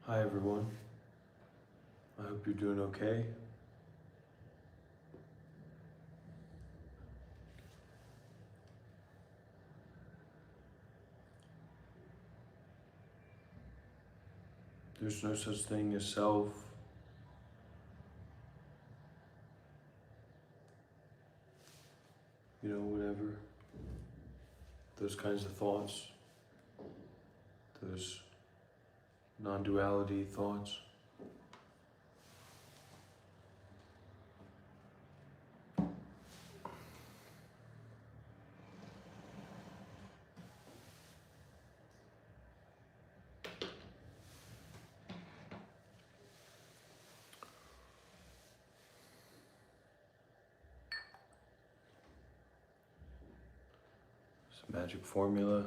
Hi everyone, I hope you're doing okay. There's no such thing as self. Whatever. Those kinds of thoughts, those non-duality thoughts. It's a magic formula.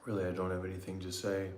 Really, I don't have anything to say.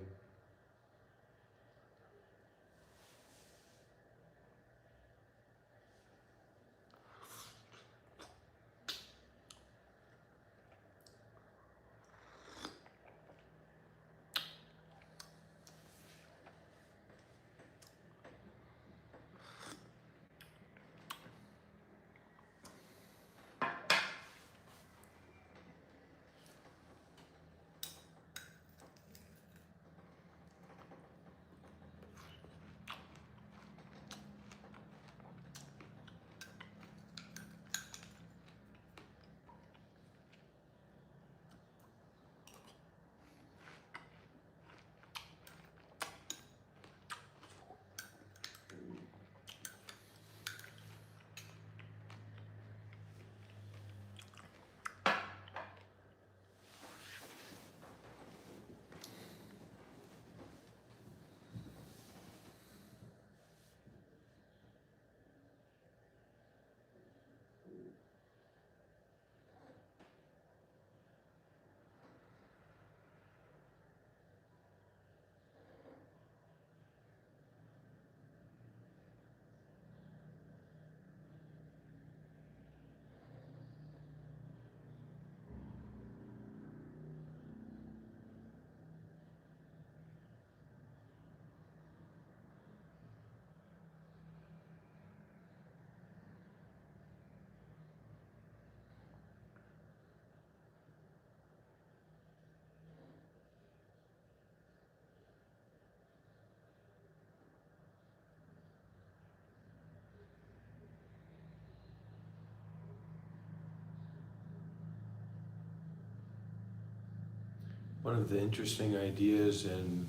One of the interesting ideas in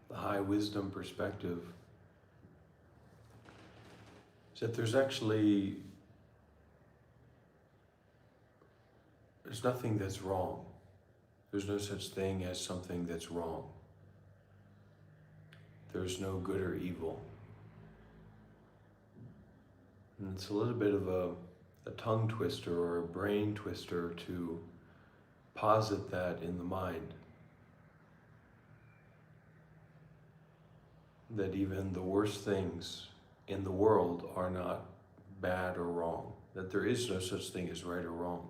the high wisdom perspective is that there's nothing that's wrong. There's no such thing as something that's wrong. There's no good or evil. And it's a little bit of a tongue twister or a brain twister to posit that in the mind. That even the worst things in the world are not bad or wrong. That there is no such thing as right or wrong.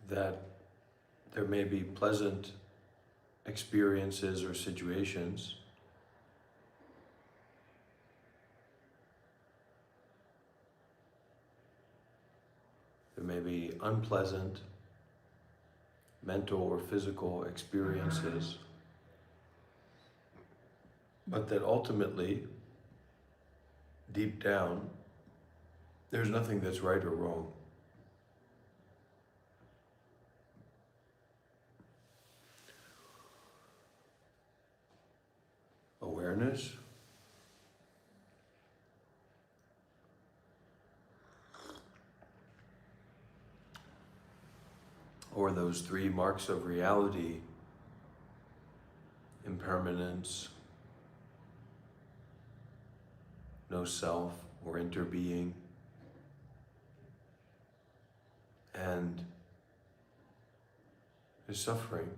That there may be pleasant experiences or situations, there may be unpleasant mental or physical experiences, but that ultimately, deep down, there's nothing that's right or wrong. Awareness, or those three marks of reality, impermanence, no self or interbeing, and is suffering.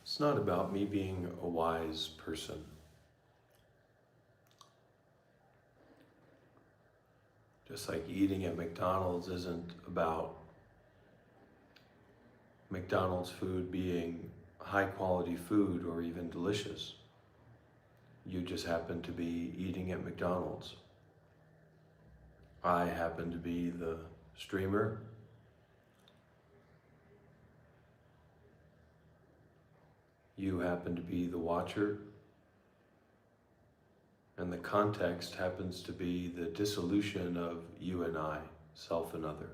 It's not about me being a wise person. Just like eating at McDonald's isn't about McDonald's food being high quality food or even delicious. You just happen to be eating at McDonald's. I happen to be the streamer. You happen to be the watcher. And the context happens to be the dissolution of you and I, self and other.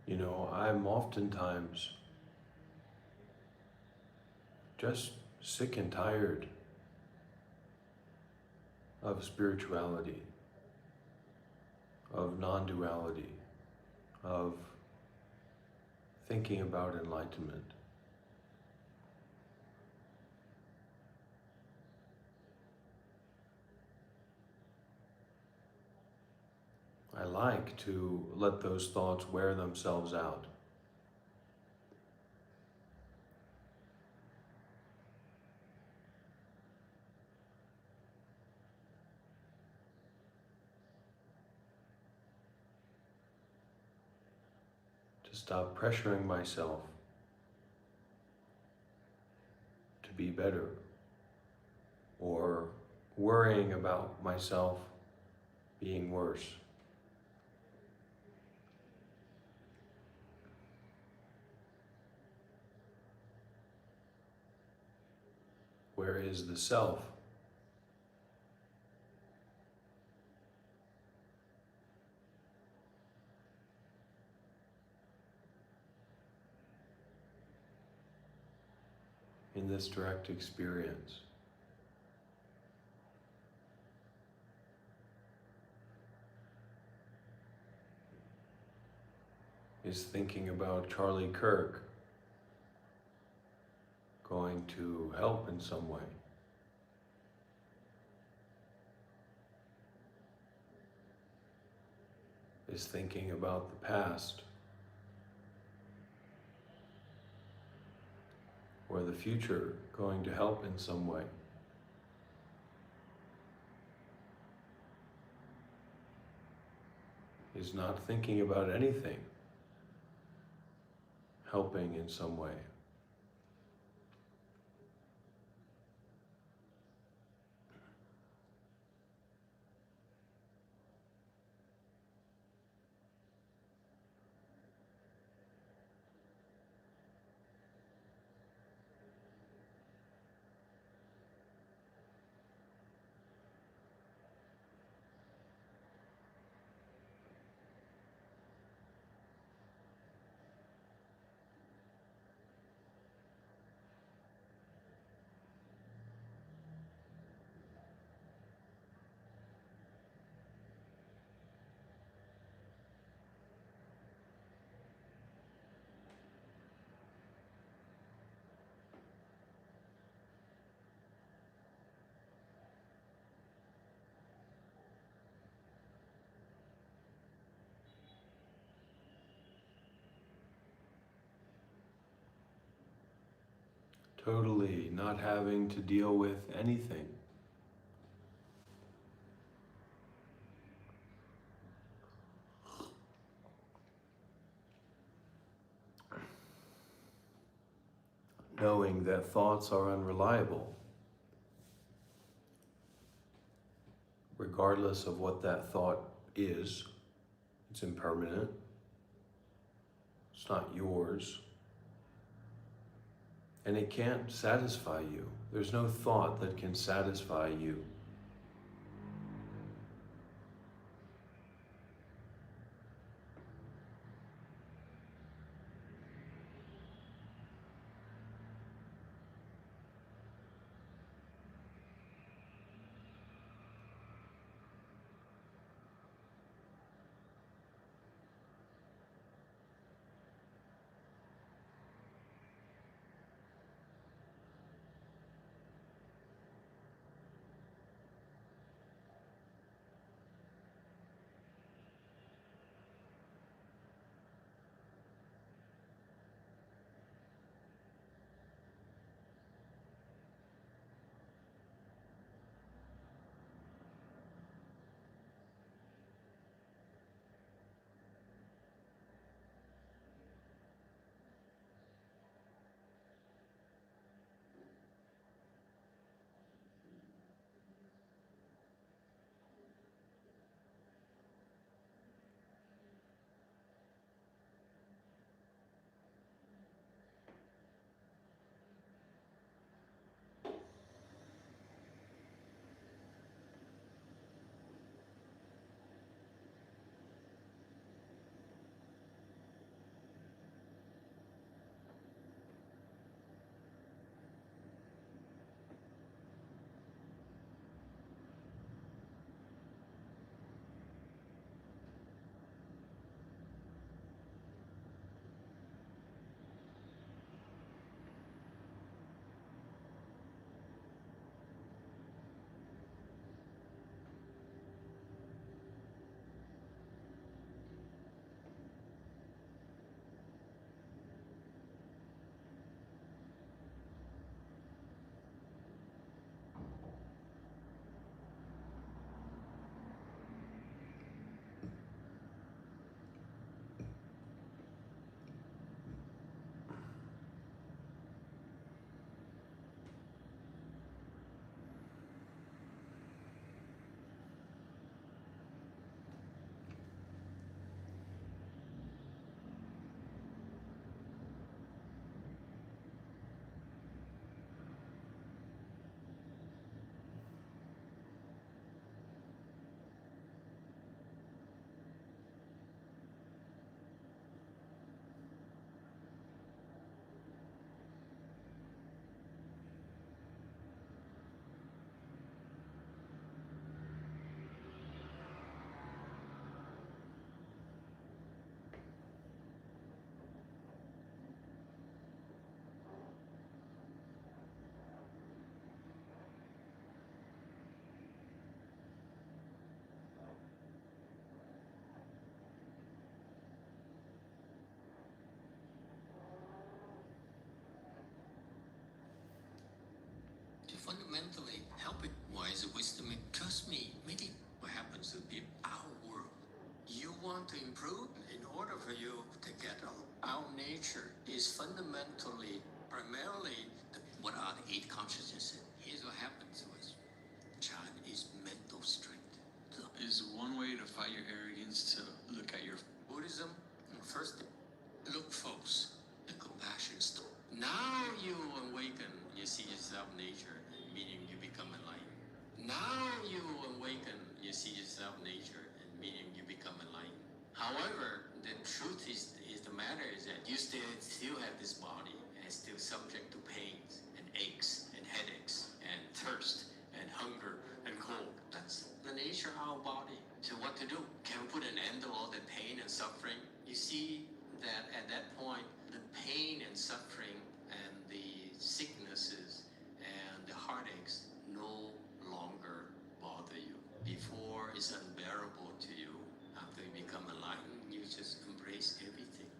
You know, I'm oftentimes just sick and tired of spirituality, of non-duality, of thinking about enlightenment. I like to let those thoughts wear themselves out. To stop pressuring myself to be better, or worrying about myself being worse. Where is the self? In this direct experience? is thinking about Charlie Kirk going to help in some way. Is thinking about the past or the future going to help in some way. Is not thinking about anything helping in some way. Totally not having to deal with anything. Knowing that thoughts are unreliable, regardless of what that thought is. It's impermanent. It's not yours. And it can't satisfy you. There's no thought that can satisfy you. fundamentally helping. Why is wisdom? Trust me, maybe what happens to be our world. You want to improve in order for you to get our nature is fundamentally, primarily, what are the 8 consciousnesses? Here's what happens to us. Child is mental strength. So, is one way to fight your arrogance to look at your Buddhism. First, look, folks, the compassion story. Now you awaken, you see yourself nature, meaning you become enlightened. Now you awaken, you see yourself nature, and meaning you become enlightened. However, the truth is the matter is that you still have this body and still subject to pains and aches and headaches and thirst and hunger and cold. That's the nature of our body. So what to do? Can we put an end to all the pain and suffering? You see that at that point, the pain and suffering and the sicknesses and the heartaches no longer bother you. Before it's unbearable to you. After you become enlightened, you just embrace everything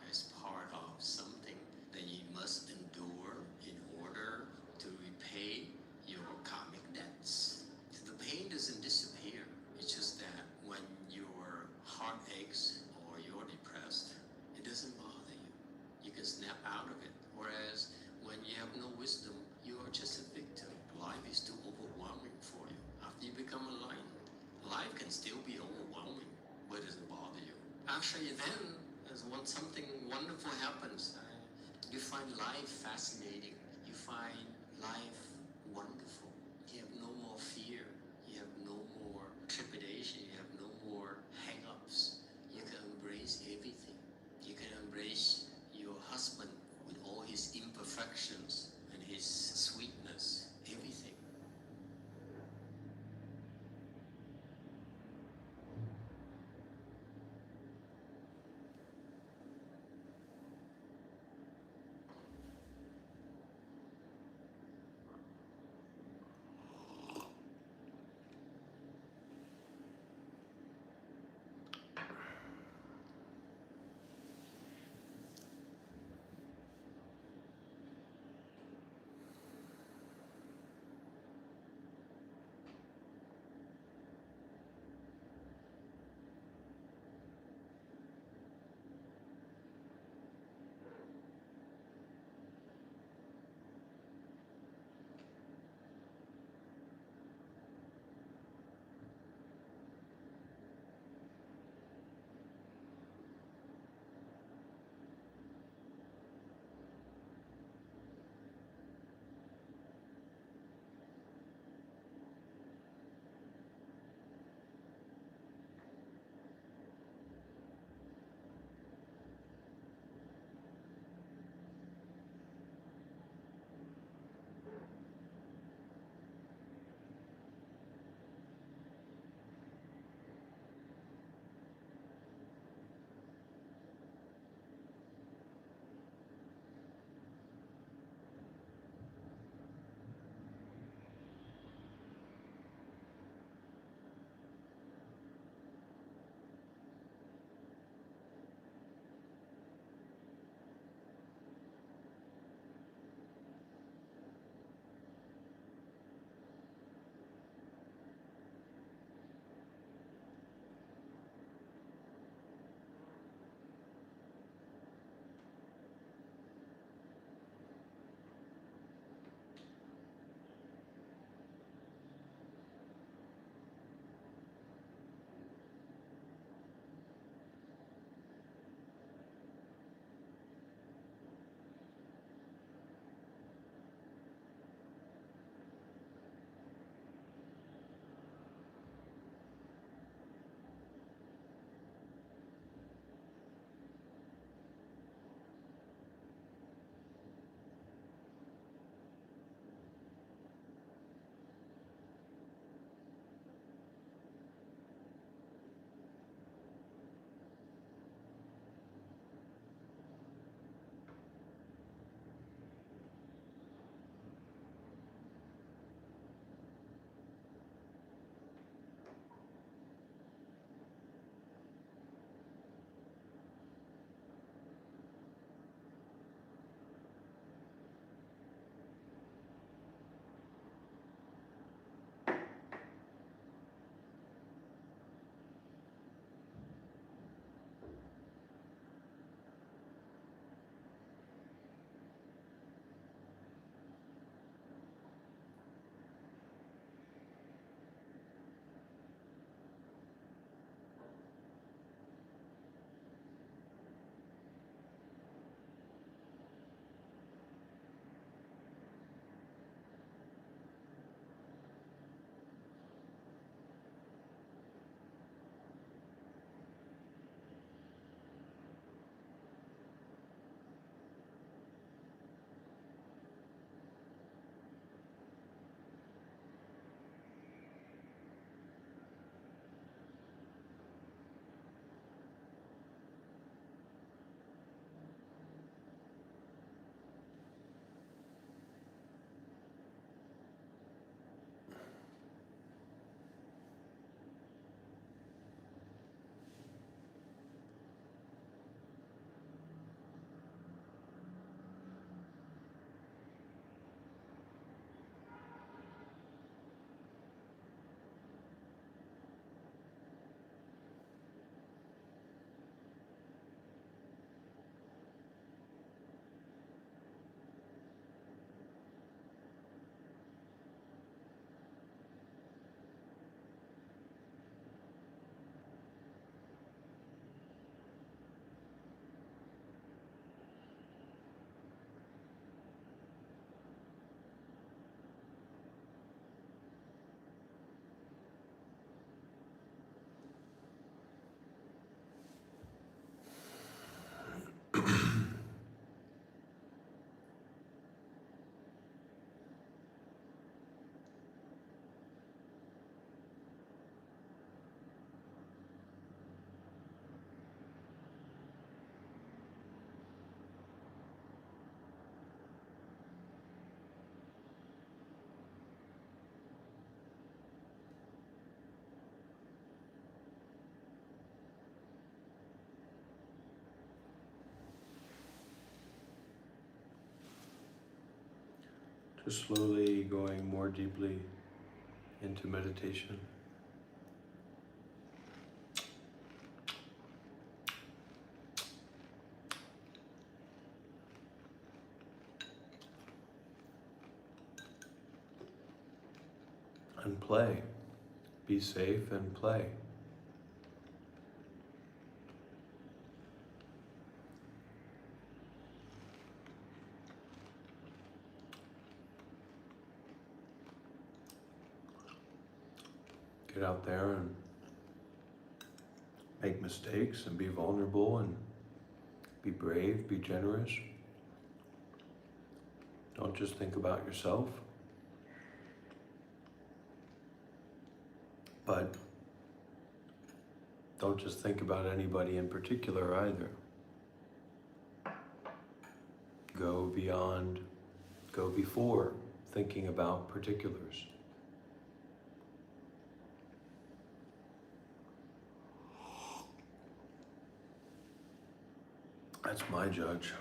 as part of something that you must endure in order to repay your karmic debts. So the pain doesn't disappear. It's just that when your heart aches or you're depressed, it doesn't bother you. You can snap out of it. Whereas when you have no wisdom, you are just a victim. Life is too overwhelming for you. After you become enlightened, life can still be overwhelming, but it doesn't bother you. Actually, then, as when something wonderful happens, you find life fascinating. You find life wonderful. You have no more fear. You have no more trepidation. You have no more hang-ups. You can embrace everything. You can embrace your husband with all his imperfections and his sweetness, everything. Just slowly going more deeply into meditation. And play. Be safe and play. Get out there and make mistakes and be vulnerable and be brave, be generous. Don't just think about yourself, but don't just think about anybody in particular either. Go beyond, go before thinking about particulars. That's my judge.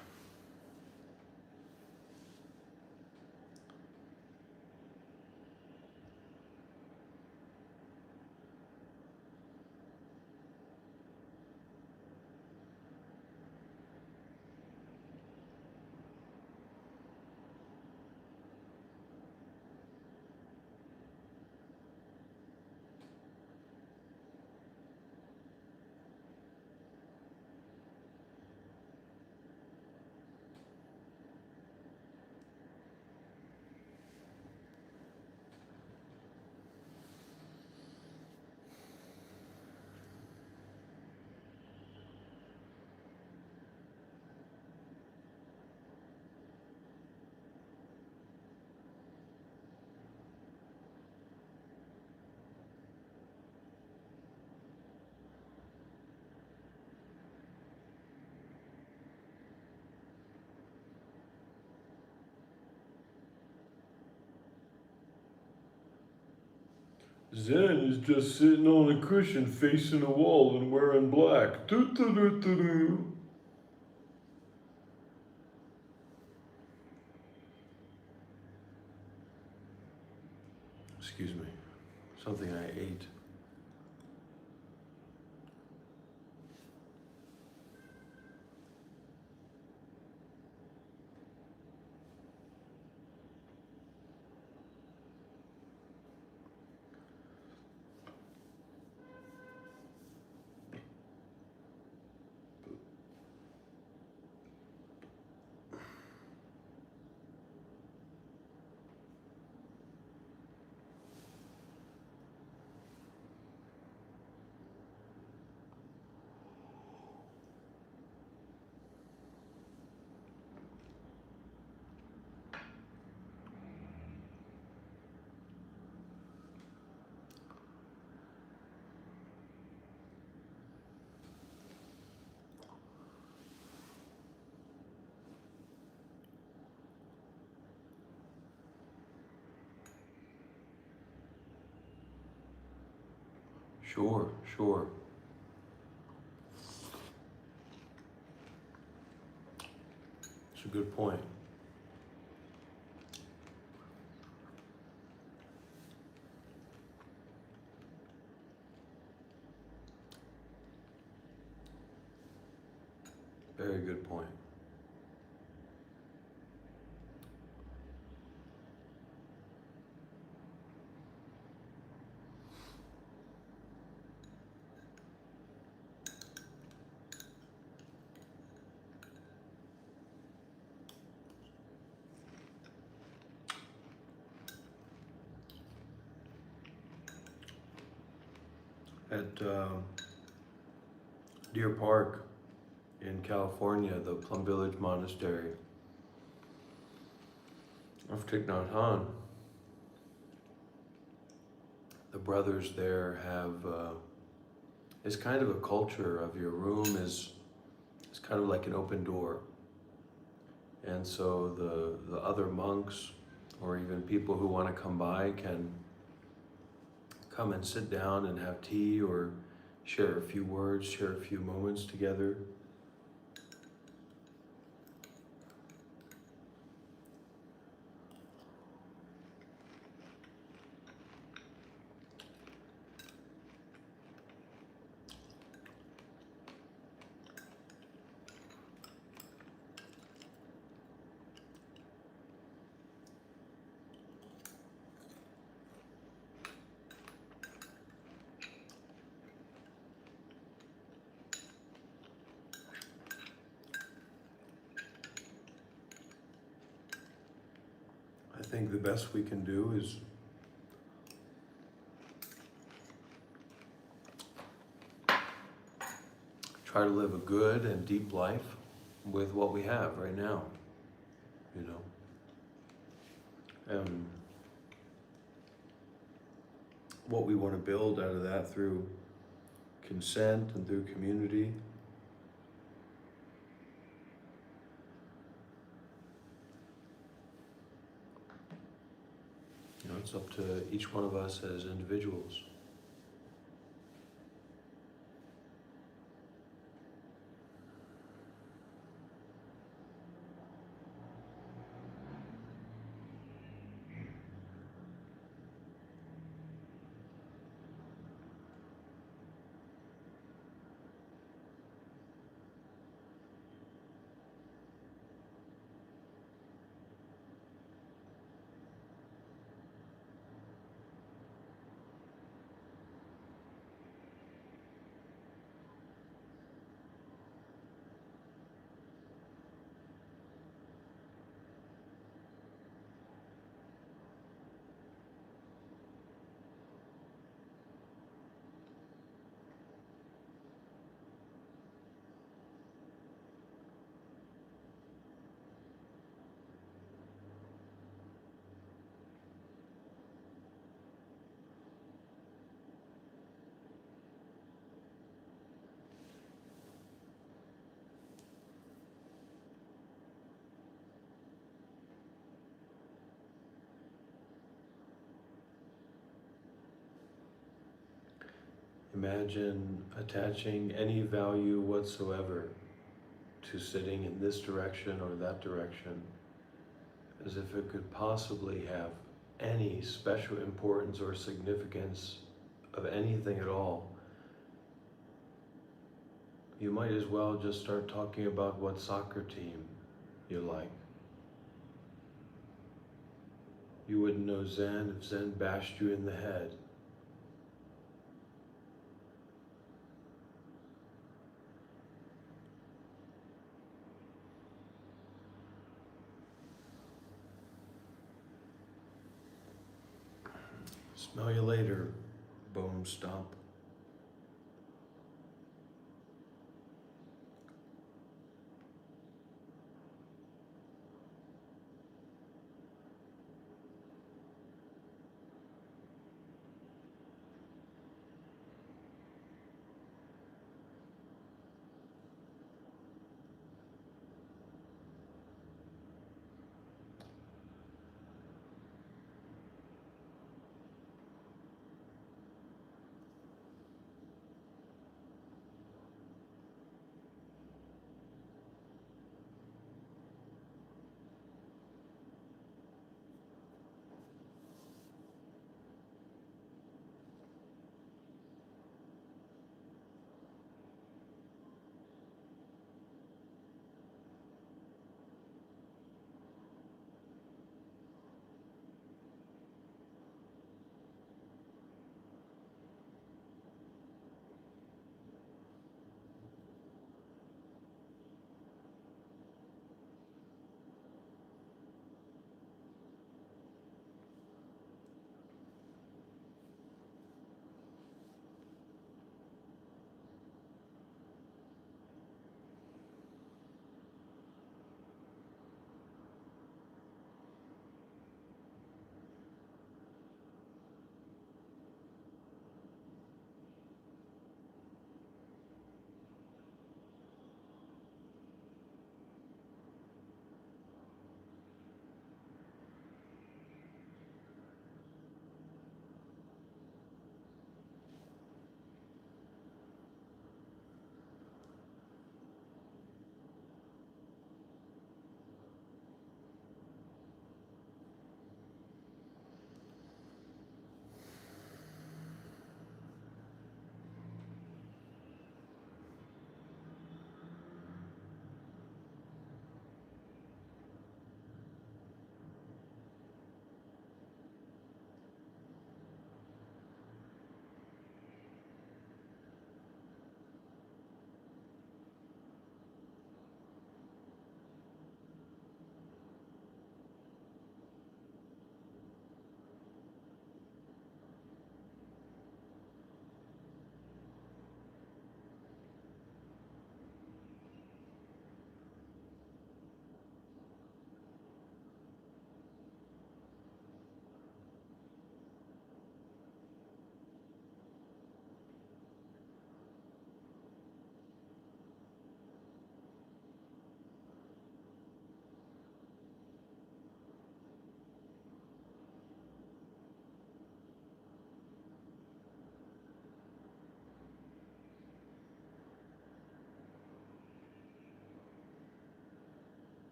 Zen is just sitting on a cushion facing a wall and wearing black. Doo-doo-doo-doo-doo. Excuse me, something I ate. Sure, sure. It's a good point. Very good point. At Deer Park in California, the Plum Village Monastery of Thich Nhat Hanh, the brothers there have, it's kind of a culture of your room is kind of like an open door. And so the other monks or even people who want to come by can come and sit down and have tea or share a few words, share a few moments together. I think the best we can do is try to live a good and deep life with what we have right now, you know. And what we want to build out of that through consent and through community. You know, it's up to each one of us as individuals. Imagine attaching any value whatsoever to sitting in this direction or that direction, as if it could possibly have any special importance or significance of anything at all. You might as well just start talking about what soccer team you like. You wouldn't know Zen if Zen bashed you in the head. Smell you later, bone stomp.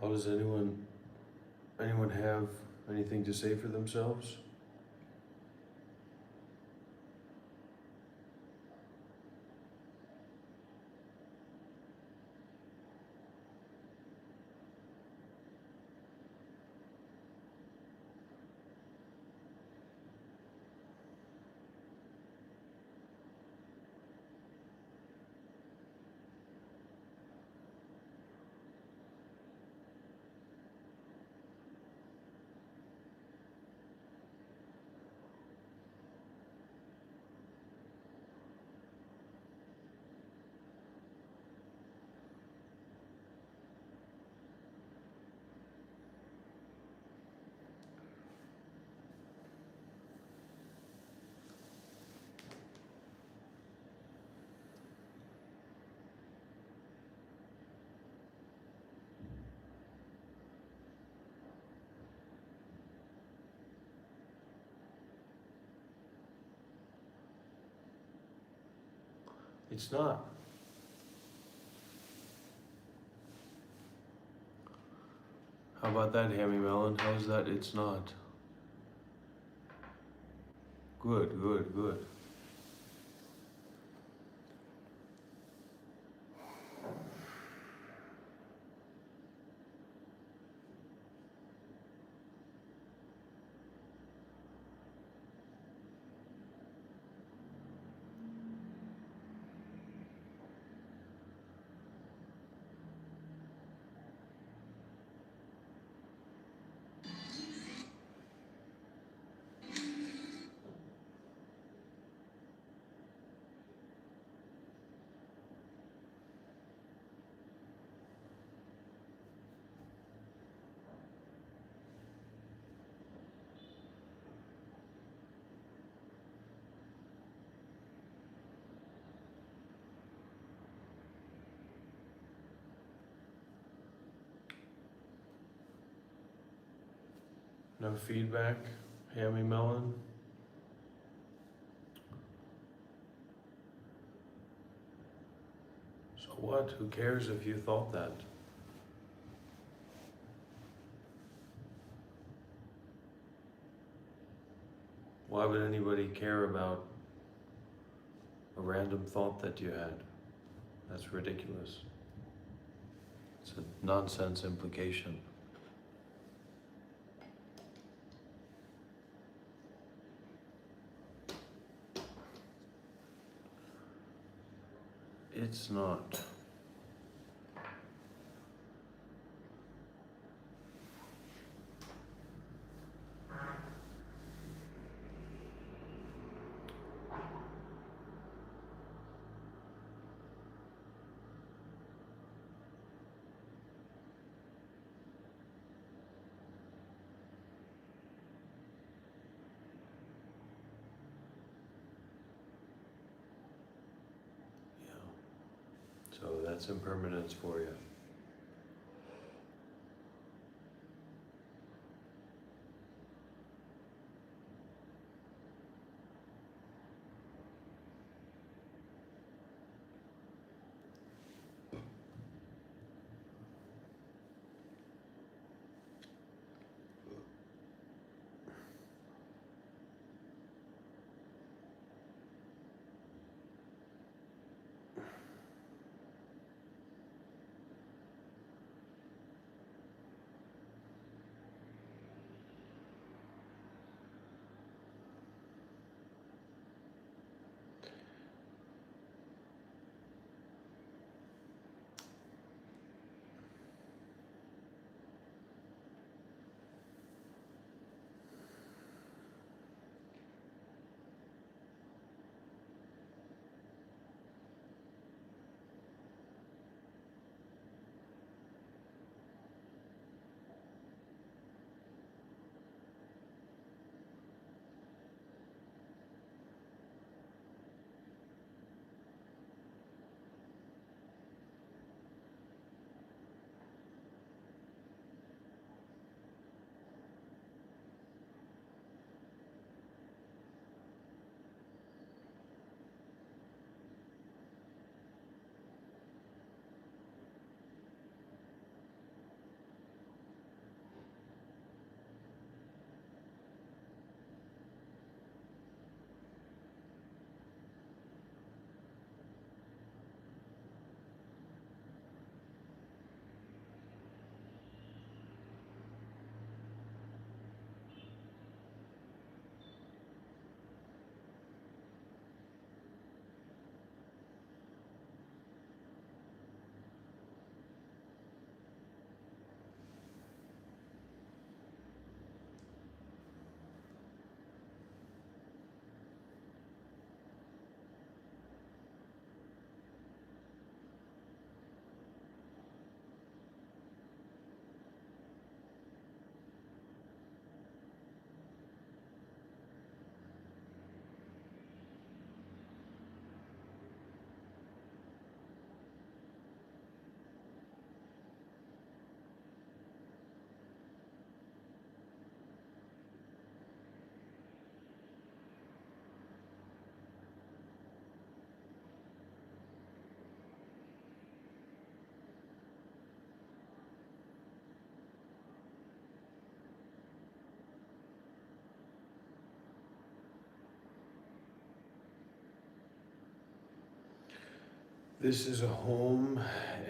How does anyone have anything to say for themselves? It's not. How about that, Hammy Melon? How's that? It's not. Good, good, good. No feedback, Hammy Melon? So what? Who cares if you thought that? Why would anybody care about a random thought that you had? That's ridiculous. It's a nonsense implication. It's not. Yeah. So that's impermanence for you. This is a home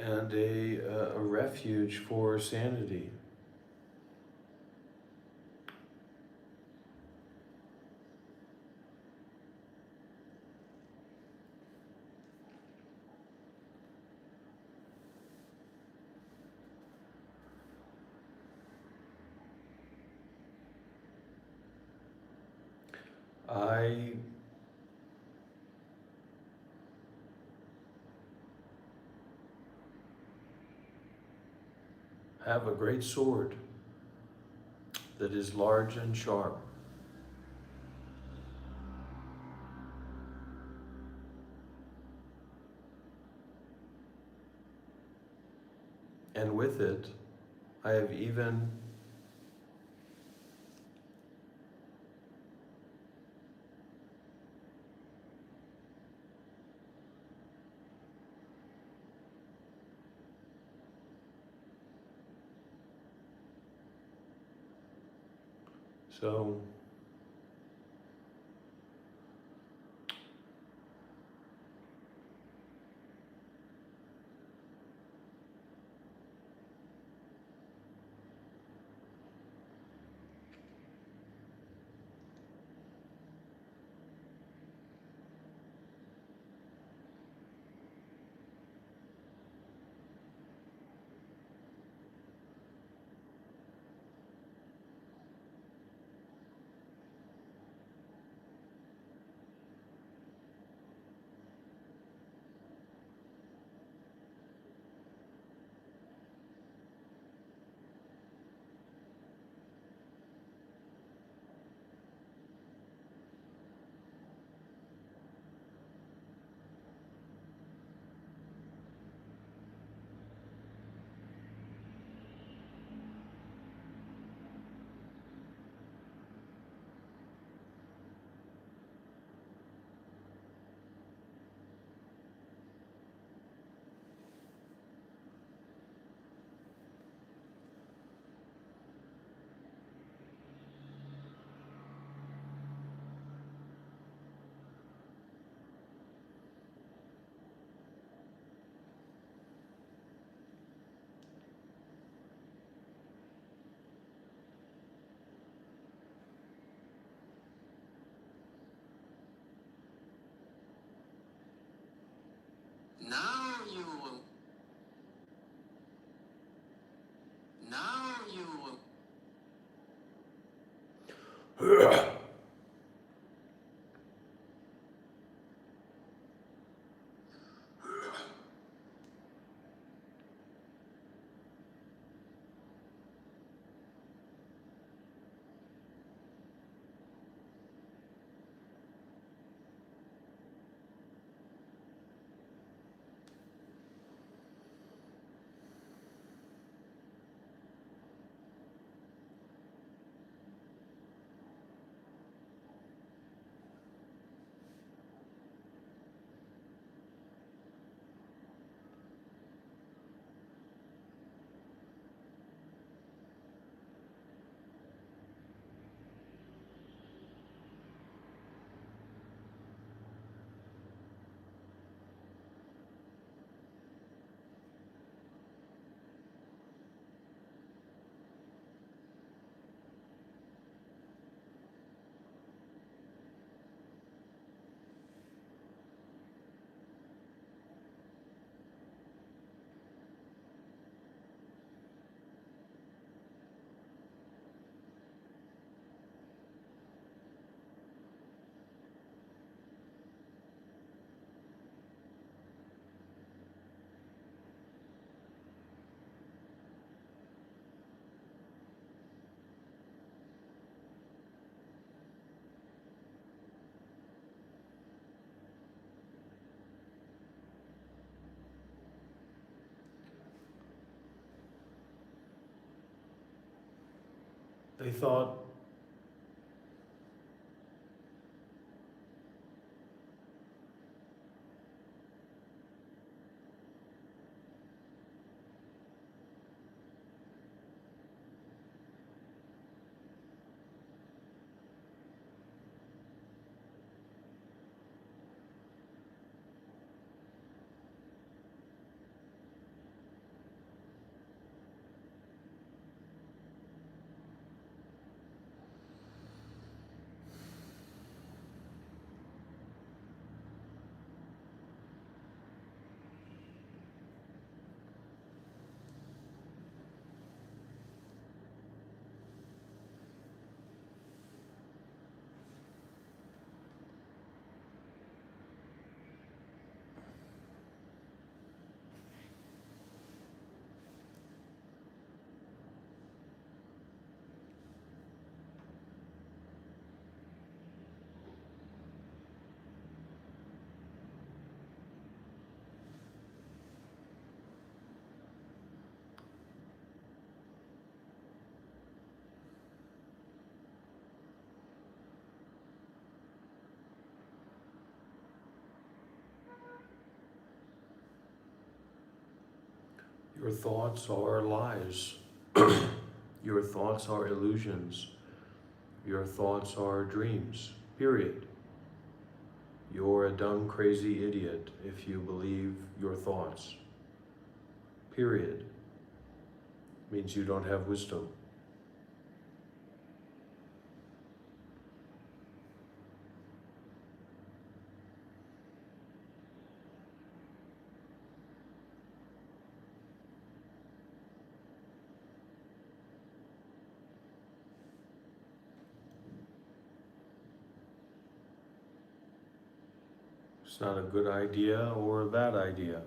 and a refuge for sanity. I have a great sword that is large and sharp. And with it, I have even so Now you will. Now you will. they thought Your thoughts are lies. Your thoughts are illusions. Your thoughts are dreams, period. You're a dumb, crazy idiot if you believe your thoughts, period. Means you don't have wisdom. It's not a good idea or a bad idea.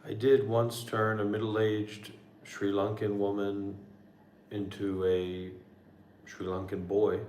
I did once turn a middle-aged Sri Lankan woman into a Sri Lankan boy.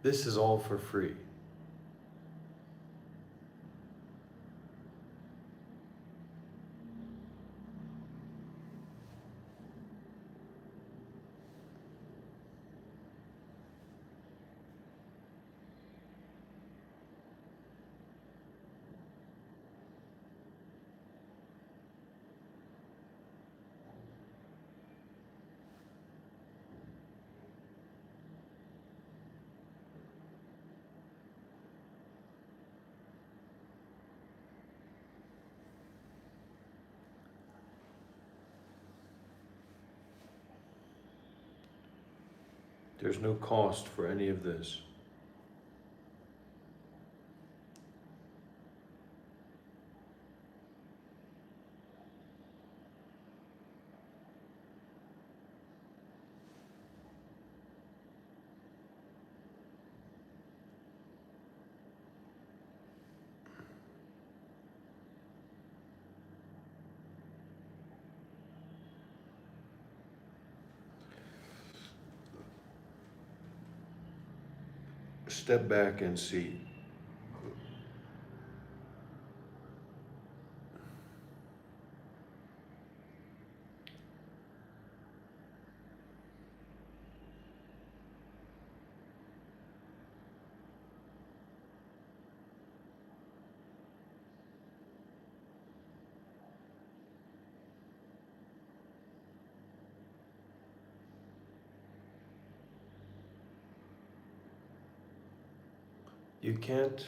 This is all for free. There's no cost for any of this. Step back and see. You can't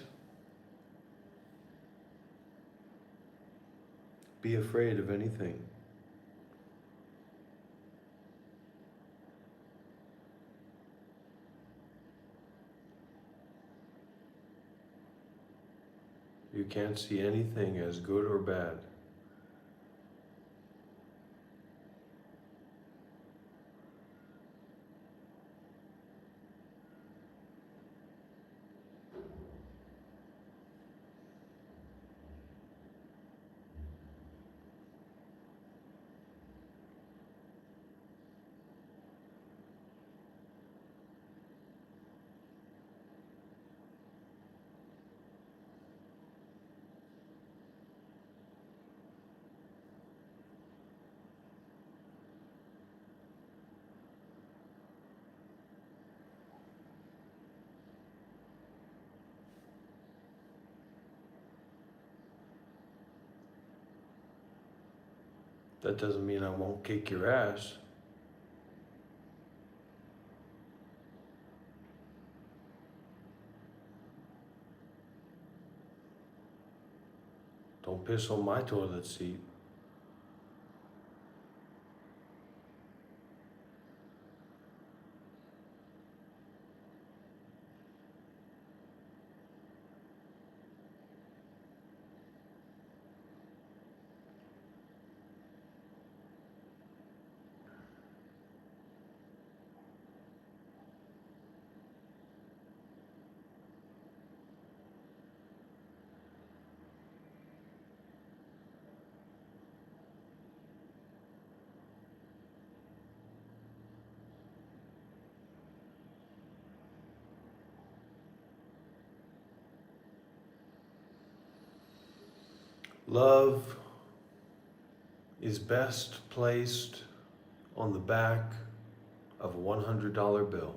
be afraid of anything. You can't see anything as good or bad. That doesn't mean I won't kick your ass. Don't piss on my toilet seat. Love is best placed on the back of a $100 bill.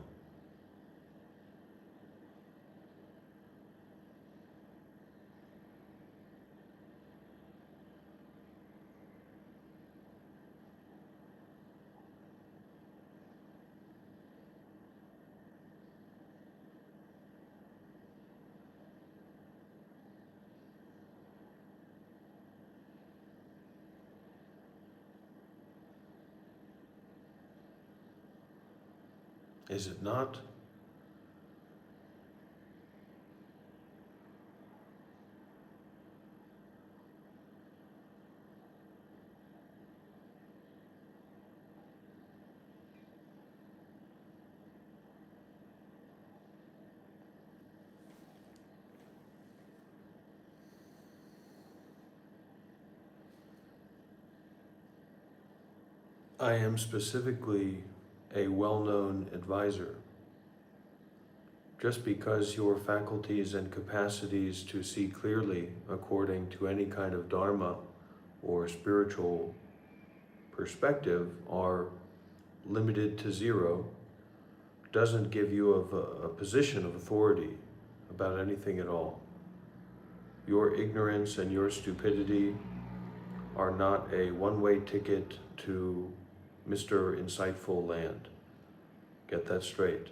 Is it not? I am specifically a well-known advisor. Just because your faculties and capacities to see clearly according to any kind of dharma or spiritual perspective are limited to zero doesn't give you a position of authority about anything at all. Your ignorance and your stupidity are not a one-way ticket to Mr. Insightful Land. Get that straight.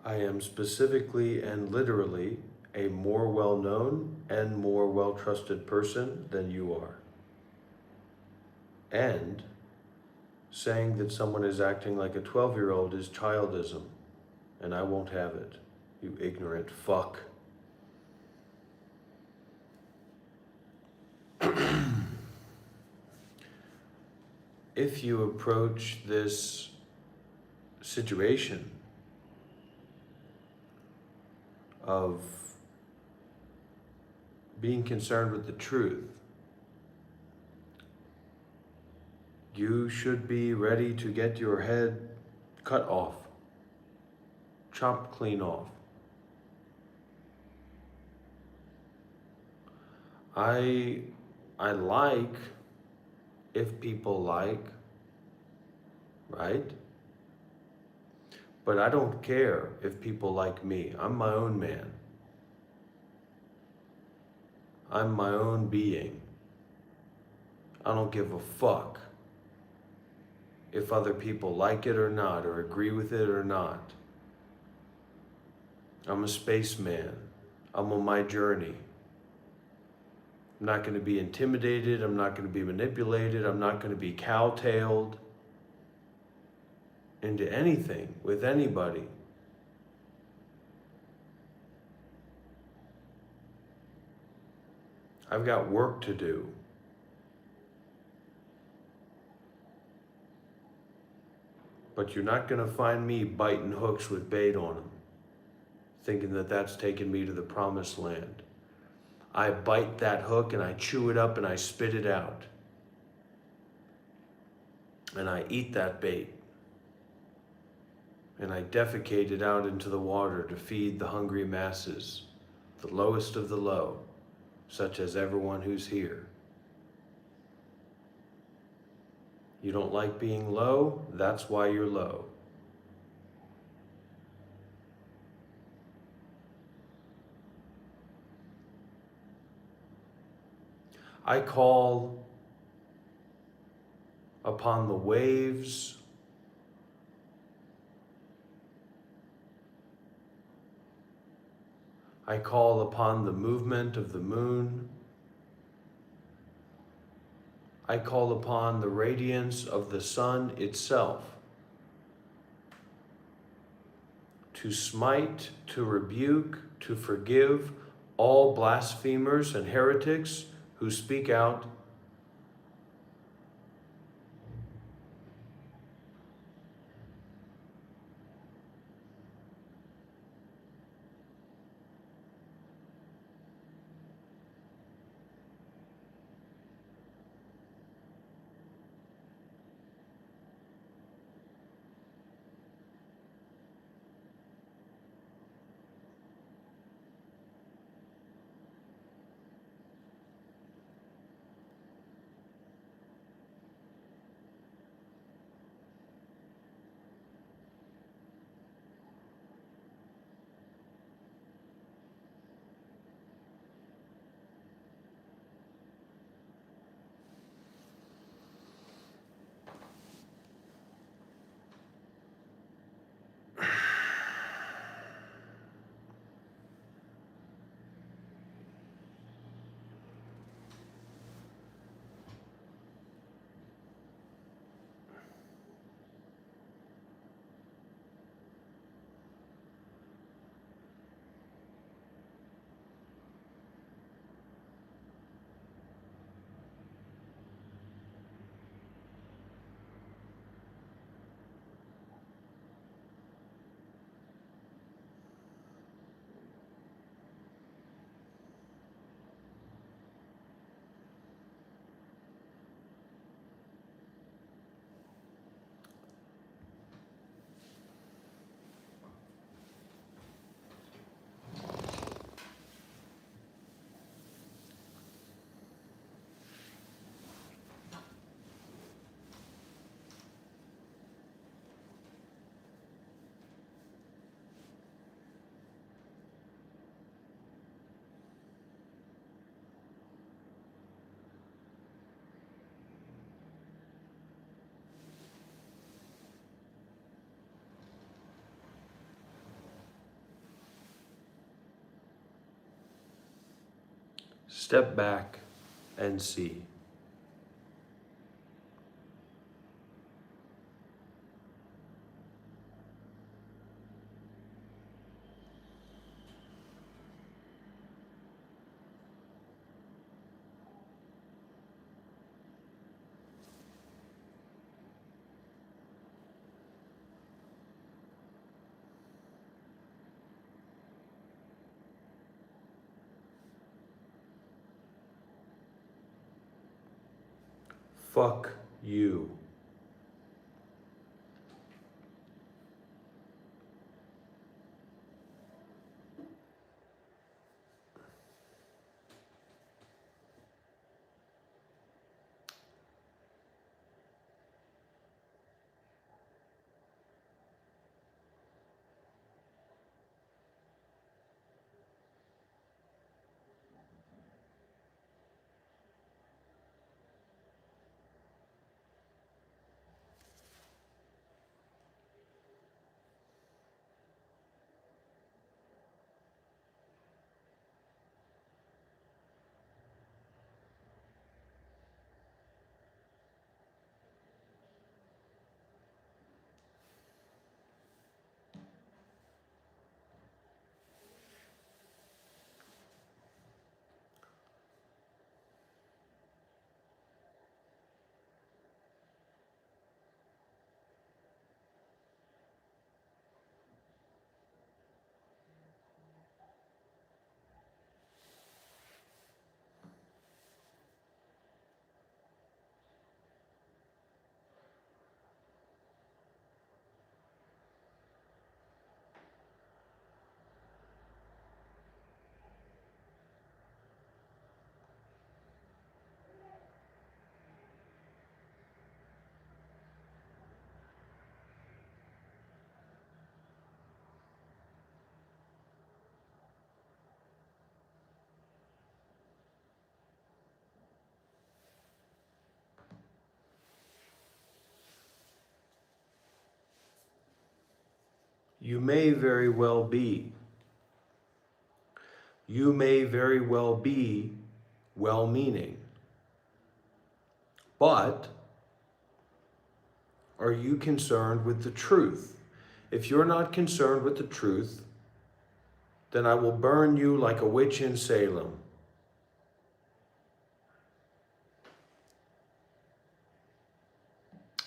I am specifically and literally a more well-known and more well-trusted person than you are. And saying that someone is acting like a 12-year-old is childism, and I won't have it, you ignorant fuck. If you approach this situation of being concerned with the truth, you should be ready to get your head cut off, chopped clean off. I like if people like, right? But I don't care if people like me. I'm my own man. I'm my own being. I don't give a fuck if other people like it or not, or agree with it or not. I'm a spaceman. I'm on my journey. I'm not going to be intimidated. I'm not going to be manipulated. I'm not going to be cowtailed into anything with anybody. I've got work to do. But you're not going to find me biting hooks with bait on them, thinking that that's taking me to the promised land. I bite that hook and I chew it up and I spit it out. And I eat that bait. And I defecate it out into the water to feed the hungry masses, the lowest of the low, such as everyone who's here. You don't like being low, that's why you're low. I call upon the waves I call upon the movement of the moon. I call upon the radiance of the sun itself to smite, to rebuke, to forgive all blasphemers and heretics who speak out step back and see. Fuck you. you may very well be. You may very well be well-meaning. But are you concerned with the truth? If you're not concerned with the truth, then I will burn you like a witch in Salem.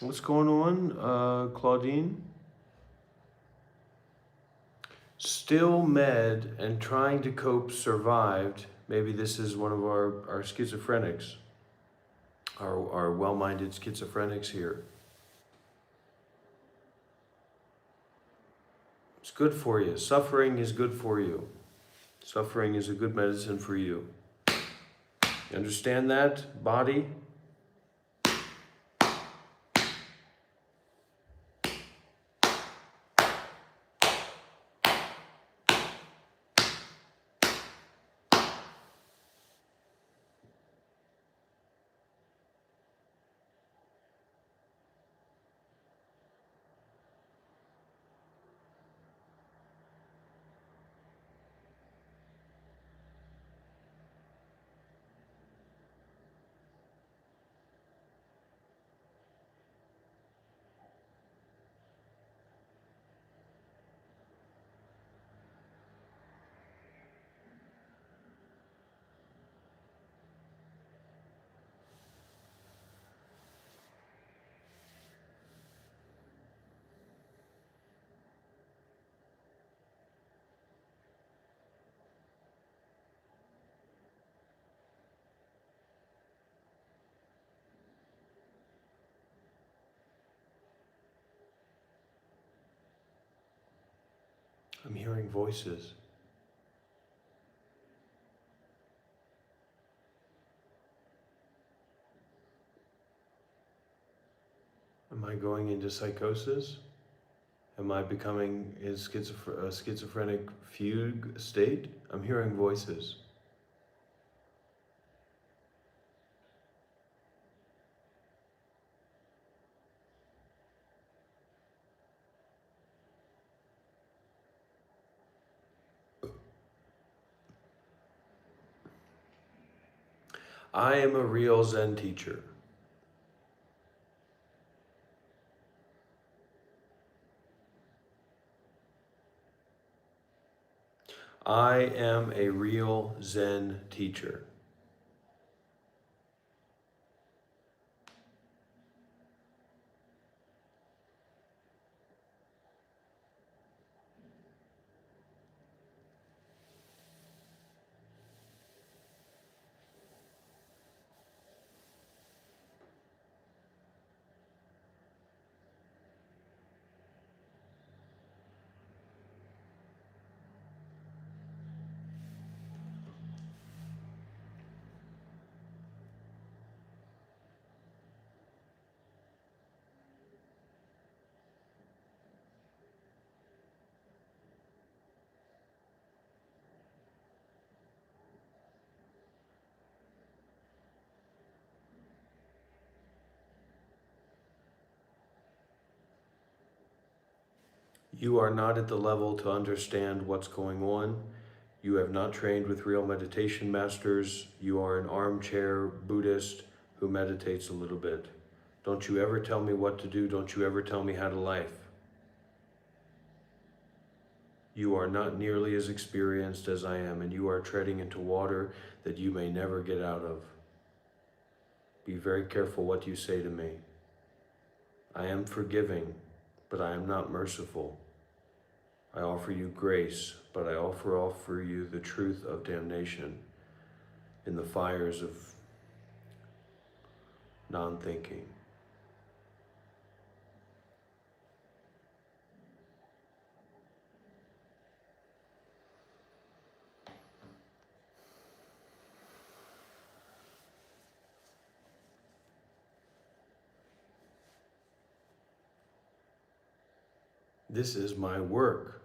What's going on, Claudine? Still med and trying to cope survived. Maybe this is one of our schizophrenics, our well-minded schizophrenics here. It's good for you. Suffering is good for you. Suffering is a good medicine for you. You understand that, body? I'm hearing voices. Am I going into psychosis? Am I becoming a schizophrenic fugue state? I'm hearing voices. I am a real Zen teacher. I am a real Zen teacher. You are not at the level to understand what's going on. You have not trained with real meditation masters. You are an armchair Buddhist who meditates a little bit. Don't you ever tell me what to do. Don't you ever tell me how to life. You are not nearly as experienced as I am, and you are treading into water that you may never get out of. Be very careful what you say to me. I am forgiving, but I am not merciful. I offer you grace, but I offer you the truth of damnation in the fires of non-thinking. This is my work.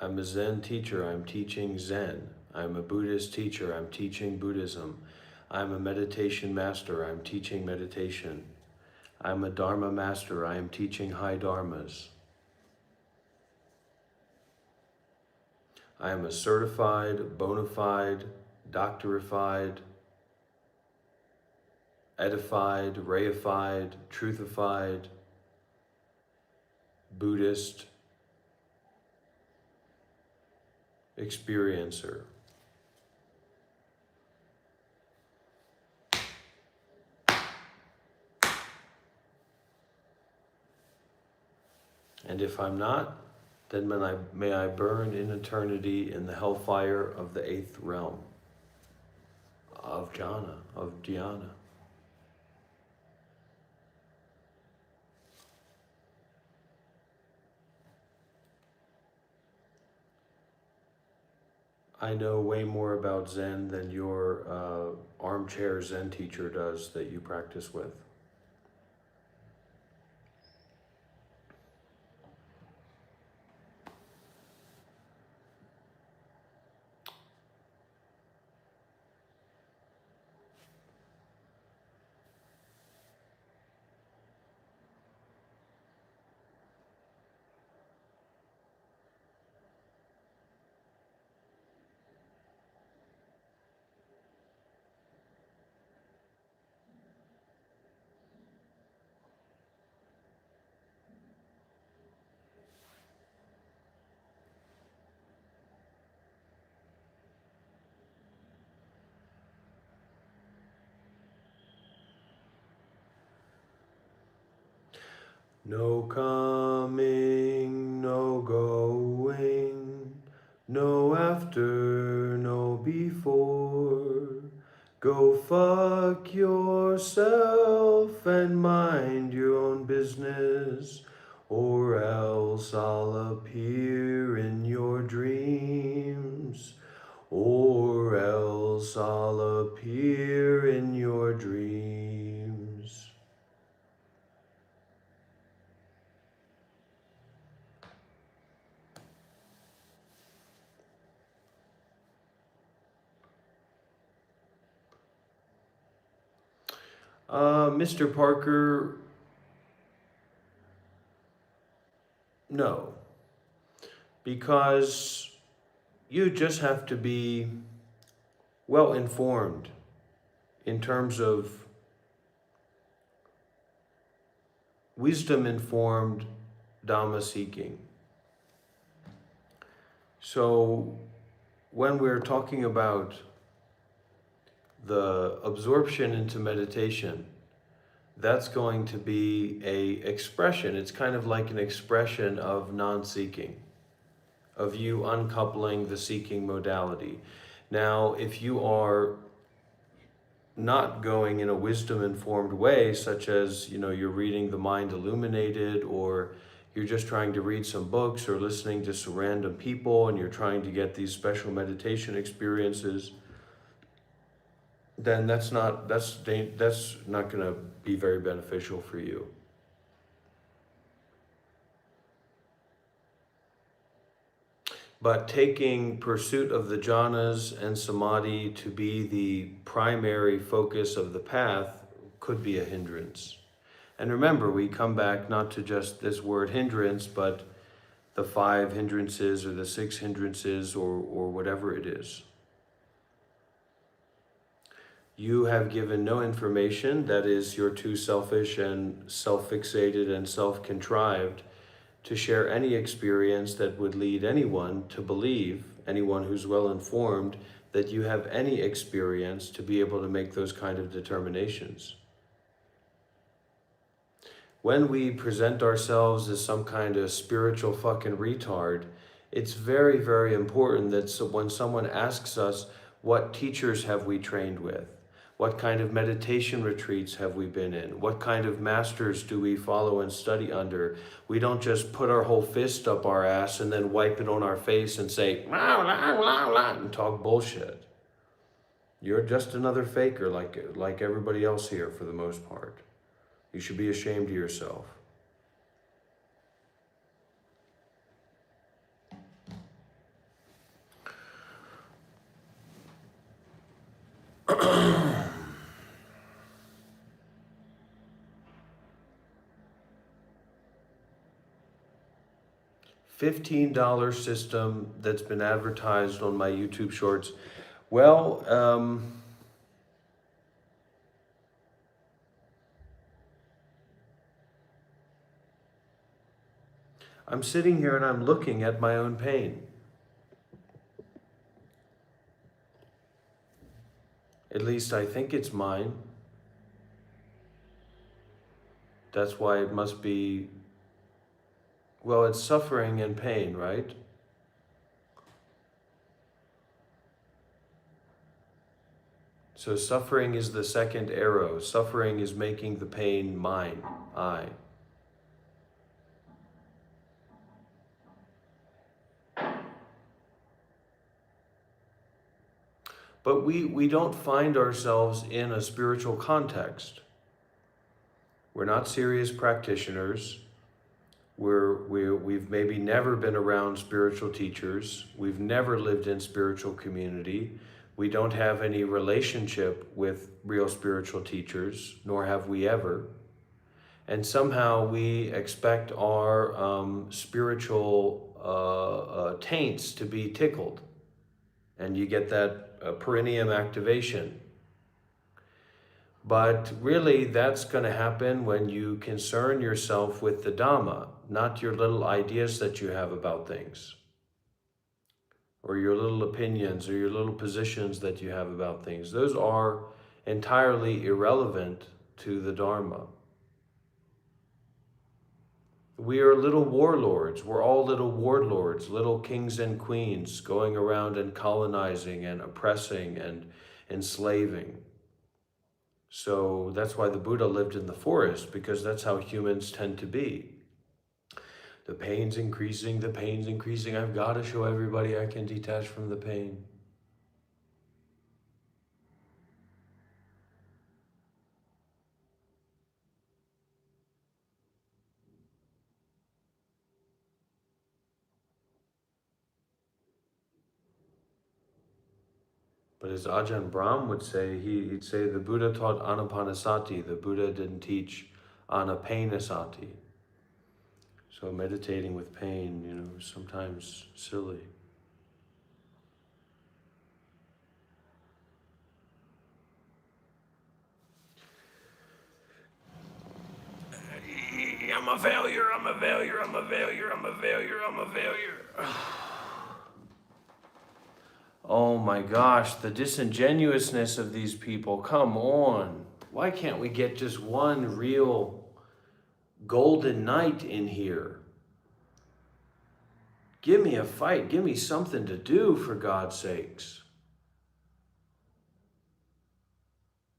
I'm a Zen teacher, I'm teaching Zen. I'm a Buddhist teacher, I'm teaching Buddhism. I'm a meditation master, I'm teaching meditation. I'm a Dharma master, I am teaching high Dharmas. I am a certified, bona fide, doctorified, edified, reified, truthified Buddhist experiencer. And if I'm not, then may I burn in eternity in the hellfire of the 8th realm of jhana, of dhyana. I know way more about Zen than your armchair Zen teacher does that you practice with. No coming, no going, no after, no before. Go fuck yourself and mind your own business, or else I'll appear in your dreams, or else I'll appear in your dreams. Mr. Parker, no. Because you just have to be well informed in terms of wisdom informed Dhamma seeking. So when we're talking about the absorption into meditation, that's going to be a expression. It's kind of like an expression of non-seeking, of you uncoupling the seeking modality. Now, if you are not going in a wisdom-informed way, such as, you're reading The Mind Illuminated, or you're just trying to read some books or listening to some random people and you're trying to get these special meditation experiences, then that's not going to be very beneficial for you. But taking pursuit of the jhanas and samadhi to be the primary focus of the path could be a hindrance. And remember, we come back not to just this word hindrance, but the 5 hindrances or the 6 hindrances or whatever it is. You have given no information, that is, you're too selfish and self-fixated and self-contrived to share any experience that would lead anyone to believe, anyone who's well informed, that you have any experience to be able to make those kind of determinations. When we present ourselves as some kind of spiritual fucking retard, it's very, very important that when someone asks us, what teachers have we trained with? What kind of meditation retreats have we been in? What kind of masters do we follow and study under? We don't just put our whole fist up our ass and then wipe it on our face and say, la, la, la, la, and talk bullshit. You're just another faker like everybody else here for the most part. You should be ashamed of yourself. $15 system that's been advertised on my YouTube shorts. Well, I'm sitting here and I'm looking at my own pain. At least I think it's mine. That's why it must be, well, it's suffering and pain, right? So suffering is the second arrow. Suffering is making the pain mine, I. But we don't find ourselves in a spiritual context. We're not serious practitioners. We've maybe never been around spiritual teachers. We've never lived in spiritual community. We don't have any relationship with real spiritual teachers, nor have we ever. And somehow we expect our spiritual taints to be tickled. And you get that perineum activation. But really, that's going to happen when you concern yourself with the Dhamma, not your little ideas that you have about things, or your little opinions, or your little positions that you have about things. Those are entirely irrelevant to the Dharma. We are little warlords. We're all little warlords, little kings and queens going around and colonizing and oppressing and enslaving. So that's why the Buddha lived in the forest, because that's how humans tend to be. The pain's increasing, the pain's increasing. I've got to show everybody I can detach from the pain. But as Ajahn Brahm would say, he'd say the Buddha taught anapanasati. The Buddha didn't teach anapanasati. So meditating with pain, is sometimes silly. I'm a failure, I'm a failure, I'm a failure, I'm a failure, I'm a failure. Oh my gosh, the disingenuousness of these people, come on. Why can't we get just one real golden knight in here? Give me a fight, give me something to do, for God's sakes.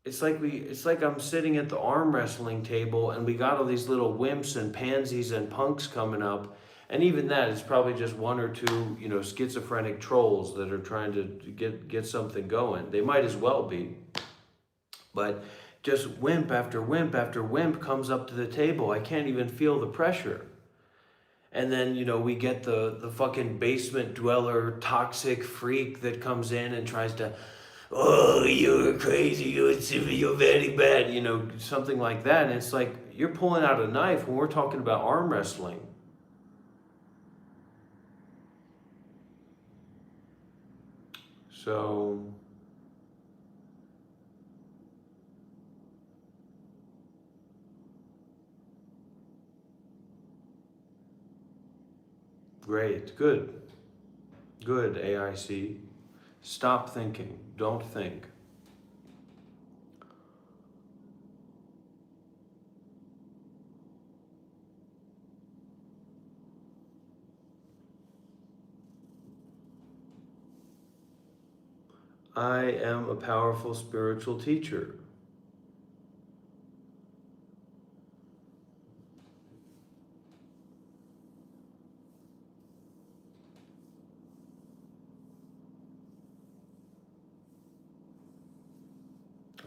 It's like I'm sitting at the arm wrestling table and we got all these little wimps and pansies and punks coming up. And even that is probably just one or two, schizophrenic trolls that are trying to get something going. They might as well be. But just wimp after wimp after wimp comes up to the table. I can't even feel the pressure. And then, we get the fucking basement dweller, toxic freak that comes in and tries to, oh, you're crazy, you're very bad, something like that. And it's like, you're pulling out a knife when we're talking about arm wrestling. So, great, good, AIC. Stop thinking, don't think. I am a powerful spiritual teacher.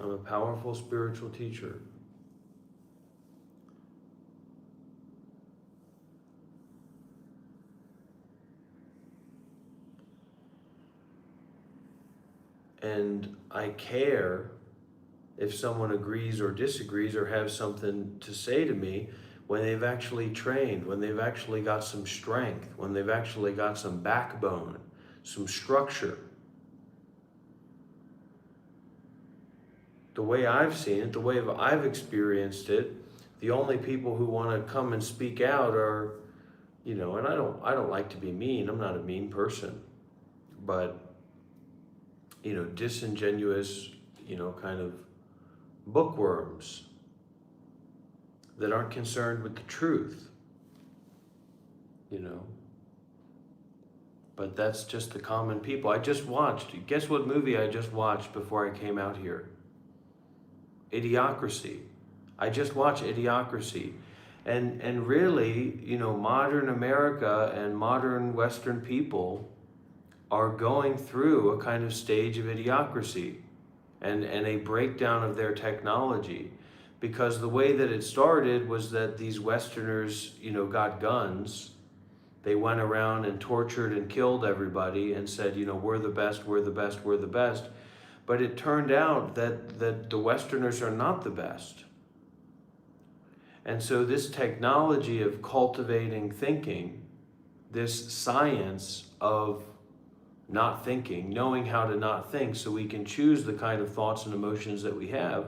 I'm a powerful spiritual teacher. And I care if someone agrees or disagrees or has something to say to me. when they've actually trained, when they've actually got some strength, when they've actually got some backbone, some structure. The way I've seen it, the way I've experienced it, the only people who want to come and speak out are, you know, and I don't like to be mean. I'm not a mean person, but, you know, disingenuous, you know, kind of bookworms that aren't concerned with the truth, you know. But that's just the common people. I just watched, guess what movie I just watched before I came out here? Idiocracy. I just watched Idiocracy. And really, you know, modern America and modern Western people are going through a kind of stage of idiocracy and a breakdown of their technology. Because the way that it started was that these Westerners, you know, got guns. They went around and tortured and killed everybody and said, you know, we're the best, we're the best, we're the best. But it turned out that the Westerners are not the best. And so this technology of cultivating thinking, this science of not thinking, knowing how to not think so we can choose the kind of thoughts and emotions that we have,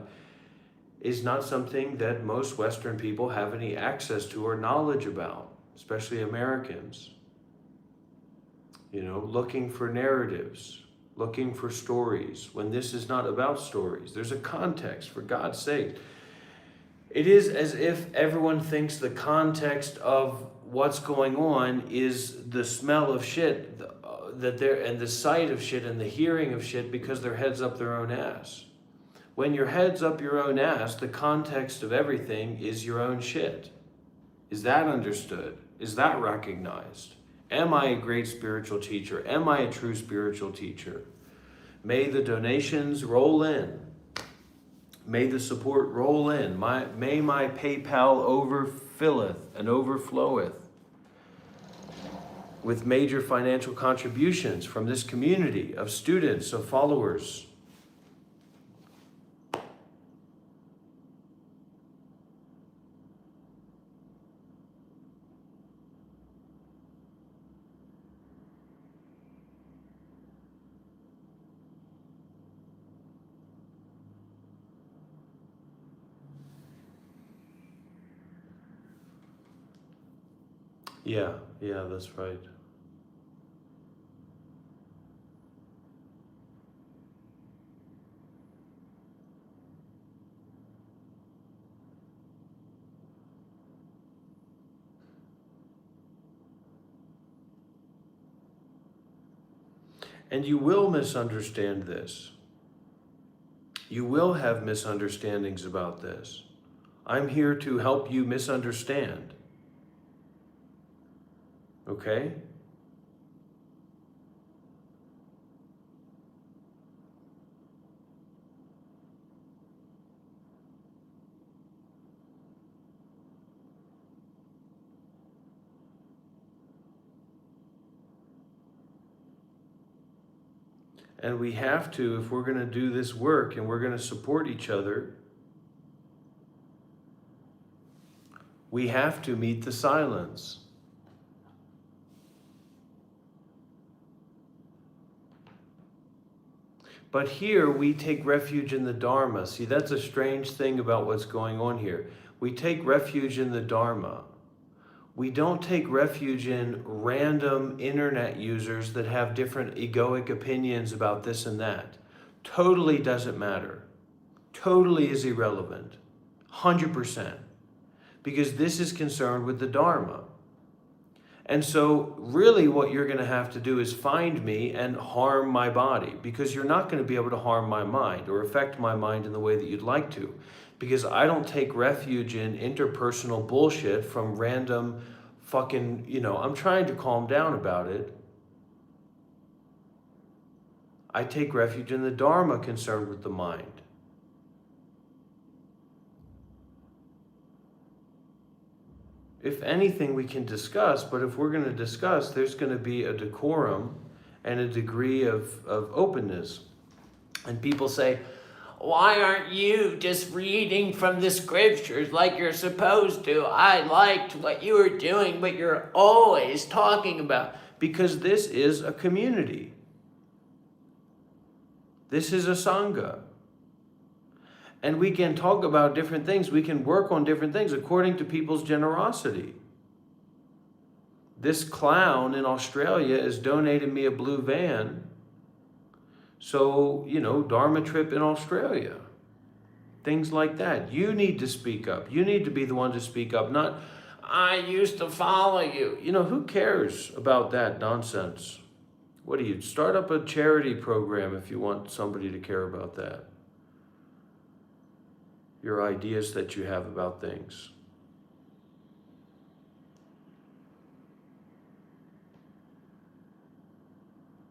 is not something that most Western people have any access to or knowledge about, especially Americans. You know, looking for narratives, looking for stories, when this is not about stories. There's a context, for God's sake. It is as if everyone thinks the context of what's going on is the smell of shit that they're, and the sight of shit and the hearing of shit because their head's up their own ass. When your head's up your own ass, the context of everything is your own shit. Is that understood? Is that recognized? Am I a great spiritual teacher? Am I a true spiritual teacher? May the donations roll in. May the support roll in. May my PayPal overfilleth and overfloweth with major financial contributions from this community of students, of followers. Yeah, that's right. And you will misunderstand this. You will have misunderstandings about this. I'm here to help you misunderstand. Okay? And we have to, if we're going to do this work and we're going to support each other, we have to meet the silence. But here we take refuge in the Dharma. See, that's a strange thing about what's going on here. We take refuge in the Dharma. We don't take refuge in random internet users that have different egoic opinions about this and that. Totally doesn't matter. Totally is irrelevant. 100%. Because this is concerned with the Dharma. And so really what you're going to have to do is find me and harm my body, because you're not going to be able to harm my mind or affect my mind in the way that you'd like to, because I don't take refuge in interpersonal bullshit from random fucking, you know, I'm trying to calm down about it. I take refuge in the Dharma concerned with the mind. If anything, we can discuss, but if we're going to discuss, there's going to be a decorum and a degree of openness. And people say, why aren't you just reading from the scriptures like you're supposed to? I liked what you were doing, but you're always talking about. Because this is a community. This is a Sangha. And we can talk about different things. We can work on different things according to people's generosity. This clown in Australia has donated me a blue van. So, Dharma trip in Australia. Things like that. You need to speak up. You need to be the one to speak up, not, I used to follow you. Who cares about that nonsense? What do you start up a charity program if you want somebody to care about that? Your ideas that you have about things.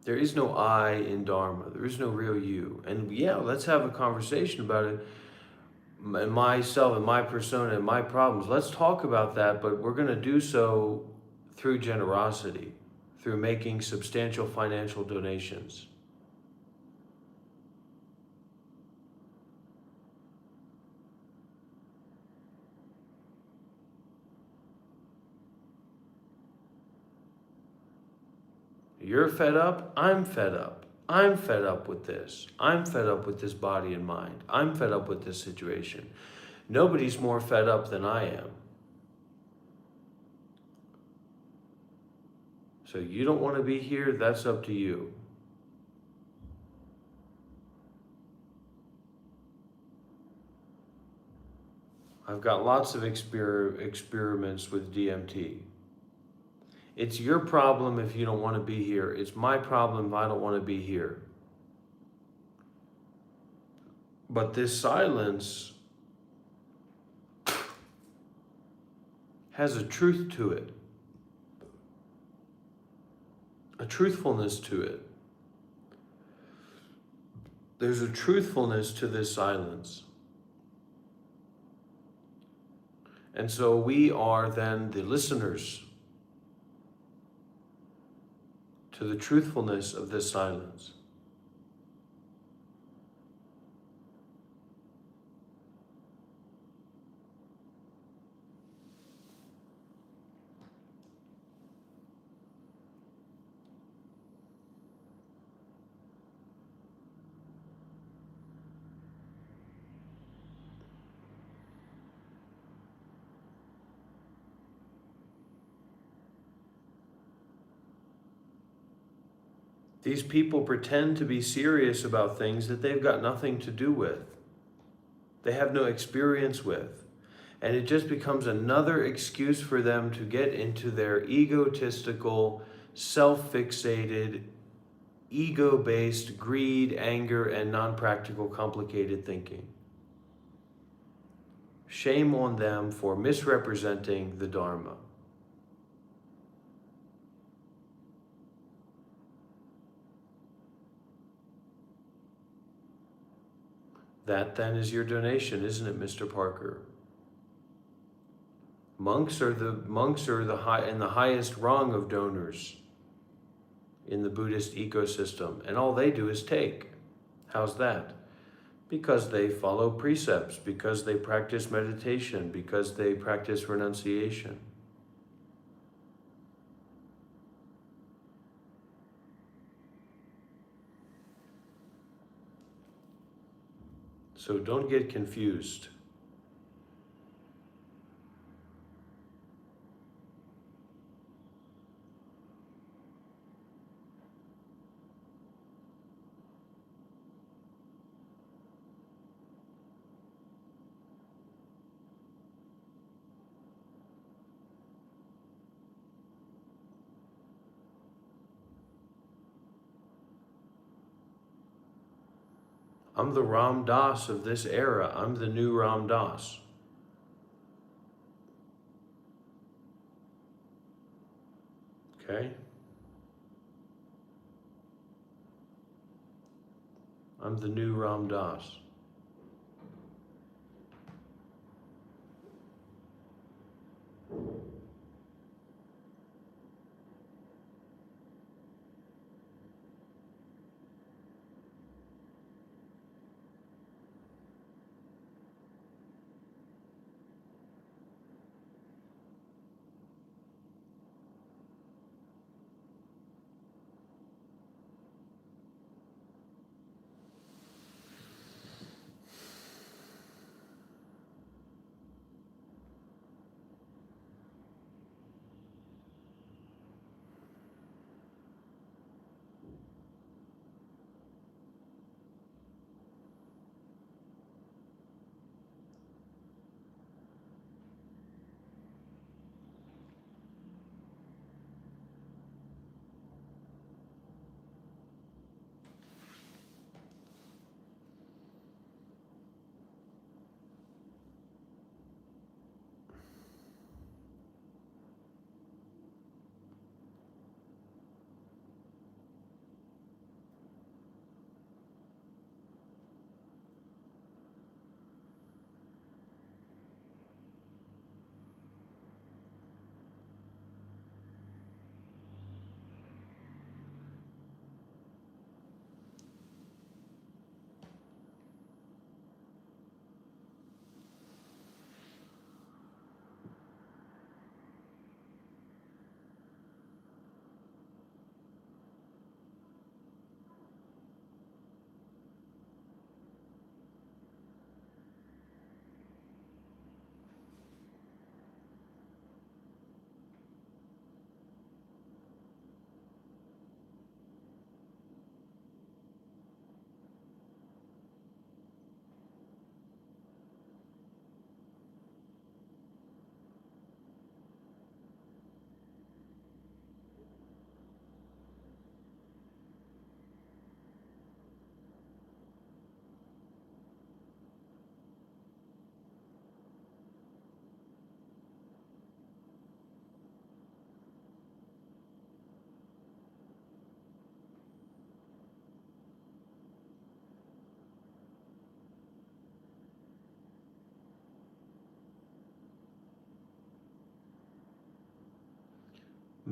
There is no I in Dharma. There is no real you. And yeah, let's have a conversation about it. And myself and my persona and my problems. Let's talk about that, but we're going to do so through generosity, through making substantial financial donations. You're fed up, I'm fed up. I'm fed up with this. I'm fed up with this body and mind. I'm fed up with this situation. Nobody's more fed up than I am. So you don't want to be here, that's up to you. I've got lots of experiments with DMT. It's your problem if you don't want to be here. It's my problem if I don't want to be here. But this silence has a truth to it, a truthfulness to it. There's a truthfulness to this silence. And so we are then the listeners to the truthfulness of this silence. These people pretend to be serious about things that they've got nothing to do with. They have no experience with. And it just becomes another excuse for them to get into their egotistical, self-fixated, ego-based greed, anger, and non-practical, complicated thinking. Shame on them for misrepresenting the Dharma. That then is your donation, isn't it, Mr. Parker? Monks are the highest rung of donors in the Buddhist ecosystem, and all they do is take. How's that? Because they follow precepts, because they practice meditation, because they practice renunciation. So don't get confused. I'm the Ram Dass of this era. I'm the new Ram Dass. Okay? I'm the new Ram Dass.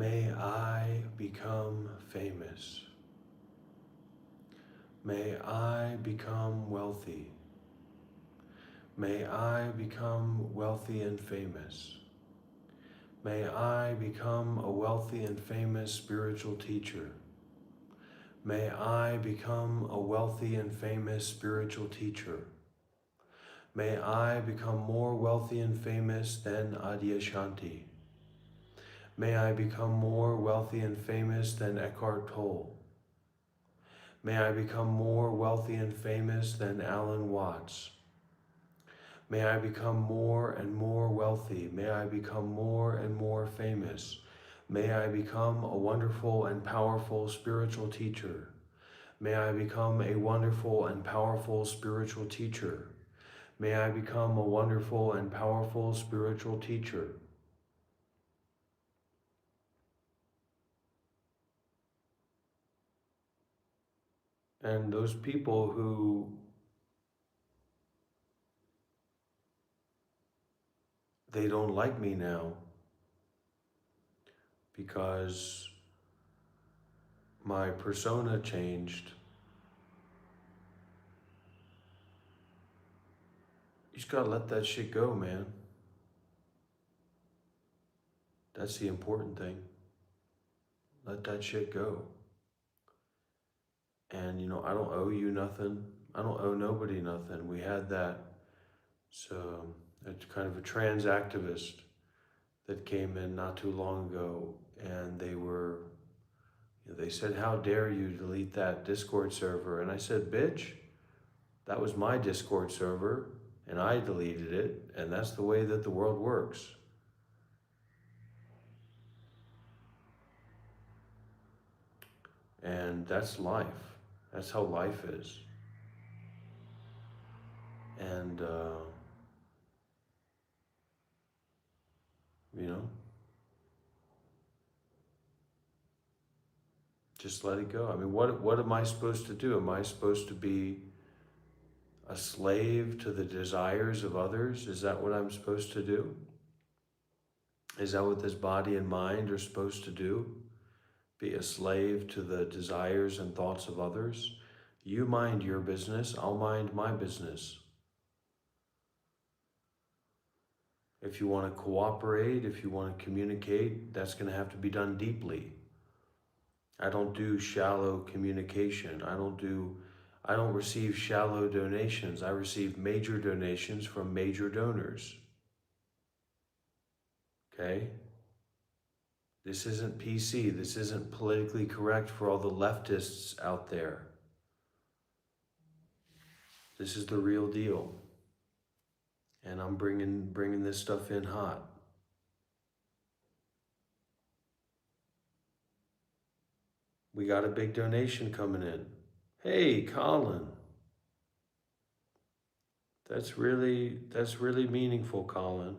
May I become famous. May I become wealthy. May I become wealthy and famous. May I become a wealthy and famous spiritual teacher. May I become a wealthy and famous spiritual teacher. May I become more wealthy and famous than Adyashanti. May I become more wealthy and famous than Eckhart Tolle. May I become more wealthy and famous than Alan Watts. May I become more and more wealthy. May I become more and more famous. May I become a wonderful and powerful spiritual teacher. May I become a wonderful and powerful spiritual teacher. May I become a wonderful and powerful spiritual teacher. And those people who they don't like me now because my persona changed. You just gotta let that shit go, man. That's the important thing. Let that shit go. And I don't owe you nothing. I don't owe nobody nothing. We had that. So it's kind of a trans activist that came in not too long ago, and they said, "How dare you delete that Discord server?" And I said, "Bitch, that was my Discord server, and I deleted it, and that's the way that the world works." And that's life. That's how life is. And, just let it go. I mean, what am I supposed to do? Am I supposed to be a slave to the desires of others? Is that what I'm supposed to do? Is that what this body and mind are supposed to do? Be a slave to the desires and thoughts of others? You mind your business, I'll mind my business. If you want to cooperate, if you want to communicate, that's going to have to be done deeply. I don't do shallow communication. I don't receive shallow donations. I receive major donations from major donors. Okay? This isn't PC. This isn't politically correct for all the leftists out there. This is the real deal. And I'm bringing this stuff in hot. We got a big donation coming in. Hey, Colin. That's really meaningful, Colin.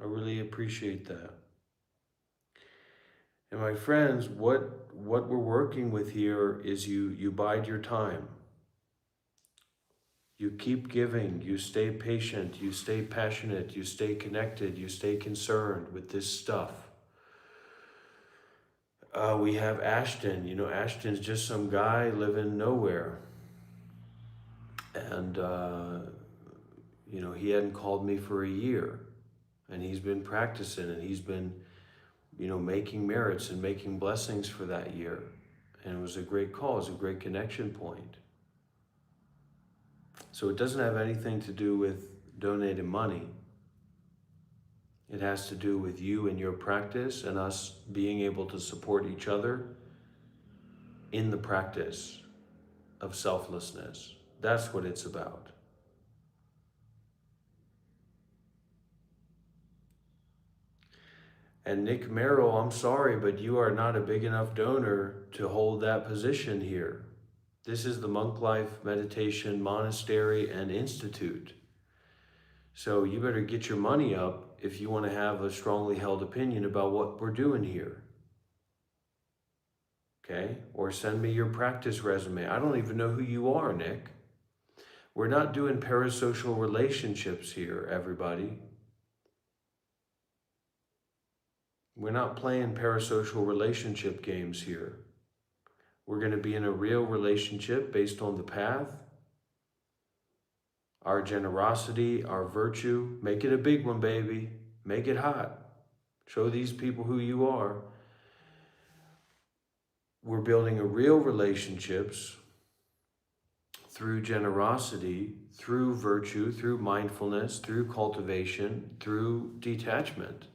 I really appreciate that. And my friends, what we're working with here is you bide your time. You keep giving, you stay patient, you stay passionate, you stay connected, you stay concerned with this stuff. We have Ashton. Ashton's just some guy living nowhere. And, he hadn't called me for a year. And he's been practicing, and he's been, making merits and making blessings for that year. And it was a great call. It was a great connection point. So it doesn't have anything to do with donating money. It has to do with you and your practice and us being able to support each other in the practice of selflessness. That's what it's about. And Nick Merrill, I'm sorry, but you are not a big enough donor to hold that position here. This is the Monk Life Meditation Monastery and Institute. So you better get your money up if you want to have a strongly held opinion about what we're doing here. Okay? Or send me your practice resume. I don't even know who you are, Nick. We're not doing parasocial relationships here, everybody. We're not playing parasocial relationship games here. We're going to be in a real relationship based on the path, our generosity, our virtue. Make it a big one, baby. Make it hot. Show these people who you are. We're building a real relationships through generosity, through virtue, through mindfulness, through cultivation, through detachment.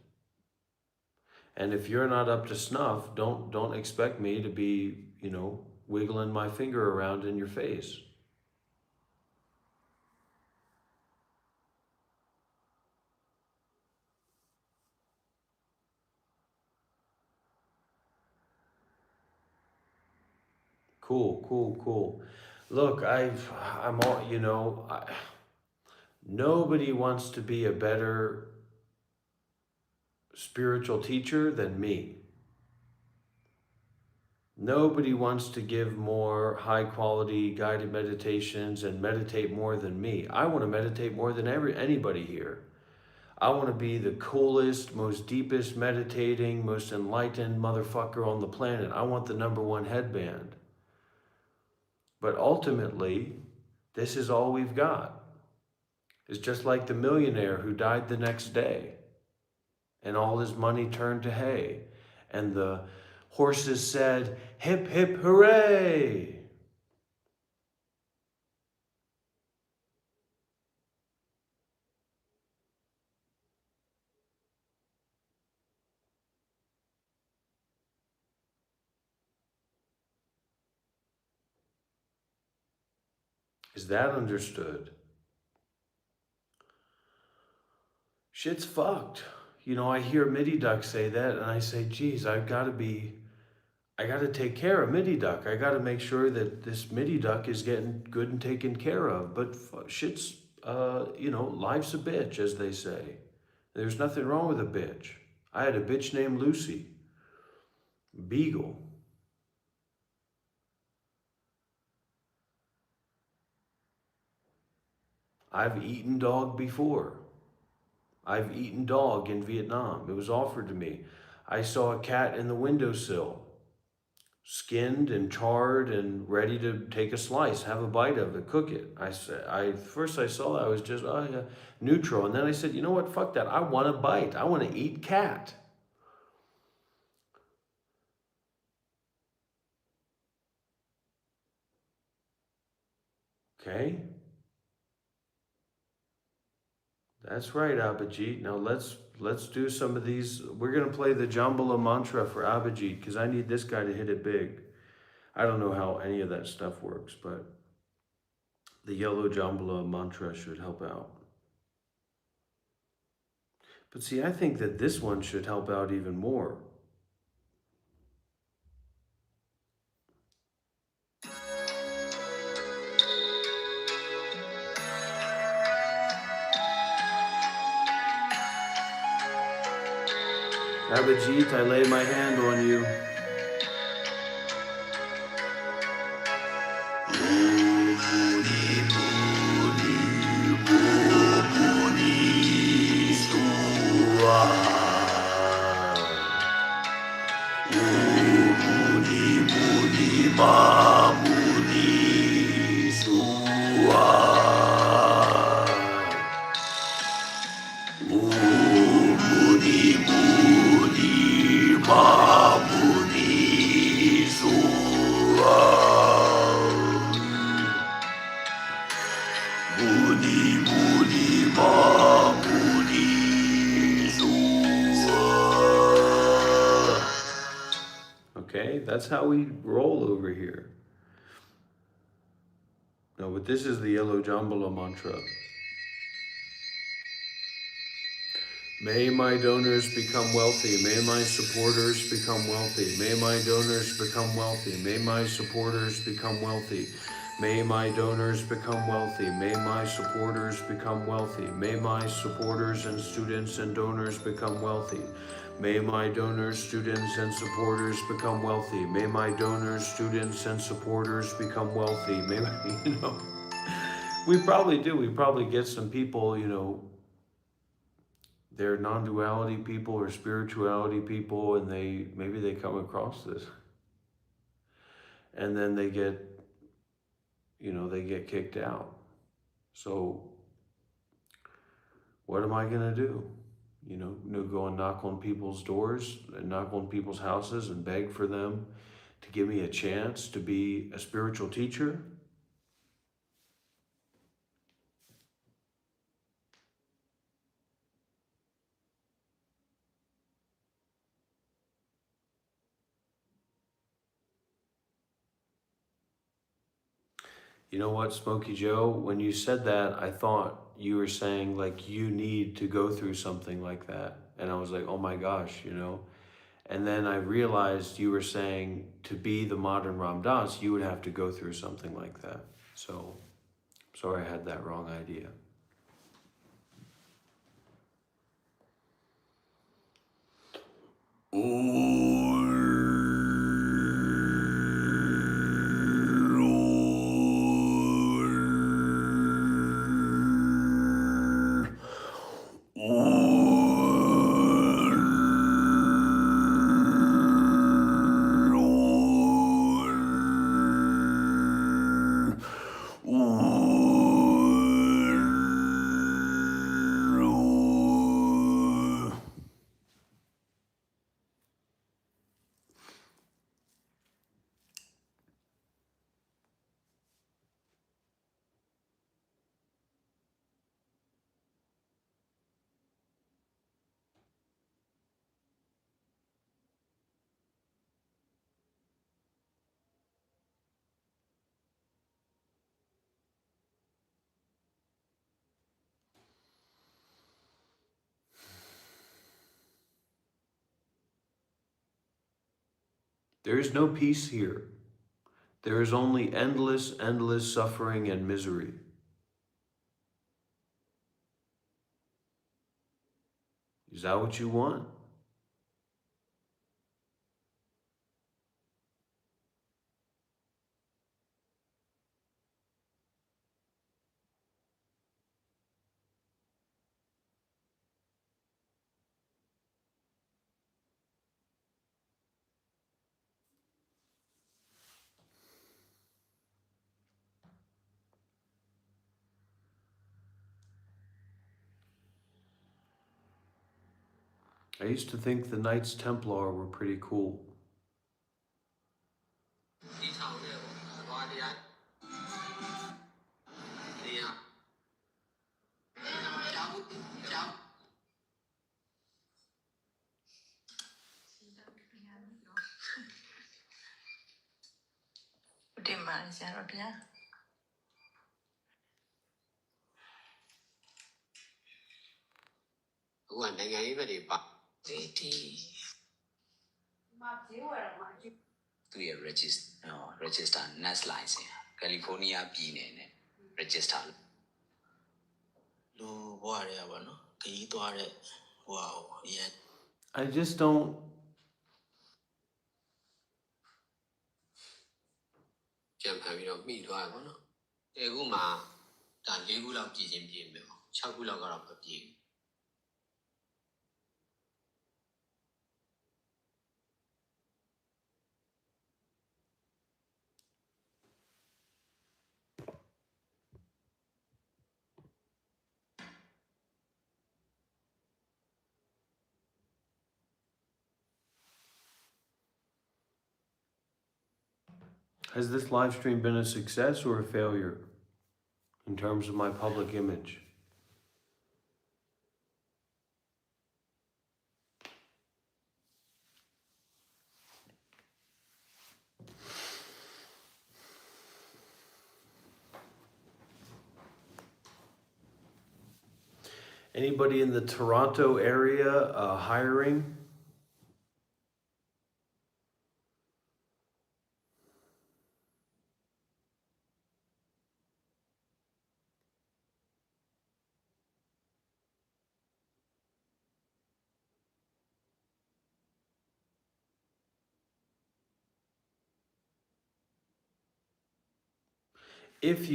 And if you're not up to snuff, don't expect me to be, wiggling my finger around in your face. Cool. Look, I'm all, nobody wants to be a better spiritual teacher than me. Nobody wants to give more high quality guided meditations and meditate more than me. I want to meditate more than anybody here. I want to be the coolest, most deepest meditating, most enlightened motherfucker on the planet. I want the #1 headband. But ultimately, this is all we've got. It's just like the millionaire who died the next day and all his money turned to hay. And the horses said, hip, hip, hooray. Is that understood? Shit's fucked. I hear Midi Duck say that and I say, geez, I gotta take care of Midi Duck. I gotta make sure that this Midi Duck is getting good and taken care of. But shit's, life's a bitch, as they say. There's nothing wrong with a bitch. I had a bitch named Lucy. Beagle. I've eaten dog before. I've eaten dog in Vietnam. It was offered to me. I saw a cat in the windowsill, skinned and charred and ready to take a slice, have a bite of it, cook it. First I saw that, I was just neutral. And then I said, you know what, fuck that. I want a bite. I want to eat cat. Okay? That's right, Abhijit. Now let's do some of these. We're going to play the Jambala mantra for Abhijit because I need this guy to hit it big. I don't know how any of that stuff works, but the yellow Jambala mantra should help out. But see, I think that this one should help out even more. Abhijit, I lay my hand on you. Okay, that's how we roll over here. No, but this is the yellow Jambala mantra. May my donors become wealthy. May my supporters become wealthy. May my donors become wealthy. May my supporters become wealthy. May my donors become wealthy. May my supporters become wealthy. May my supporters and students and donors become wealthy. May my donors, students, and supporters become wealthy. May my donors, students, and supporters become wealthy. May, we probably do. We probably get some people, they're non-duality people or spirituality people, and maybe they come across this, and then they get, they get kicked out. So what am I gonna do? Go and knock on people's doors and knock on people's houses and beg for them to give me a chance to be a spiritual teacher? You know what, Smokey Joe? When you said that, I thought you were saying like you need to go through something like that. And I was like, oh my gosh, And then I realized you were saying to be the modern Ram Dass, you would have to go through something like that. So, sorry I had that wrong idea. There is no peace here. There is only endless, endless suffering and misery. Is that what you want? I used to think the Knights Templar were pretty cool. register NAS license California ပြည်နယ်နဲ့ register လို့ဘွားရပါနော်ခရီးသွားတဲ့ဟိုအရင် I just don't. ပြန်ဖန်ပြီးတော့မိသွားရပါတော့10ခုမှာဒါ4ခုလောက်ပြည်ချင်းပြည်မယ်6ခုလောက်ကတော့မပြည်ဘူး Has this live stream been a success or a failure in terms of my public image? Anybody in the Toronto area hiring? If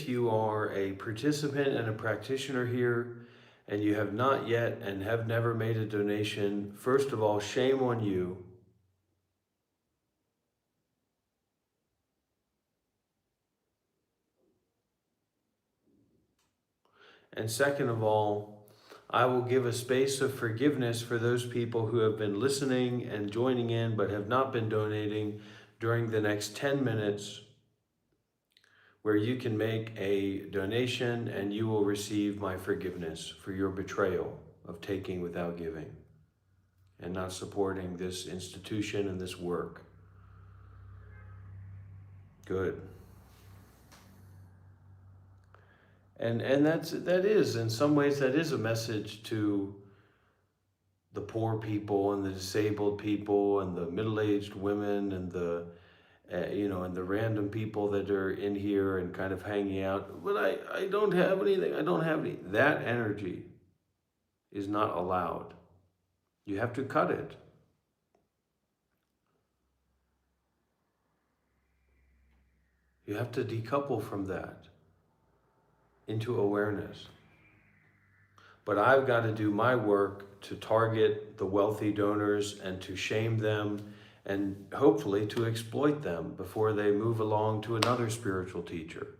you are a participant and a practitioner here, and you have not yet and have never made a donation, first of all, shame on you. And second of all, I will give a space of forgiveness for those people who have been listening and joining in but have not been donating during the next 10 minutes, where you can make a donation and you will receive my forgiveness for your betrayal of taking without giving and not supporting this institution and this work. Good. And that is, in some ways, that is a message to the poor people and the disabled people and the middle-aged women and the and the random people that are in here and kind of hanging out. But I don't have anything. I don't have any. That energy is not allowed. You have to cut it. You have to decouple from that into awareness. But I've got to do my work to target the wealthy donors and to shame them and hopefully to exploit them before they move along to another spiritual teacher.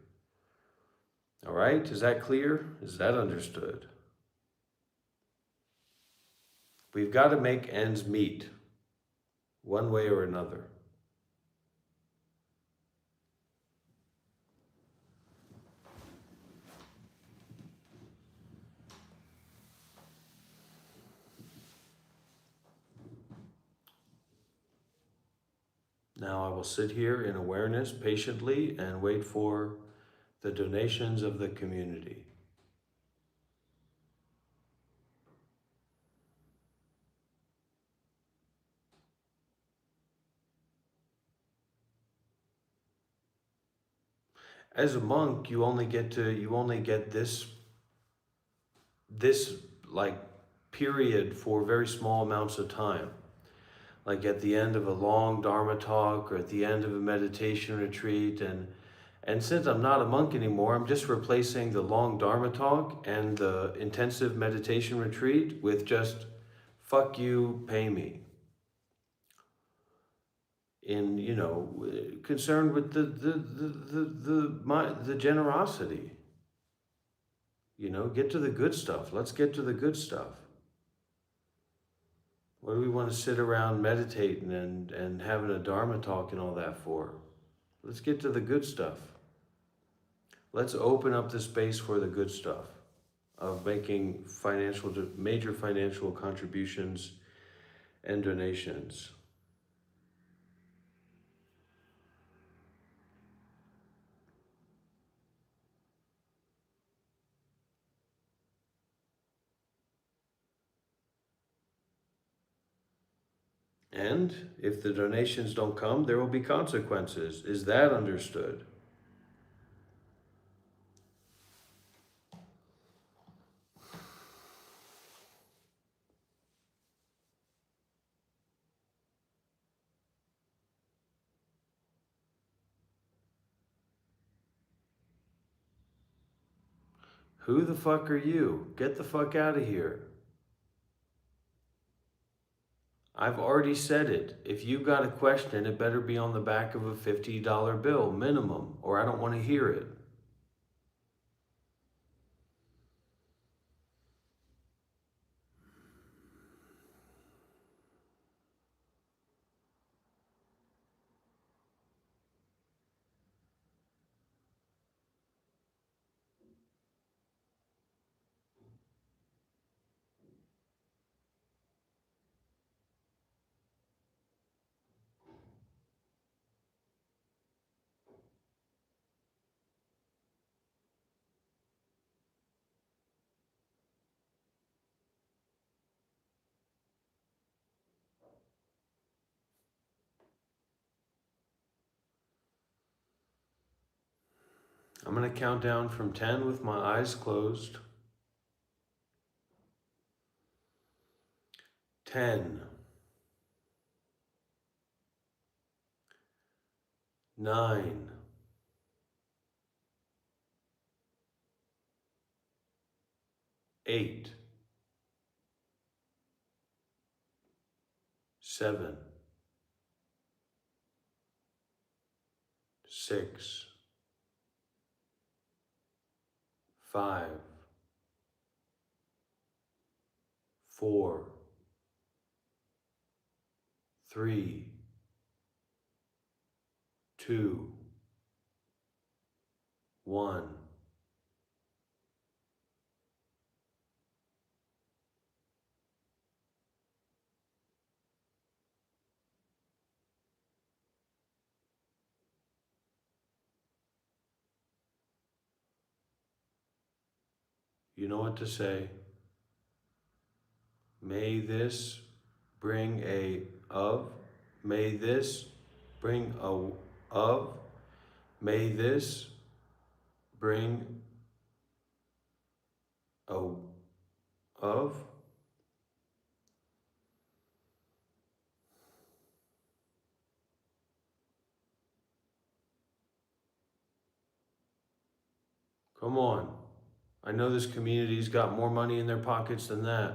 All right? Is that clear? Is that understood? We've got to make ends meet one way or another. Now I will sit here in awareness patiently and wait for the donations of the community. As a monk, you only get this like period for very small amounts of time. Like at the end of a long Dharma talk or at the end of a meditation retreat. And since I'm not a monk anymore, I'm just replacing the long Dharma talk and the intensive meditation retreat with just, fuck you, pay me. In, concerned with the generosity. Get to the good stuff. Let's get to the good stuff. What do we want to sit around meditating and having a Dharma talk and all that for? Let's get to the good stuff. Let's open up the space for the good stuff of making major financial contributions and donations. And if the donations don't come, there will be consequences. Is that understood? Who the fuck are you? Get the fuck out of here. I've already said it. If you got a question, it better be on the back of a $50 bill, minimum, or I don't want to hear it. I'm going to count down from 10 with my eyes closed. 10, 9, 8, 7, 6, 5, 4, 3, 2, 1. You know what to say. May this bring a of. May this bring a of. May this bring a of. Come on. I know this community's got more money in their pockets than that.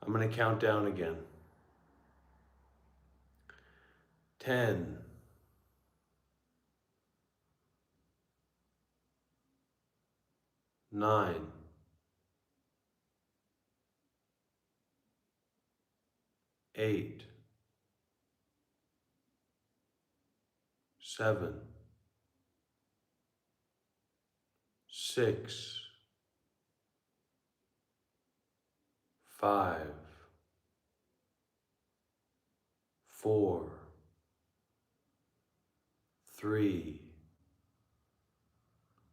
I'm going to count down again. 10, 9, 8, 7, 6, 5, 4, 3,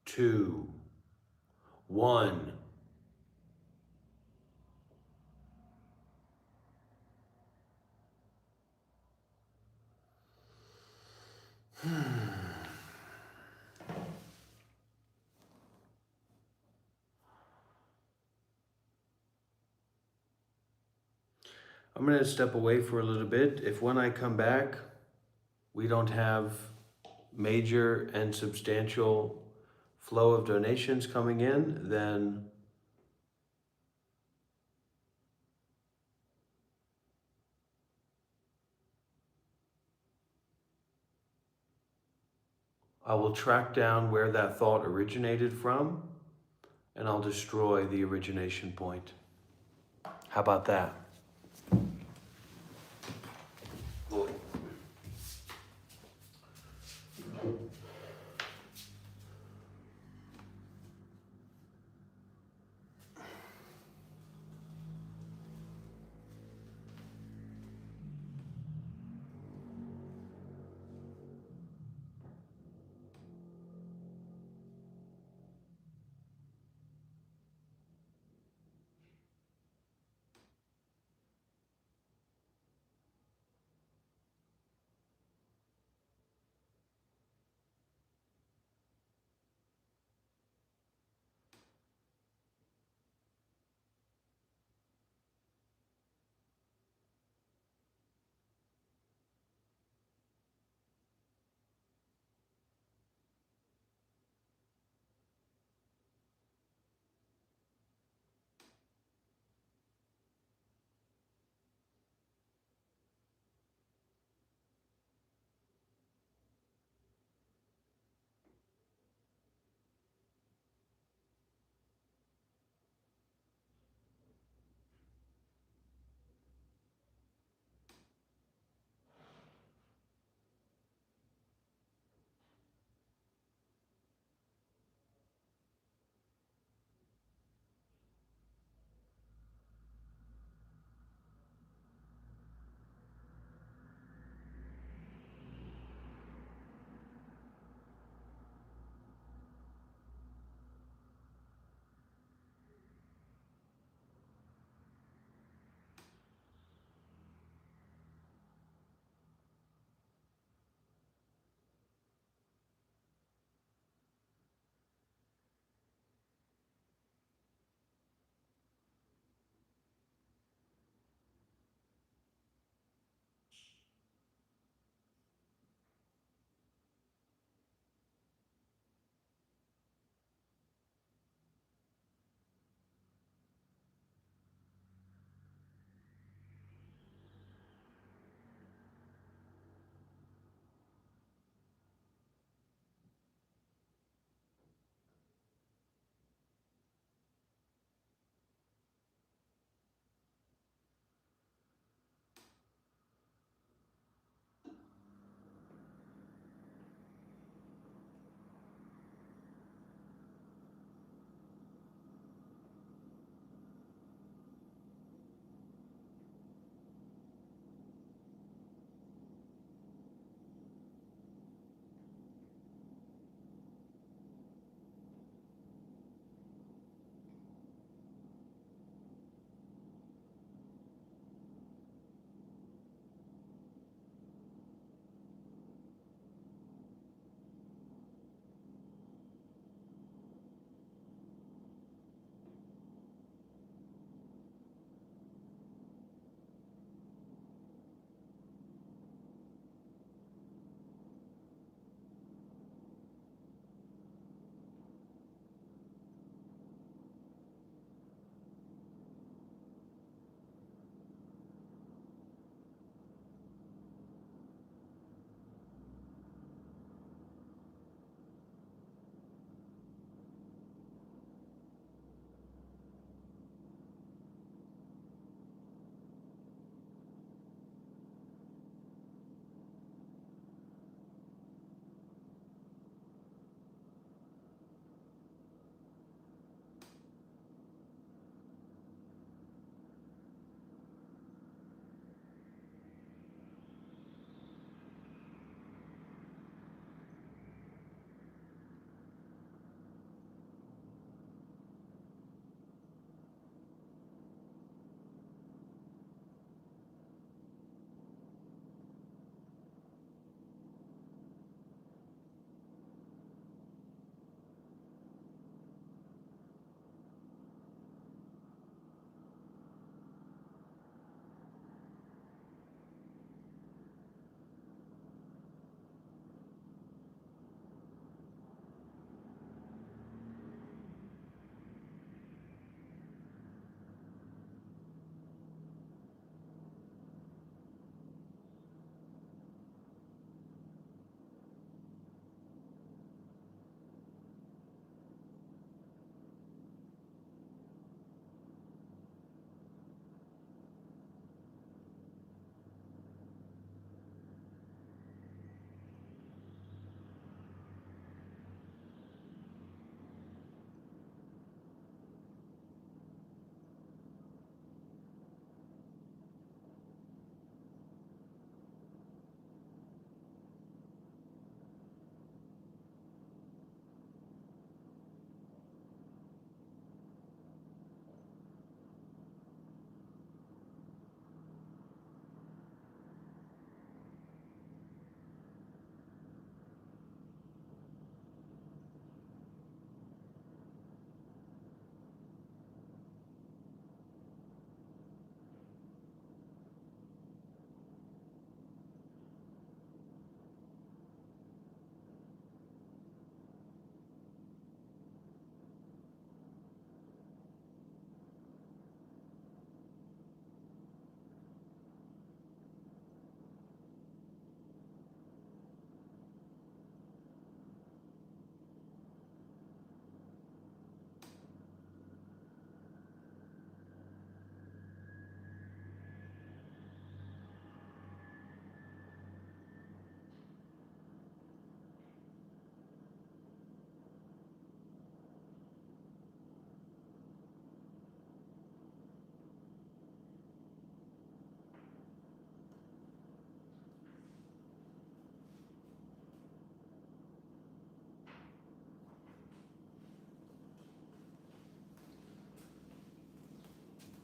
2, 1. I'm going to step away for a little bit. If when I come back, we don't have major and substantial flow of donations coming in, then I will track down where that thought originated from, and I'll destroy the origination point. How about that?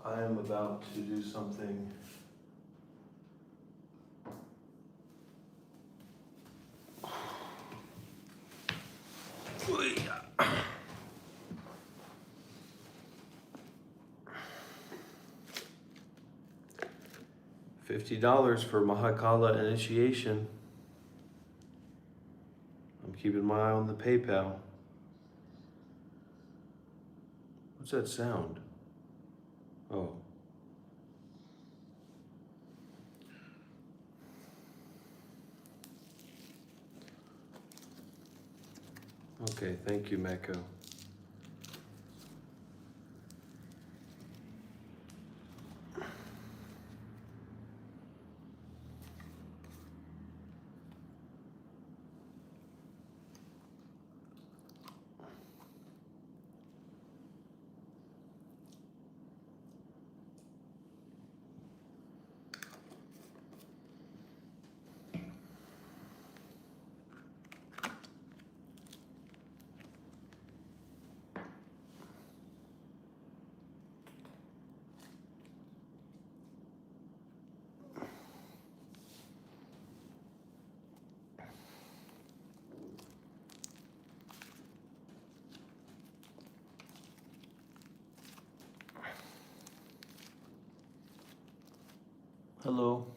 I am about to do something $50 for Mahakala initiation. I'm keeping my eye on the PayPal. What's that sound? Oh. Okay, thank you, Meko. Hello.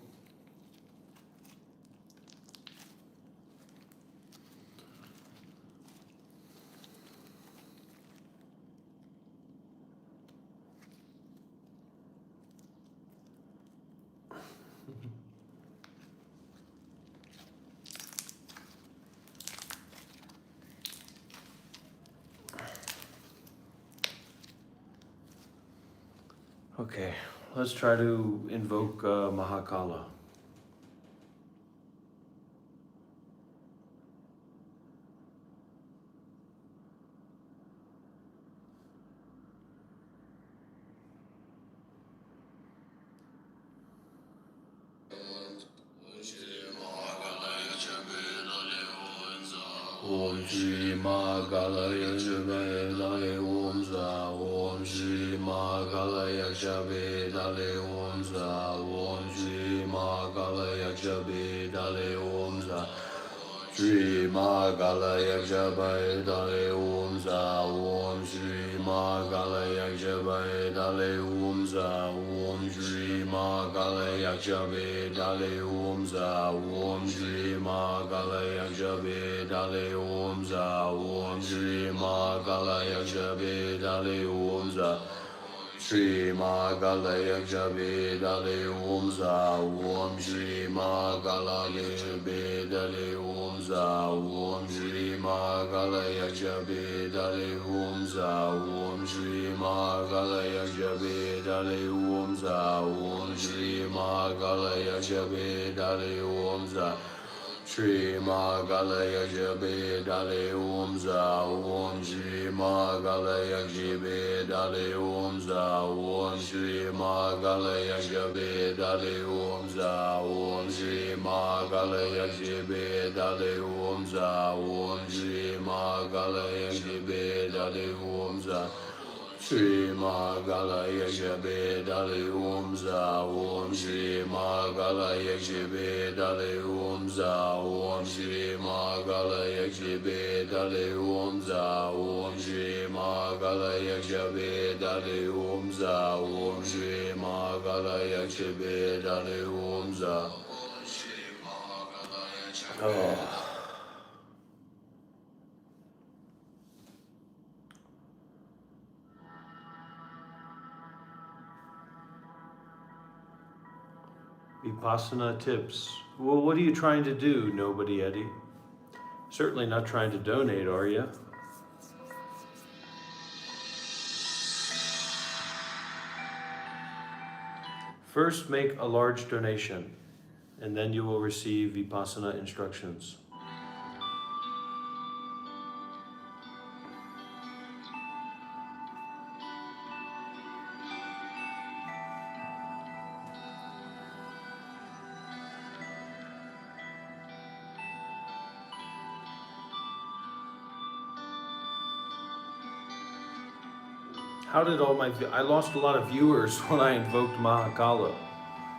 Okay, let's try to invoke Mahakala. Om Shri Mahakalaya Jagaya Dale Om Za. Om Shri Mahakalaya Jabe Dale Om Za. Om Shri Mahakalaya Jabe Dale Om Za. Shri Mahakalaya Jabe Dale Om Za. Om Shri Mahakalaya Jabe Dale Om Za. Om Shri Mahakalaya Jabe Dale Om Za. Om Shri Mahakalaya Jabe Dale Om Za. Om Shri Mahakalaya Jabe Dale Om Za. Shri Mahakalaya Jabe Dale Om Za. Om Shri Mahakalaya Jabe Dale Om Za. Om Shri Mahakalaya Jabe Dale Om Za. Om Shri Mahakalaya Jabe Dale Om Za. Om Shri Mahakalaya Jabe Dale Om Za. Shri Mahakalaya Jabe Dale Om Za. Om Shri Mahakalaya Jabe Dale Om Za. Om Shri Mahakalaya Jabe Dale Om Za. Om Shri Mahakalaya Jabe Dale Om Za. Om Shri Mahakalaya Jabe Dale Om Za. Shri Mahakalaya Jabe Dale Om Za. Om Shri Mahakalaya Jabe Dale Om Za. Om Shri Mahakalaya Jabe Dale Om Za. Om Shri Mahakalaya Jabe Dale Om Za. Om Shri Mahakalaya Jabe Dale Om Za. Oh. Vipassana tips. Well, what are you trying to do, Nobody Eddie? Certainly not trying to donate, are you? First, make a large donation, and then you will receive Vipassana instructions. How did all my... I lost a lot of viewers when I invoked Mahakala.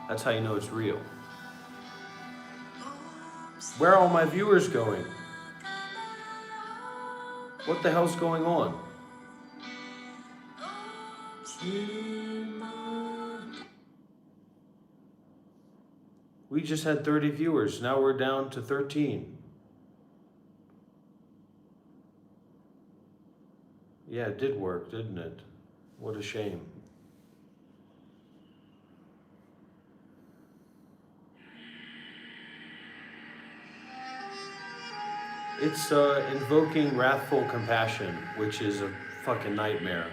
That's how you know it's real. Where are all my viewers going? What the hell's going on? We just had 30 viewers. Now we're down to 13. Yeah, it did work, didn't it? What a shame. It's invoking wrathful compassion, which is a fucking nightmare.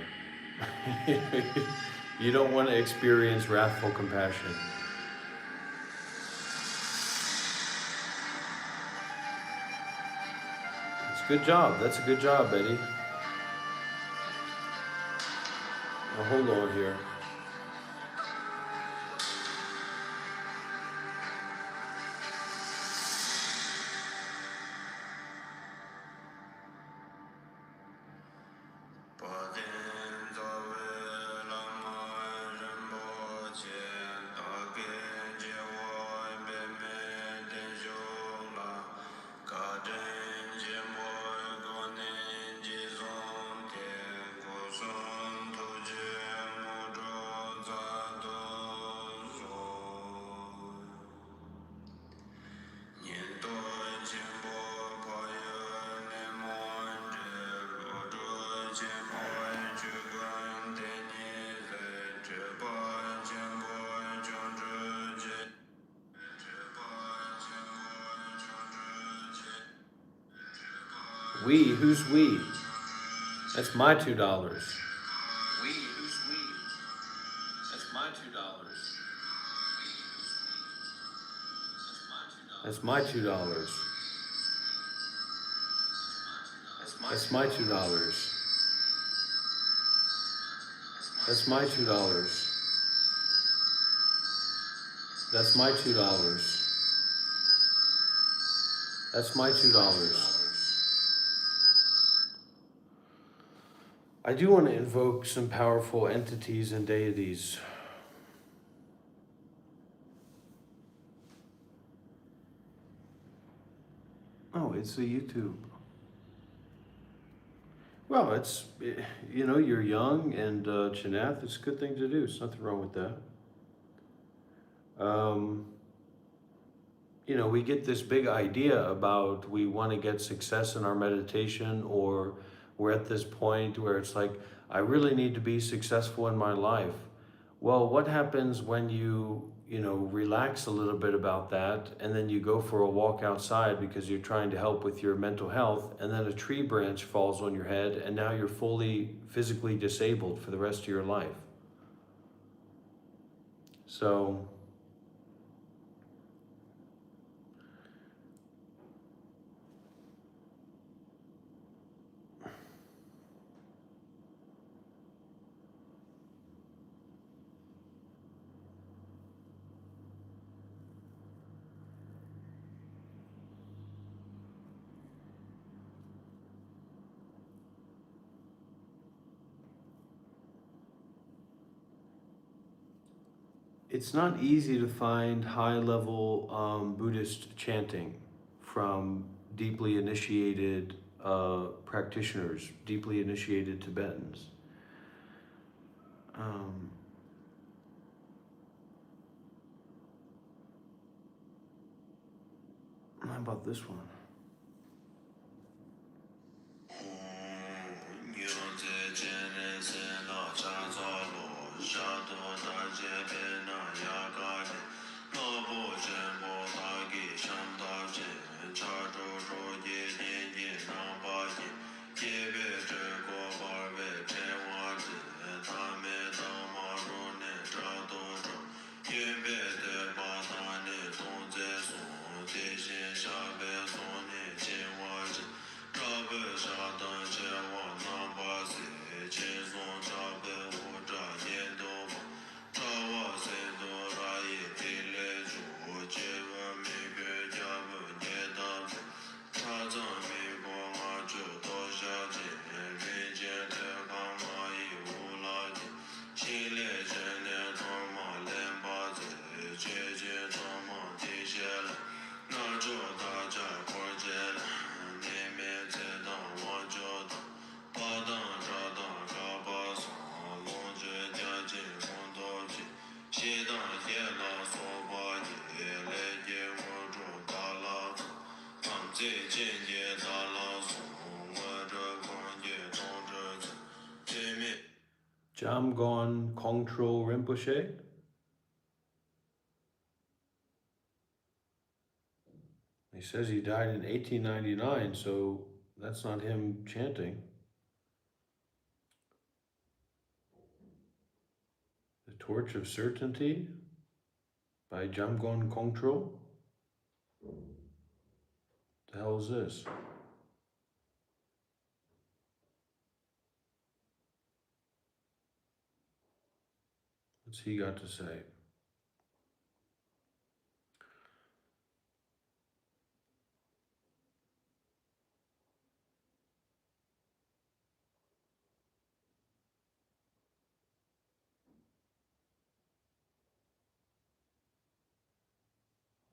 You don't want to experience wrathful compassion. It's a good job. That's a good job, Betty. Now hold on here. We? Who's we? That's my $2. We? Who's we? That's my $2. That's my $2. That's my $2. That's my $2. That's my $2. That's my $2. I do want to invoke some powerful entities and deities. Oh, it's a YouTube. Well, it's, you know, you're young and Chanath, it's a good thing to do. There's nothing wrong with that. You know, we get this big idea about we want to get success in our meditation, or we're at this point where it's like, I really need to be successful in my life. Well, what happens when you know, relax a little bit about that, and then you go for a walk outside because you're trying to help with your mental health, and then a tree branch falls on your head, and now you're fully physically disabled for the rest of your life. So, it's not easy to find high-level Buddhist chanting from deeply initiated practitioners, deeply initiated Tibetans. How about this one? Jamgon Kongtrul Rinpoche. He says he died in 1899, so that's not him chanting. The Torch of Certainty by Jamgon Kongtrul. The hell is this? What's he got to say?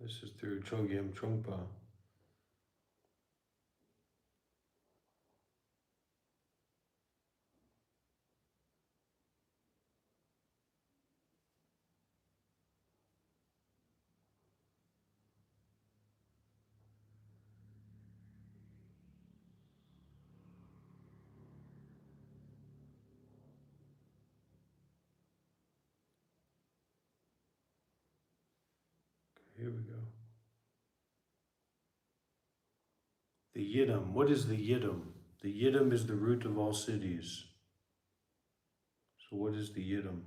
This is through Chogyam Trungpa. Here we go. The Yidam. What is the Yidam? The Yidam is the root of all cities. So what is the Yidam?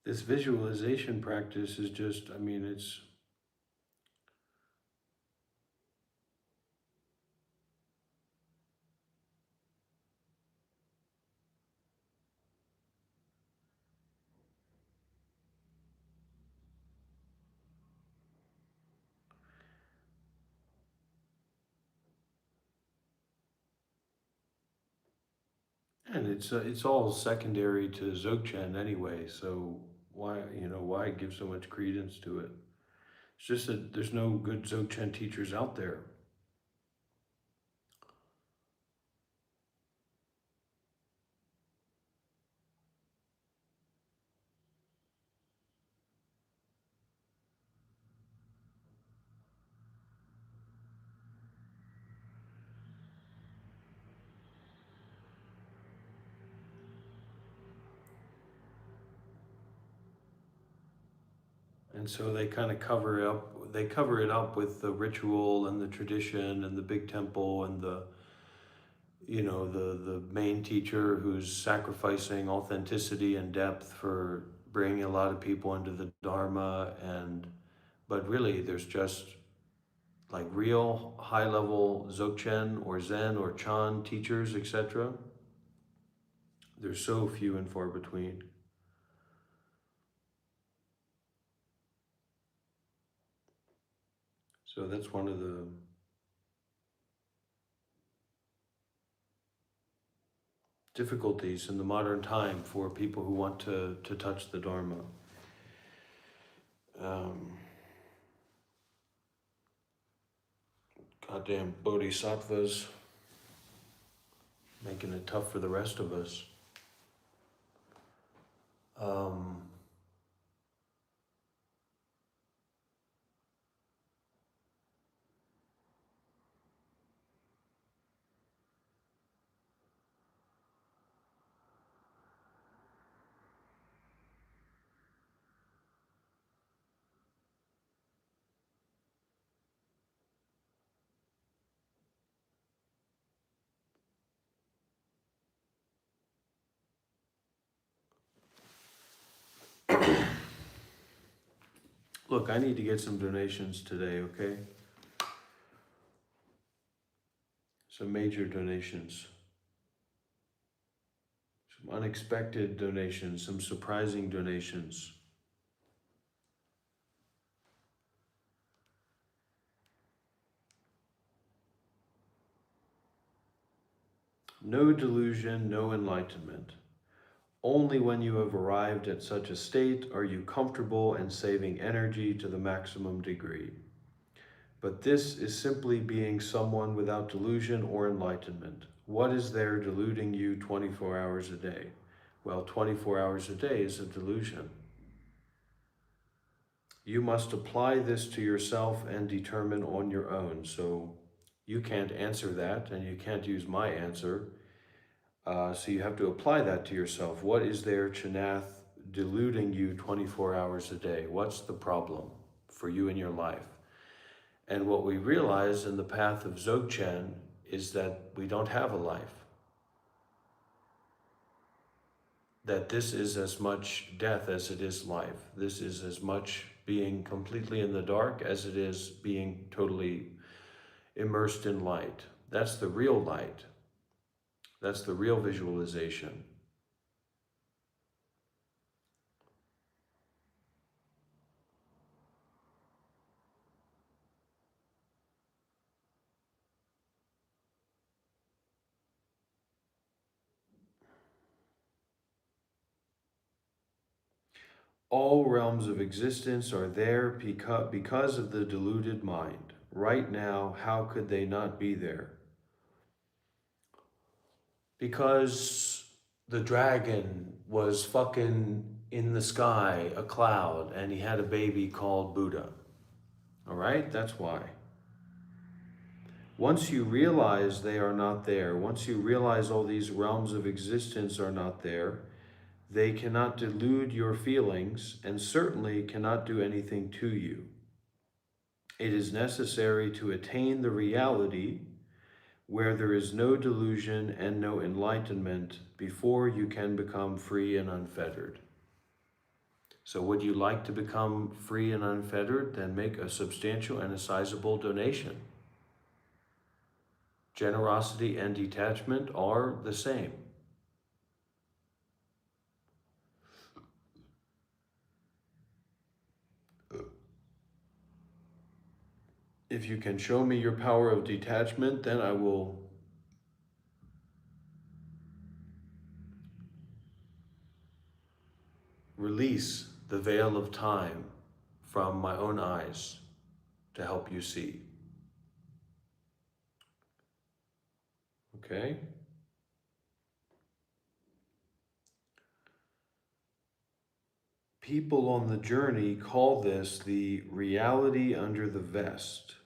This visualization practice is just, I mean, it's and it's all secondary to Dzogchen anyway. So why give so much credence to it? It's just that there's no good Dzogchen teachers out there. And so they kind of cover it up. They cover it up with the ritual and the tradition and the big temple and the main teacher who's sacrificing authenticity and depth for bringing a lot of people into the Dharma. But really, there's just like real high level Dzogchen or Zen or Chan teachers, etc. They're so few and far between. So that's one of the difficulties in the modern time for people who want to touch the Dharma. Goddamn bodhisattvas making it tough for the rest of us. Look, I need to get some donations today, okay? Some major donations. some unexpected donations, some surprising donations. No delusion, no enlightenment. Only when you have arrived at such a state are you comfortable and saving energy to the maximum degree. But this is simply being someone without delusion or enlightenment. What is there deluding you 24 hours a day? Well, 24 hours a day is a delusion. You must apply this to yourself and determine on your own. So you can't answer that, and you can't use my answer. So you have to apply that to yourself. What is there, Chanath, deluding you 24 hours a day? What's the problem for you in your life? And what we realize in the path of Dzogchen is that we don't have a life. That this is as much death as it is life. This is as much being completely in the dark as it is being totally immersed in light. That's the real light. That's the real visualization. All realms of existence are there because of the deluded mind. Right now, how could they not be there? Because the dragon was fucking in the sky, a cloud, and he had a baby called Buddha. All right? That's why. Once you realize they are not there, once you realize all these realms of existence are not there, they cannot delude your feelings and certainly cannot do anything to you. It is necessary to attain the reality where there is no delusion and no enlightenment before you can become free and unfettered. So would you like to become free and unfettered? Then make a substantial and a sizable donation. Generosity and detachment are the same. If you can show me your power of detachment, then I will release the veil of time from my own eyes to help you see. Okay? People on the journey call this the reality under the vest.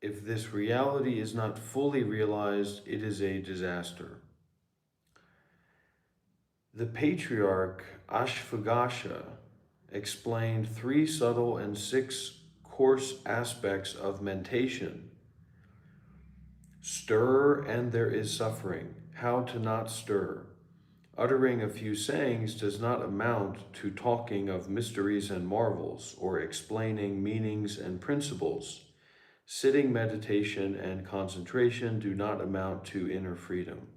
If this reality is not fully realized, it is a disaster. The patriarch Ashvaghosha explained 3 subtle and 6 coarse aspects of mentation. Stir and there is suffering. How to not stir. Uttering a few sayings does not amount to talking of mysteries and marvels or explaining meanings and principles. Sitting meditation and concentration do not amount to inner freedom.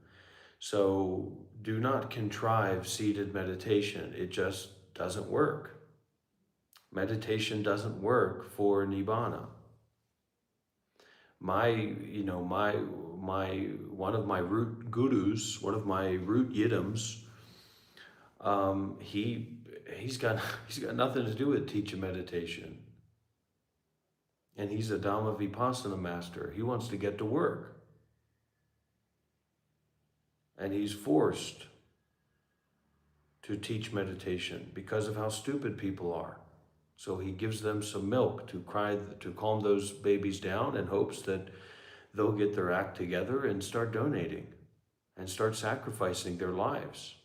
So do not contrive seated meditation. It just doesn't work. Meditation doesn't work for Nibbana. One of my root gurus, one of my root yidams, he's got nothing to do with teaching meditation. And he's a Dhamma Vipassana master. He wants to get to work. And he's forced to teach meditation because of how stupid people are. So he gives them some milk to calm those babies down in hopes that they'll get their act together and start donating and start sacrificing their lives,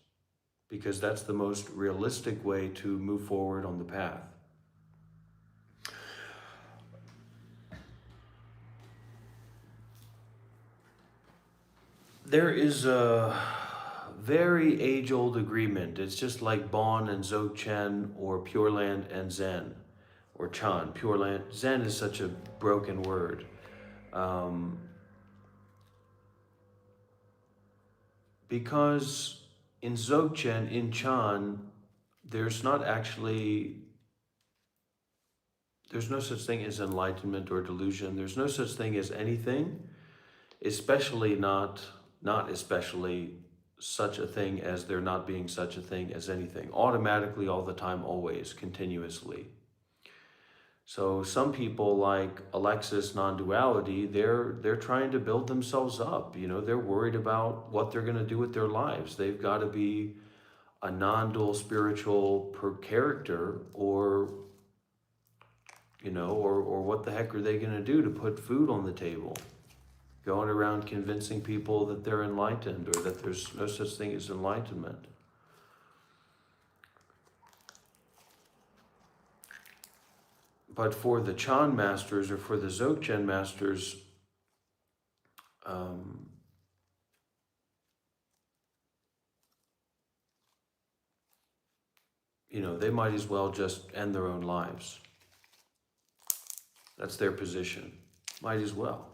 because that's the most realistic way to move forward on the path. There is a very age-old agreement. It's just like Bon and Dzogchen or Pure Land and Zen, or Chan. Pure Land, Zen is such a broken word. Because in Dzogchen, in Chan, there's not actually, there's no such thing as enlightenment or delusion. There's no such thing as anything, especially not especially such a thing as there not being such a thing as anything. Automatically, all the time, always, continuously. So some people like Alexis Non-Duality, they're trying to build themselves up. You know, they're worried about what they're going to do with their lives. They've got to be a non-dual spiritual per character, or you know, or what the heck are they going to do to put food on the table? Going around convincing people that they're enlightened or that there's no such thing as enlightenment. But for the Chan masters or for the Dzogchen masters, you know, they might as well just end their own lives. That's their position. Might as well.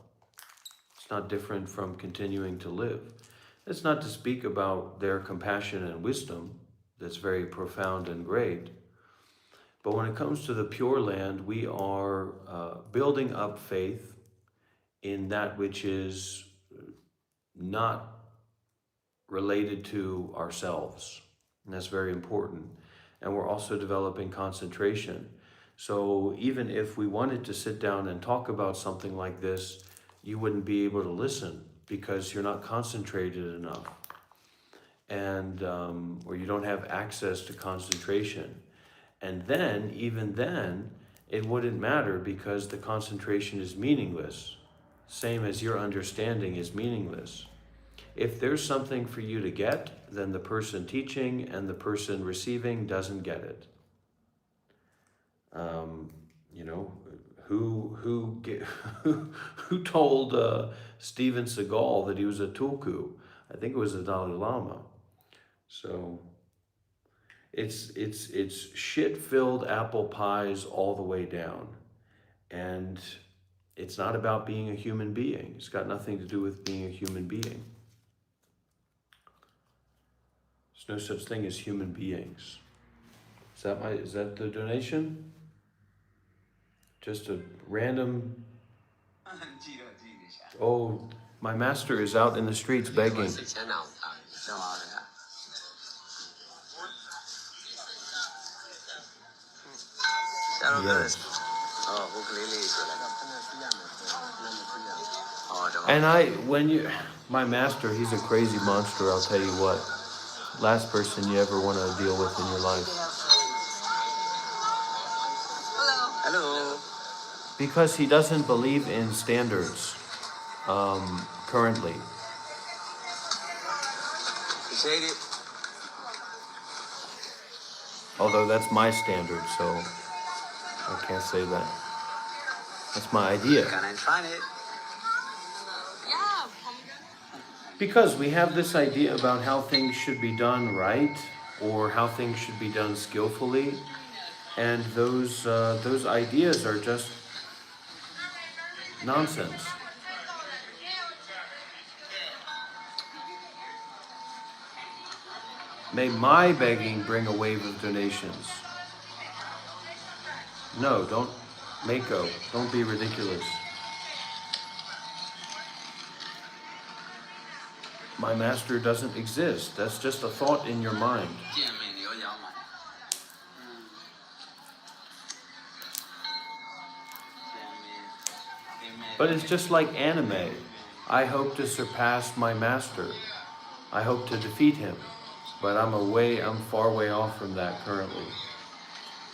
It's not different from continuing to live. It's not to speak about their compassion and wisdom, that's very profound and great. But when it comes to the Pure Land, we are building up faith in that which is not related to ourselves. And that's very important. And we're also developing concentration. So even if we wanted to sit down and talk about something like this, you wouldn't be able to listen because you're not concentrated enough. And, or you don't have access to concentration. And then, even then, it wouldn't matter because the concentration is meaningless. Same as your understanding is meaningless. If there's something for you to get, then the person teaching and the person receiving doesn't get it. You know, who told Steven Seagal that he was a tulku? I think it was the Dalai Lama. So it's shit-filled apple pies all the way down. And it's not about being a human being. It's got nothing to do with being a human being. There's no such thing as human beings. Is that the donation? Just a random. Oh, my master is out in the streets begging. Yes. And my master, he's a crazy monster, I'll tell you what. Last person you ever want to deal with in your life. Hello. Because he doesn't believe in standards, currently. Although that's my standard, so I can't say that. That's my idea. Can I try it? Because we have this idea about how things should be done right, or how things should be done skillfully, and those ideas are just nonsense. May my begging bring a wave of donations. No, don't, Mako, don't be ridiculous. My master doesn't exist. That's just a thought in your mind. But it's just like anime. I hope to surpass my master. I hope to defeat him. But I'm far way off from that currently.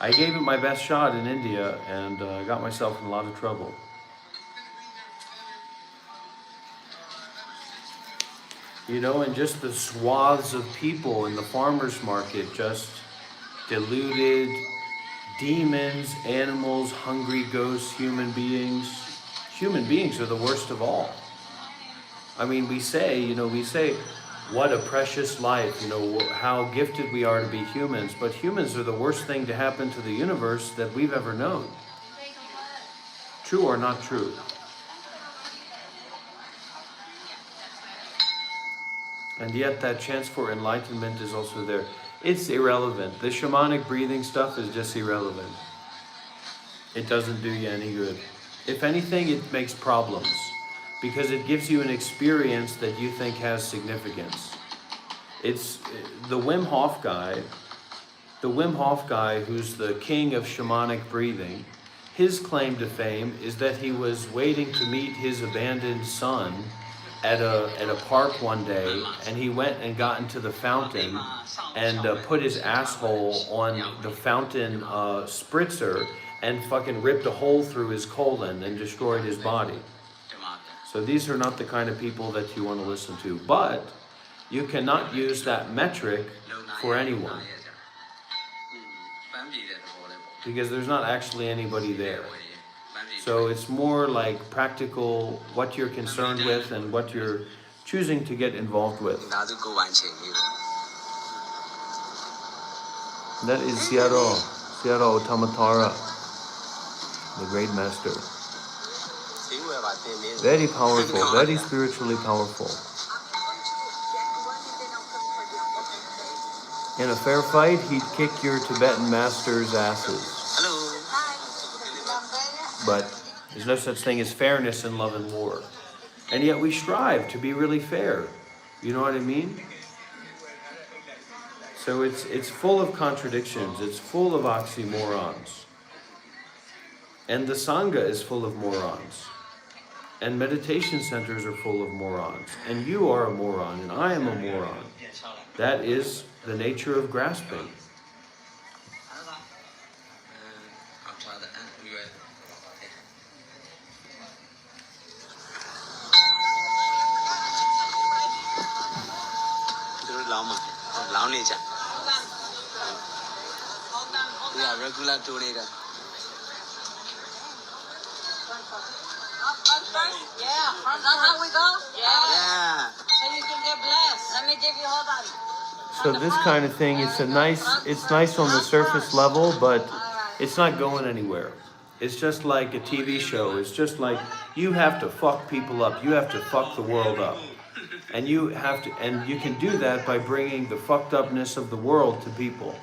I gave it my best shot in India and got myself in a lot of trouble. You know, and just the swaths of people in the farmer's market, just deluded demons, animals, hungry ghosts, human beings. Human beings are the worst of all. I mean, we say, what a precious life, how gifted we are to be humans, but humans are the worst thing to happen to the universe that we've ever known. True or not true? And yet that chance for enlightenment is also there. It's irrelevant. The shamanic breathing stuff is just irrelevant. It doesn't do you any good. If anything, it makes problems because it gives you an experience that you think has significance. It's the Wim Hof guy, who's the king of shamanic breathing. His claim to fame is that he was waiting to meet his abandoned son at a park one day, and he went and got into the fountain and put his asshole on the fountain spritzer and fucking ripped a hole through his colon and destroyed his body. So these are not the kind of people that you want to listen to. But you cannot use that metric for anyone, because there's not actually anybody there. So it's more like practical, what you're concerned with and what you're choosing to get involved with. That is Sayadaw Tamatara, the great master. Very powerful, very spiritually powerful. In a fair fight, he'd kick your Tibetan master's asses. But there's no such thing as fairness in love and war. And yet we strive to be really fair. You know what I mean? So it's full of contradictions. It's full of oxymorons. And the Sangha is full of morons. And meditation centers are full of morons. And you are a moron, and I am a moron. That is the nature of grasping. Yeah, regular donator. Yeah, that's how we go? Yeah. So you can get blessed. Let me give you hold on. So this kind of thing, it's nice on the surface level, but it's not going anywhere. It's just like a TV show. It's just like you have to fuck people up. You have to fuck the world up. And you can do that by bringing the fucked upness of the world to people.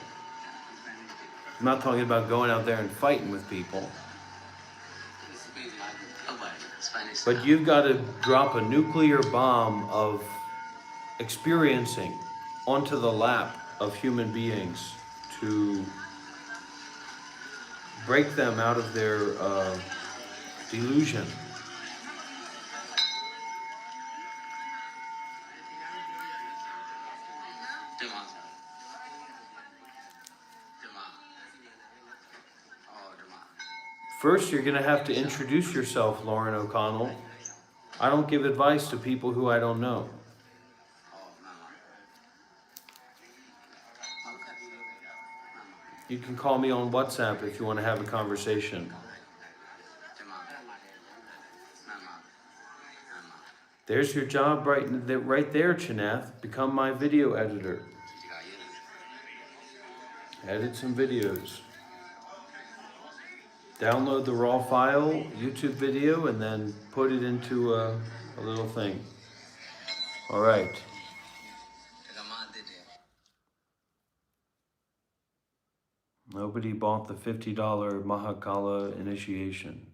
I'm not talking about going out there and fighting with people. But you've got to drop a nuclear bomb of experiencing onto the lap of human beings to break them out of their delusion. First, you're going to have to introduce yourself, Lauren O'Connell. I don't give advice to people who I don't know. You can call me on WhatsApp if you want to have a conversation. There's your job right there, Chanath. Become my video editor. Edit some videos. Download the raw file, YouTube video, and then put it into a little thing. All right. Nobody bought the $50 Mahakala initiation.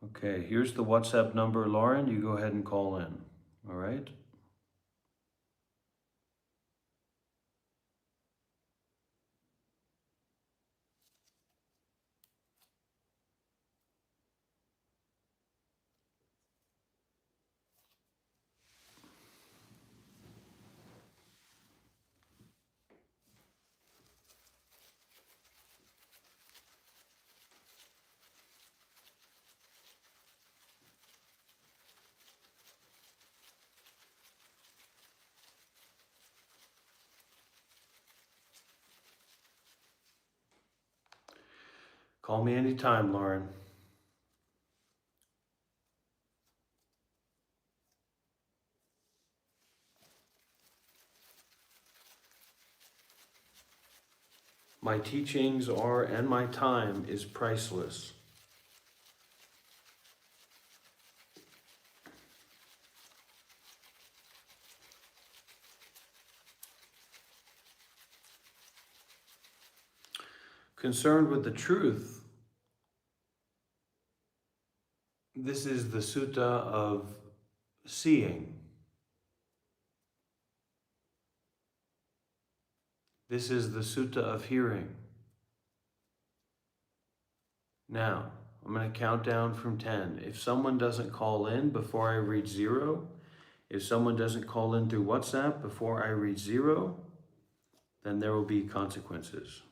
Okay, here's the WhatsApp number, Lauren. You go ahead and call in. All right? Call me anytime, Lauren. My teachings are, and my time is priceless. concerned with the truth, this is the sutta of seeing. This is the sutta of hearing. Now, I'm going to count down from 10. If someone doesn't call in before I reach 0, if someone doesn't call in through WhatsApp before I reach 0, then there will be consequences.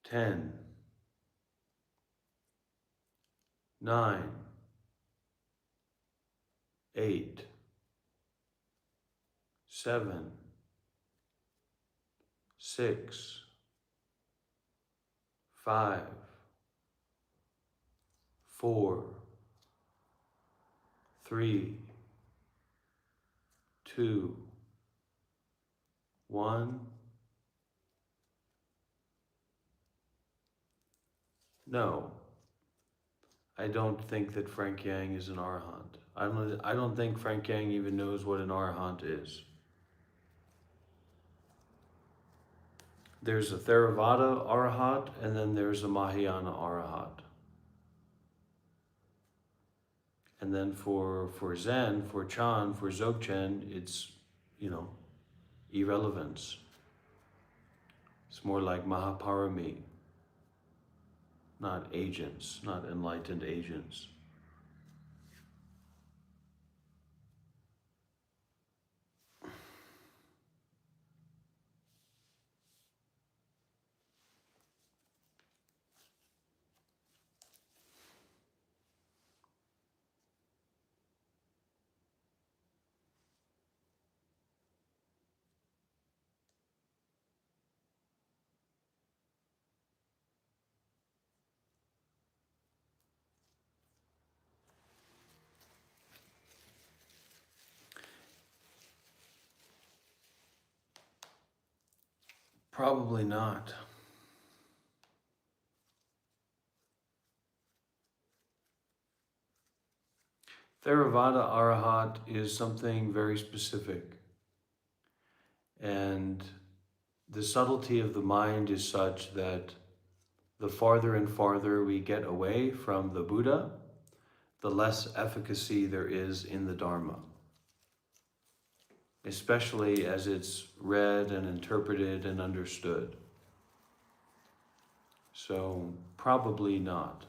10, 9, 8, 7, 6, 5, 4, 3, 2, 1. No, I don't think that Frank Yang is an arahant. I don't think Frank Yang even knows what an arahant is. There's a Theravada arahat, and then there's a Mahayana arahat. And then for Zen, for Chan, for Dzogchen, it's, irrelevance. It's more like Mahaparami, not agents, not enlightened agents. Probably not. Theravada arahat is something very specific. And the subtlety of the mind is such that the farther and farther we get away from the Buddha, the less efficacy there is in the Dharma, especially as it's read and interpreted and understood. So probably not.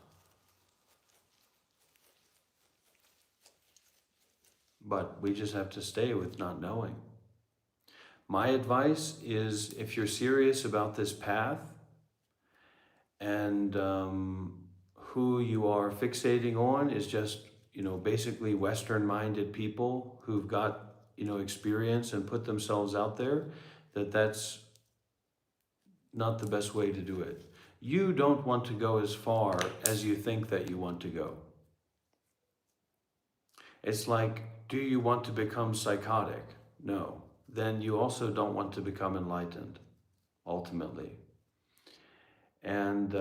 But we just have to stay with not knowing. My advice is, if you're serious about this path and who you are fixating on is just, basically Western-minded people who've got, experience and put themselves out there, that's not the best way to do it. You don't want to go as far as you think that you want to go. It's like, do you want to become psychotic? No. Then you also don't want to become enlightened, ultimately. And,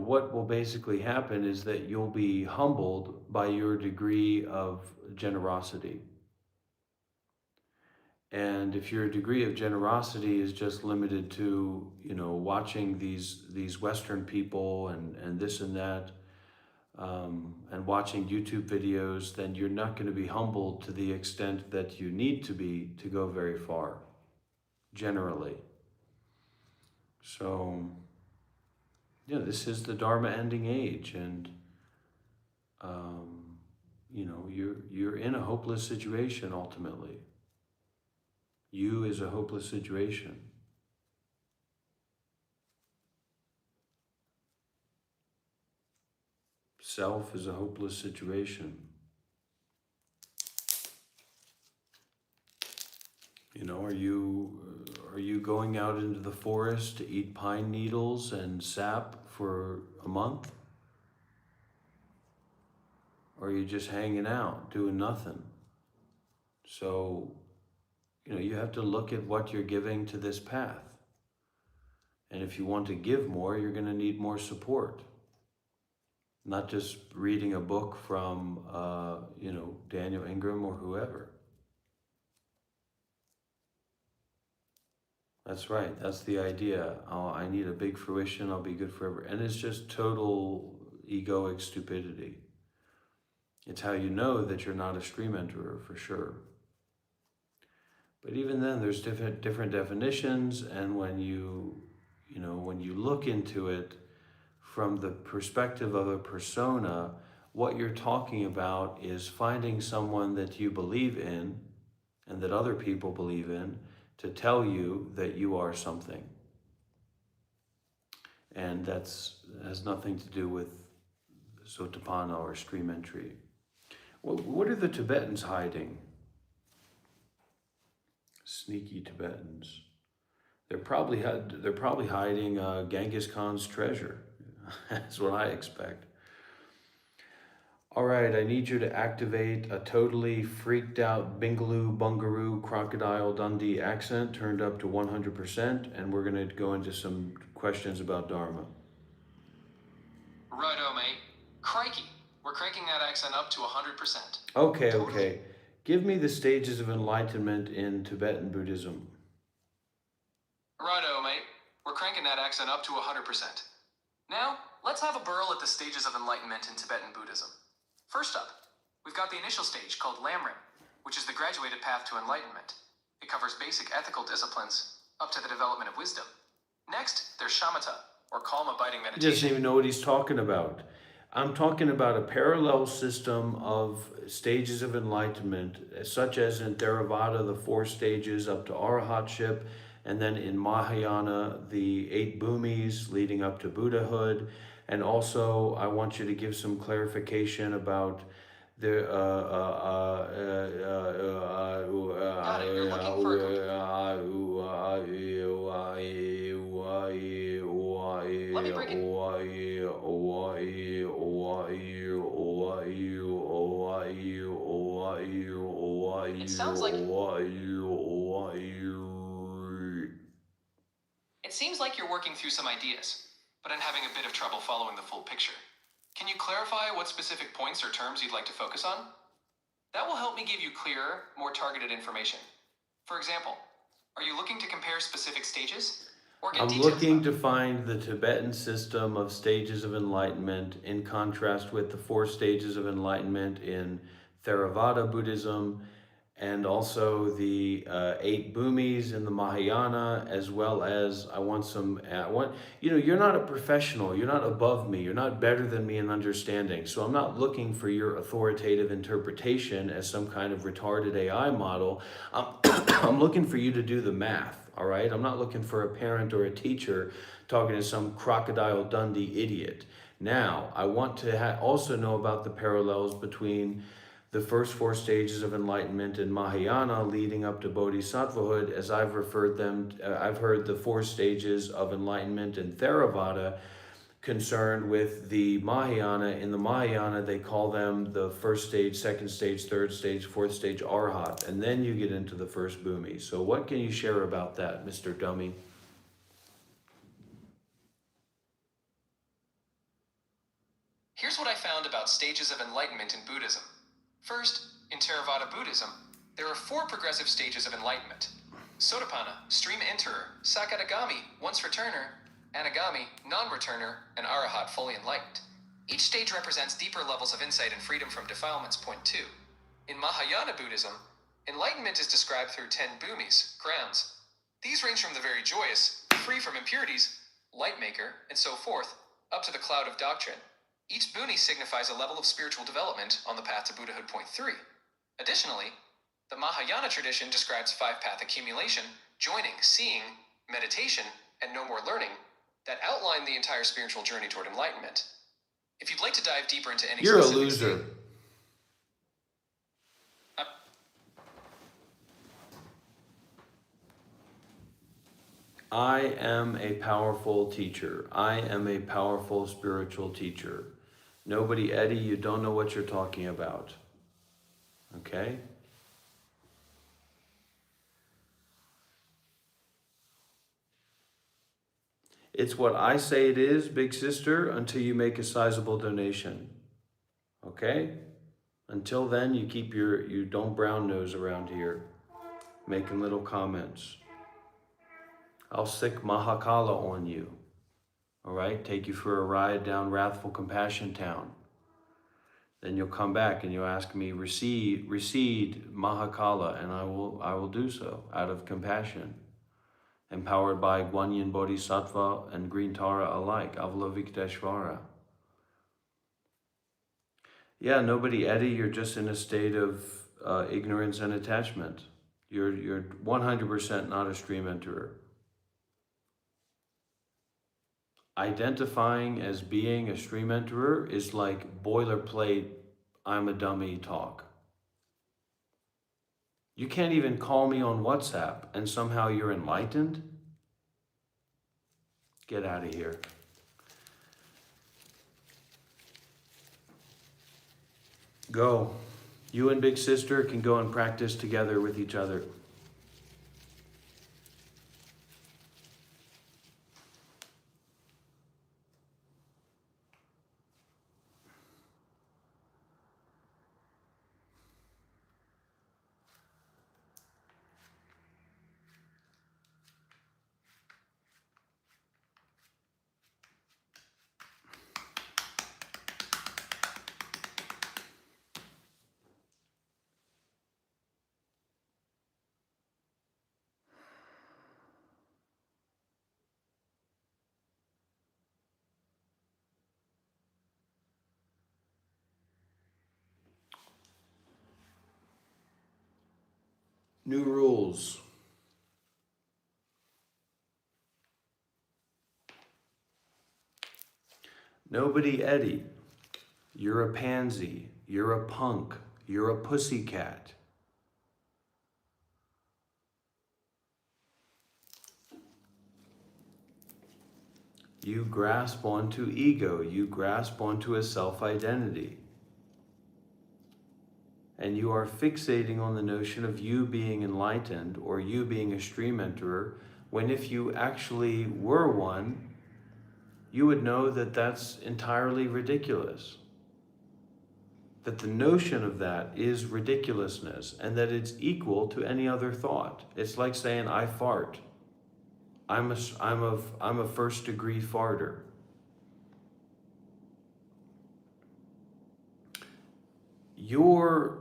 what will basically happen is that you'll be humbled by your degree of generosity. And if your degree of generosity is just limited to, watching these Western people and this and that, and watching YouTube videos, then you're not going to be humbled to the extent that you need to be to go very far, generally. So, this is the Dharma ending age, and you're in a hopeless situation ultimately. You is a hopeless situation. Self is a hopeless situation. Are you going out into the forest to eat pine needles and sap for a month? Or are you just hanging out, doing nothing? So, you have to look at what you're giving to this path. And if you want to give more, you're going to need more support. Not just reading a book from, Daniel Ingram or whoever. That's right. That's the idea. I need a big fruition. I'll be good forever. And it's just total egoic stupidity. It's how you know that you're not a stream enterer for sure. But even then, there's different definitions, and when you look into it from the perspective of a persona, what you're talking about is finding someone that you believe in and that other people believe in to tell you that you are something. And has nothing to do with Sotapanna or stream entry. What are the Tibetans hiding? Sneaky Tibetans. They're probably hiding Genghis Khan's treasure. That's what I expect. All right, I need you to activate a totally freaked out Bingaloo Bungaroo Crocodile Dundee accent turned up to 100%, and we're going to go into some questions about Dharma. Righto, mate. Crikey, we're cranking that accent up to 100%. Okay. Give me the stages of enlightenment in Tibetan Buddhism. Righto, mate. We're cranking that accent up to 100%. Now, let's have a burl at the stages of enlightenment in Tibetan Buddhism. First up, we've got the initial stage called Lamrim, which is the graduated path to enlightenment. It covers basic ethical disciplines up to the development of wisdom. Next, there's Shamatha, or calm abiding He meditation. doesn't even know what he's talking about. I'm talking about a parallel system of stages of enlightenment, such as in Theravada, the 4 stages up to Arahatship, and then in Mahayana, the 8 bhumis leading up to Buddhahood. And also, I want you to give some clarification about the Got it. You're looking for Let me break it. It sounds like It seems like you're working through some ideas, but I'm having a bit of trouble following the full picture. Can you clarify what specific points or terms you'd like to focus on? That will help me give you clearer, more targeted information. For example, are you looking to compare specific stages? Or get I'm details looking about to find the Tibetan system of stages of enlightenment in contrast with the 4 stages of enlightenment in Theravada Buddhism, and also the 8 bhumis in the Mahayana, as well as you're not a professional, you're not above me, you're not better than me in understanding. So I'm not looking for your authoritative interpretation as some kind of retarded AI model. I'm looking for you to do the math, all right? I'm not looking for a parent or a teacher talking to some Crocodile Dundee idiot. Now, I want to also know about the parallels between the first 4 stages of enlightenment in Mahayana leading up to Bodhisattvahood, as I've heard the 4 stages of enlightenment in Theravada concerned with the Mahayana. In the Mahayana, they call them the first stage, second stage, third stage, fourth stage Arhat, and then you get into the first bhumi. So what can you share about that, Mr. Dummy? Here's what I found about stages of enlightenment in Buddhism. First, in Theravada Buddhism, there are 4 progressive stages of enlightenment. Sotapanna, stream enterer, Sakadagami, once returner, Anagami, non-returner, and Arahat, fully enlightened. Each stage represents deeper levels of insight and freedom from defilements. Point 2. In Mahayana Buddhism, enlightenment is described through 10 bhumis, grounds. These range from the very joyous, free from impurities, light maker, and so forth, up to the cloud of doctrine. Each bhumi signifies a level of spiritual development on the path to Buddhahood. Point 3. Additionally, the Mahayana tradition describes 5-path accumulation, joining, seeing, meditation, and no more learning that outline the entire spiritual journey toward enlightenment. If you'd like to dive deeper into any You're a specific loser. state, I am a powerful teacher. I am a powerful spiritual teacher. Nobody, Eddie, you don't know what you're talking about. Okay? It's what I say it is, big sister, until you make a sizable donation. Okay? Until then, you don't brown nose around here, making little comments. I'll sick Mahakala on you. All right, take you for a ride down Wrathful Compassion Town. Then you'll come back and you'll ask me, recede Mahakala, and I will do so out of compassion, empowered by Guanyin Bodhisattva and Green Tara alike, Avalavikteshvara. Yeah, nobody, Eddie, you're just in a state of ignorance and attachment. You're 100% not a stream enterer. Identifying as being a stream enterer is like boilerplate, I'm a dummy talk. You can't even call me on WhatsApp and somehow you're enlightened? Get out of here. Go. You and Big Sister can go and practice together with each other. New rules. Nobody Eddie. You're a pansy. You're a punk. You're a pussycat. You grasp onto ego. You grasp onto a self-identity. And you are fixating on the notion of you being enlightened or you being a stream enterer, when if you actually were one, you would know that that's entirely ridiculous. That the notion of that is ridiculousness and that it's equal to any other thought. It's like saying, I fart. I'm a first degree farter. You're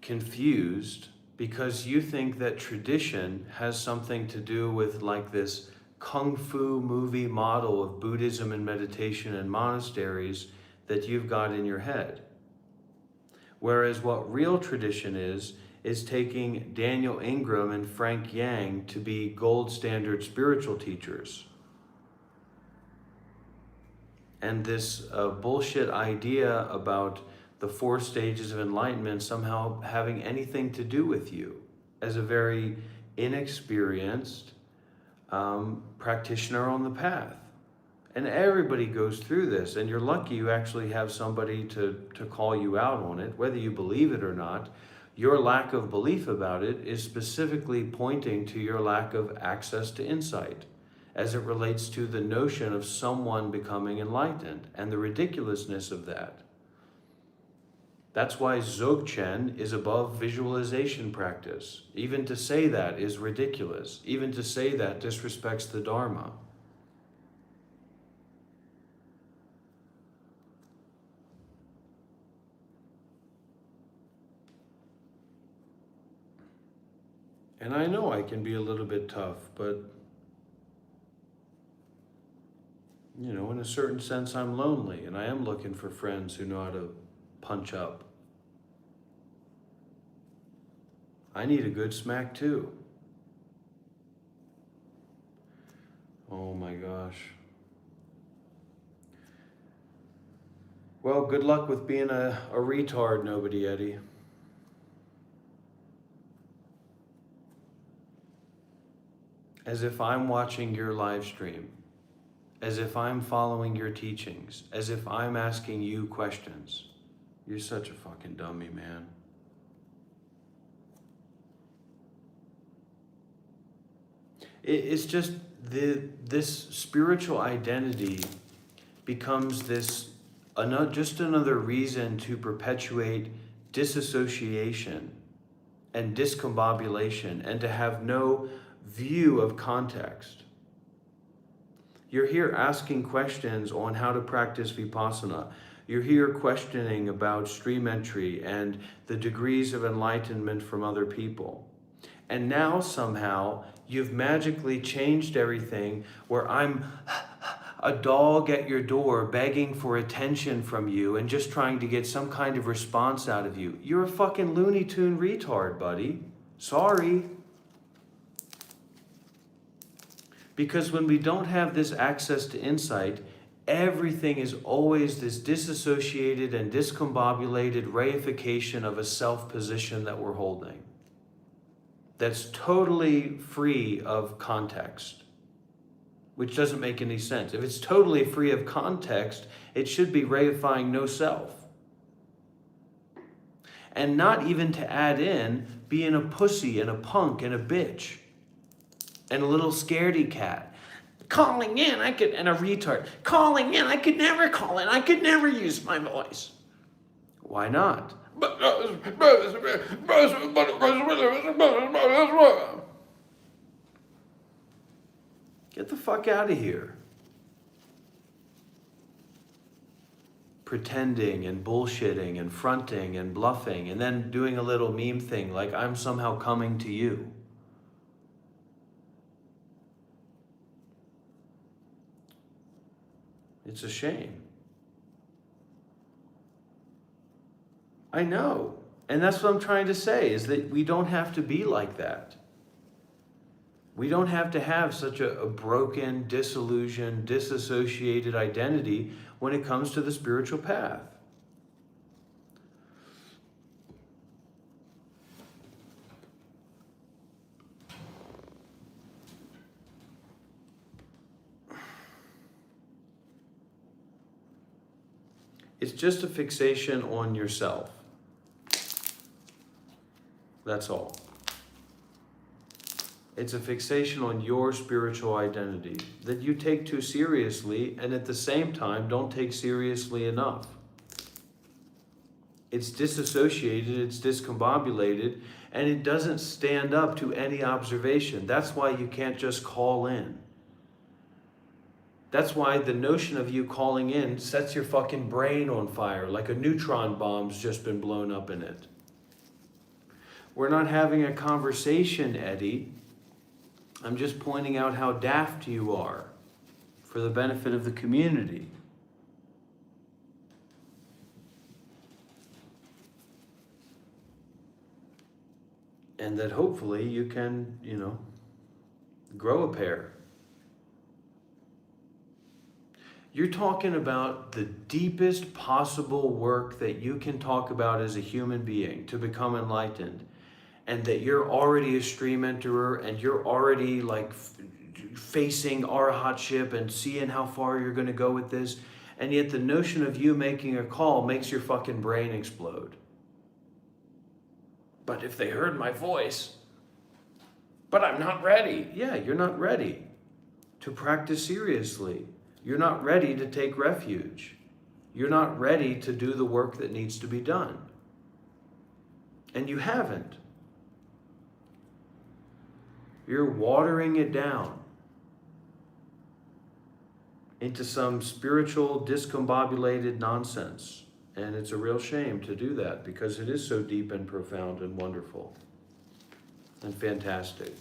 confused because you think that tradition has something to do with like this kung fu movie model of Buddhism and meditation and monasteries that you've got in your head. Whereas what real tradition is taking Daniel Ingram and Frank Yang to be gold standard spiritual teachers. And this bullshit idea about the 4 stages of enlightenment somehow having anything to do with you as a very inexperienced practitioner on the path. And everybody goes through this, and you're lucky you actually have somebody to call you out on it, whether you believe it or not. Your lack of belief about it is specifically pointing to your lack of access to insight as it relates to the notion of someone becoming enlightened and the ridiculousness of that. That's why Dzogchen is above visualization practice. Even to say that is ridiculous. Even to say that disrespects the Dharma. And I know I can be a little bit tough, but you know, in a certain sense, I'm lonely, and I am looking for friends who know how to punch up. I need a good smack too. Oh my gosh. Well, good luck with being a retard, nobody Eddie. As if I'm watching your live stream. As if I'm following your teachings, as if I'm asking you questions. You're such a fucking dummy, man. It's just this spiritual identity becomes just another reason to perpetuate disassociation and discombobulation and to have no view of context. You're here asking questions on how to practice Vipassana. You're here questioning about stream entry and the degrees of enlightenment from other people. And now somehow you've magically changed everything where I'm a dog at your door begging for attention from you and just trying to get some kind of response out of you. You're a fucking Looney Tune retard, buddy. Sorry. Because when we don't have this access to insight, everything is always this disassociated and discombobulated reification of a self-position that we're holding. That's totally free of context, which doesn't make any sense. If it's totally free of context, it should be reifying no self. And not even to add in being a pussy and a punk and a bitch and a little scaredy cat. Calling in, and a retard. Calling in, I could never call in. I could never use my voice. Why not? Get the fuck out of here. Pretending and bullshitting and fronting and bluffing and then doing a little meme thing like I'm somehow coming to you. It's a shame. I know. And that's what I'm trying to say, is that we don't have to be like that. We don't have to have such a broken, disillusioned, disassociated identity when it comes to the spiritual path. It's just a fixation on yourself. That's all. It's a fixation on your spiritual identity that you take too seriously and at the same time don't take seriously enough. It's disassociated, it's discombobulated, and it doesn't stand up to any observation. That's why you can't just call in. That's why the notion of you calling in sets your fucking brain on fire like a neutron bomb's just been blown up in it. We're not having a conversation, Eddie. I'm just pointing out how daft you are for the benefit of the community. And that hopefully you can, grow a pair. You're talking about the deepest possible work that you can talk about as a human being to become enlightened, and that you're already a stream enterer and you're already facing arahatship and seeing how far you're going to go with this, and yet the notion of you making a call makes your fucking brain explode. But if they heard my voice, but I'm not ready. Yeah, you're not ready to practice seriously. You're not ready to take refuge. You're not ready to do the work that needs to be done. And you haven't. You're watering it down into some spiritual, discombobulated nonsense. And it's a real shame to do that because it is so deep and profound and wonderful and fantastic.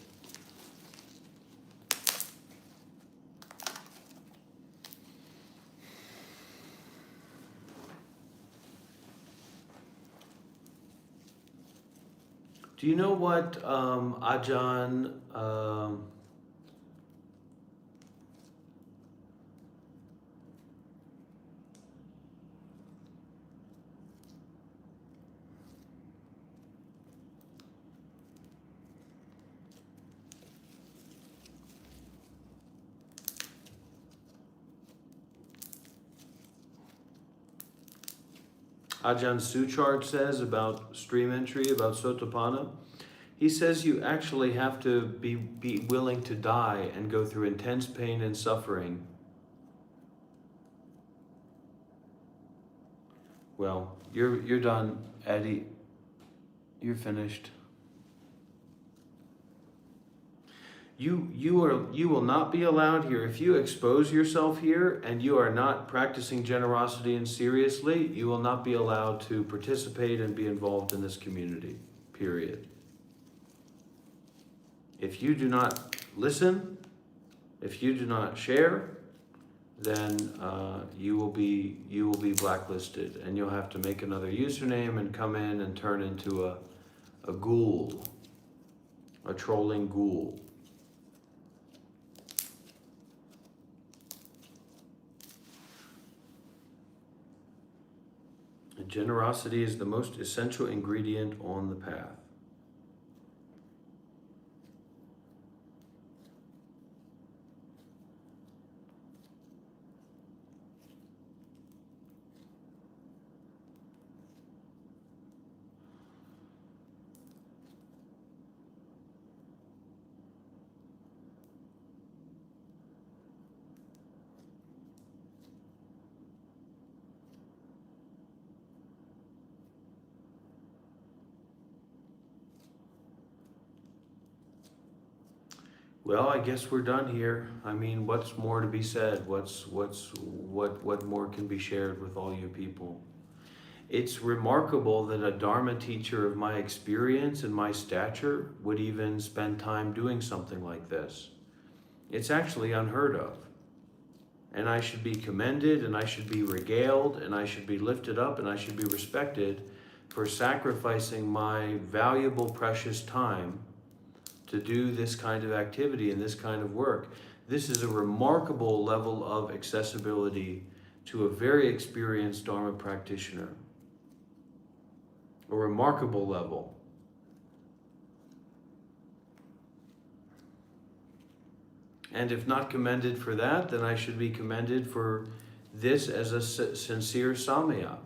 Do you know what Ajahn Ajahn Suchard says about stream entry, about Sotapanna? He says you actually have to be willing to die and go through intense pain and suffering. Well, you're done, Eddie. You're finished. You will not be allowed here. If you expose yourself here and you are not practicing generosity and seriously, you will not be allowed to participate and be involved in this community. Period. If you do not listen, if you do not share, then you will be blacklisted, and you'll have to make another username and come in and turn into a ghoul, a trolling ghoul. Generosity is the most essential ingredient on the path. Well, I guess we're done here. I mean, what's more to be said? What more can be shared with all you people? It's remarkable that a Dharma teacher of my experience and my stature would even spend time doing something like this. It's actually unheard of. And I should be commended, and I should be regaled, and I should be lifted up, and I should be respected for sacrificing my valuable, precious time to do this kind of activity and this kind of work. This is a remarkable level of accessibility to a very experienced Dharma practitioner. A remarkable level. And if not commended for that, then I should be commended for this as a sincere samaya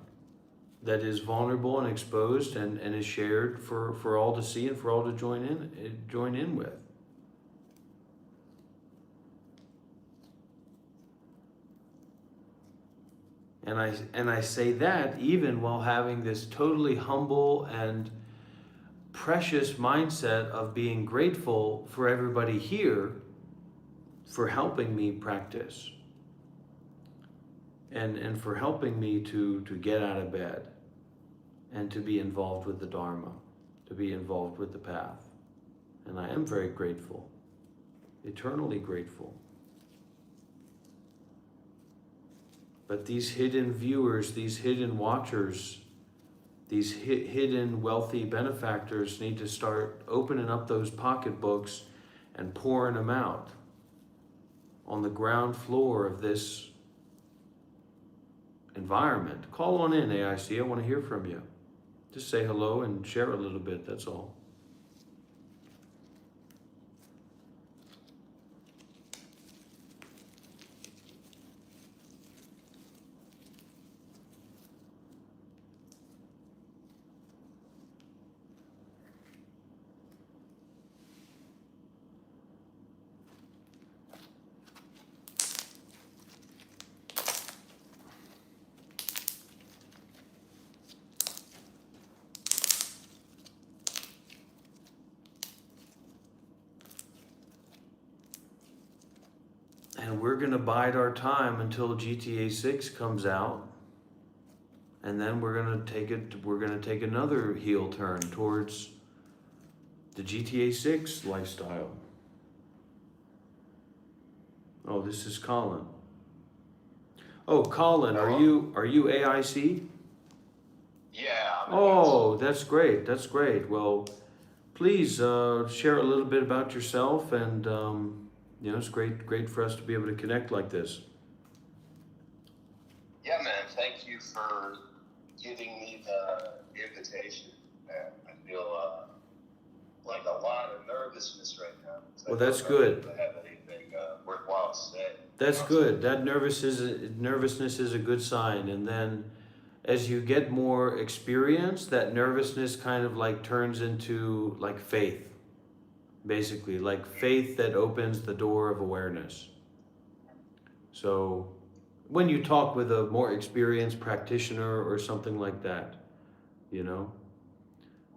that is vulnerable and exposed and is shared for all to see and for all to join in with. And I say that even while having this totally humble and precious mindset of being grateful for everybody here for helping me practice and for helping me to get out of bed and to be involved with the Dharma, to be involved with the path. And I am very grateful, eternally grateful. But these hidden viewers, these hidden watchers, these hidden wealthy benefactors need to start opening up those pocketbooks and pouring them out on the ground floor of this environment. Call on in, AIC. I want to hear from you. Just say hello and share a little bit, that's all. And we're going to bide our time until GTA 6 comes out. And then we're going to take another heel turn towards the GTA 6 lifestyle. Oh, this is Colin. Oh, Colin, are you AIC? Yeah. Oh, that's great. That's great. Well, please share a little bit about yourself, and it's great for us to be able to connect like this. Yeah, man. Thank you for giving me the invitation. Man, I feel like a lot of nervousness right now. Well, that's good. I don't have anything worthwhile to say. That's good. That nervousness is a good sign. And then as you get more experience, that nervousness kind of like turns into like faith. Basically, like faith that opens the door of awareness. So when you talk with a more experienced practitioner or something like that,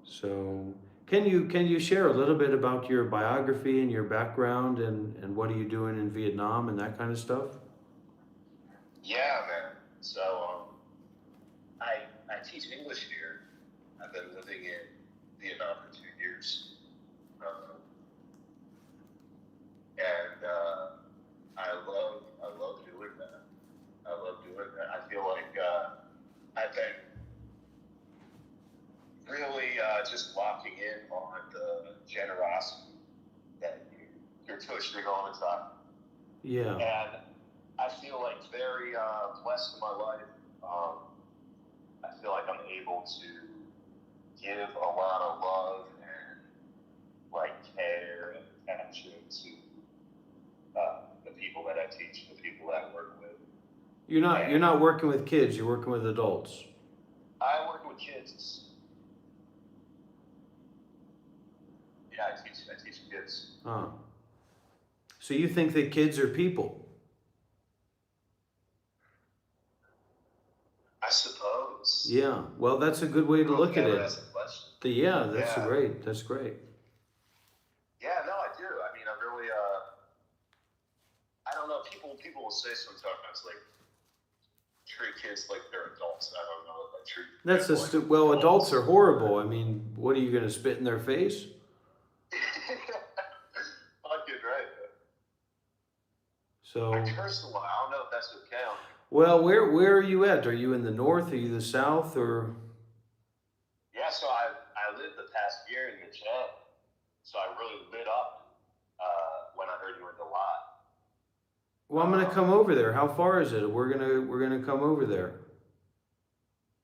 So Can you share a little bit about your biography and your background and what are you doing in Vietnam and that kind of stuff? Yeah, man. So I teach English here. I've been living in Vietnam for 2 years, and I love doing that. I love doing that. I feel like I've been really just locking in on the generosity that you're pushing all the time. Yeah. And I feel like very blessed in my life. I feel like I'm able to give a lot of love and like care and attention to the people that I teach, the people that I work with. You're not working with kids, you're working with adults. I work with kids. Yeah, I teach kids. Huh. So you think that kids are people? I suppose. Yeah. Well, that's a good way to look at Never it. asked a question. Yeah, that's Yeah. great. That's great. Yeah, no, I do. I mean, I really, I don't know. People will say sometimes like treat kids like they're adults. I don't know if I treat. That's them like well, adults are horrible. I mean, what are you going to spit in their face? Fucking right. So. I curse a lot. I don't know if that's okay. Well, where are you at? Are you in the north? Are you the south? Or? Yeah, so I lived the past year in the jet, so I really lit up when I heard you were in the lot. Well, I'm gonna come over there. How far is it? We're gonna come over there.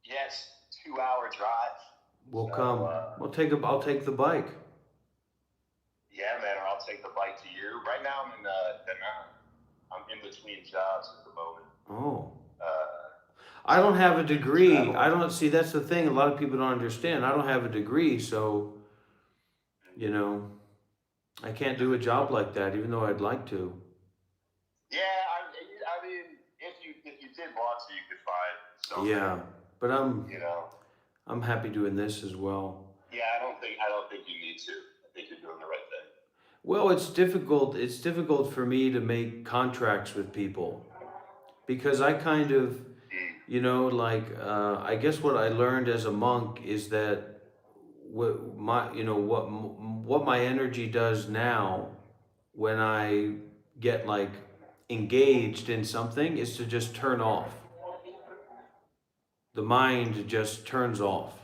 Yes, 2-hour drive. We'll So, come. I'll take the bike. Yeah, man, or I'll take the bike to you. Right now I'm in Da Nang. I'm in between jobs at the moment. Oh. I don't have a degree. Travel. I don't see. That's the thing. A lot of people don't understand. I don't have a degree, so you know, I can't do a job like that, even though I'd like to. Yeah, I mean, if you did want to, you could find something. Yeah, but You know. I'm happy doing this as well. Yeah, I don't think you need to. I think you're doing the right thing. Well, it's difficult. It's difficult for me to make contracts with people because I kind of, you know, like I guess what I learned as a monk is that what my energy does now when I get like engaged in something is to just turn off. The mind just turns off.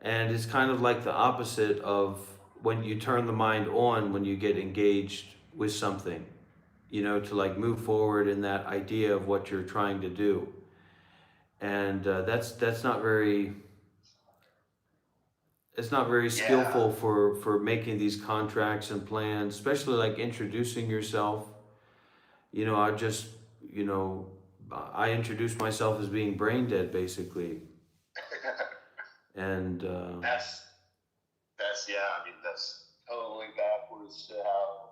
And it's kind of like the opposite of when you turn the mind on when you get engaged with something, you know, to like move forward in that idea of what you're trying to do. And that's not very, it's not very skillful for making these contracts and plans, especially like introducing yourself. You know, I introduce myself as being brain dead, basically. And that's totally backwards to how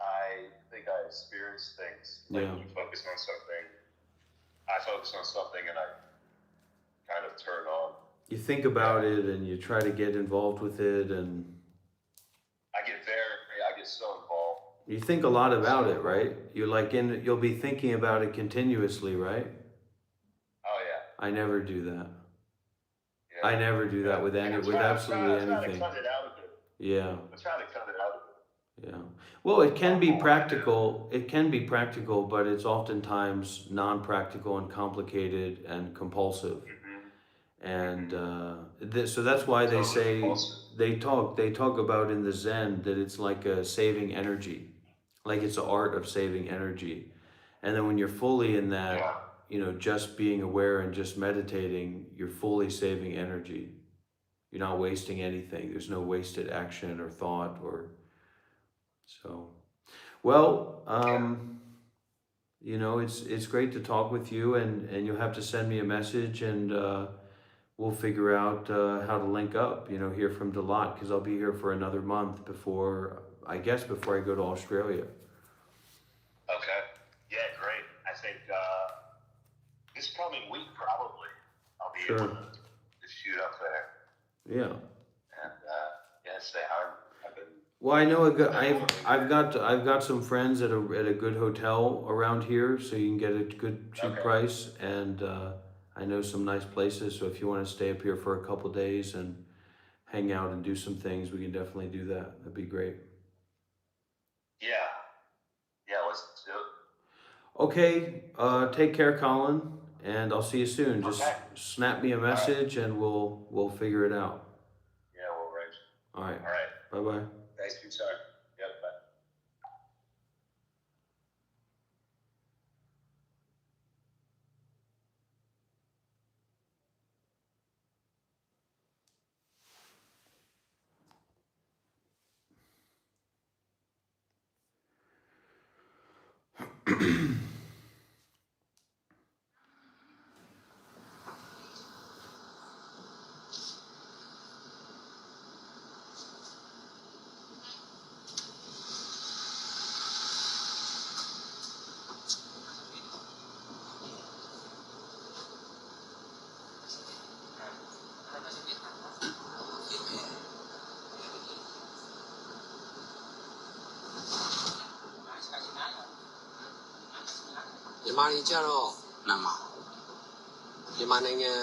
I think I experience things. Like Yeah. when you focus on something, I focus on something and I kind of turn on. you think about it and you try to get involved with it, and I get so involved. you think a lot about it, right? You'll be thinking about it continuously, right? Oh yeah. I never do that. Yeah. I never do that with absolutely I'm trying to anything. cut it out of it. Yeah. I'm trying to cut it out of it. Yeah. Well, it can be practical. It can be practical, but it's oftentimes non-practical and complicated and compulsive. And so that's why they say they talk about in the Zen that it's like a saving energy, like it's an art of saving energy. And then when you're fully in that, you know, just being aware and just meditating, you're fully saving energy. You're not wasting anything. There's no wasted action or thought or so. Well, you know, it's great to talk with you, and you'll have to send me a message, and we'll figure out how to link up, you know, here from Dalat, because I'll be here for another month before I go to Australia. Okay. Yeah, great. I think this coming week probably I'll be able to shoot up there. Yeah. And can't say I've been. Well, I know I've got some friends at a good hotel around here, so you can get a good cheap Okay. price, and I know some nice places. So if you want to stay up here for a couple days and hang out and do some things, we can definitely do that. That'd be great. Yeah. Yeah, let's do it. Okay, take care, Colin, and I'll see you soon. Just Okay. snap me a message, and we'll figure it out. Yeah, we'll arrange. All right. All right. Bye bye. Thanks for your time. Yep, bye. Yamari Jaro Nama Yamananga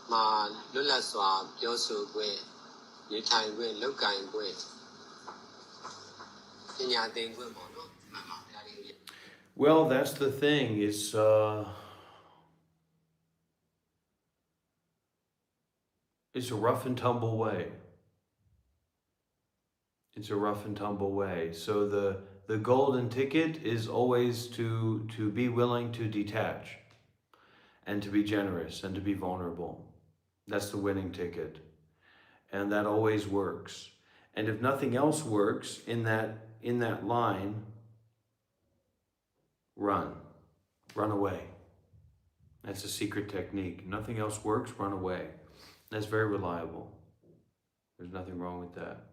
Ma Lulaswa Yosu Gwe Nitai Gwe Lukai Gwe Yanyading Gwe Mono Mama. Well, that's the thing. It's a rough and tumble way. It's a rough and tumble way. So the golden ticket is always to be willing to detach and to be generous and to be vulnerable. That's the winning ticket. And that always works. And if nothing else works in that line, run away. That's a secret technique. Nothing else works, run away. That's very reliable. There's nothing wrong with that.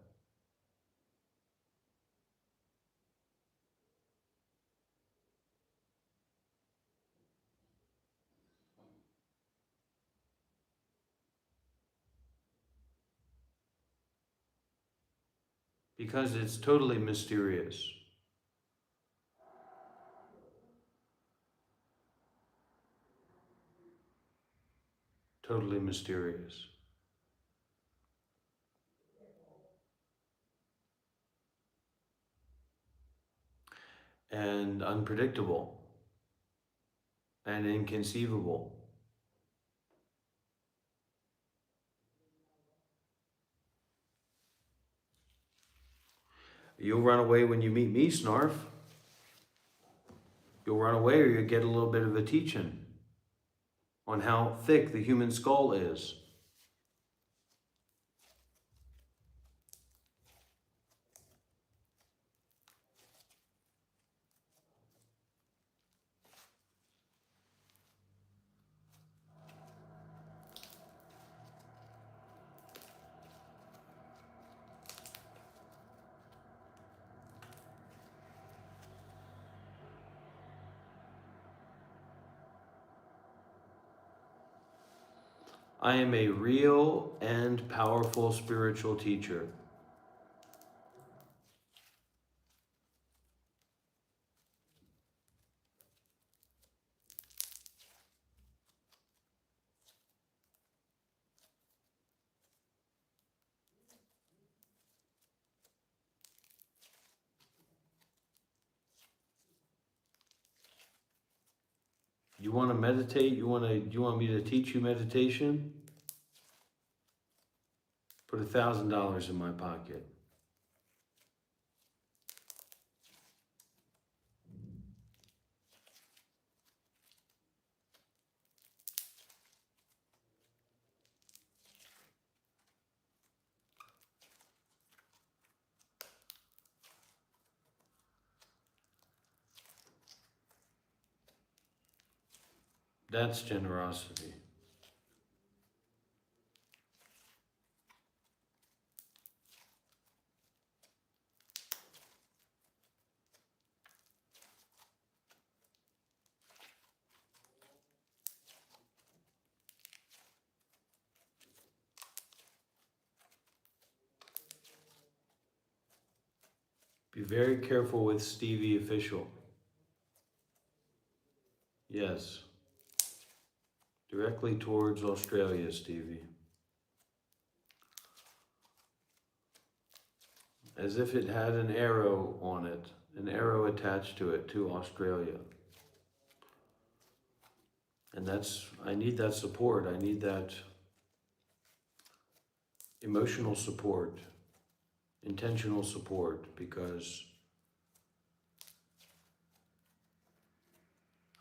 Because it's totally mysterious. Totally mysterious. And unpredictable. And inconceivable. You'll run away when you meet me, Snarf. You'll run away or you'll get a little bit of a teaching on how thick the human skull is. I am a real and powerful spiritual teacher. You want to meditate? You want me to teach you meditation? Put $1,000 in my pocket. That's generosity. Be very careful with Stevie Official. Yes. Directly towards Australia, Stevie. As if it had an arrow on it, an arrow attached to it, to Australia. And I need that support. I need that emotional support, intentional support, because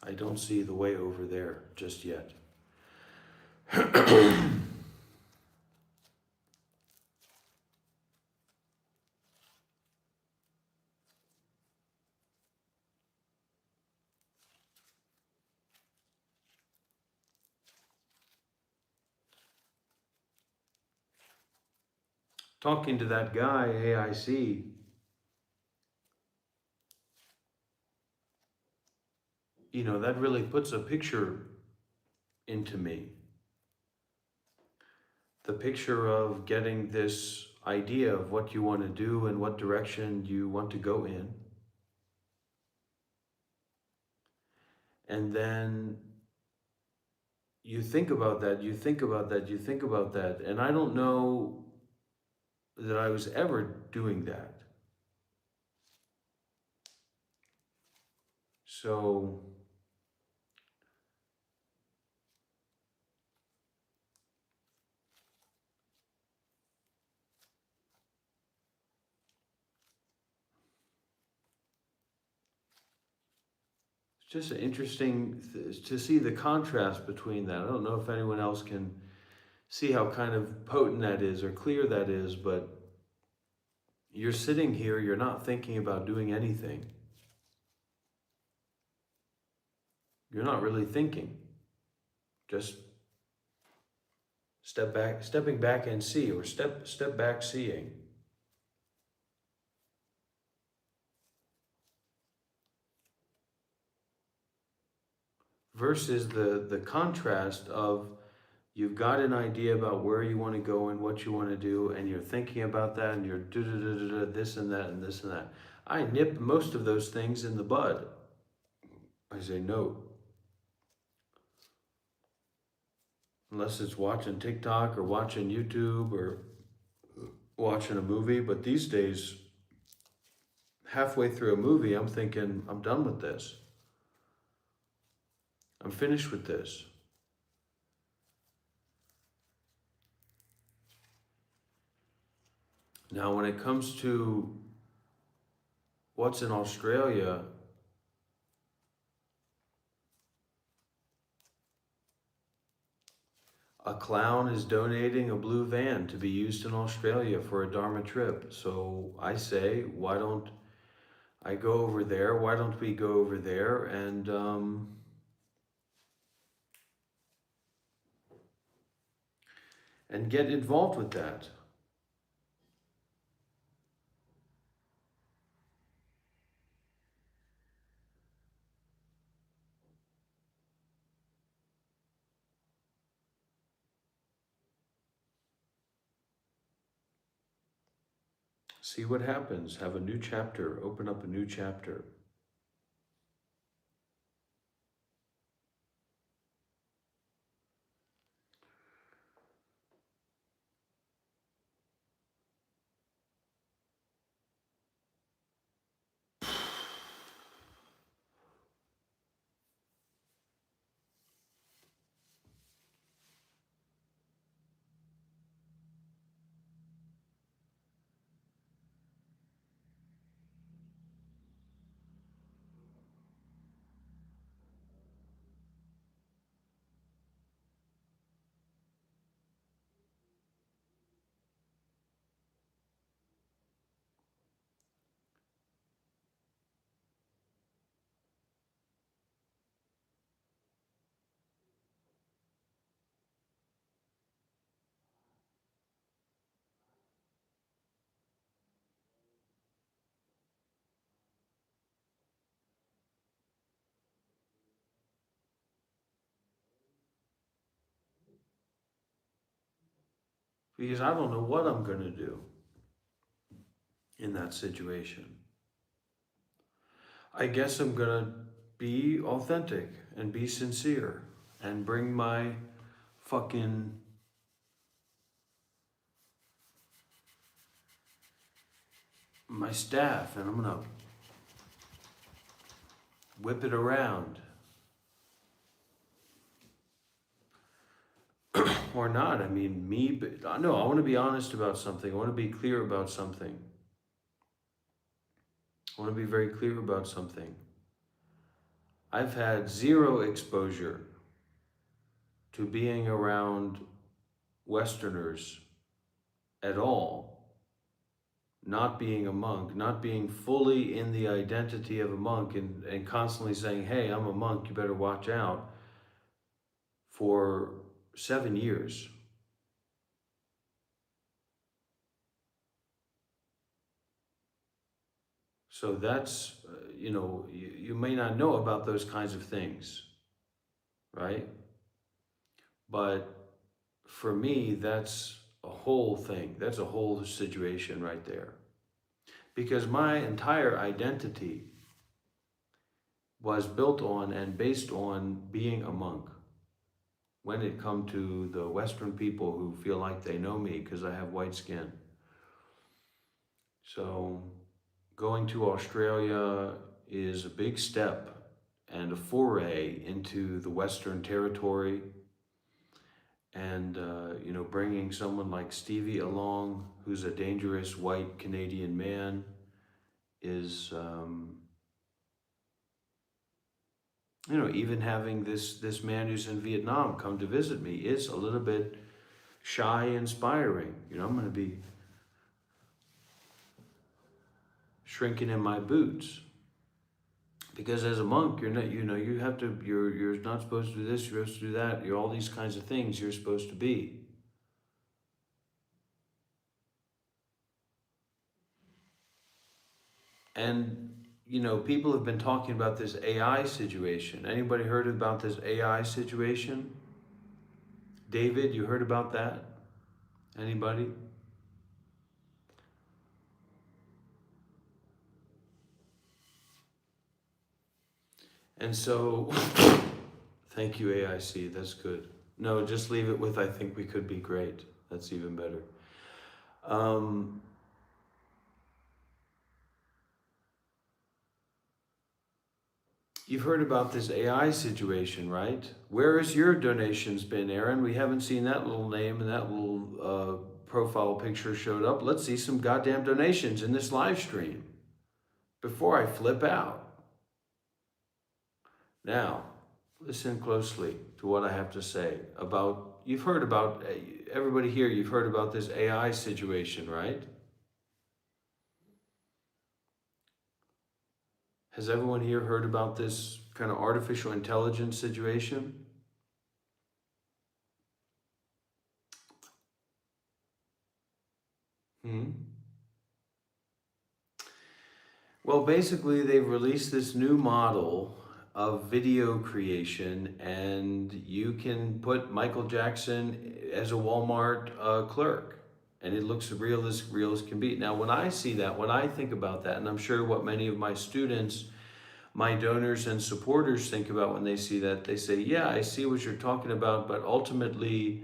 I don't see the way over there just yet. Talking to that guy, AIC, you know, that really puts a picture into me. The picture of getting this idea of what you want to do and what direction you want to go in. And then you think about that, you think about that, you think about that. And I don't know that I was ever doing that. So it's just interesting to see the contrast between that. I don't know if anyone else can see how kind of potent that is or clear that is, but you're sitting here, you're not thinking about doing anything. You're not really thinking. Just stepping back and see, or step back seeing. Versus the contrast of you've got an idea about where you want to go and what you want to do, and you're thinking about that, and you're this and that and this and that. I nip most of those things in the bud. I say no. Unless it's watching TikTok or watching YouTube or watching a movie. But these days, halfway through a movie, I'm thinking, I'm done with this. I'm finished with this. Now, when it comes to what's in Australia, a clown is donating a blue van to be used in Australia for a Dharma trip. So I say, why don't I go over there? Why don't we go over there and get involved with that? See what happens. Have a new chapter. Open up a new chapter. Because I don't know what I'm going to do in that situation. I guess I'm gonna be authentic and be sincere and bring my fucking my staff and I'm gonna whip it around. Or not. I mean, no, I want to be honest about something. I want to be clear about something. I want to be very clear about something. I've had zero exposure to being around Westerners at all, not being a monk, not being fully in the identity of a monk and constantly saying, hey, I'm a monk, you better watch out, for 7 years. So that's, you may not know about those kinds of things, right? But for me, that's a whole thing. That's a whole situation right there. Because my entire identity was built on and based on being a monk. When it come to the Western people who feel like they know me because I have white skin. So going to Australia is a big step and a foray into the Western territory. And, bringing someone like Stevie along, who's a dangerous white Canadian man, is, even having this man who's in Vietnam come to visit me is a little bit shy inspiring. I'm going to be shrinking in my boots. Because as a monk, you're not, you're not supposed to do this, you're supposed to do that, you're all these kinds of things you're supposed to be. And, people have been talking about this AI situation. Anybody heard about this AI situation? David, you heard about that? Anybody? And so, thank you, AIC, that's good. No, just leave it with, I think we could be great. That's even better. You've heard about this AI situation, right? Where has your donations been, Aaron? We haven't seen that little name and that little profile picture showed up. Let's see some goddamn donations in this live stream before I flip out. Now, listen closely to what I have to say about, you've heard about, everybody here, you've heard about this AI situation, right? Has everyone here heard about this kind of artificial intelligence situation? Well, basically, they've released this new model of video creation, and you can put Michael Jackson as a Walmart clerk, and it looks real as can be. Now, when I see that, when I think about that, and I'm sure what many of my students, my donors and supporters think about when they see that, they say, yeah, I see what you're talking about, but ultimately,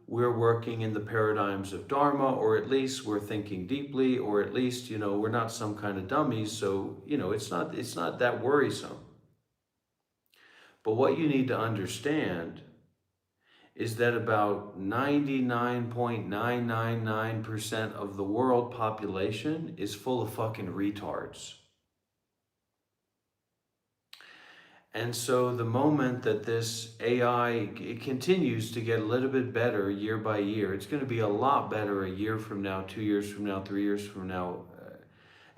we're working in the paradigms of Dharma, or at least we're thinking deeply, or at least, we're not some kind of dummies, so, it's not that worrisome. But what you need to understand is that about 99.999% of the world population is full of fucking retards. And so the moment that this AI, it continues to get a little bit better year by year, it's going to be a lot better a year from now, 2 years from now, 3 years from now,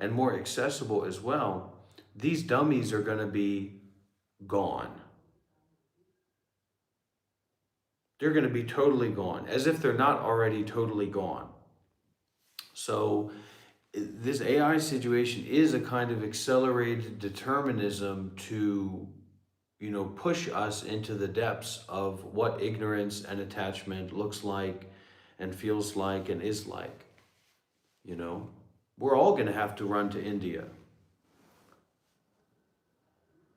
and more accessible as well. These dummies are going to be gone. They're going to be totally gone, as if they're not already totally gone. So this AI situation is a kind of accelerated determinism to push us into the depths of what ignorance and attachment looks like and feels like and is like. We're all going to have to run to India.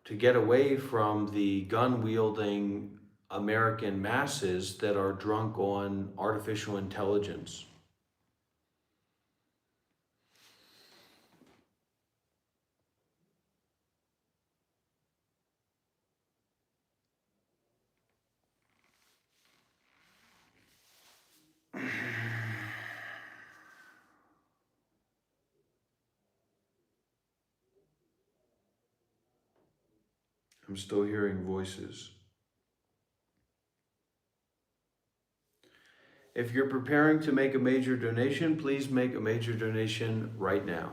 to get away from the gun-wielding American masses that are drunk on artificial intelligence. I'm still hearing voices. If you're preparing to make a major donation, please make a major donation right now.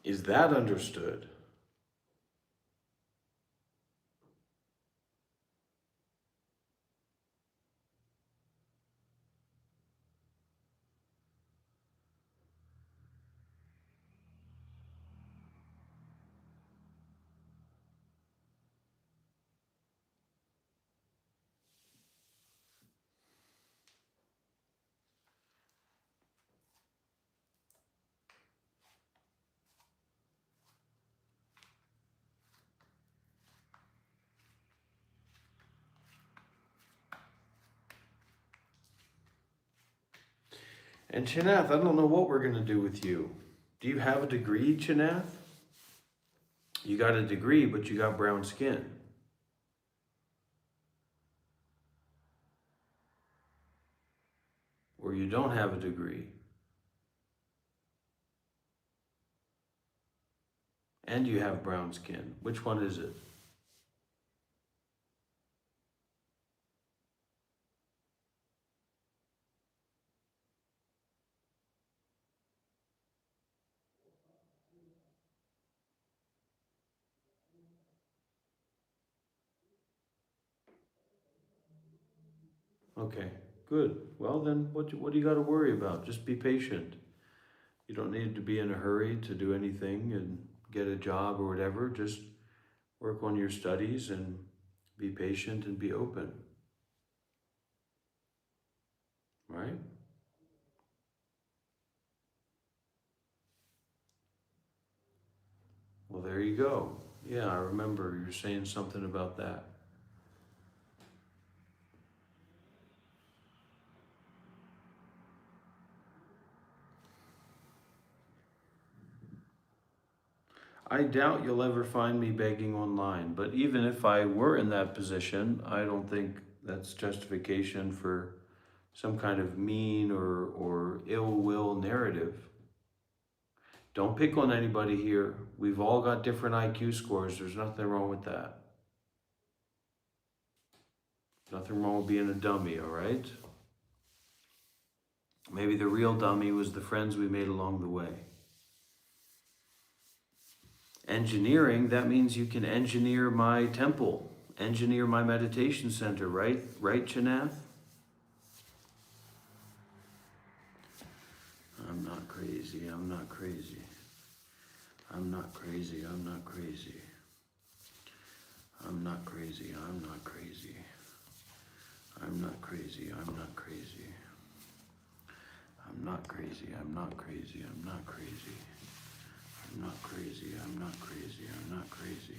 Is that understood? And Chinath, I don't know what we're going to do with you. Do you have a degree, Chinath? You got a degree, but you got brown skin. Or you don't have a degree. And you have brown skin. Which one is it? Okay, good. Well then, what do you got to worry about? Just be patient. You don't need to be in a hurry to do anything and get a job or whatever. Just work on your studies and be patient and be open. Right? Well, there you go. Yeah, I remember you're saying something about that. I doubt you'll ever find me begging online, but even if I were in that position, I don't think that's justification for some kind of mean or ill will narrative. Don't pick on anybody here. We've all got different IQ scores. There's nothing wrong with that. Nothing wrong with being a dummy, all right? Maybe the real dummy was the friends we made along the way. Engineering, that means you can engineer my temple, engineer my meditation center, right? Right, Chanath? I'm not crazy, I'm not crazy. I'm not crazy, I'm not crazy. I'm not crazy, I'm not crazy. I'm not crazy, I'm not crazy. I'm not crazy, I'm not crazy, I'm not crazy. I'm not crazy, I'm not crazy, I'm not crazy.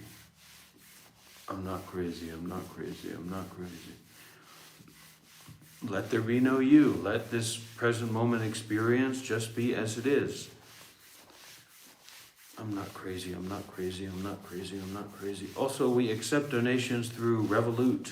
I'm not crazy, I'm not crazy, I'm not crazy. Let there be no you. Let this present moment experience just be as it is. I'm not crazy, I'm not crazy, I'm not crazy, I'm not crazy. Also, we accept donations through Revolut.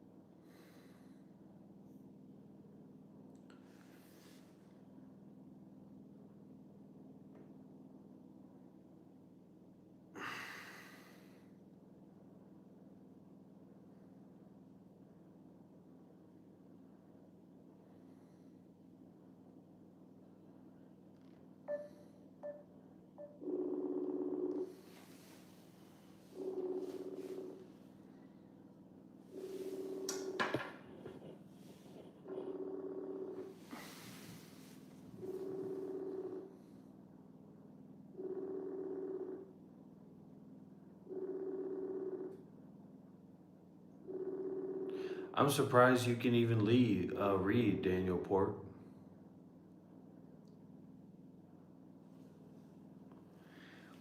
I'm surprised you can even read, Daniel Port.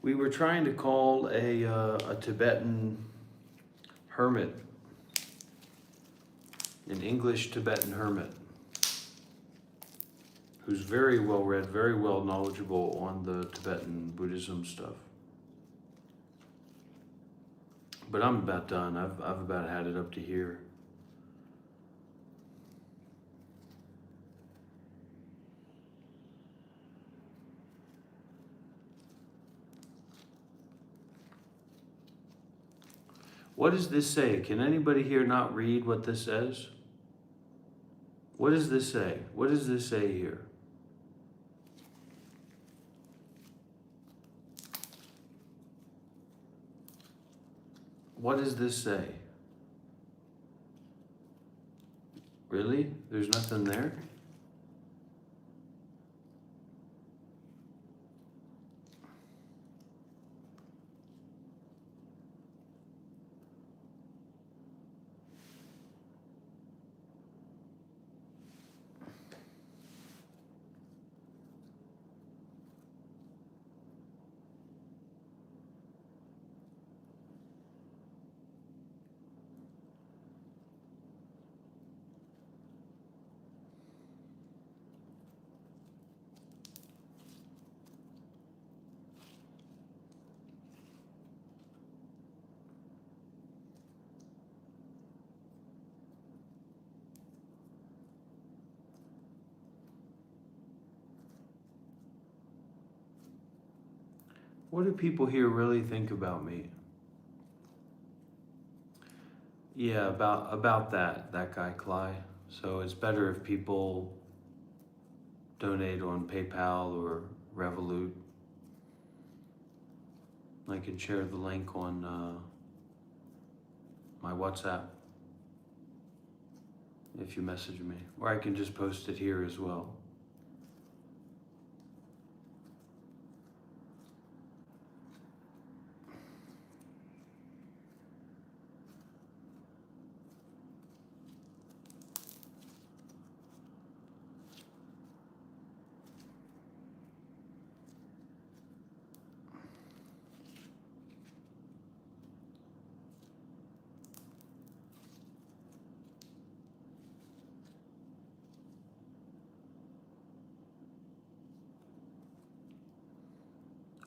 We were trying to call a Tibetan hermit, an English Tibetan hermit, who's very well read, very well knowledgeable on the Tibetan Buddhism stuff. But I'm about done. I've about had it up to here. What does this say? Can anybody here not read what this says? What does this say? What does this say here? What does this say? Really? There's nothing there? What do people here really think about me? Yeah, about that guy, Cly. So it's better if people donate on PayPal or Revolut. I can share the link on my WhatsApp if you message me, or I can just post it here as well.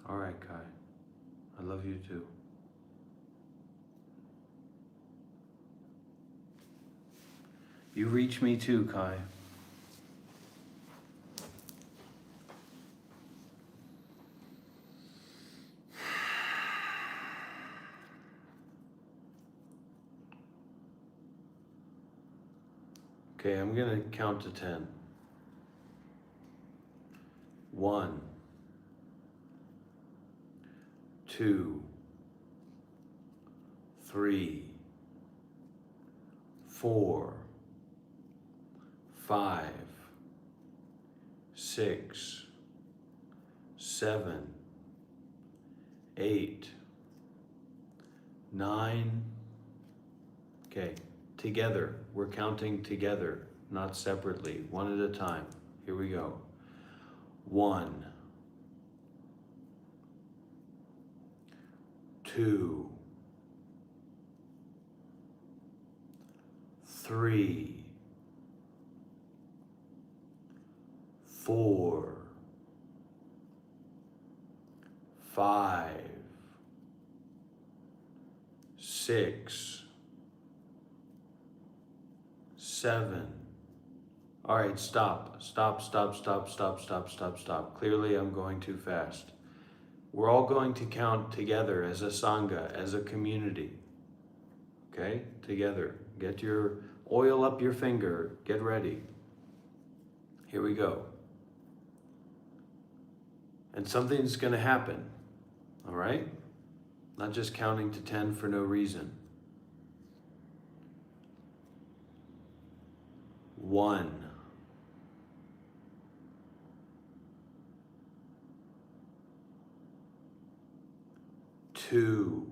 All right, Kai. I love you too. You reach me too, Kai. Okay, I'm gonna count to 10. 1, 2, 3, 4, 5, 6, 7, 8, 9. Okay, together. We're counting together, not separately, one at a time. Here we go. 1, 2, 3, 4, 5, 6, 7. All right, stop. Clearly, I'm going too fast. We're all going to count together as a Sangha, as a community. Okay? Together. Get your oil up your finger. Get ready. Here we go. And something's going to happen. All right? Not just counting to 10 for no reason. 1. 2.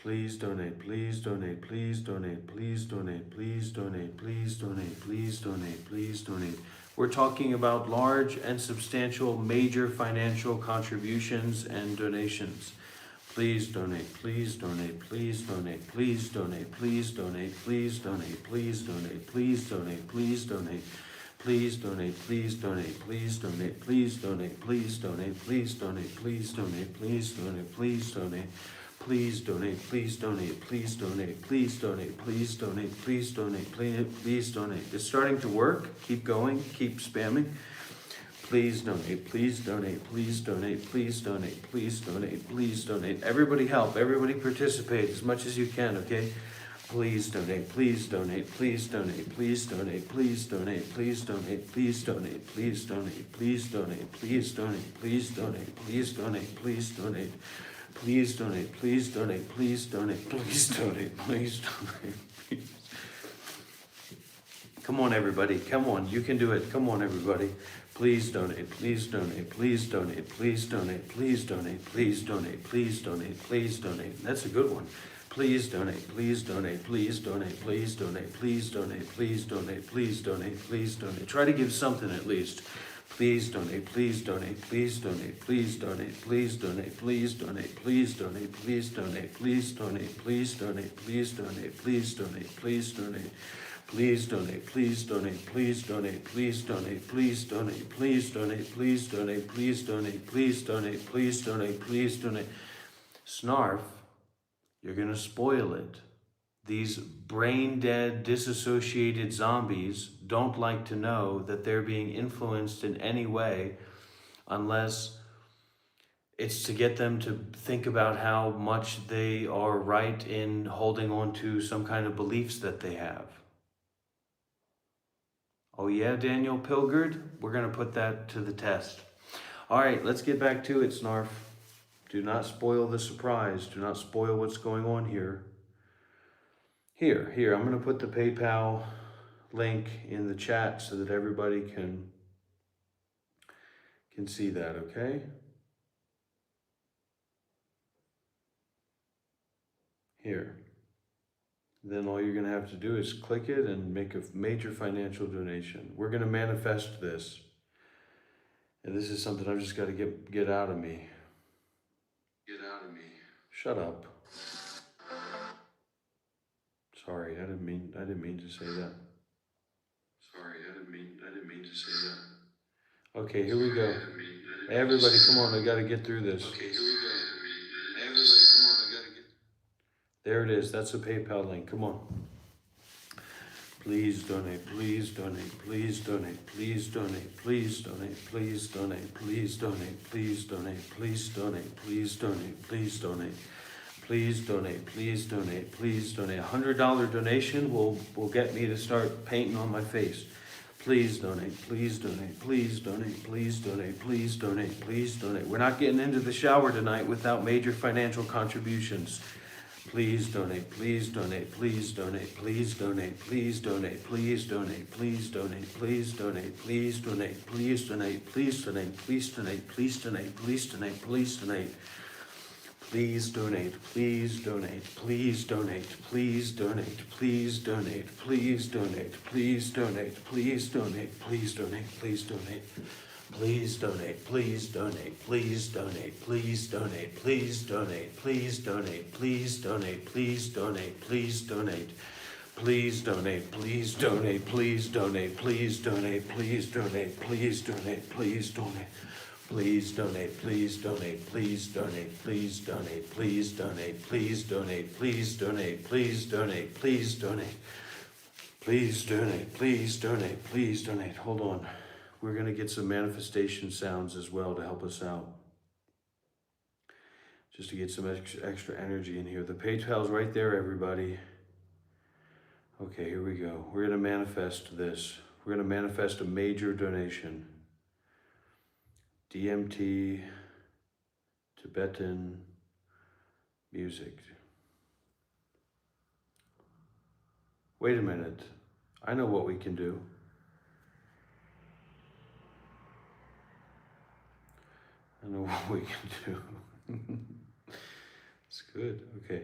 Please donate, please donate, please donate, please donate, please donate, please donate, please donate, please donate. We're talking about large and substantial major financial contributions and donations. Please donate, please donate, please donate, please donate, please donate, please donate, please donate, please donate, please donate. Please donate, please donate, please donate, please donate, please donate, please donate, please donate, please donate, please donate. Please donate, please donate, please donate, please donate, please donate, please donate, please donate. It's starting to work. Keep going, keep spamming. Please donate, please donate, please donate, please donate, please donate, please donate. Everybody help, everybody participate as much as you can, okay? Please donate, please donate, please donate, please donate, please donate, please donate, please donate, please donate, please donate, please donate, please donate, please donate, please donate. Please donate, please donate, please donate, please donate, please donate. Come on, everybody. Come on. You can do it. Come on, everybody. Please donate, please donate, please donate, please donate, please donate, please donate, please donate, please donate. That's a good one. Please donate, please donate, please donate, please donate, please donate, please donate, please donate, please donate. Try to give something at least. Please donate, please donate, please donate, please donate, please donate, please donate, please donate, please donate, please donate, please donate, please donate, please donate, please donate. Please donate, please donate, please donate, please donate, please donate, please donate, please donate, please donate, please donate, please donate, please donate. Snarf, you're gonna spoil it. These brain-dead, disassociated zombies don't like to know that they're being influenced in any way unless it's to get them to think about how much they are right in holding on to some kind of beliefs that they have. Oh yeah, Daniel Pilgard? We're going to put that to the test. All right, let's get back to it, Snarf. Do not spoil the surprise. Do not spoil what's going on here. Here, I'm going to put the PayPal link in the chat so that everybody can see that, okay? Here. Then all you're going to have to do is click it and make a major financial donation. We're going to manifest this. And this is something I've just got to get out of me. Get out of me. Shut up. Sorry, I didn't mean to say that. Sorry, I didn't mean to say that. Okay, here we go. Everybody, come on, I got to get through this. Okay, here we go. Everybody, come on, I got to get. There it is. That's a PayPal link. Come on. Please donate, please donate, please donate, please donate, please donate, please donate, please donate, please donate, please donate, please donate, please donate, please donate, please donate, please donate. $100 donation will get me to start painting on my face. Please donate, please donate, please donate, please donate, please donate, please donate. We're not getting into the shower tonight without major financial contributions. Please donate, please donate, please donate, please donate, please donate, please donate, please donate, please donate, please donate, please donate, please donate, please donate, please donate, please donate, please donate. Please donate, please donate, please donate, please donate, please donate, please donate, please donate, please donate, please donate, please donate. Please donate, please donate, please donate, please donate, please donate, please donate, please donate, please donate, please donate, please donate, please donate, please donate, please donate, please donate, please donate, please donate. Please donate, please donate, please donate, please donate, please donate, please donate, please donate, please donate, please donate, please donate, please donate, please donate. Hold on. We're going to get some manifestation sounds as well to help us out. Just to get some extra energy in here. The PayPal's right there, everybody. Okay, here we go. We're going to manifest this. We're going to manifest a major donation. DMT, Tibetan music. Wait a minute. I know what we can do. I know what we can do. It's good. Okay.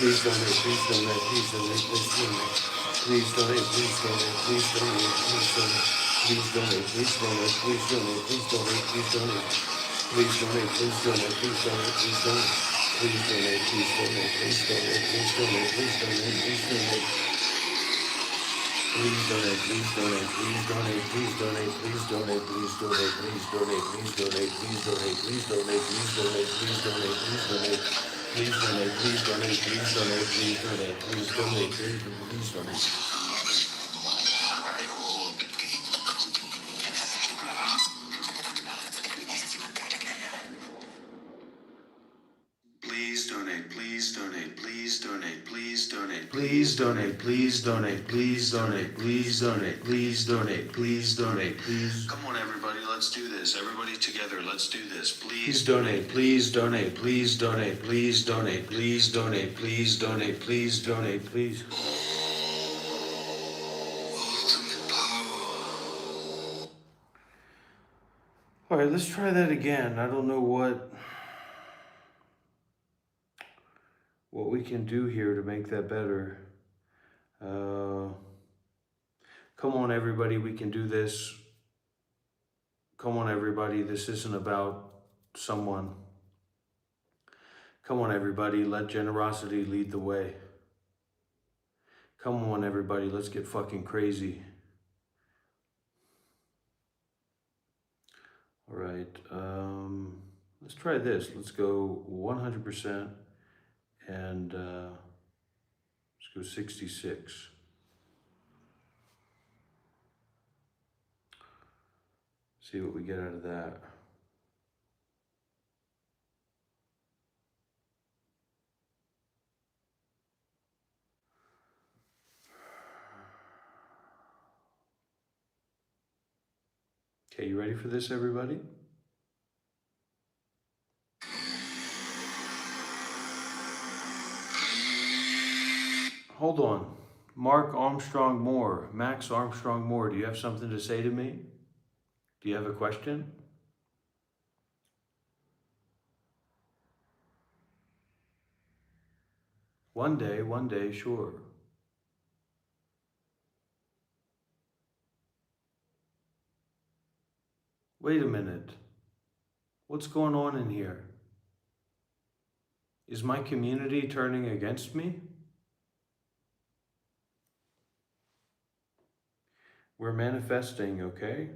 please donate, please donate, please donate, please donate. Please donate, please donate, please donate, please donate. Please donate, please donate, please donate, please donate, please donate. Please donate, please donate, please donate, please donate. Please donate, please donate, please donate, please donate, please donate, please donate. Please donate, please donate, please donate, please donate, please donate, please donate, please donate, please donate, please donate, please donate, please donate, please donate, please donate. Please donate, please donate, please donate, please donate, please donate, please donate. Please donate, please donate, please donate, please donate, please donate, please donate, please donate, please donate, please donate, please donate, please. Come on everybody, let's do this. Everybody together, let's do this. Please donate, please donate, please donate, please donate, please donate, please donate, please donate, please. All right, let's try that again. I don't know what we can do here to make that better. Come on, everybody, we can do this. Come on, everybody, this isn't about someone. Come on, everybody, let generosity lead the way. Come on, everybody, let's get fucking crazy. All right, let's try this. Let's go 100%. And let's go 66. See what we get out of that. Okay, you ready for this, everybody? Hold on. Mark Armstrong Moore, Max Armstrong Moore, do you have something to say to me? Do you have a question? One day, sure. Wait a minute. What's going on in here? Is my community turning against me? We're manifesting, okay?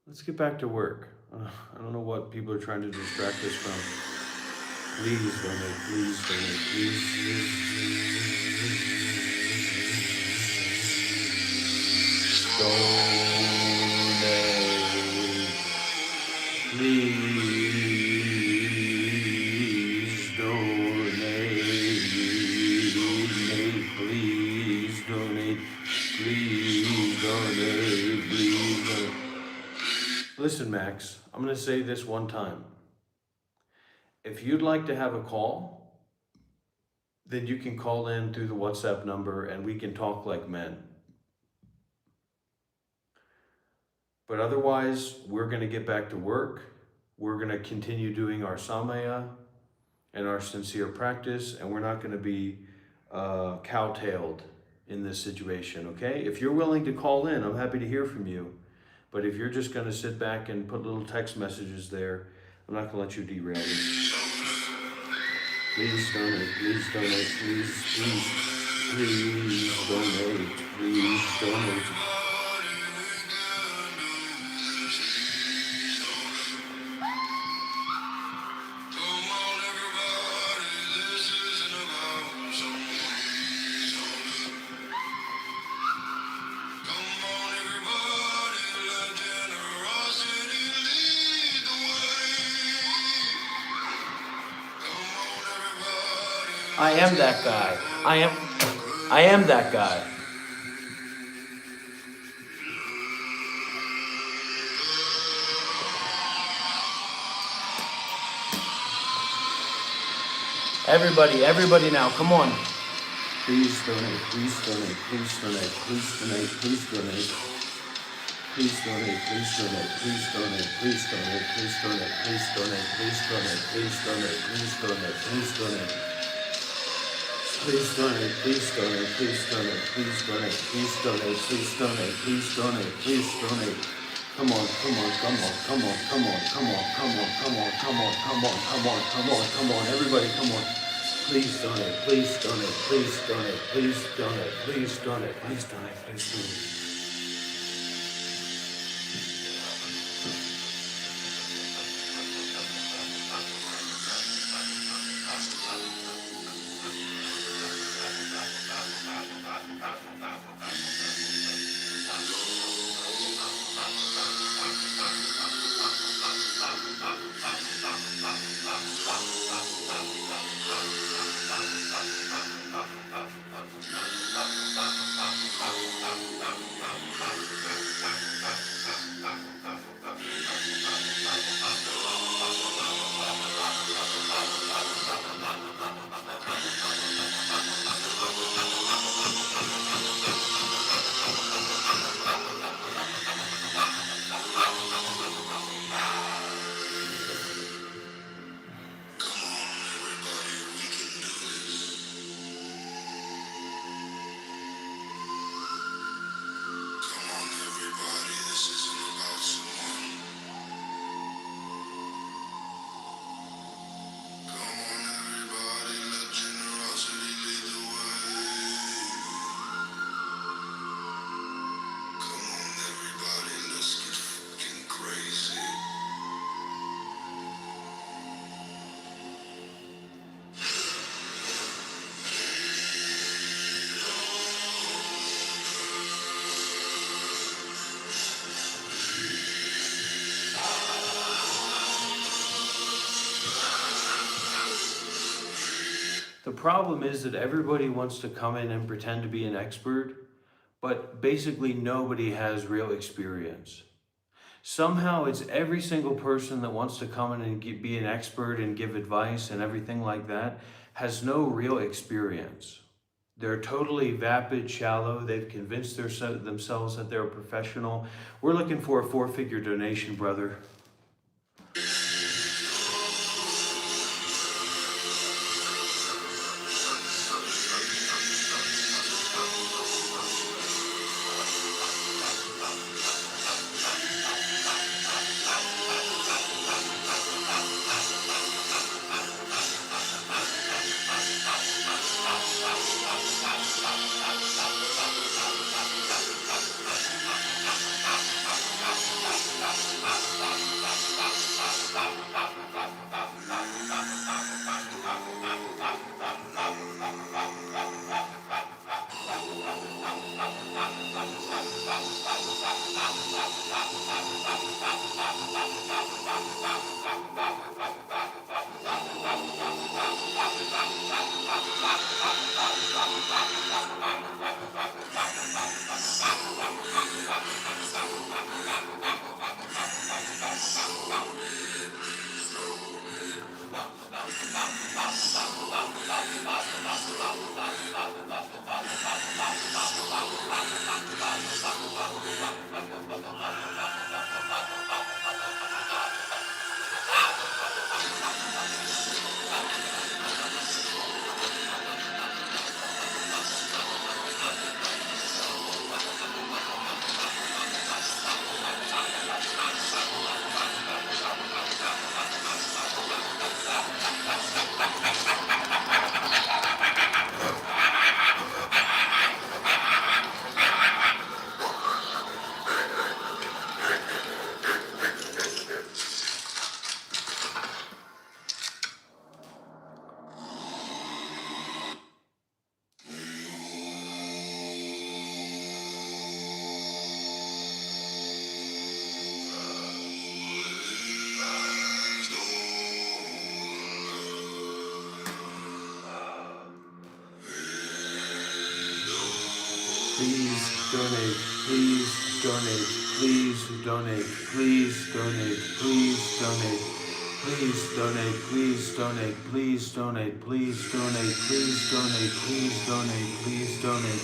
Let's get back to work. I don't know what people are trying to distract us from. Please donate, please donate, please. Donate. Please donate. Please donate. Please donate. Please donate. Listen, Max, I'm going to say this one time. If you'd like to have a call, then you can call in through the WhatsApp number and we can talk like men. But otherwise, we're going to get back to work. We're going to continue doing our samaya and our sincere practice, and we're not going to be cowtailed in this situation, okay? If you're willing to call in, I'm happy to hear from you. But if you're just going to sit back and put little text messages there, I'm not going to let you derail this. Please donate, please donate, please, please, please donate, please donate. I am that guy. I am that guy. Everybody now, come on. Please donate, please donate, please donate, please donate, please donate. Please donate, please donate, please donate, please donate, please donate, please donate, please donate, please donate, please donate, please donate. Please donate, please donate, please donate, please donate, please donate, please donate, please donate, please donate. Come on, come on, come on, come on, come on, come on, come on, come on, come on, come on, come on, come on, come on, everybody come on. Please donate, please donate, please donate, please donate, please donate, please donate, please donate. The problem is that everybody wants to come in and pretend to be an expert, but basically nobody has real experience. Somehow it's every single person that wants to come in and be an expert and give advice and everything like that has no real experience. They're totally vapid, shallow. They've convinced themselves that they're a professional. We're looking for a 4-figure donation, brother. Please donate, please donate, please donate, please donate, please donate, please donate, please donate, please donate, please donate, please donate, please donate, please donate,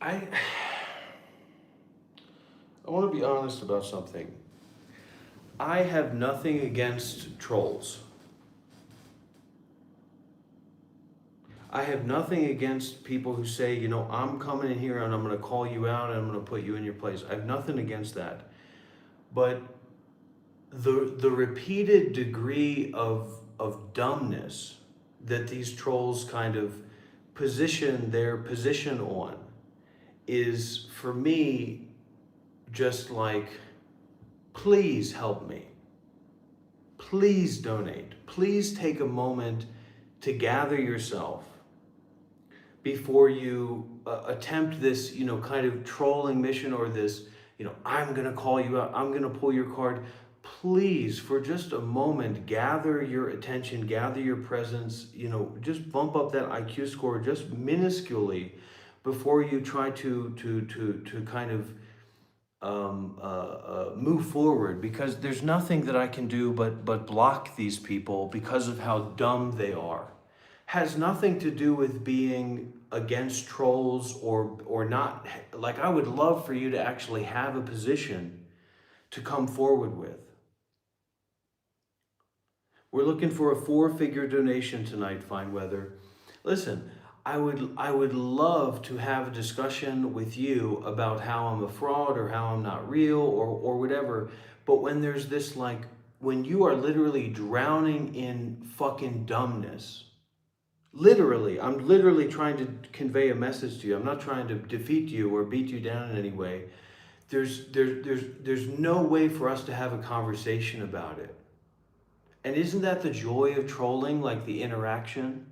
I want to be honest about something. I have nothing against trolls. I have nothing against people who say, you know, I'm coming in here and I'm going to call you out and I'm going to put you in your place. I have nothing against that. But the repeated degree of dumbness that these trolls kind of position their position on is, for me, just like, please help me. Please donate. Please take a moment to gather yourself before you attempt this, you know, kind of trolling mission, or this, you know, I'm going to call you out, I'm going to pull your card. Please, for just a moment, gather your attention, gather your presence, you know, just bump up that IQ score just minusculely before you try to kind of move forward, because there's nothing that I can do but block these people because of how dumb they are. Has nothing to do with being against trolls or not. Like, I would love for you to actually have a position to come forward with. We're looking for a 4-figure donation tonight, Fine Weather. Listen, I would love to have a discussion with you about how I'm a fraud or how I'm not real or whatever. But when there's this, like, when you are literally drowning in fucking dumbness, literally, I'm literally trying to convey a message to you. I'm not trying to defeat you or beat you down in any way. There's no way for us to have a conversation about it. And isn't that the joy of trolling, like the interaction?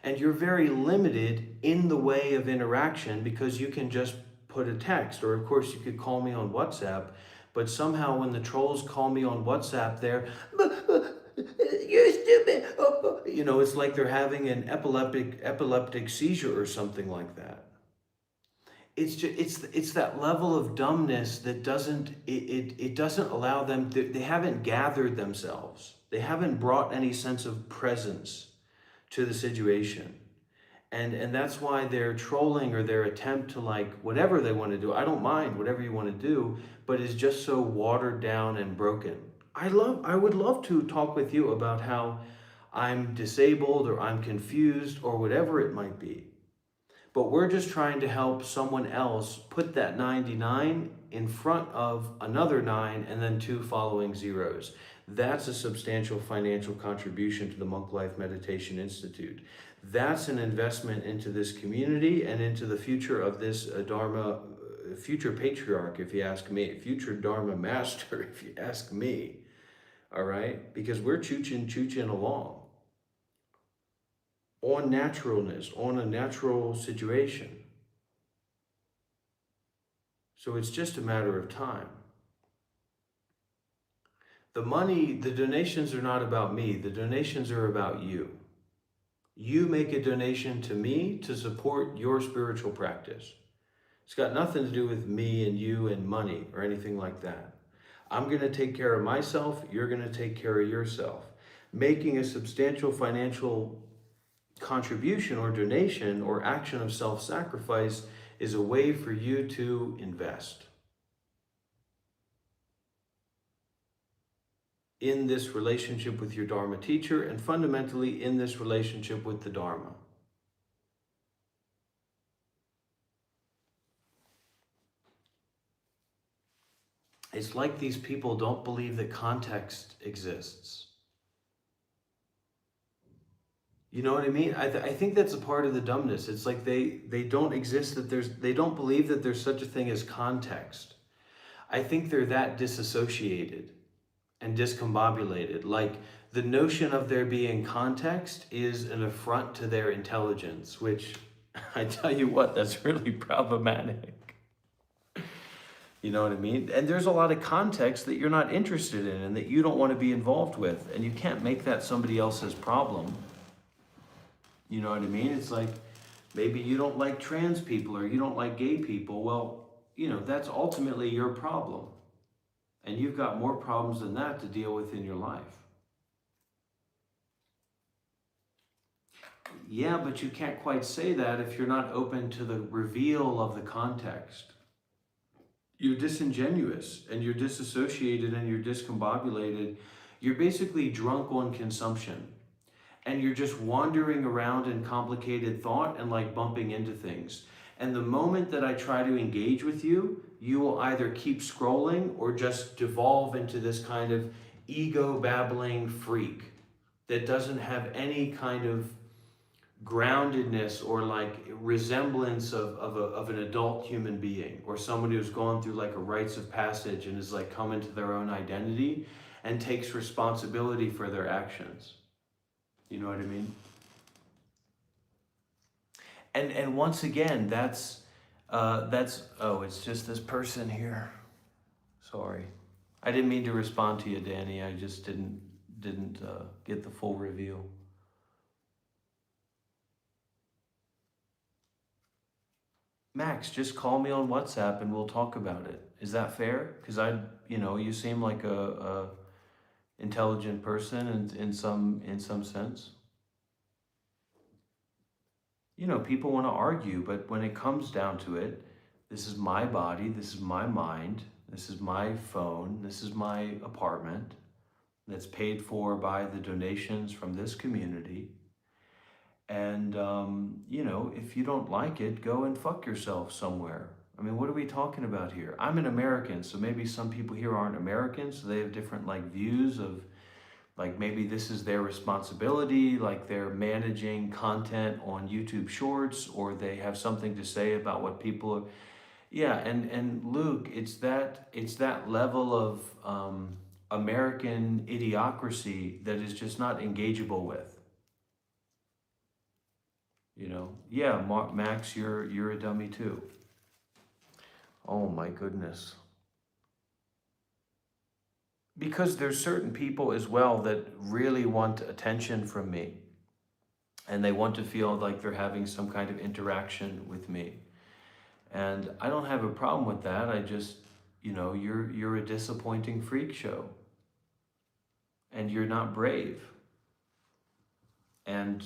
And you're very limited in the way of interaction because you can just put a text, or of course you could call me on WhatsApp, but somehow when the trolls call me on WhatsApp, they're, you're stupid. You know, it's like they're having an epileptic seizure or something like that. It's just, it's that level of dumbness that it doesn't allow them, they haven't gathered themselves. They haven't brought any sense of presence to the situation. And that's why their trolling or their attempt to, like, whatever they want to do, I don't mind whatever you want to do, but is just so watered down and broken. I would love to talk with you about how I'm disabled or I'm confused or whatever it might be. But we're just trying to help someone else put that 99 in front of another 9 and then 2 following zeros. That's a substantial financial contribution to the Monk Life Meditation Institute. That's an investment into this community and into the future of this Dharma, future patriarch, if you ask me, future Dharma master, if you ask me. All right? Because we're chooching along on naturalness, on a natural situation. So it's just a matter of time. The money, the donations are not about me. The donations are about you. You make a donation to me to support your spiritual practice. It's got nothing to do with me and you and money or anything like that. I'm going to take care of myself. You're going to take care of yourself. Making a substantial financial contribution or donation or action of self-sacrifice is a way for you to invest in this relationship with your Dharma teacher and fundamentally in this relationship with the Dharma. It's like these people don't believe that context exists. You know what I mean? I think that's a part of the dumbness. It's like they don't exist, that they don't believe that there's such a thing as context. I think they're that disassociated and discombobulated. Like, the notion of there being context is an affront to their intelligence, which, I tell you what, that's really problematic. You know what I mean? And there's a lot of context that you're not interested in and that you don't want to be involved with. And you can't make that somebody else's problem. You know what I mean? It's like, maybe you don't like trans people or you don't like gay people. Well, you know, that's ultimately your problem. And you've got more problems than that to deal with in your life. Yeah, but you can't quite say that if you're not open to the reveal of the context. You're disingenuous and you're disassociated and you're discombobulated. You're basically drunk on consumption. And you're just wandering around in complicated thought and like bumping into things. And the moment that I try to engage with you, you will either keep scrolling or just devolve into this kind of ego babbling freak that doesn't have any kind of groundedness or like resemblance of an adult human being, or someone who's gone through like a rites of passage and is like come into their own identity and takes responsibility for their actions. You know what I mean? And once again, that's oh, it's just this person here. Sorry, I didn't mean to respond to you, Danny. I just didn't get the full review. Max, just call me on WhatsApp and we'll talk about it. Is that fair? Because you seem like a intelligent person in some sense. People want to argue, but when it comes down to it, this is my body, this is my mind, this is my phone, this is my apartment that's paid for by the donations from this community. And, if you don't like it, go and fuck yourself somewhere. I mean, what are we talking about here? I'm an American, so maybe some people here aren't Americans, so they have different views of maybe this is their responsibility, like they're managing content on YouTube Shorts, or they have something to say about what people are. Yeah, and Luke, it's that level of American idiocracy that is just not engageable with. Yeah, Max, you're a dummy too. Oh my goodness. Because there's certain people as well that really want attention from me. And they want to feel like they're having some kind of interaction with me. And I don't have a problem with that. I just, you're a disappointing freak show. And you're not brave. And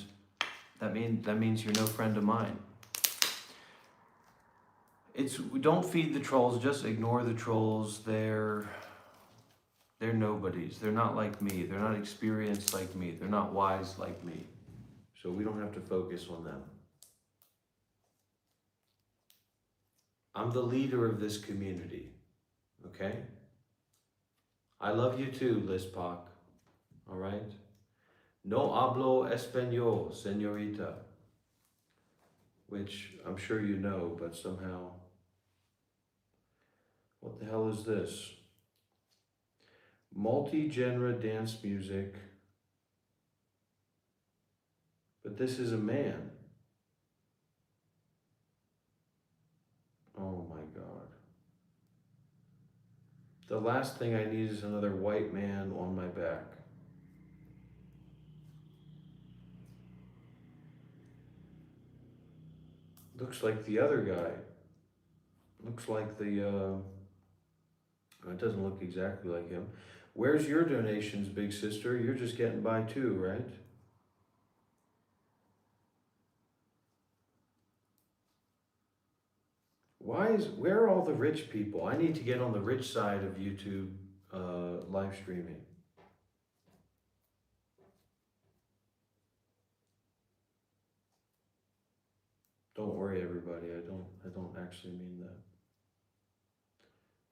that means you're no friend of mine. Don't feed the trolls, just ignore the trolls. They're nobodies. They're not like me. They're not experienced like me. They're not wise like me. So we don't have to focus on them. I'm the leader of this community, okay? I love you too, Liz Pak, all right? No hablo español, señorita, which I'm sure you know, but somehow, what the hell is this? Multi-genre dance music, but this is a man. Oh my God. The last thing I need is another white man on my back. Looks like the other guy. Looks like it doesn't look exactly like him. Where's your donations, big sister? You're just getting by too, right? Where are all the rich people? I need to get on the rich side of YouTube live streaming. Don't worry, everybody. I don't actually mean that.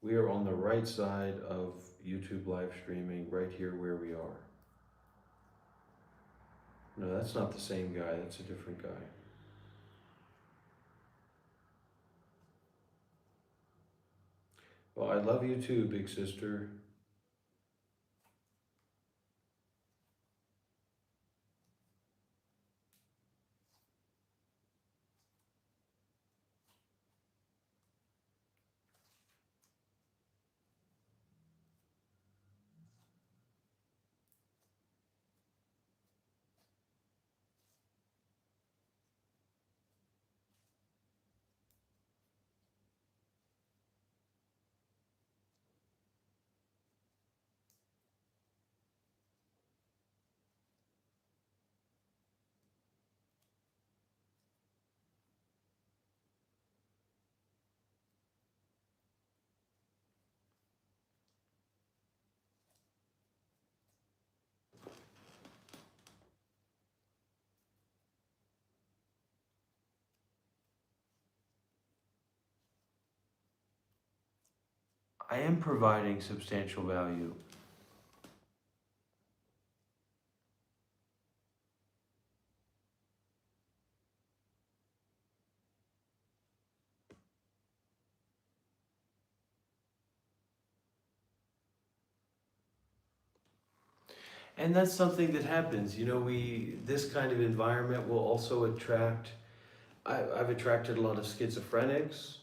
We are on the right side of YouTube live streaming, right here where we are. No, that's not the same guy. That's a different guy. Well, I love you too, big sister. I am providing substantial value. And that's something that happens. You know, this kind of environment will also attract, I've attracted a lot of schizophrenics.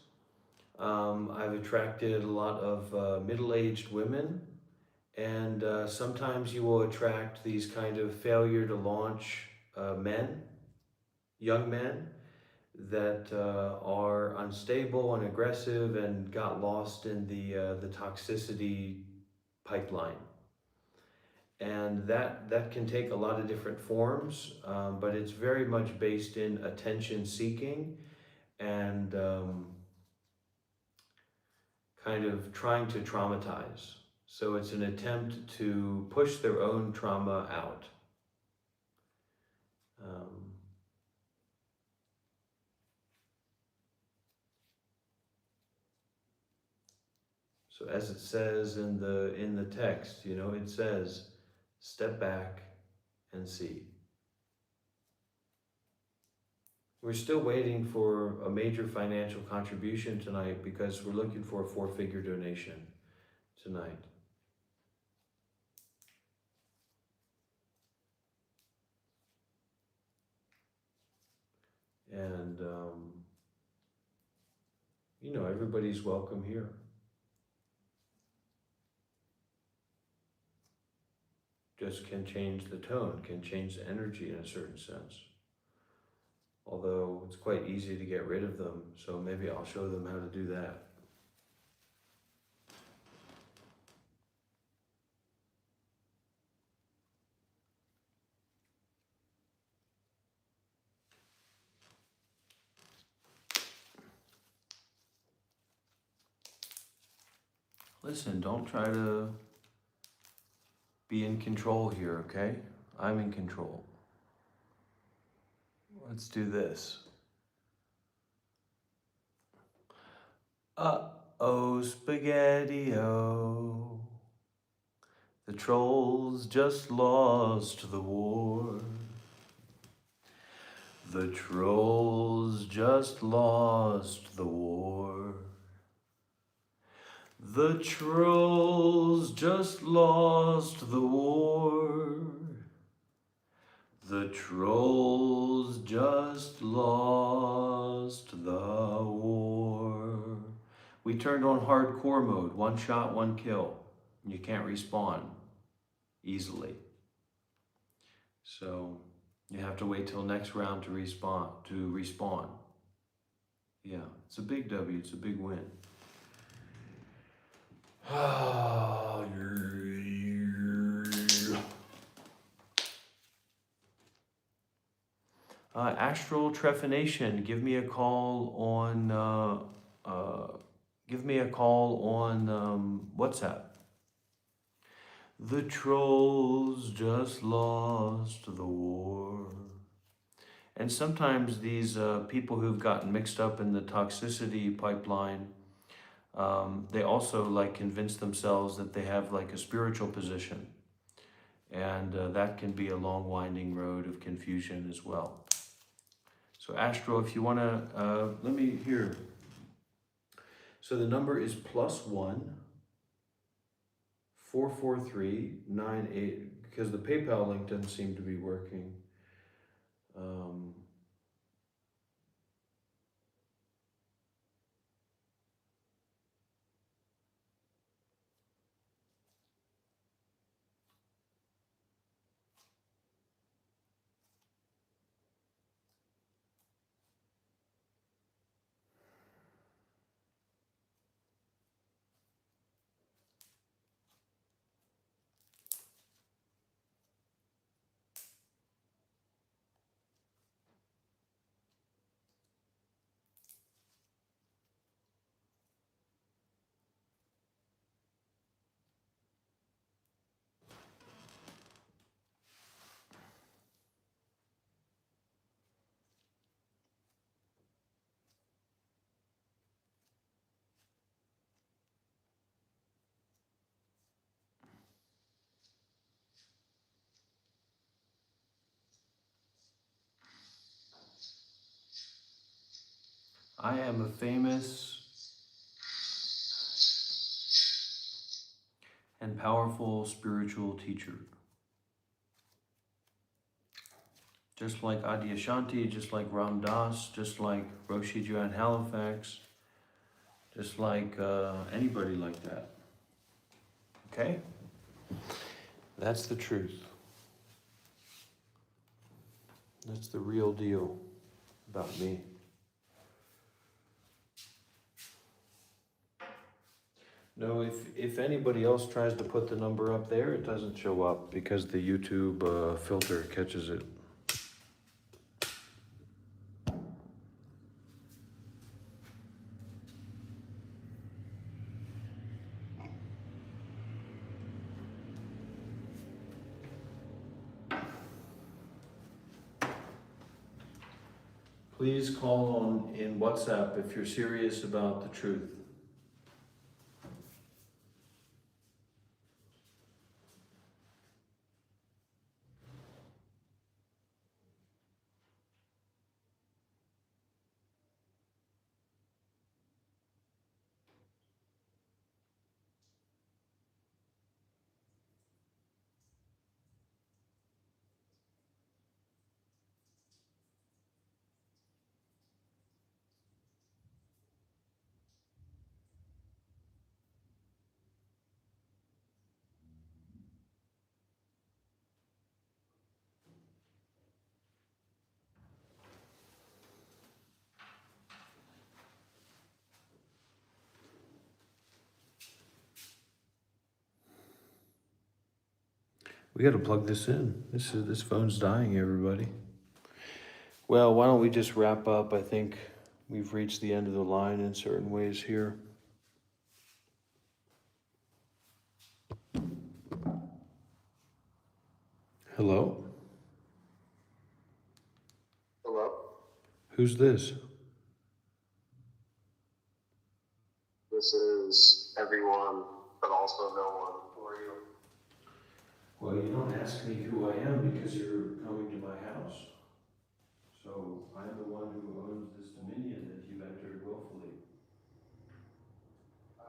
I've attracted a lot of middle-aged women. And sometimes you will attract these kind of failure to launch men, young men, that are unstable and aggressive and got lost in the toxicity pipeline. And that can take a lot of different forms, but it's very much based in attention seeking and kind of trying to traumatize. So it's an attempt to push their own trauma out. So as it says in the text, you know, it says, step back and see. We're still waiting for a major financial contribution tonight because we're looking for a 4-figure donation tonight. And, you know, everybody's welcome here. Just can change the tone, can change the energy in a certain sense. Although it's quite easy to get rid of them, so maybe I'll show them how to do that. Listen, don't try to be in control here, okay? I'm in control. Let's do this. Uh-oh, spaghetti-o. The trolls just lost the war. The trolls just lost the war. The trolls just lost the war. The trolls just lost the war. We turned on hardcore mode, 1 shot, 1 kill. You can't respawn easily. So you have to wait till next round to respawn. Yeah, it's a big W, it's a big win. Astral Trephination, give me a call on WhatsApp. The trolls just lost the war. And sometimes these people who've gotten mixed up in the toxicity pipeline, they also like convince themselves that they have like a spiritual position. And that can be a long winding road of confusion as well. So Astro, if you want to, let me hear. So the number is +1 443 98, because the PayPal link doesn't seem to be working. I am a famous and powerful spiritual teacher. Just like Adyashanti, just like Ram Dass, just like Roshi Joanne Halifax, just like anybody like that. Okay? That's the truth. That's the real deal about me. No, if anybody else tries to put the number up there, it doesn't show up because the YouTube filter catches it. Please call on in WhatsApp if you're serious about the truth. We gotta plug this in. This phone's dying, everybody. Well, why don't we just wrap up? I think we've reached the end of the line in certain ways here. Hello? Hello? Who's this? This is everyone, but also no one. Who are you? Well, you don't ask me who I am because you're coming to my house. So I'm the one who owns this dominion that you've entered willfully. I'm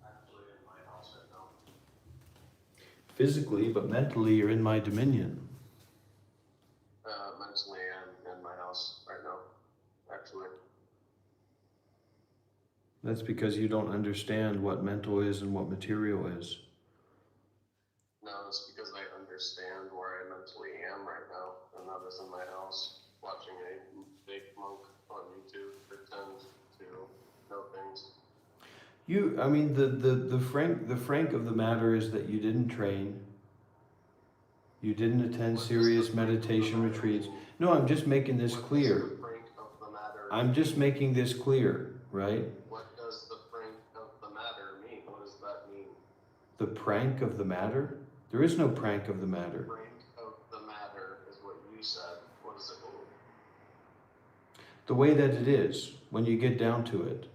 actually in my house right now. Physically, but mentally you're in my dominion. Mentally, I'm in my house right now, actually. That's because you don't understand what mental is and what material is. No, it's because I understand where I mentally am right now, and I'm just in my house watching a big monk on YouTube pretend to know things. The frank of the matter is that you didn't train. You didn't attend serious meditation retreats. No, I'm just making this clear. I'm just making this clear, right? What does the prank of the matter mean? What does that mean? The prank of the matter? There is no prank of the matter. Prank of the matter is what you said. What does it mean? The way that it is, when you get down to it.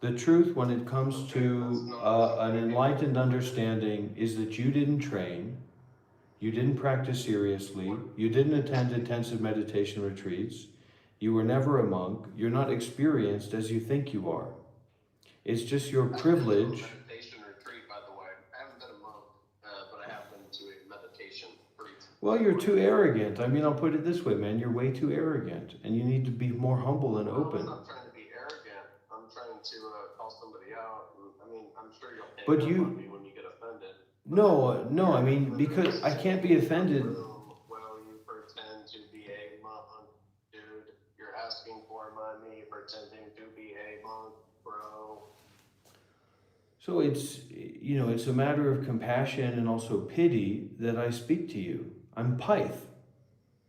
The truth, when it comes to an enlightened understanding, is that you didn't train, you didn't practice seriously, you didn't attend intensive meditation retreats, you were never a monk, you're not experienced as you think you are. It's just your privilege. Meditation retreat, by the way. I haven't been a monk, but I have been to a meditation retreat. Well, you're too arrogant. I mean, I'll put it this way, man. You're way too arrogant, and you need to be more humble and open. I'm not trying to be arrogant. I'm trying to call somebody out. I mean, I'm sure you'll hang But up you- on me when you get offended. No, I mean, because I can't be offended. Well, you pretend to be a monk, dude. You're asking for money, pretending to be a monk, bro. So it's a matter of compassion and also pity that I speak to you. I'm Pyth.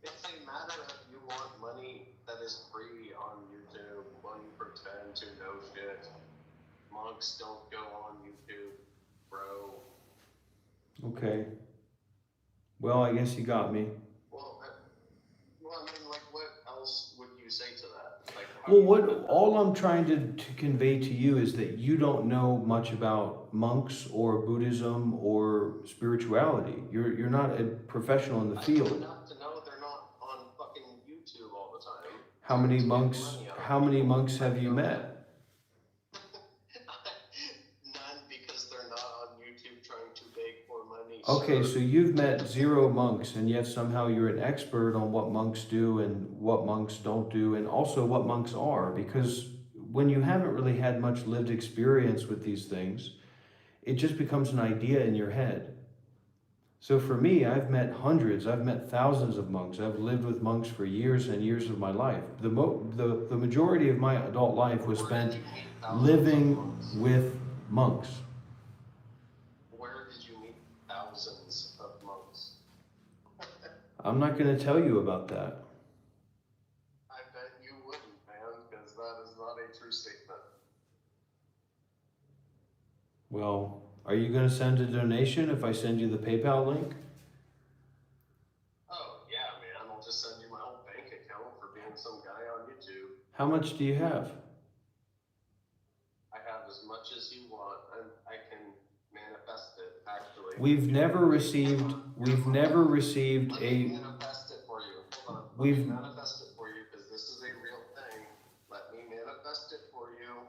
It's a matter of you want money that is free on YouTube while you pretend to know shit. Monks don't go on YouTube, bro. Okay. Well, I guess you got me. Well, I mean, like, what else would you say to that? Like, how Well, all I'm trying to convey to you is that you don't know much about monks or Buddhism or spirituality. You're not a professional in the I field. know enough to know they're not on fucking YouTube all the time. How many monks? how many monks have you met? None, because they're not on YouTube trying to beg for money. Okay, sir. so you've met 0 monks, and yet somehow you're an expert on what monks do and what monks don't do, and also what monks are, because when you haven't really had much lived experience with these things, it just becomes an idea in your head. So for me, I've met hundreds, I've met thousands of monks. I've lived with monks for years and years of my life. The majority of my adult life was spent living with monks. Where did you meet thousands of monks? I'm not going to tell you about that. I bet you wouldn't, man, because that is not a true statement. Well, are you going to send a donation if I send you the PayPal link? Oh, yeah, man, I'll just send you my whole bank account for being some guy on YouTube. How much do you have? I have as much as you want, and I can manifest it, actually. We've never received Let me a... manifest it for you. Hold on. Let We've... me manifest it for you, because this is a real thing. Let me manifest it for you.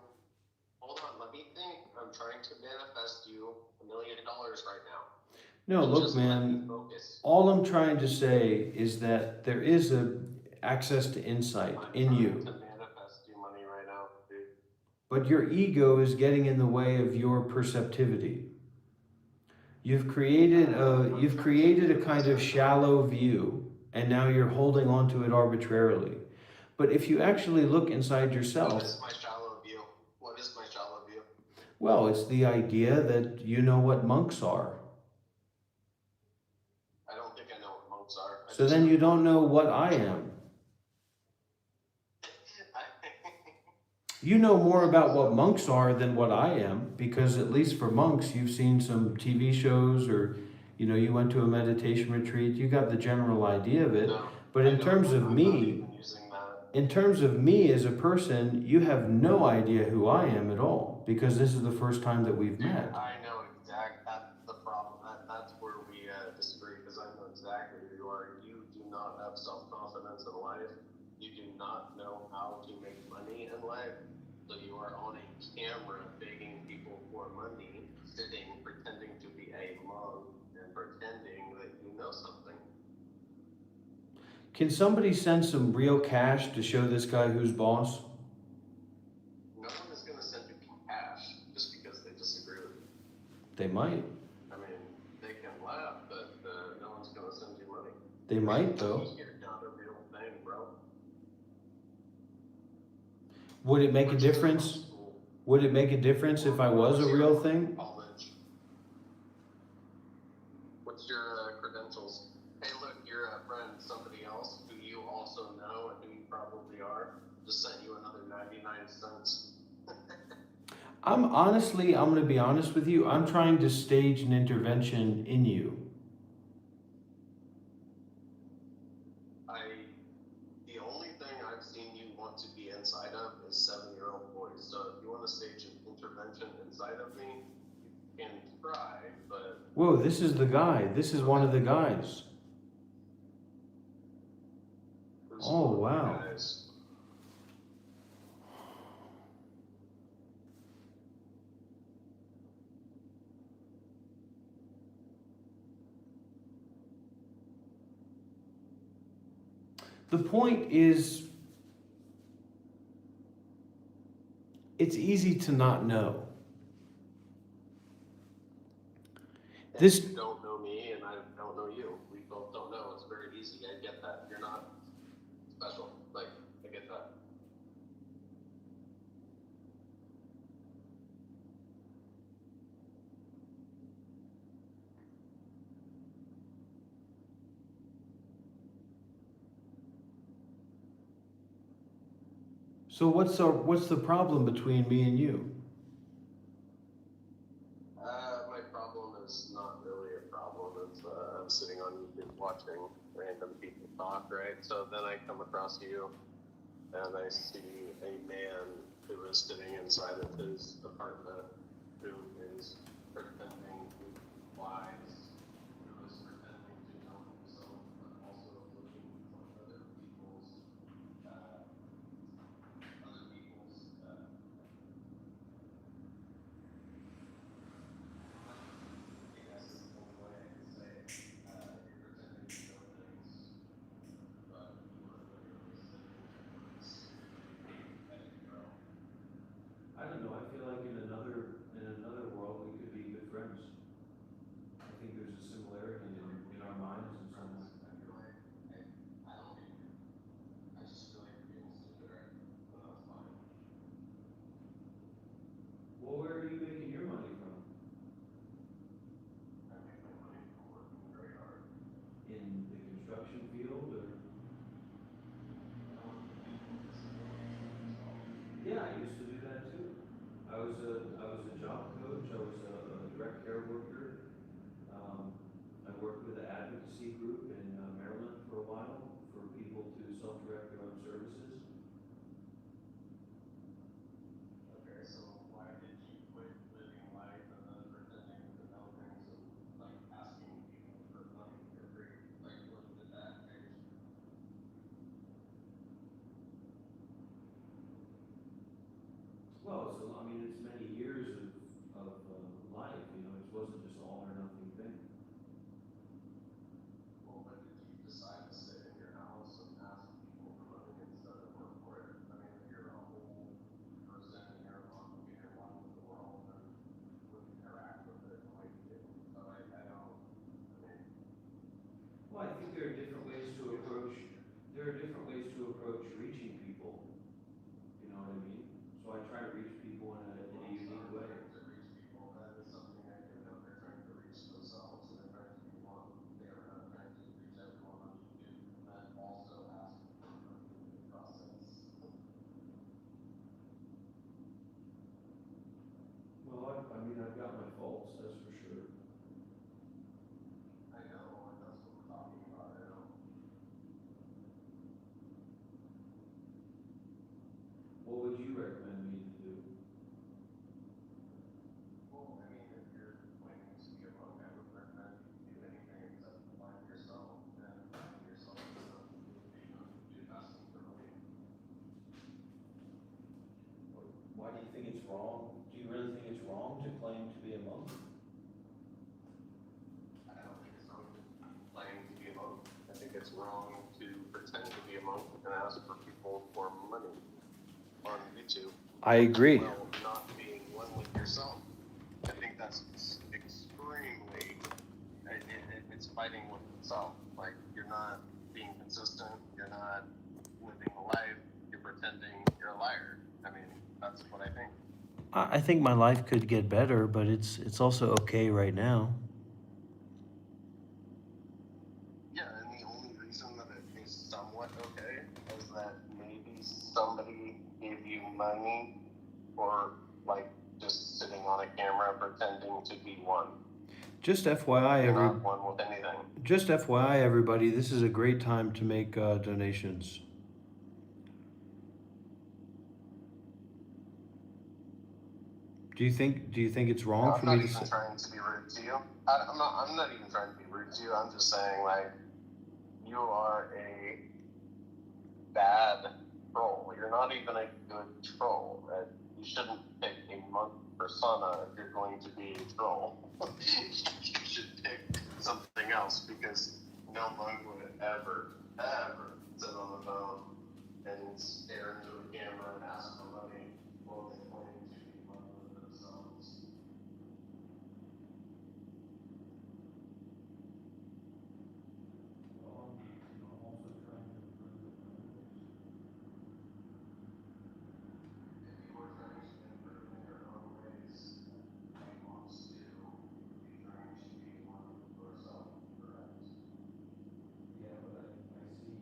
Hold on, let me think. I'm trying to manifest you $1 million right now. No, look, Just let me man, focus. all I'm trying to say is that there is a access to insight in you. I'm trying to manifest you money right now, dude. But your ego is getting in the way of your perceptivity. You've created a kind of shallow view, and now you're holding on to it arbitrarily. But if you actually look inside yourself... What is my shallow view? What is my shallow view? Well, it's the idea that you know what monks are. I don't think I know what monks are. So then you don't know what I am. You know more about what monks are than what I am, because at least for monks, you've seen some TV shows, or, you know, you went to a meditation retreat, you got the general idea of it. No, But in terms of me, as a person, you have no idea who I am at all, because this is the first time that we've met. I know exactly. That's the problem. That's where we disagree, because I know exactly who you are. You do not have self-confidence in life. You do not know how to make money in life. So you are on a camera begging people for money, sitting, pretending to be a monk, and pretending that you know something. Can somebody send some real cash to show this guy who's boss? No one is going to send you cash just because they disagree with you. They might. I mean, they can laugh, but no one's going to send you money. They might, though. You're not a real thing, bro. Would it make a difference? Would it make a difference if I was a real thing? College. What's your credentials? Hey, look, you're a friend. Somebody else who you also know and who you probably are just sent you another 99 cents. I'm going to be honest with you. I'm trying to stage an intervention in you. The only thing I've seen you want to be inside of is 7-year-old boys. So if you want to stage an intervention inside of me, you can try, but... Whoa, this is the guy. This is one of the guys. Oh, wow. Guys. The point is, it's easy to not know. This... You don't know me, and I don't know you. We both don't know. It's very easy. I get that. You're not special. Like, I get that. So what's the problem between me and you? My problem is not really a problem. It's I'm sitting on YouTube watching random people talk, right? So then I come across you, and I see a man who is sitting inside of his apartment, who is pretending to be wise, who is pretending to know himself, but also looking for other people's I don't know, I feel like in another world, we could be good friends. I think there's a similarity in our minds in some way. I feel like I don't think I just feel like you're being stupid, right? But that's fine. Well, where are you making your money from? I make my money from working very hard. In the construction field or? Yeah, I used to do that too. I was a job coach, I was a direct care worker. I worked with an advocacy group in Maryland for a while for people to self-direct their own services. Okay, so why did you quit living life and then pretending to know things and like asking people for money for free? Like, what did that change? Well, so I mean, it's many years of life. You know, it wasn't just all or nothing thing. Well, when did you decide to sit in your house and ask people for money instead of work for it? I mean, if you're a whole person and you're one with the world and would interact with it the way you do. So I don't, I mean, Well, I think there are different ways to approach. There are different ways to approach reaching people. You know what I mean? So I try to reach people in a unique way. to reach people, that is something I do know. They're trying to reach themselves and they're trying to be one. They are not trying to reach everyone on YouTube and then also ask for money in the process. Well, I mean, I've got my faults, that's for sure. I know, and that's what we're talking about. I know. What would you recommend me to do? Well, I mean, if you're planning to be a monk, I would recommend you do anything except find yourself, and finding yourself is not asking for money. Why do you think it's wrong? Do you really think it's wrong to claim to be a monk? I don't think it's wrong to claim to be a monk. I think it's wrong to pretend to be a monk and ask for people for money on YouTube. I agree. Well, not being one with yourself. I think that's extremely, it's fighting with itself. Like, you're not being consistent, you're not living a life, you're pretending you're a liar. I mean, that's what I think. I think my life could get better, but it's also okay right now. Yeah, and the only reason that it is somewhat okay is that maybe somebody gave you money or like just sitting on a camera pretending to be one. Just FYI, You're not one with anything. Just FYI, everybody, this is a great time to make donations. Do you think it's wrong for me to I'm not even trying to be rude to you. I'm not even trying to be rude to you. I'm just saying, like, you are a bad troll. You're not even a good troll. You shouldn't pick a monk persona if you're going to be a troll. You should pick something else, because no monk would ever sit on the phone and stare into a camera and ask for money while they claim to be one of themselves. If you were trying to improve in your own ways, like monks do, you'd be trying to be one with yourself, correct? Yeah, but I see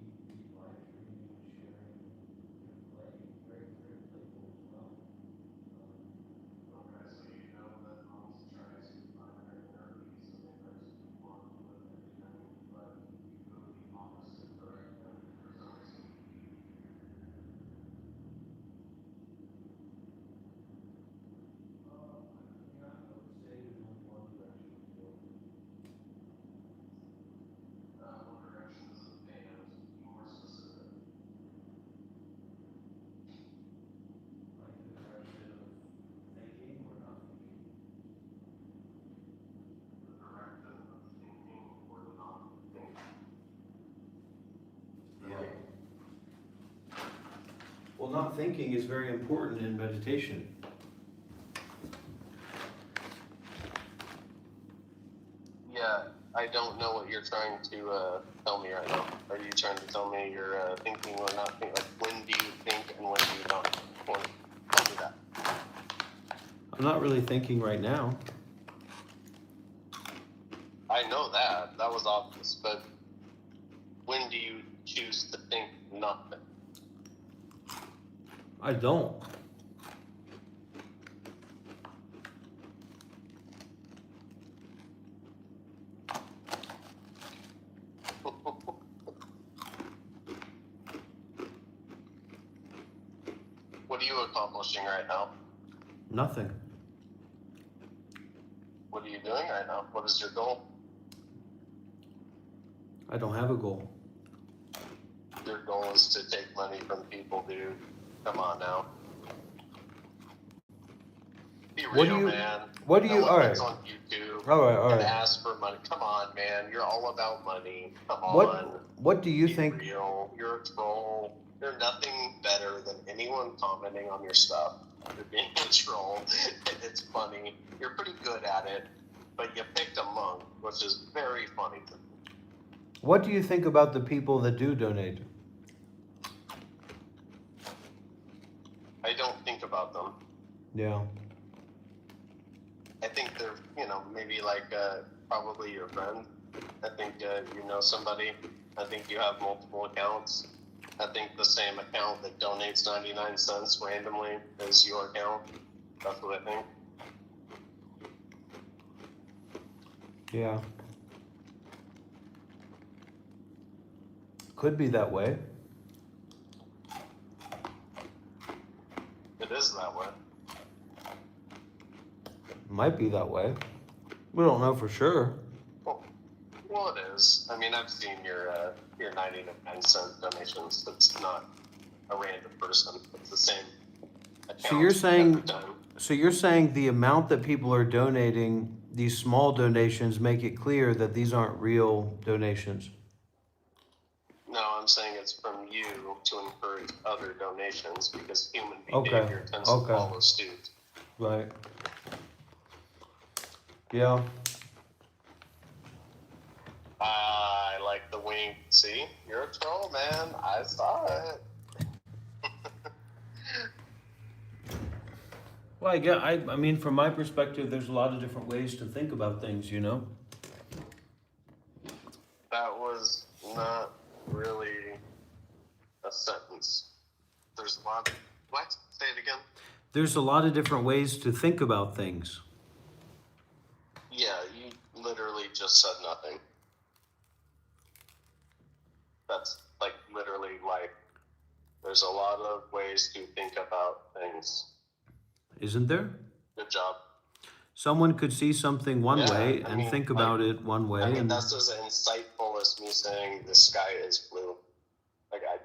live streaming and sharing and playing very playful as well. Okay, so you know that monks try to find their inner peace and they try to be one with everything, but you go the opposite direction for some reason. I would say there's only one direction to go. What direction is the band? Be more specific. Like the direction of thinking or not thinking. The direction of thinking or not thinking. Yeah. Well, not thinking is very important in meditation. I don't know what you're trying to tell me right now. Are you trying to tell me you're thinking or not thinking? Like, when do you think and when do you not? Well, tell me that. I'm not really thinking right now. I know that. That was obvious. But when do you choose to think nothing? I don't. What are you accomplishing right now? Nothing. What are you doing right now? What is your goal? I don't have a goal. Your goal is to take money from people, dude. Come on now. Be real, What do you- man. what do you- No one all gets right. on YouTube All right. and asks for money. Come on, man. You're all about money. Come on. What do you Be think? real. You're a troll. You're nothing better than anyone commenting on your stuff. You're being a troll. It's funny. You're pretty good at it, but you picked a monk, which is very funny to me. What do you think about the people that do donate? I don't think about them. Yeah. I think they're, maybe like probably your friend. I think you know somebody. I think you have multiple accounts. I think the same account that donates 99 cents randomly is your account. That's what I think. Yeah. Could be that way. It is that way. Might be that way. We don't know for sure. Well, it is. I mean, I've seen your 99-cent donations. It's not a random person. It's the same account. So you're saying, every time. the amount that people are donating, these small donations, make it clear that these aren't real donations. No, I'm saying it's from you to encourage other donations because human Okay, behavior tends to okay. follow suit. Right. Yeah. I like the wink. See, you're a troll, man. I saw it. Well, I mean, from my perspective, there's a lot of different ways to think about things, you know? That was not really a sentence. There's a lot. What? Say it again. There's a lot of different ways to think about things. Yeah, you literally just said nothing. That's like literally like, there's a lot of ways to think about things. Isn't there? Good job. Someone could see something one Yeah, way I and mean, think about it one way. I mean, And that's as insightful as me saying the sky is blue.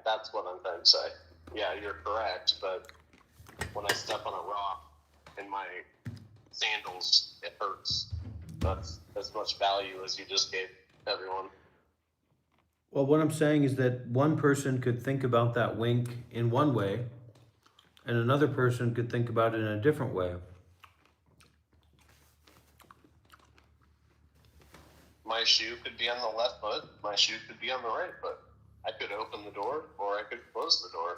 That's what I'm trying to say. Yeah, you're correct, but when I step on a rock in my sandals, it hurts. That's as much value as you just gave everyone. well, what I'm saying is that one person could think about that wink in one way, and another person could think about it in a different way. My shoe could be on the left foot. My shoe could be on the right foot. I could open the door or I could close the door.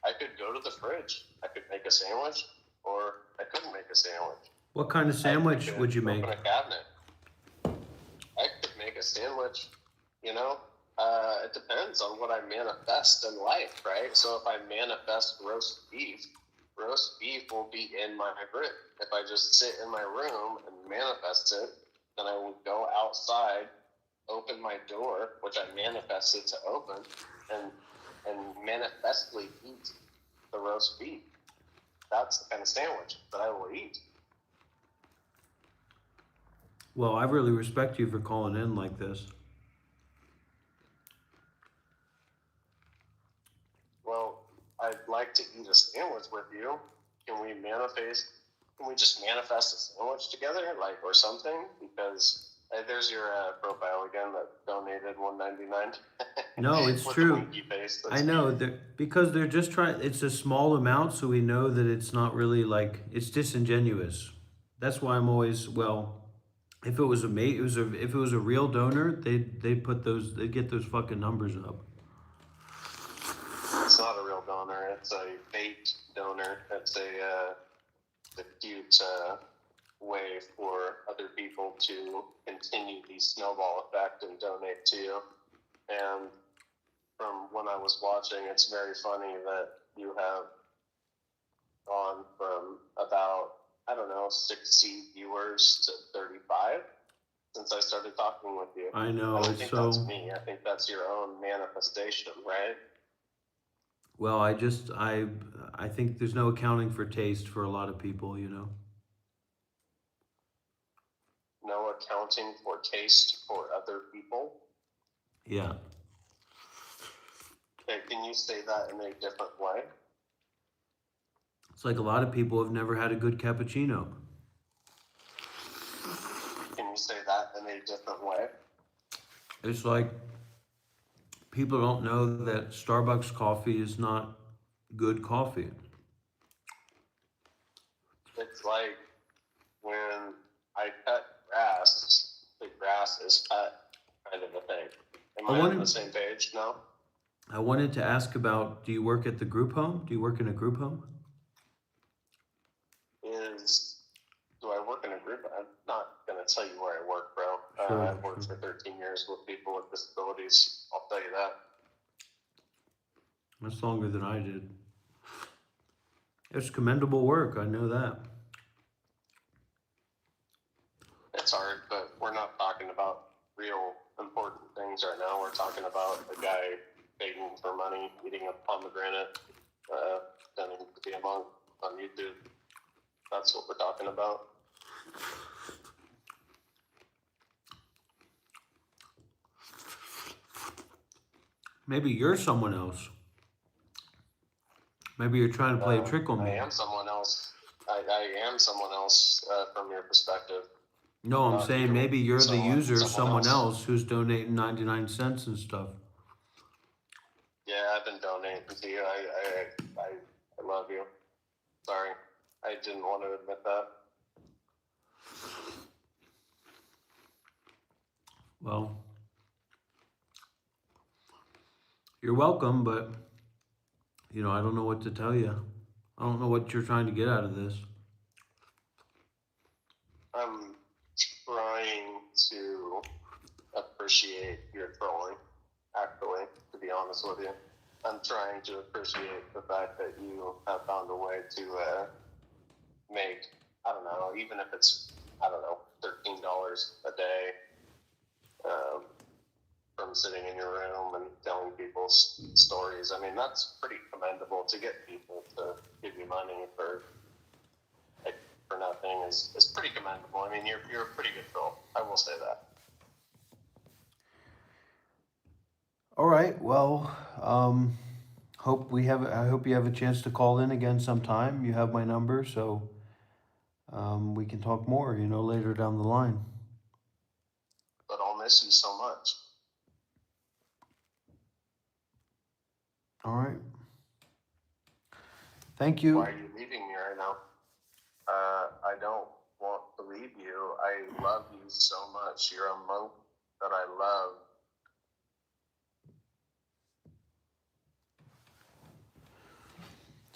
I could go to the fridge. I could make a sandwich or I couldn't make a sandwich. What kind of sandwich I would you could make? open a cabinet. I could make a sandwich, it depends on what I manifest in life, right? So if I manifest roast beef will be in my grip. If I just sit in my room and manifest it, then I would go outside, open my door, which I manifested to open, and manifestly eat the roast beef. That's the kind of sandwich that I will eat. Well, I really respect you for calling in like this. Well, I'd like to eat a sandwich with you. Can we just manifest a sandwich together, or something? Because there's your profile again that donated $1.99. No, it's With true. the winky face. That's I know, cute. because they're just trying, it's a small amount, so we know that it's not really it's disingenuous. That's why I'm always, If it was a mate, if it was a real donor, they'd get those fucking numbers up. It's not a real donor. It's a fake donor. It's a cute way for other people to continue the snowball effect and donate to you. And from when I was watching, it's very funny that you have gone from about, I don't know, 60 viewers to 35 since I started talking with you. I know. And I think that's me. I think that's your own manifestation, right? Well, I think there's no accounting for taste for a lot of people, you know. No accounting for taste for other people. Yeah. Okay, can you say that in a different way? It's like a lot of people have never had a good cappuccino. Can you say that in a different way? It's like people don't know that Starbucks coffee is not good coffee. It's like when I cut grass, the grass is cut kind of a thing. Am I on the same page now? I wanted to ask about, do you work at the group home? Do you work in a group home? Do I work in a group? I'm not going to tell you where I work, bro. Sure, I've worked for 13 years with people with disabilities. I'll tell you that. That's longer than I did. It's commendable work, I know that. It's hard, but we're not talking about real important things right now. We're talking about a guy begging for money, eating a pomegranate, pretending to be a monk on YouTube. That's what we're talking about. Maybe you're someone else. Maybe you're trying to play a trick on me. I am someone else. I am someone else from your perspective. No, I'm saying maybe you're the user, someone else else who's donating 99 cents and stuff. Yeah, I've been donating to you. I love you. Sorry, I didn't want to admit that. Well, you're welcome, but, you know, I don't know what to tell you. I don't know what you're trying to get out of this. I'm trying to appreciate your trolling, actually, to be honest with you. I'm trying to appreciate the fact that you have found a way to make, I don't know, even if it's, I don't know, $13 a day from sitting in your room and telling people stories. I mean, that's pretty commendable. To get people to give you money for nothing is pretty commendable. I mean, you're a pretty good troll. I will say that. All right. Well, I hope you have a chance to call in again sometime. You have my number, so we can talk more, you know, later down the line. But I'll miss you so much. All right. Thank you. Why are you leaving me right now? I don't want to leave you. I love you so much. You're a monk that I love.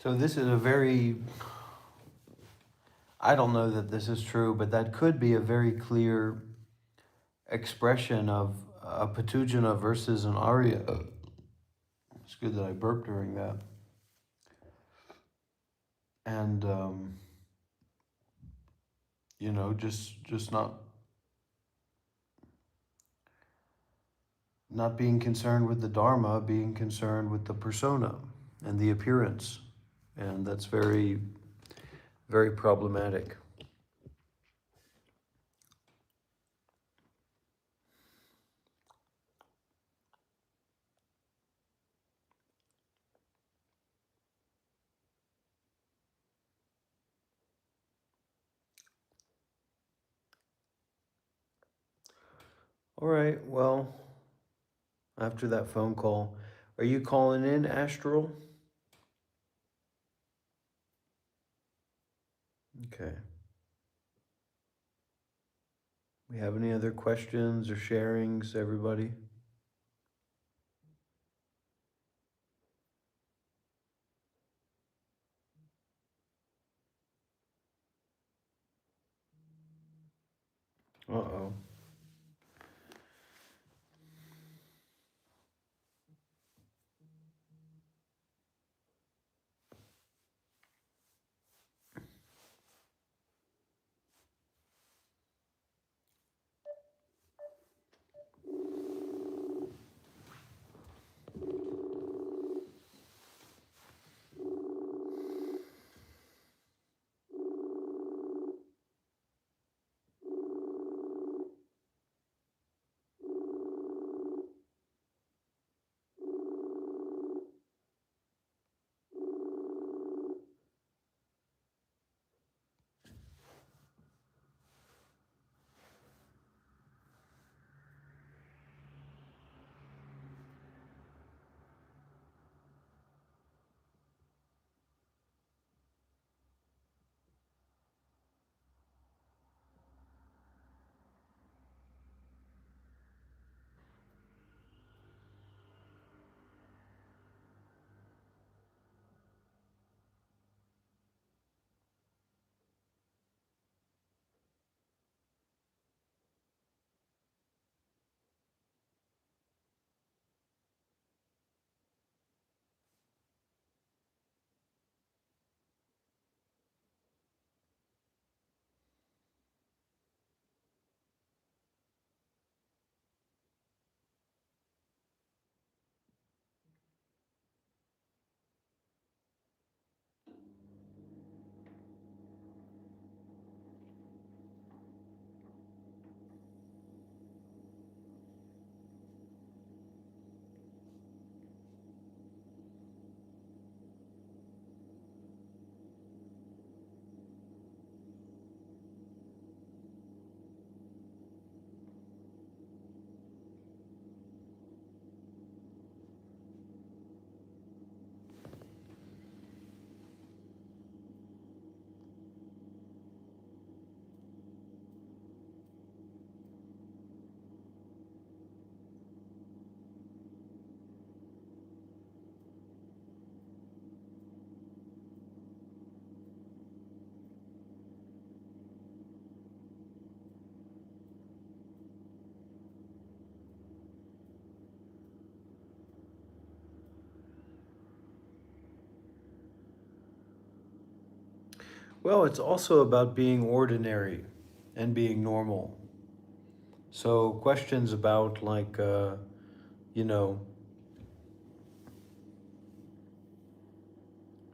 So this is a very, I don't know that this is true, but that could be a very clear expression of a Patujana versus an Arya. It's good that I burped during that. And, you know, just not being concerned with the Dharma, being concerned with the persona and the appearance. And that's very, very problematic. All right, well, after that phone call, are you calling in, Astral? Okay. We have any other questions or sharings, everybody? Uh-oh. Well, it's also about being ordinary and being normal. So questions about like, you know,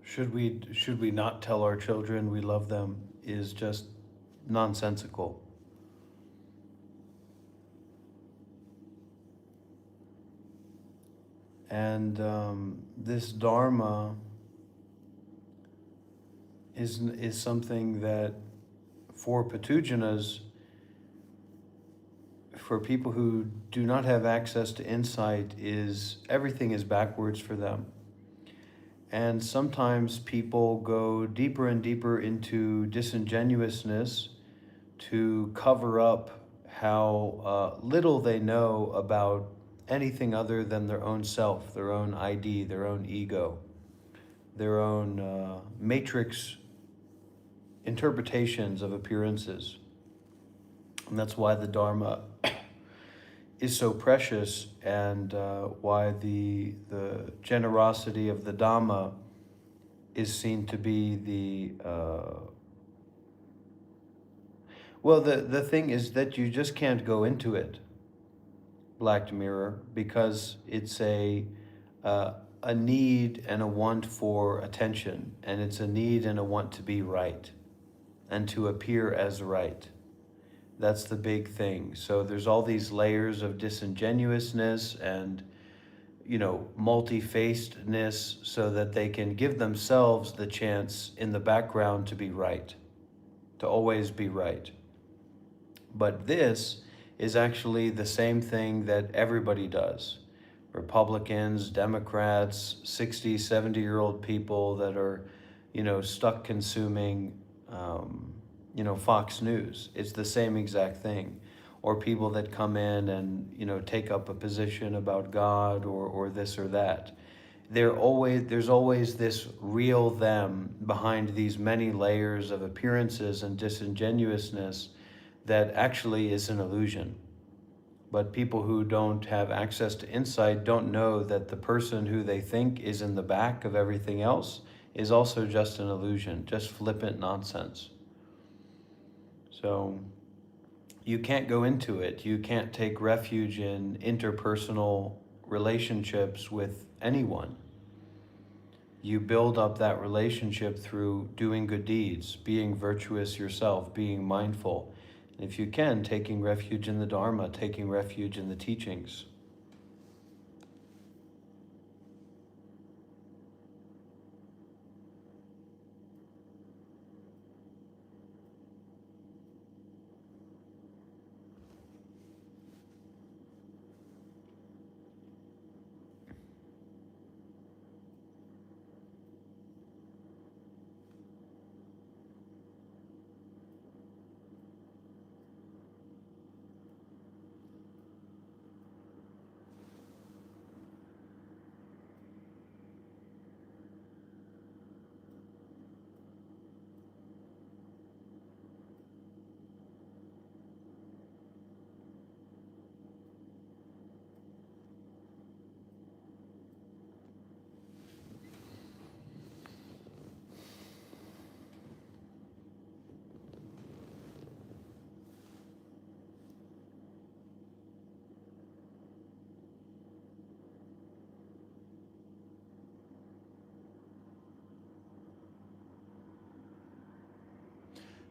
should we not tell our children we love them is just nonsensical. And this Dharma is something that for Patujanas, for people who do not have access to insight, is everything is backwards for them. And sometimes people go deeper and deeper into disingenuousness to cover up how little they know about anything other than their own self, their own ID, their own ego, their own matrix interpretations of appearances. And that's why the Dharma is so precious, and why the generosity of the Dhamma is seen to be the well, the thing is that you just can't go into it, Black Mirror, because it's a need and a want for attention, and it's a need and a want to be right and to appear as right. That's the big thing. So there's all these layers of disingenuousness and, you know, multi-facedness, so that they can give themselves the chance in the background to be right, to always be right. But this is actually the same thing that everybody does. Republicans, Democrats, 60, 70-year-old people that are, you know, stuck consuming, you know, Fox News. It's the same exact thing. or people that come in and, take up a position about God or this or that. There's always this real them behind these many layers of appearances and disingenuousness that actually is an illusion. But people who don't have access to insight don't know that the person who they think is in the back of everything else is also just an illusion, just flippant nonsense. So you can't go into it. You can't take refuge in interpersonal relationships with anyone. You build up that relationship through doing good deeds, being virtuous yourself, being mindful. And if you can, taking refuge in the Dharma, taking refuge in the teachings.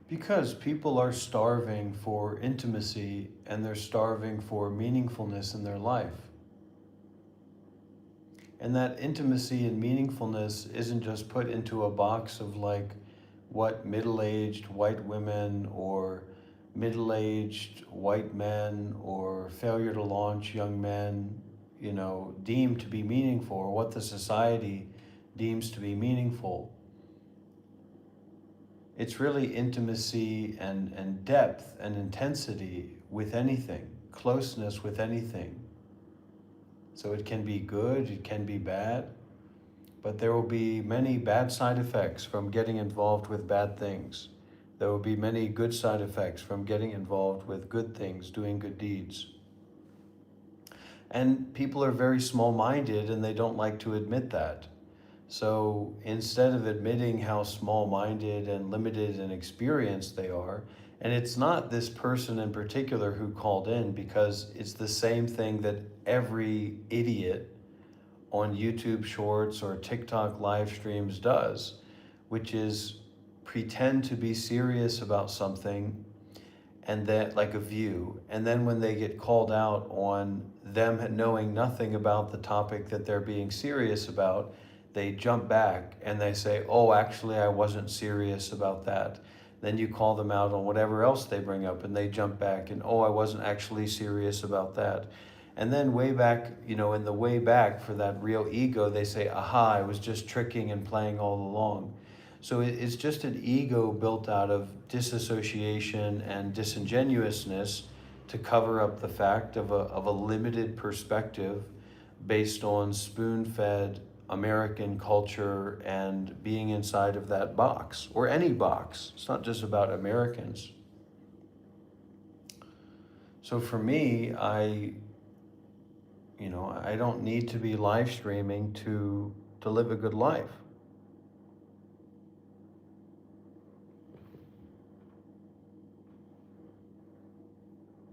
Because people are starving for intimacy and they're starving for meaningfulness in their life. And that intimacy and meaningfulness isn't just put into a box of like what middle-aged white women or middle-aged white men or failure to launch young men, deem to be meaningful, or what the society deems to be meaningful. It's really intimacy and depth and intensity with anything, closeness with anything. So it can be good, it can be bad, but there will be many bad side effects from getting involved with bad things. There will be many good side effects from getting involved with good things, doing good deeds. And people are very small-minded and they don't like to admit that. So instead of admitting how small-minded and limited in experience they are, and it's not this person in particular who called in, because it's the same thing that every idiot on YouTube Shorts or TikTok live streams does, which is pretend to be serious about something, and that, like a view, and then when they get called out on them knowing nothing about the topic that they're being serious about, they jump back and they say, oh, actually, I wasn't serious about that. Then you call them out on whatever else they bring up and they jump back and, oh, I wasn't actually serious about that. And then way back, in the way back for that real ego, they say, aha, I was just tricking and playing all along. So it's just an ego built out of disassociation and disingenuousness to cover up the fact of a limited perspective based on spoon-fed American culture and being inside of that box, or any box. It's not just about Americans. So for me, I don't need to be live streaming to live a good life.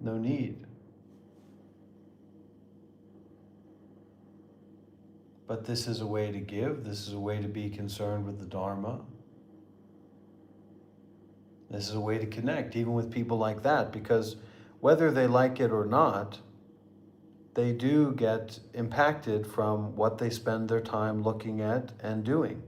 No need. But this is a way to give. This is a way to be concerned with the Dharma. This is a way to connect, even with people like that, because whether they like it or not, they do get impacted from what they spend their time looking at and doing.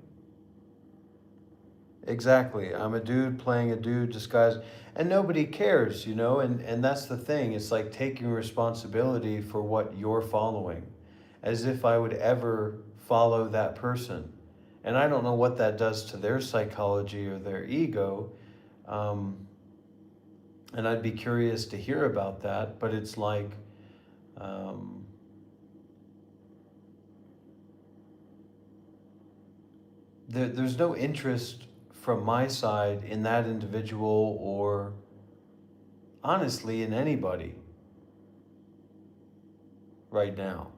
Exactly. I'm a dude playing a dude disguised, and nobody cares, and that's the thing. It's like taking responsibility for what you're following, as if I would ever follow that person. And I don't know what that does to their psychology or their ego. And I'd be curious to hear about that, but it's like, there's no interest from my side in that individual or honestly in anybody right now.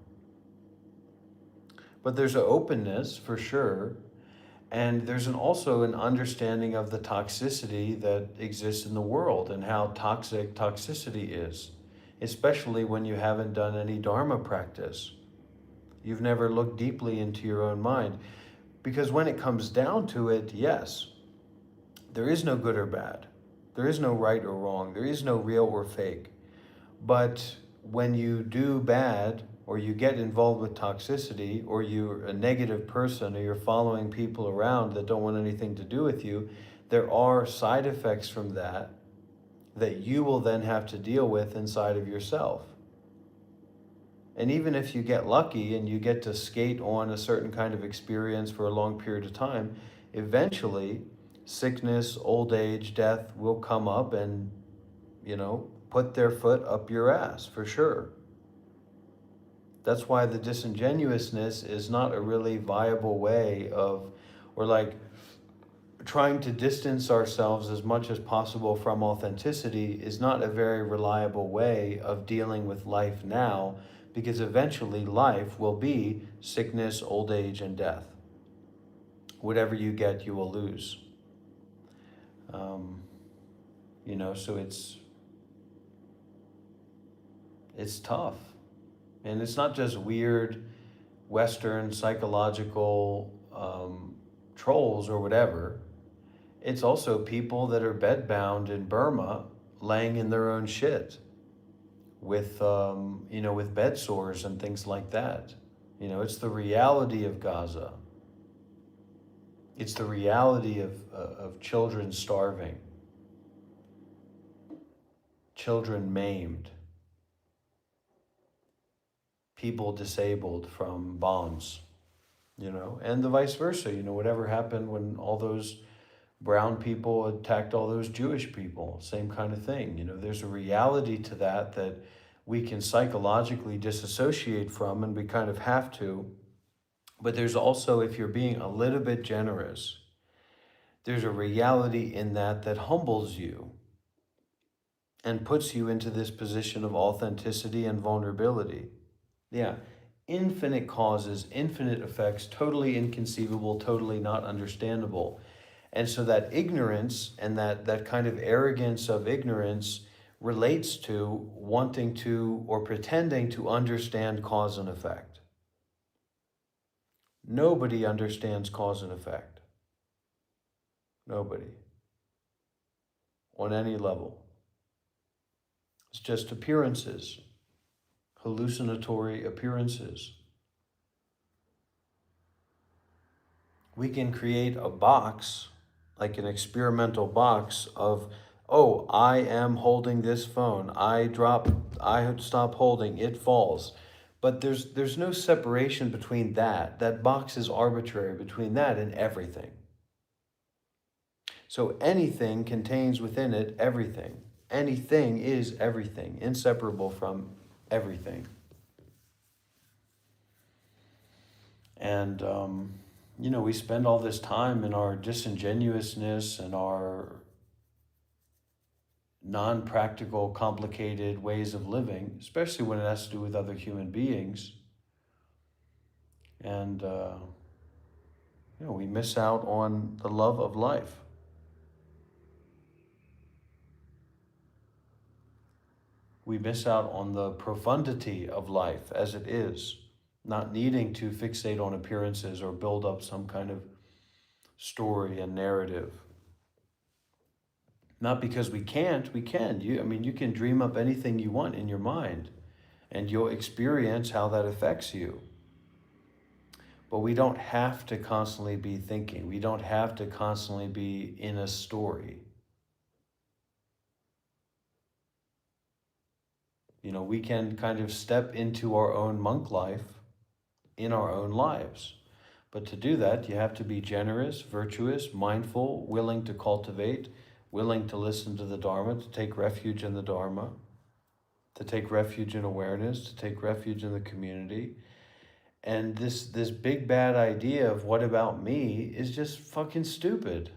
But there's an openness for sure. And there's also an understanding of the toxicity that exists in the world and how toxic toxicity is, especially when you haven't done any Dharma practice. You've never looked deeply into your own mind. Because when it comes down to it, yes, there is no good or bad. There is no right or wrong. There is no real or fake. But when you do bad, or you get involved with toxicity, or you're a negative person, or you're following people around that don't want anything to do with you, there are side effects from that that you will then have to deal with inside of yourself. And even if you get lucky and you get to skate on a certain kind of experience for a long period of time, eventually sickness, old age, death will come up and, put their foot up your ass for sure. That's why the disingenuousness is not a really viable way of, or like trying to distance ourselves as much as possible from authenticity is not a very reliable way of dealing with life now, because eventually life will be sickness, old age, and death. Whatever you get, you will lose. So it's tough. And it's not just weird Western psychological trolls or whatever. It's also people that are bedbound in Burma, laying in their own shit with, with bed sores and things like that. It's the reality of Gaza. It's the reality of children starving, children maimed, people disabled from bombs, and the vice versa. Whatever happened when all those brown people attacked all those Jewish people, same kind of thing. There's a reality to that we can psychologically disassociate from, and we kind of have to. But there's also, if you're being a little bit generous, there's a reality in that humbles you and puts you into this position of authenticity and vulnerability. Yeah, infinite causes, infinite effects, totally inconceivable, totally not understandable. And so that ignorance and that kind of arrogance of ignorance relates to wanting to or pretending to understand cause and effect. Nobody understands cause and effect. Nobody. On any level. It's just appearances. Hallucinatory appearances. We can create a box, like an experimental box of, oh, I am holding this phone. I stop holding, it falls. But there's no separation between that. That box is arbitrary between that and everything. So anything contains within it everything. Anything is everything, inseparable from everything. And, we spend all this time in our disingenuousness and our non-practical, complicated ways of living, especially when it has to do with other human beings. And, we miss out on the love of life. We miss out on the profundity of life as it is, not needing to fixate on appearances or build up some kind of story and narrative. Not because we can't, we can. You can dream up anything you want in your mind, and you'll experience how that affects you. But we don't have to constantly be thinking. We don't have to constantly be in a story. We can kind of step into our own monk life in our own lives. But to do that, you have to be generous, virtuous, mindful, willing to cultivate, willing to listen to the Dharma, to take refuge in the Dharma, to take refuge in awareness, to take refuge in the community. And this big bad idea of what about me is just fucking stupid.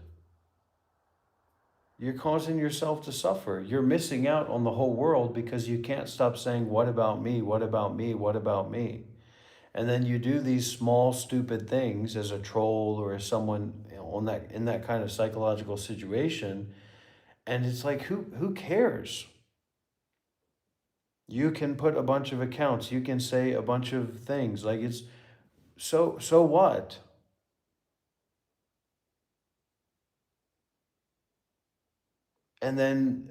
You're causing yourself to suffer. You're missing out on the whole world because you can't stop saying, what about me? What about me? What about me? And then you do these small, stupid things as a troll or as someone in that kind of psychological situation. And it's like, who cares? You can put a bunch of accounts. You can say a bunch of things. Like it's, so what? And then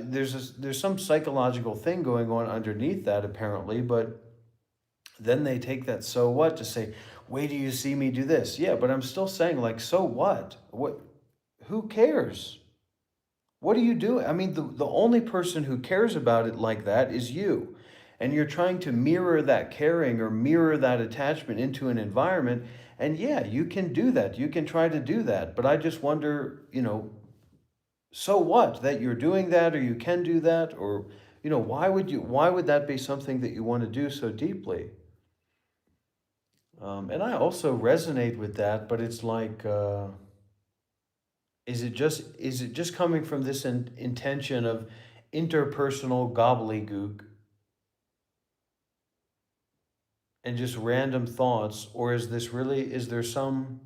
there's some psychological thing going on underneath that apparently, but then they take that so what to say, wait do you see me do this? Yeah, but I'm still saying like, so what? Who cares? What are you doing? I mean, the only person who cares about it like that is you. And you're trying to mirror that caring or mirror that attachment into an environment. And yeah, you can do that. You can try to do that. But I just wonder, so what that you're doing that or you can do that? Or, why would that be something that you want to do so deeply? And I also resonate with that, but it's like, is it just coming from this intention of interpersonal gobbledygook and just random thoughts, or is there some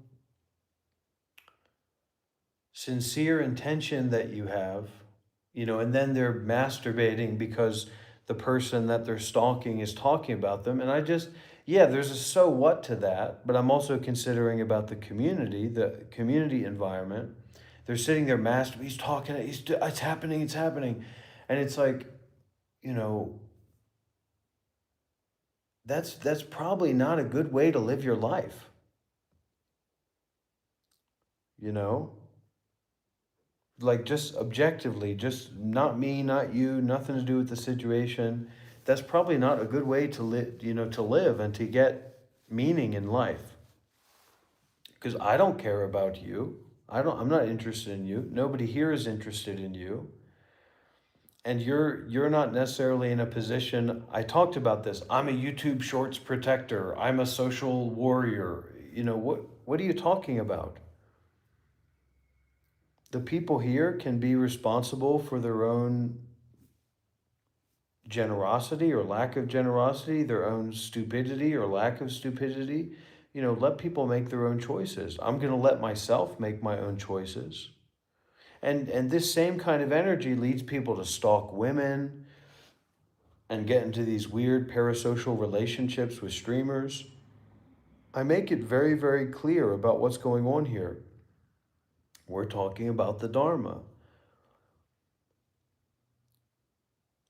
sincere intention that you have, and then they're masturbating because the person that they're stalking is talking about them. And yeah, there's a so what to that, but I'm also considering about the community environment. They're sitting there masturbating, he's talking, it's happening. And it's like, that's probably not a good way to live your life, like just objectively, just not me, not you, nothing to do with the situation. That's probably not a good way to live, to live and to get meaning in life. Because I don't care about you. I'm not interested in you. Nobody here is interested in you. And you're not necessarily in a position, I talked about this. I'm a YouTube Shorts protector. I'm a social warrior. What are you talking about? The people here can be responsible for their own generosity or lack of generosity, their own stupidity or lack of stupidity. Let people make their own choices. I'm going to let myself make my own choices. And this same kind of energy leads people to stalk women and get into these weird parasocial relationships with streamers. I make it very, very clear about what's going on here. We're talking about the Dharma.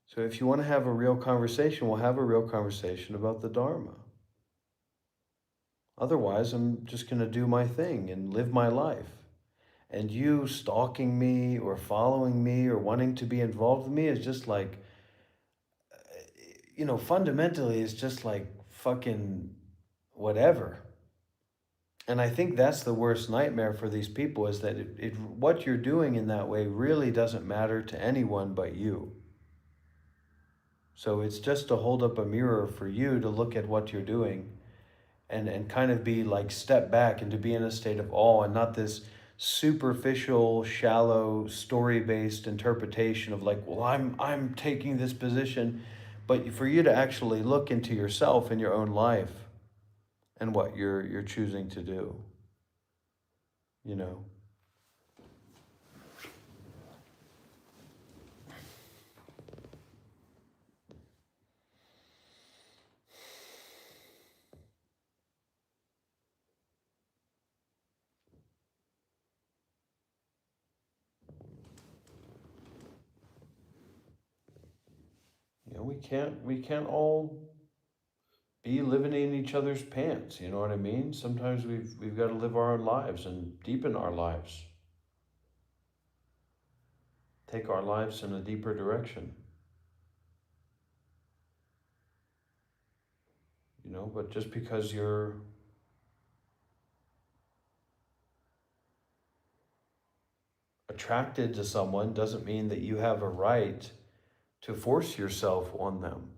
So if you want to have a real conversation, we'll have a real conversation about the Dharma. Otherwise, I'm just going to do my thing and live my life. And you stalking me or following me or wanting to be involved with me is just like, fundamentally, it's just like fucking whatever. And I think that's the worst nightmare for these people, is that what you're doing in that way really doesn't matter to anyone but you. So it's just to hold up a mirror for you to look at what you're doing and kind of be like, step back and to be in a state of awe and not this superficial, shallow, story-based interpretation of like, well, I'm taking this position, but for you to actually look into yourself and your own life and what you're choosing to do, we can't all be living in each other's pants, you know what I mean? Sometimes we've got to live our own lives and deepen our lives. Take our lives in a deeper direction. But just because you're attracted to someone doesn't mean that you have a right to force yourself on them,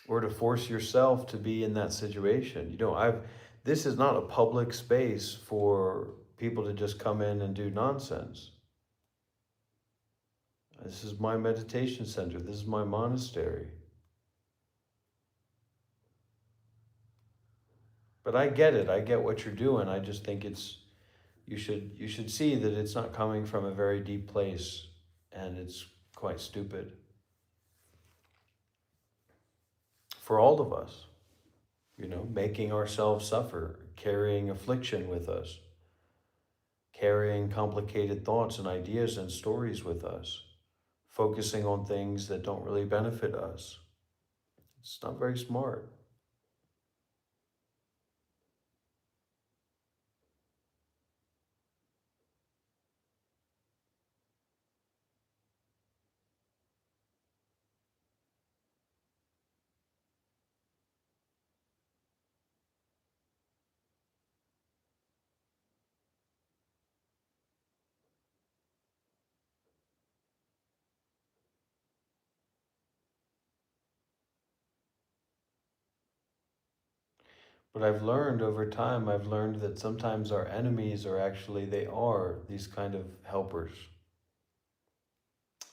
or to force yourself to be in that situation. You know, this is not a public space for people to just come in and do nonsense. This is my meditation center. This is my monastery. But I get it. I get what you're doing. I just think you should see that it's not coming from a very deep place, and it's quite stupid for all of us. You know, making ourselves suffer, carrying affliction with us, carrying complicated thoughts and ideas and stories with us, focusing on things that don't really benefit us. It's not very smart. But I've learned over time, I've learned that sometimes our enemies they are these kind of helpers.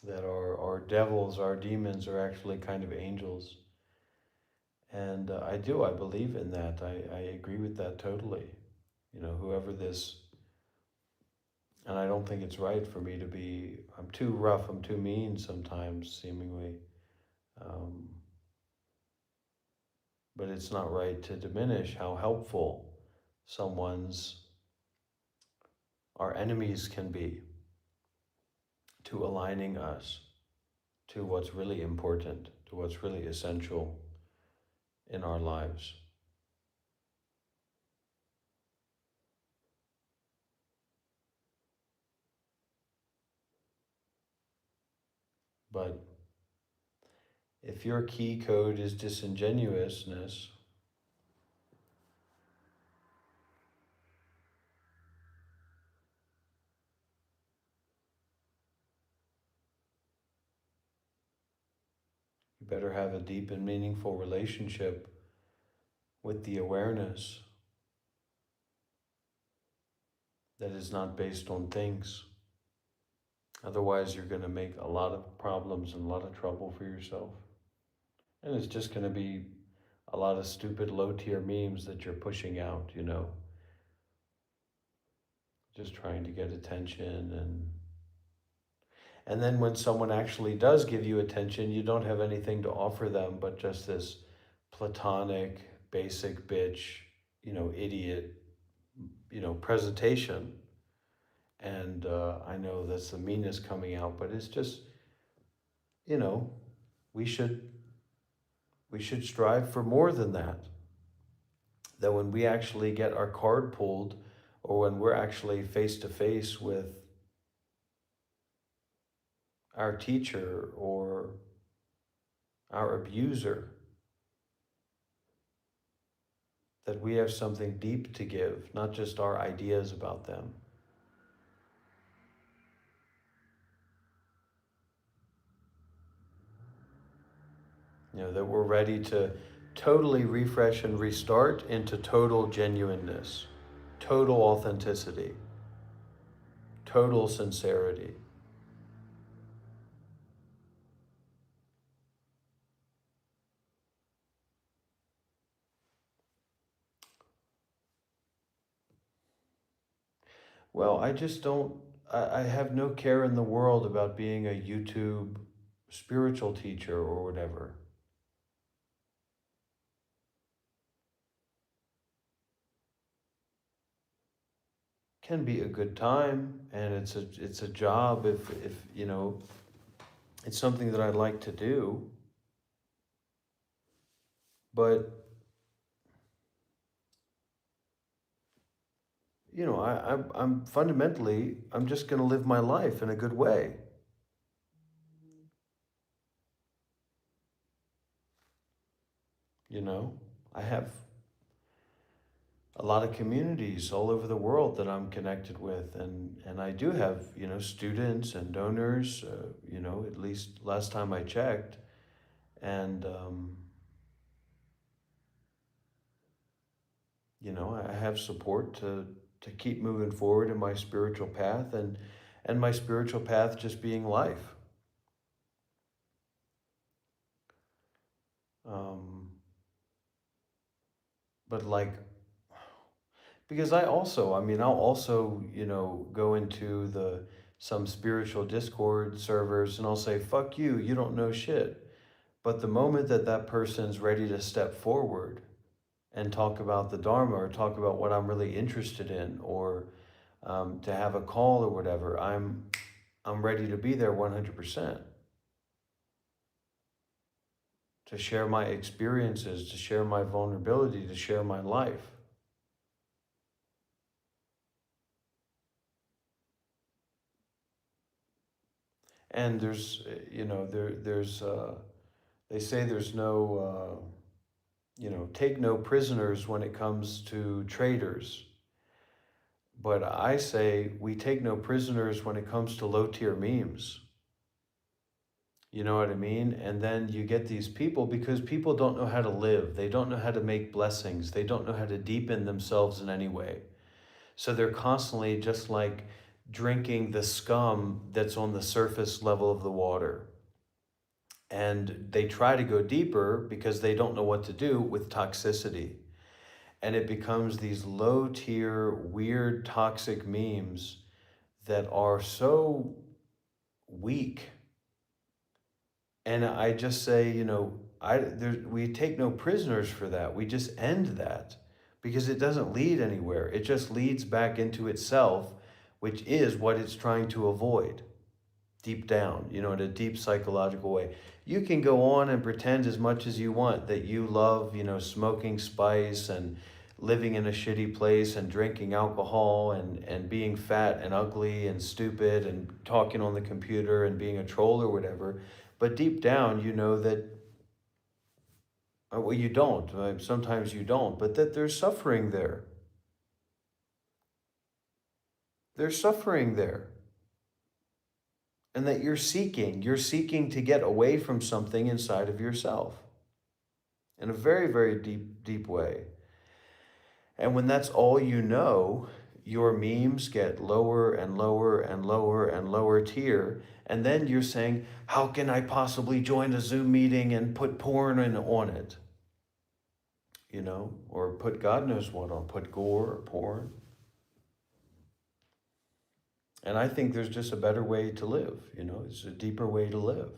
That our devils, our demons are actually kind of angels. And I believe in that. I agree with that totally. You know, whoever this, and I don't think it's right for me to be, I'm too rough, I'm too mean sometimes, seemingly. But it's not right to diminish how helpful our enemies can be to aligning us to what's really important, to what's really essential in our lives. But if your key code is disingenuousness, you better have a deep and meaningful relationship with the awareness that is not based on things. Otherwise, you're going to make a lot of problems and a lot of trouble for yourself. And it's just going to be a lot of stupid low-tier memes that you're pushing out, you know, just trying to get attention. And then when someone actually does give you attention, you don't have anything to offer them but just this platonic, basic bitch, you know, idiot, you know, presentation. And I know that's the meanness coming out, but it's just, you know, we should strive for more than that. That when we actually get our card pulled, or when we're actually face to face with our teacher or our abuser, that we have something deep to give, not just our ideas about them. You know, that we're ready to totally refresh and restart into total genuineness, total authenticity, total sincerity. Well, I just don't, I have no care in the world about being a YouTube spiritual teacher or whatever. Can be a good time, and it's a job if you know, it's something that I'd like to do. But you know, I'm fundamentally, I'm just going to live my life in a good way. You know, I have a lot of communities all over the world that I'm connected with, and I do have, you know, students and donors, you know, at least last time I checked, and you know, I have support to keep moving forward in my spiritual path, and my spiritual path just being life. Um, but like, because I mean, I'll also, you know, go into some spiritual Discord servers and I'll say, fuck you, you don't know shit. But the moment that that person's ready to step forward and talk about the Dharma or talk about what I'm really interested in, or to have a call or whatever, I'm ready to be there 100%. To share my experiences, to share my vulnerability, to share my life. And there's, you know, there's, they say there's no, you know, take no prisoners when it comes to traitors. But I say we take no prisoners when it comes to low-tier memes. You know what I mean? And then you get these people, because people don't know how to live. They don't know how to make blessings. They don't know how to deepen themselves in any way. So they're constantly just like drinking the scum that's on the surface level of the water. And they try to go deeper because they don't know what to do with toxicity. And it becomes these low tier, weird, toxic memes that are so weak. And I just say, you know, we take no prisoners for that. We just end that, because it doesn't lead anywhere. It just leads back into itself, which is what it's trying to avoid deep down, you know, in a deep psychological way. You can go on and pretend as much as you want that you love, you know, smoking spice and living in a shitty place and drinking alcohol and being fat and ugly and stupid and talking on the computer and being a troll or whatever. But deep down, you know that, well, you don't. Sometimes you don't, but that there's suffering there. There's suffering there. And that you're seeking to get away from something inside of yourself in a very, very deep, deep way. And when that's all you know, your memes get lower and lower and lower and lower tier. And then you're saying, how can I possibly join a Zoom meeting and put porn on it? You know, or put God knows what on, put gore or porn. And I think there's just a better way to live, you know, it's a deeper way to live.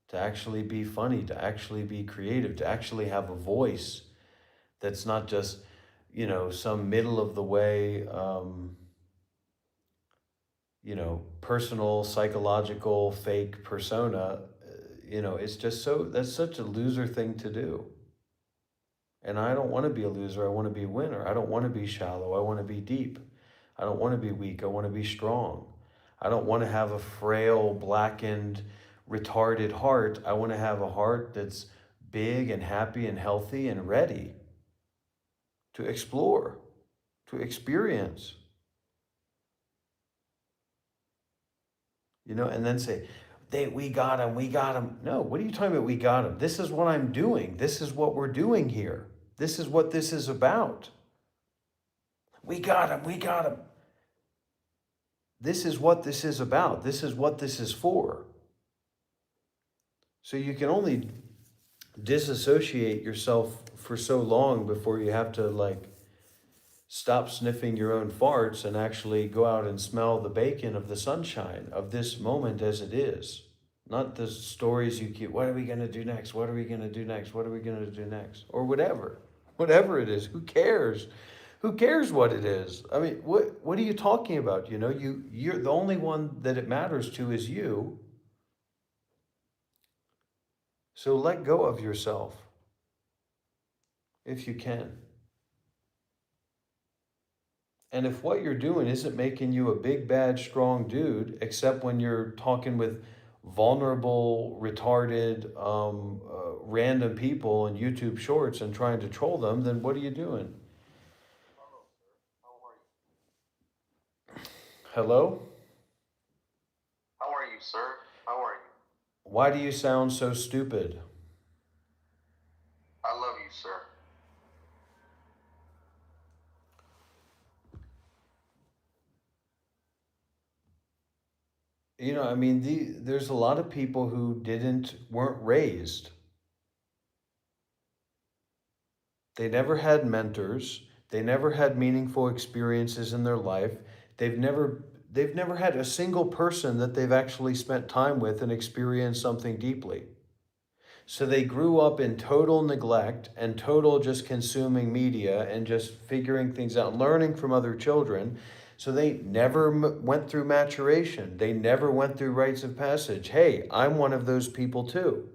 To actually be funny, to actually be creative, to actually have a voice that's not just, you know, some middle of the way, you know, personal, psychological, fake persona. You know, it's just that's such a loser thing to do. And I don't want to be a loser. I want to be a winner. I don't want to be shallow. I want to be deep. I don't want to be weak. I want to be strong. I don't want to have a frail, blackened, retarded heart. I want to have a heart that's big and happy and healthy and ready to explore, to experience. You know, and then say, we got him. No, what are you talking about? We got him. This is what I'm doing. This is what we're doing here. This is what this is about. We got him. This is what this is about. This is what this is for. So you can only disassociate yourself for so long before you have to like stop sniffing your own farts and actually go out and smell the bacon of the sunshine of this moment as it is. Not the stories you keep, what are we going to do next? What are we going to do next? What are we going to do next? Or whatever it is. Who cares? Who cares what it is? I mean, what are you talking about? You know, you're the only one that it matters to is you. So let go of yourself if you can. And if what you're doing isn't making you a big, bad, strong dude, except when you're talking with vulnerable, retarded, random people in YouTube shorts and trying to troll them, then what are you doing? Hello? How are you, sir? How are you? Why do you sound so stupid? I love you, sir. You know, I mean, there's a lot of people who weren't raised. They never had mentors. They never had meaningful experiences in their life. They've never they've never had a single person that they've actually spent time with and experienced something deeply. So they grew up in total neglect and total just consuming media and just figuring things out, learning from other children. So they never went through maturation. They never went through rites of passage. Hey, I'm one of those people too.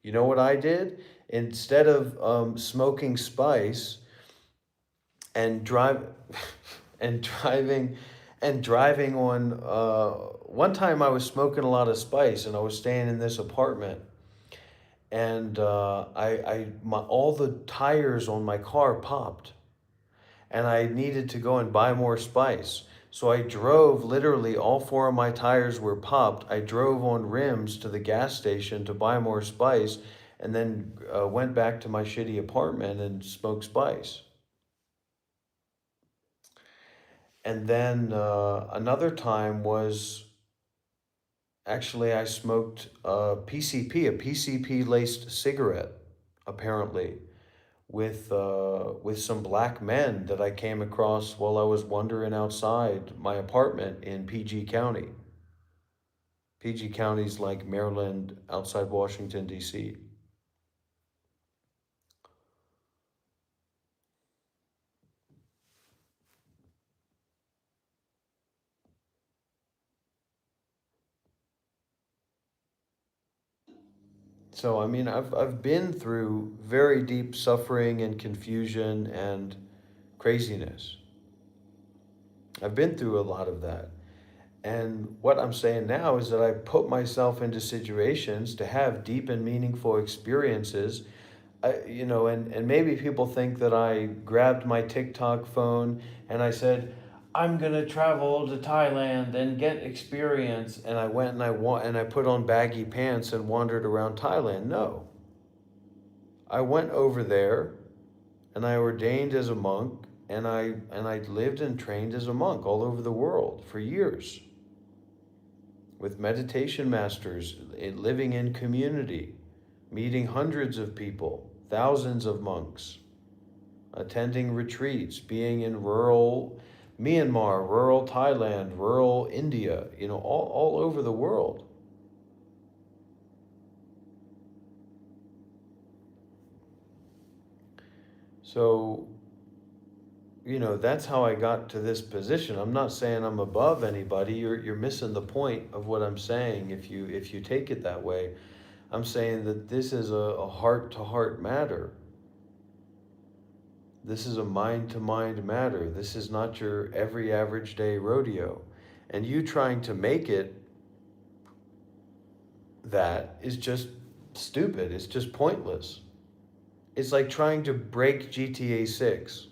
You know what I did? Instead of smoking spice and and driving driving on one time I was smoking a lot of spice and I was staying in this apartment and all the tires on my car popped and I needed to go and buy more spice. So I drove, literally all four of my tires were popped. I drove on rims to the gas station to buy more spice and then went back to my shitty apartment and smoked spice. And then another time was actually I smoked a PCP laced cigarette, apparently, with some black men that I came across while I was wandering outside my apartment in PG County. PG County's like Maryland outside Washington, D.C. So I mean, I've been through very deep suffering and confusion and craziness. I've been through a lot of that. And what I'm saying now is that I put myself into situations to have deep and meaningful experiences. And maybe people think that I grabbed my TikTok phone and I said, I'm gonna travel to Thailand and get experience. And I went and I put on baggy pants and wandered around Thailand. No, I went over there and I ordained as a monk and I lived and trained as a monk all over the world for years with meditation masters, living in community, meeting hundreds of people, thousands of monks, attending retreats, being in rural Myanmar, rural Thailand, rural India, all over the world. So, that's how I got to this position. I'm not saying I'm above anybody. You're missing the point of what I'm saying if you take it that way. I'm saying that this is a heart to heart matter. This is a mind to mind matter. This is not your every average day rodeo. And you trying to make it that is just stupid. It's just pointless. It's like trying to break GTA 6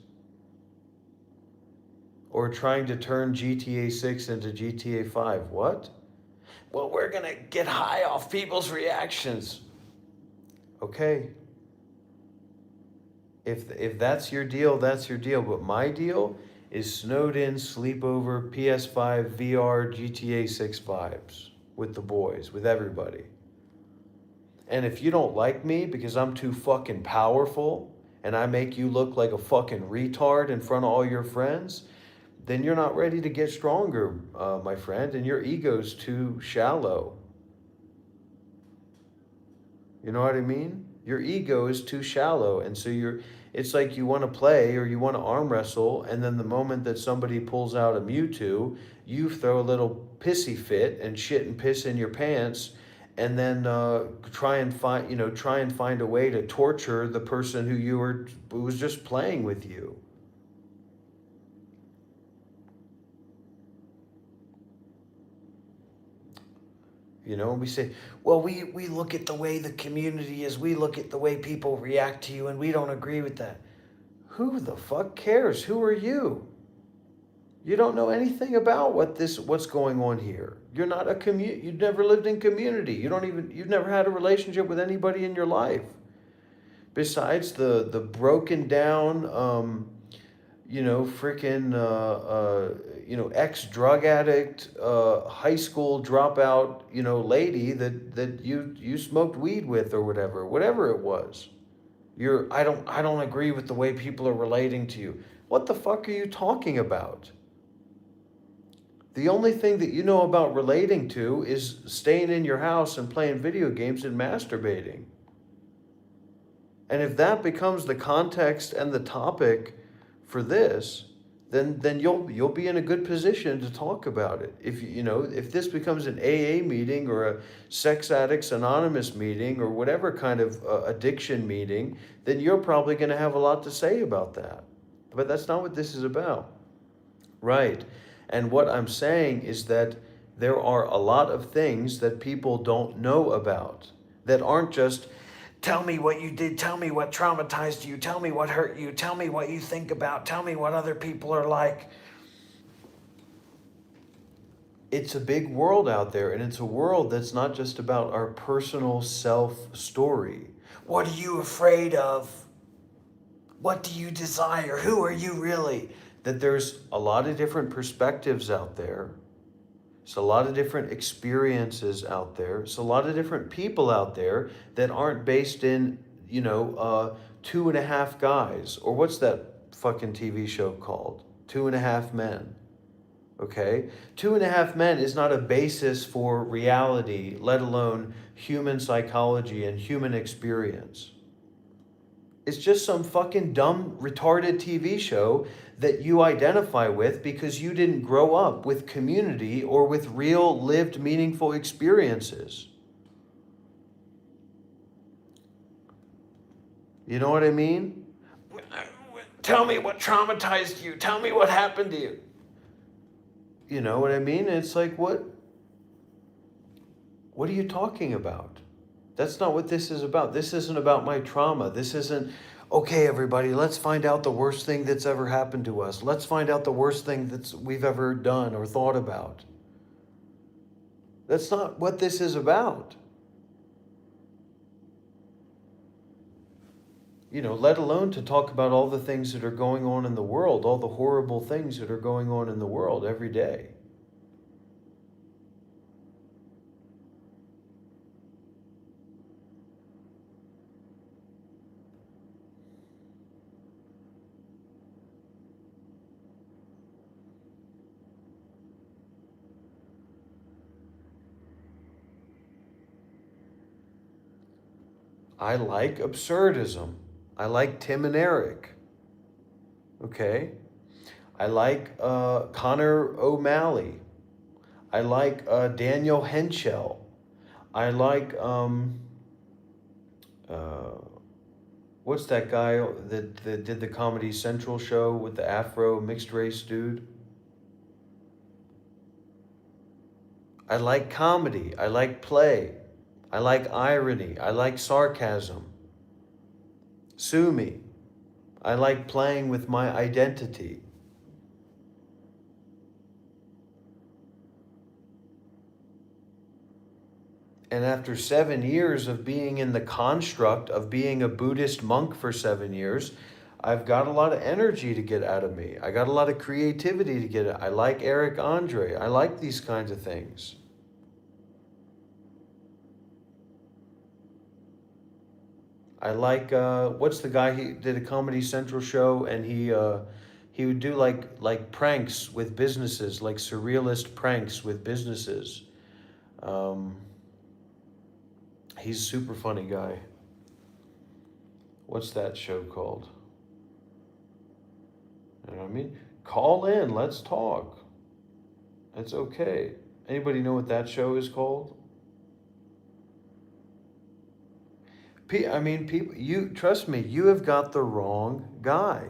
or trying to turn GTA 6 into GTA 5. What? Well, we're going to get high off people's reactions. Okay. If that's your deal, that's your deal. But my deal is snowed in, sleepover, PS5, VR, GTA 6 vibes with the boys, with everybody. And if you don't like me because I'm too fucking powerful and I make you look like a fucking retard in front of all your friends, then you're not ready to get stronger, my friend, and your ego's too shallow. You know what I mean? Your ego is too shallow, and so it's like you want to play or you want to arm wrestle, and then the moment that somebody pulls out a Mewtwo, you throw a little pissy fit and shit and piss in your pants, and then try and find a way to torture the person who was just playing with you. We say, well, we look at the way the community is, we look at the way people react to you, and we don't agree with that. Who the fuck cares? Who are you? You don't know anything about what's going on here. You're not you've never lived in community. You've never had a relationship with anybody in your life. Besides the broken down, freaking, ex-drug addict, high school dropout, lady that you smoked weed with or whatever it was. I don't agree with the way people are relating to you. What the fuck are you talking about? The only thing that you know about relating to is staying in your house and playing video games and masturbating. And if that becomes the context and the topic for this, then you'll be in a good position to talk about it. If this becomes an AA meeting or a Sex Addicts Anonymous meeting or whatever kind of addiction meeting, then you're probably going to have a lot to say about that. But that's not what this is about. Right. And what I'm saying is that there are a lot of things that people don't know about that aren't just, tell me what you did, tell me what traumatized you, tell me what hurt you, tell me what you think about, tell me what other people are like. It's a big world out there, and it's a world that's not just about our personal self story. What are you afraid of? What do you desire? Who are you really? That there's a lot of different perspectives out there. There's a lot of different experiences out there. There's a lot of different people out there that aren't based in, 2.5 Guys. Or what's that fucking TV show called? 2.5 Men. Okay? 2.5 Men is not a basis for reality, let alone human psychology and human experience. It's just some fucking dumb, retarded TV show that you identify with because you didn't grow up with community or with real, lived, meaningful experiences. You know what I mean? Tell me what traumatized you. Tell me what happened to you. You know what I mean? It's like, what are you talking about? That's not what this is about. This isn't about my trauma. This isn't, okay, everybody, let's find out the worst thing that's ever happened to us. Let's find out the worst thing we've ever done or thought about. That's not what this is about. Let alone to talk about all the things that are going on in the world, all the horrible things that are going on in the world every day. I like absurdism. I like Tim and Eric. Okay? I like Connor O'Malley. I like Daniel Henschel. I like, what's that guy that did the Comedy Central show with the Afro mixed race dude? I like comedy. I like play. I like irony. I like sarcasm. Sue me. I like playing with my identity. And after 7 years of being in the construct of being a Buddhist monk for 7 years, I've got a lot of energy to get out of me. I got a lot of creativity to get out. I like Eric Andre. I like these kinds of things. I like, what's the guy, he did a Comedy Central show and he would do like pranks with businesses, like surrealist pranks with businesses. He's a super funny guy. What's that show called? You know what I mean? Call in, let's talk. It's okay. Anybody know what that show is called? People, trust me, you have got the wrong guy.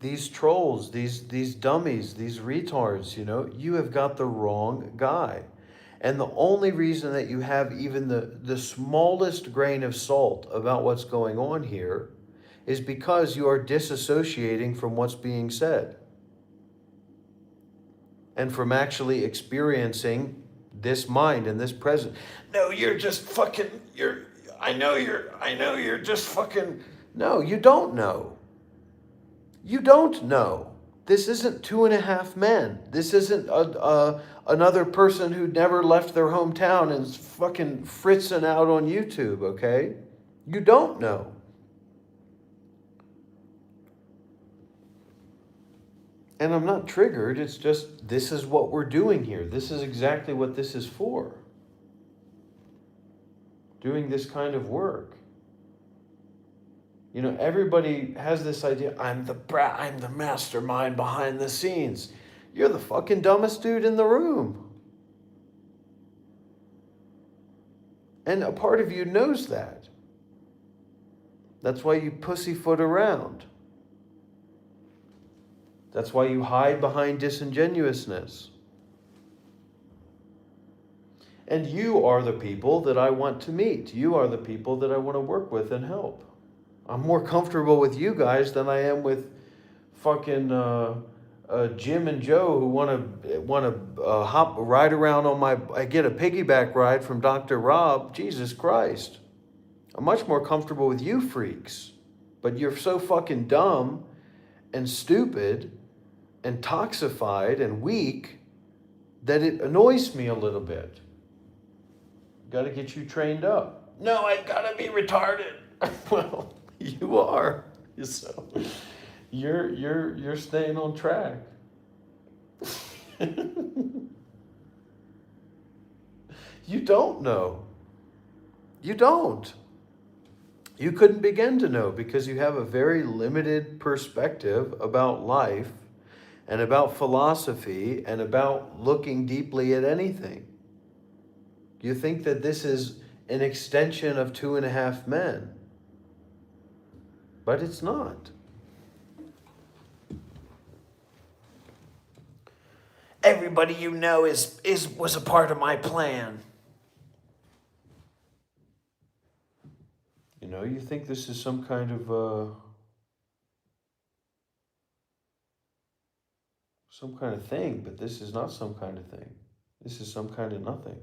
These trolls, these dummies, these retards, you have got the wrong guy. And the only reason that you have even the smallest grain of salt about what's going on here is because you are disassociating from what's being said. and from actually experiencing this mind and this present. No, you're just fucking, I know you're just fucking, no, you don't know. You don't know. This isn't 2.5 men. This isn't another person who never left their hometown and is fucking fritzing out on YouTube, okay? You don't know. And I'm not triggered, it's just, this is what we're doing here. This is exactly what this is for. Doing this kind of work. You know, everybody has this idea, I'm the mastermind behind the scenes. You're the fucking dumbest dude in the room. And a part of you knows that. That's why you pussyfoot around. That's why you hide behind disingenuousness. And you are the people that I want to meet. You are the people that I want to work with and help. I'm more comfortable with you guys than I am with fucking Jim and Joe who want to ride around on I get a piggyback ride from Dr. Rob. Jesus Christ. I'm much more comfortable with you freaks. But you're so fucking dumb and stupid and toxified and weak that it annoys me a little bit. Got to get you trained up. No, I gotta be retarded. Well, you are. So you're staying on track. You don't know. You don't. You couldn't begin to know because you have a very limited perspective about life and about philosophy and about looking deeply at anything. You think that this is an extension of 2.5 men, but it's not. Everybody you know was a part of my plan. You know, you think this is some kind of thing, but this is not some kind of thing. This is some kind of nothing.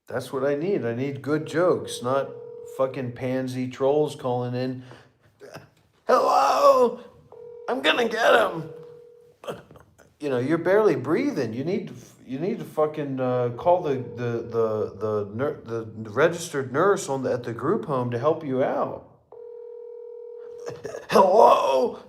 That's what I need. I need good jokes, not fucking pansy trolls calling in. Hello, I'm gonna get him. You know, you're barely breathing. You need to fucking call the registered nurse at the group home to help you out. Hello.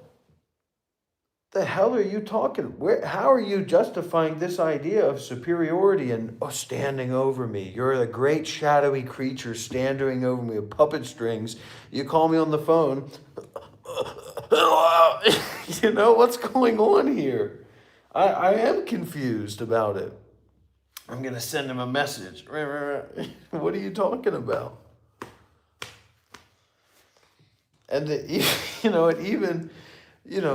The hell are you talking? How are you justifying this idea of superiority and standing over me? You're a great shadowy creature standing over me with puppet strings. You call me on the phone. You know, what's going on here? I am confused about it. I'm going to send him a message. What are you talking about? And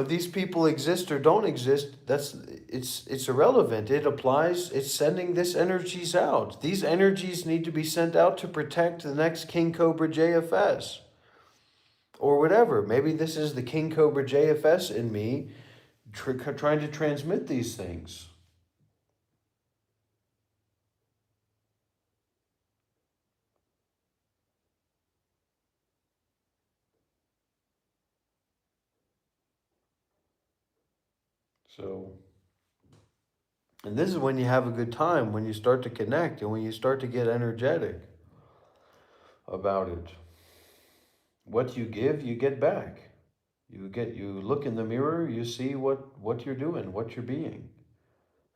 these people exist or don't exist. It's irrelevant. It applies. It's sending this energies out. These energies need to be sent out to protect the next King Cobra JFS or whatever. Maybe this is the King Cobra JFS in me trying to transmit these things. So, and this is when you have a good time, when you start to connect and when you start to get energetic about it. What you give, you get back. You look in the mirror, you see what you're doing, what you're being,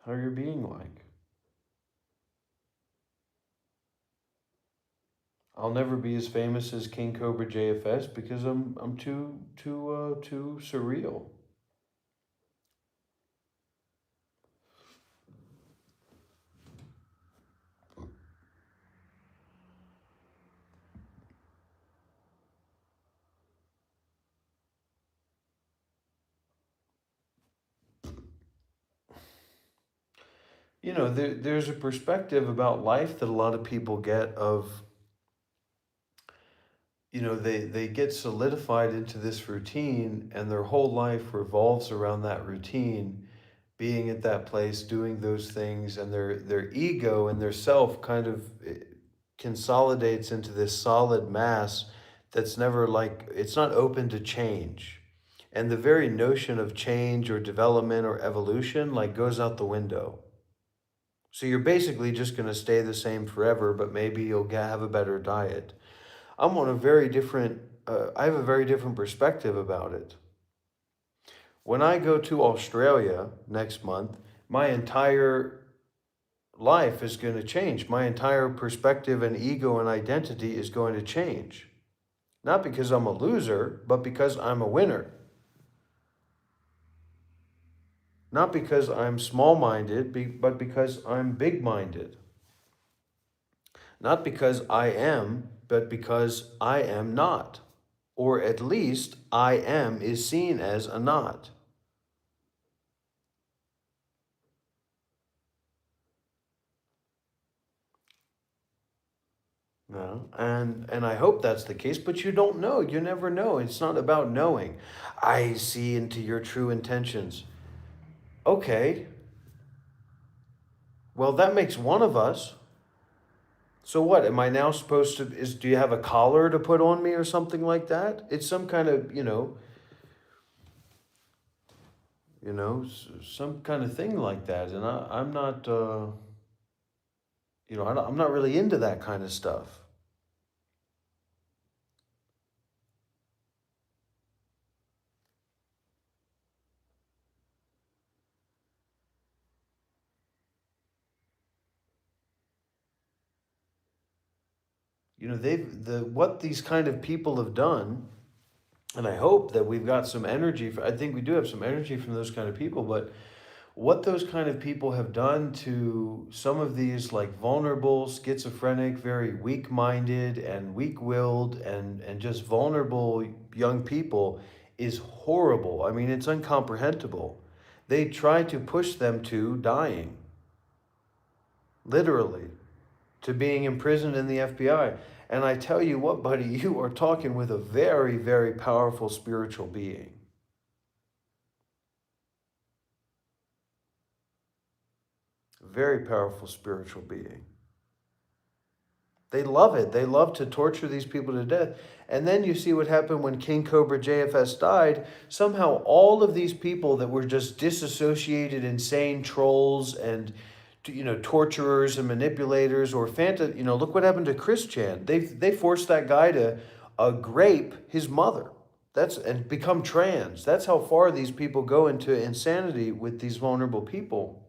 how you're being like. I'll never be as famous as King Cobra JFS because I'm too surreal. there's a perspective about life that a lot of people get of, they get solidified into this routine and their whole life revolves around that routine, being at that place, doing those things, and their ego and their self kind of consolidates into this solid mass that's never like, it's not open to change. And the very notion of change or development or evolution like goes out the window. So you're basically just going to stay the same forever, but maybe you'll have a better diet. I'm on a very different, I have a very different perspective about it. When I go to Australia next month, my entire life is going to change. My entire perspective and ego and identity is going to change. Not because I'm a loser, but because I'm a winner. Not because I'm small-minded, but because I'm big-minded. Not because I am, but because I am not. Or at least I am is seen as a not. No, and I hope that's the case, but you don't know. You never know. It's not about knowing. I see into your true intentions. Okay. Well, that makes one of us. So what? Am I now supposed to do you have a collar to put on me or something like that? It's some kind of, some kind of thing like that. And I'm not I'm not really into that kind of stuff. What these kind of people have done, and I hope that we've got some energy I think we do have some energy from those kind of people, but what those kind of people have done to some of these like vulnerable, schizophrenic, very weak-minded and weak-willed and just vulnerable young people is horrible. I mean, it's incomprehensible. They try to push them to dying, literally, to being imprisoned in the FBI. And I tell you what, buddy, you are talking with a very, very powerful spiritual being. Very powerful spiritual being. They love it. They love to torture these people to death. And then you see what happened when King Cobra JFS died. Somehow all of these people that were just disassociated, insane trolls and torturers and manipulators or look what happened to Chris Chan. They forced that guy to grape his mother. And become trans. That's how far these people go into insanity with these vulnerable people.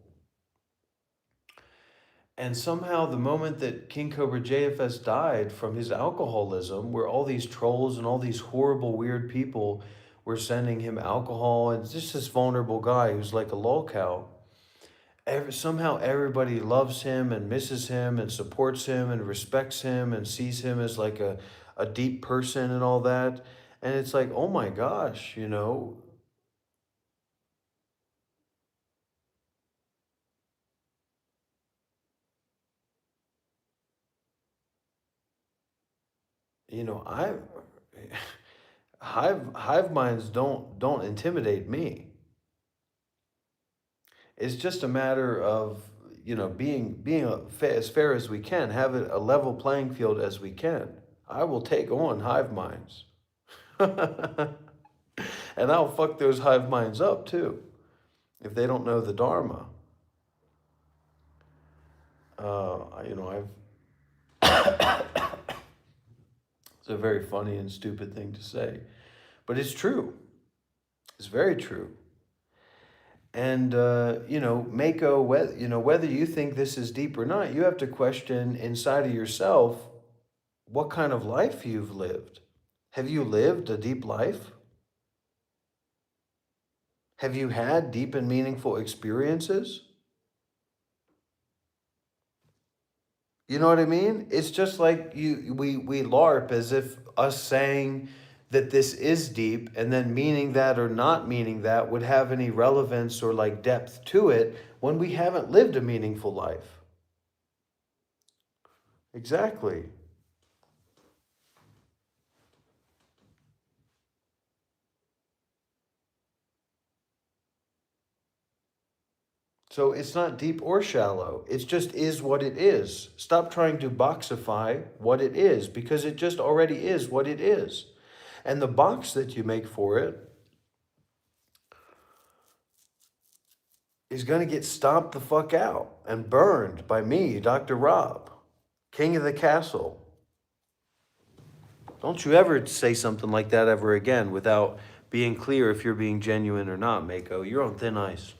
And somehow the moment that King Cobra JFS died from his alcoholism, where all these trolls and all these horrible, weird people were sending him alcohol, and just this vulnerable guy who's like a lolcow, somehow everybody loves him and misses him and supports him and respects him and sees him as like a deep person and all that. And it's like, oh my gosh, I hive minds don't intimidate me. It's just a matter of being as fair as we can, have it a level playing field as we can. I will take on hive minds, and I'll fuck those hive minds up too, if they don't know the Dharma. I've it's a very funny and stupid thing to say, but it's true. It's very true. And Mako, whether you think this is deep or not, you have to question inside of yourself what kind of life you've lived. Have you lived a deep life? Have you had deep and meaningful experiences? You know what I mean? It's just like we LARP as if us saying that this is deep, and then meaning that or not meaning that would have any relevance or like depth to it when we haven't lived a meaningful life. Exactly. So it's not deep or shallow. It just is what it is. Stop trying to boxify what it is, because it just already is what it is. And the box that you make for it is going to get stomped the fuck out and burned by me, Dr. Rob, king of the castle. Don't you ever say something like that ever again without being clear if you're being genuine or not, Mako. You're on thin ice.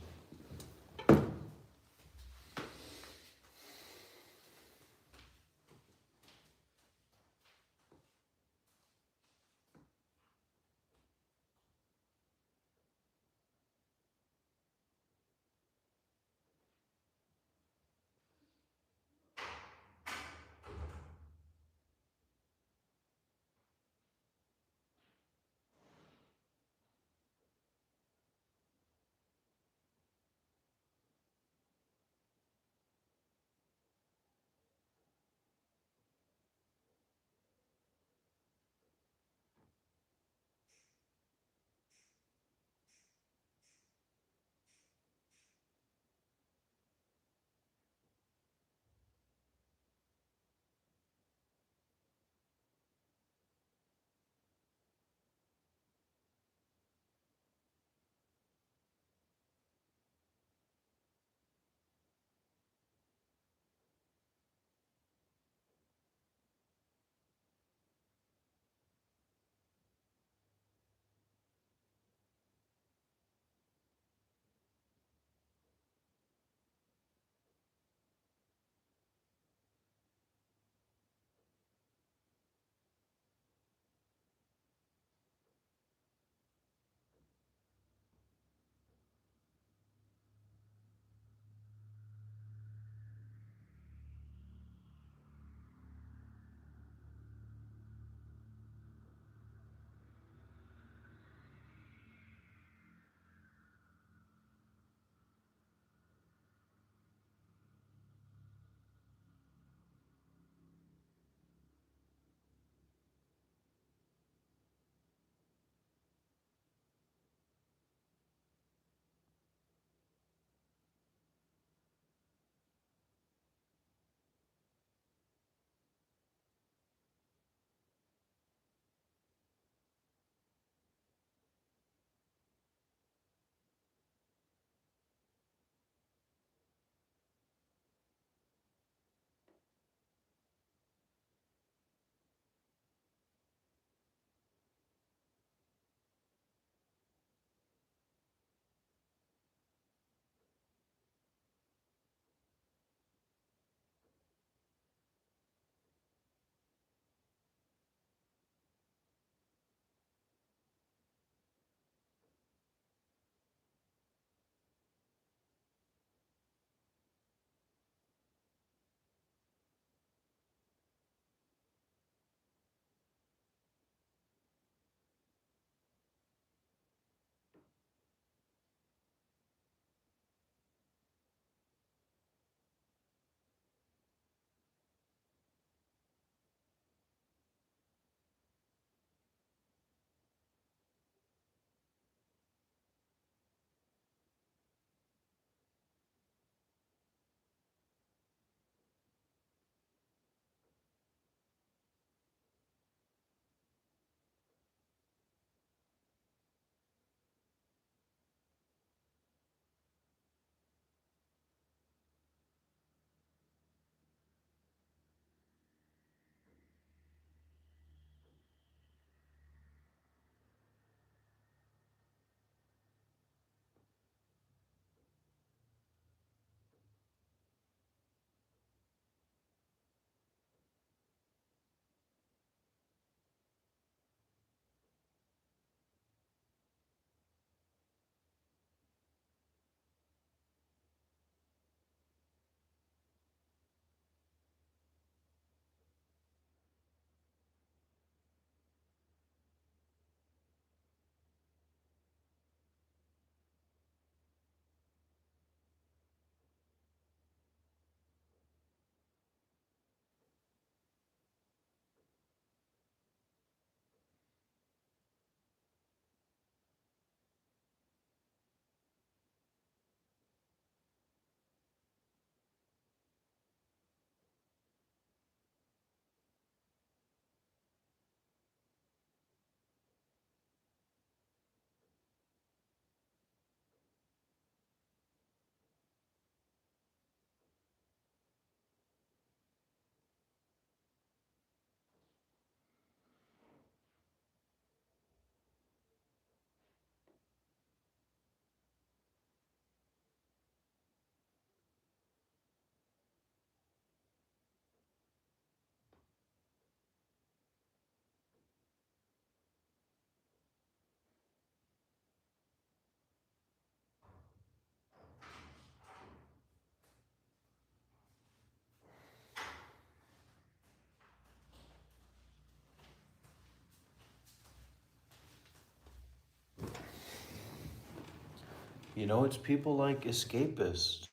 You know, it's people like escapists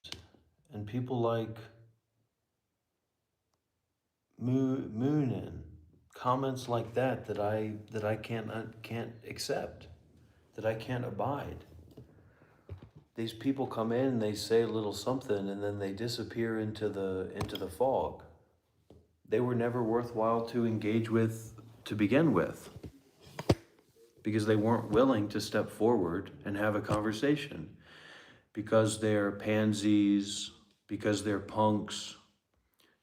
and people like Moonin, comments like that I can't accept, that I can't abide. These people come in, they say a little something, and then they disappear into the fog. They were never worthwhile to engage with to begin with, because they weren't willing to step forward and have a conversation, because they're pansies, because they're punks,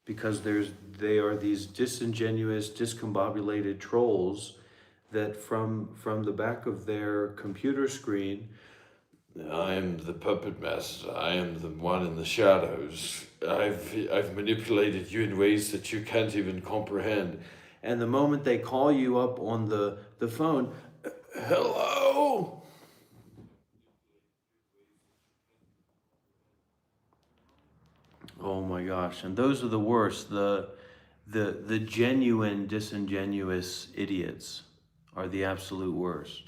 because they are these disingenuous, discombobulated trolls that from the back of their computer screen, I am the puppet master, I am the one in the shadows, I've manipulated you in ways that you can't even comprehend. And the moment they call you up on the phone, hello? Oh my gosh, and those are the worst. The genuine disingenuous idiots are the absolute worst.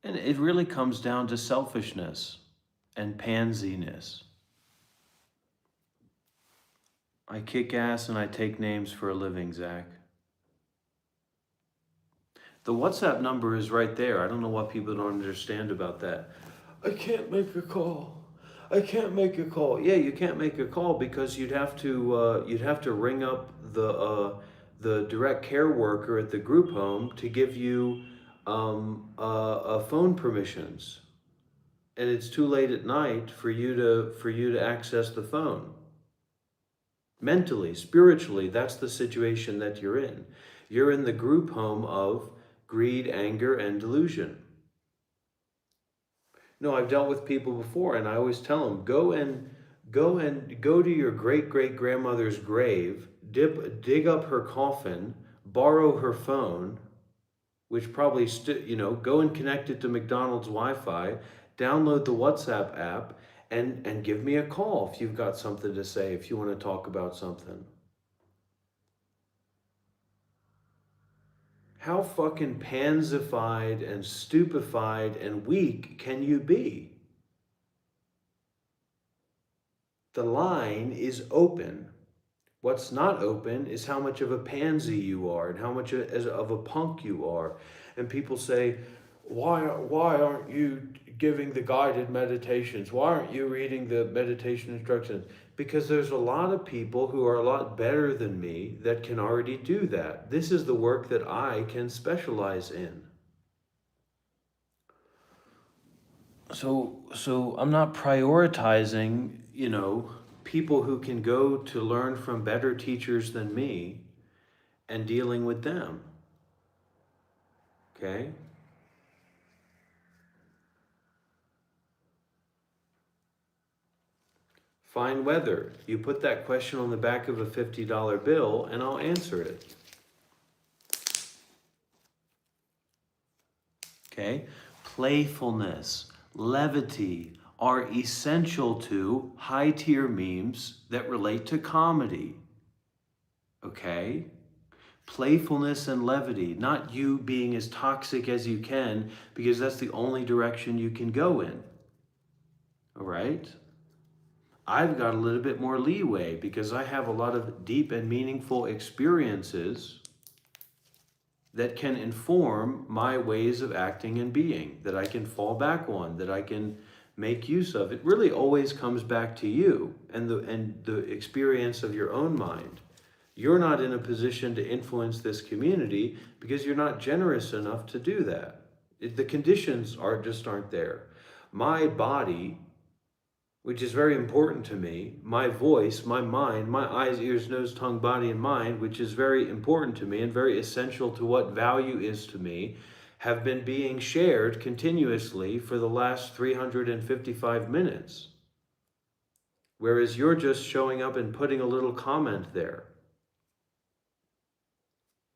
And it really comes down to selfishness and pansiness. I kick ass and I take names for a living, Zach. The WhatsApp number is right there. I don't know what people don't understand about that. I can't make a call. I can't make a call. Yeah, you can't make a call because you'd have to ring up the direct care worker at the group home to give you phone permissions, and it's too late at night for you to access the phone. Mentally, spiritually, that's the situation that you're in. You're in the group home of greed, anger, and delusion. No, I've dealt with people before, and I always tell them, go to your great grandmother's grave, dig up her coffin, borrow her phone, which probably go and connect it to McDonald's Wi-Fi, download the WhatsApp app, and give me a call if you've got something to say, if you want to talk about something. How fucking pansified and stupefied and weak can you be? The line is open. What's not open is how much of a pansy you are and how much of a punk you are. And people say, why aren't you giving the guided meditations? Why aren't you reading the meditation instructions? Because there's a lot of people who are a lot better than me that can already do that. This is the work that I can specialize in. So I'm not prioritizing, people who can go to learn from better teachers than me and dealing with them. Okay? Fine weather. You put that question on the back of a $50 bill and I'll answer it. Okay? Playfulness, levity are essential to high-tier memes that relate to comedy. Okay? Playfulness and levity, not you being as toxic as you can, because that's the only direction you can go in. All right? I've got a little bit more leeway because I have a lot of deep and meaningful experiences that can inform my ways of acting and being, that I can fall back on, that I can make use of. It really always comes back to you and the experience of your own mind. You're not in a position to influence this community because you're not generous enough to do that. The conditions aren't there. My body, which is very important to me, my voice, my mind, my eyes, ears, nose, tongue, body, and mind, which is very important to me and very essential to what value is to me, have been being shared continuously for the last 355 minutes. Whereas you're just showing up and putting a little comment there.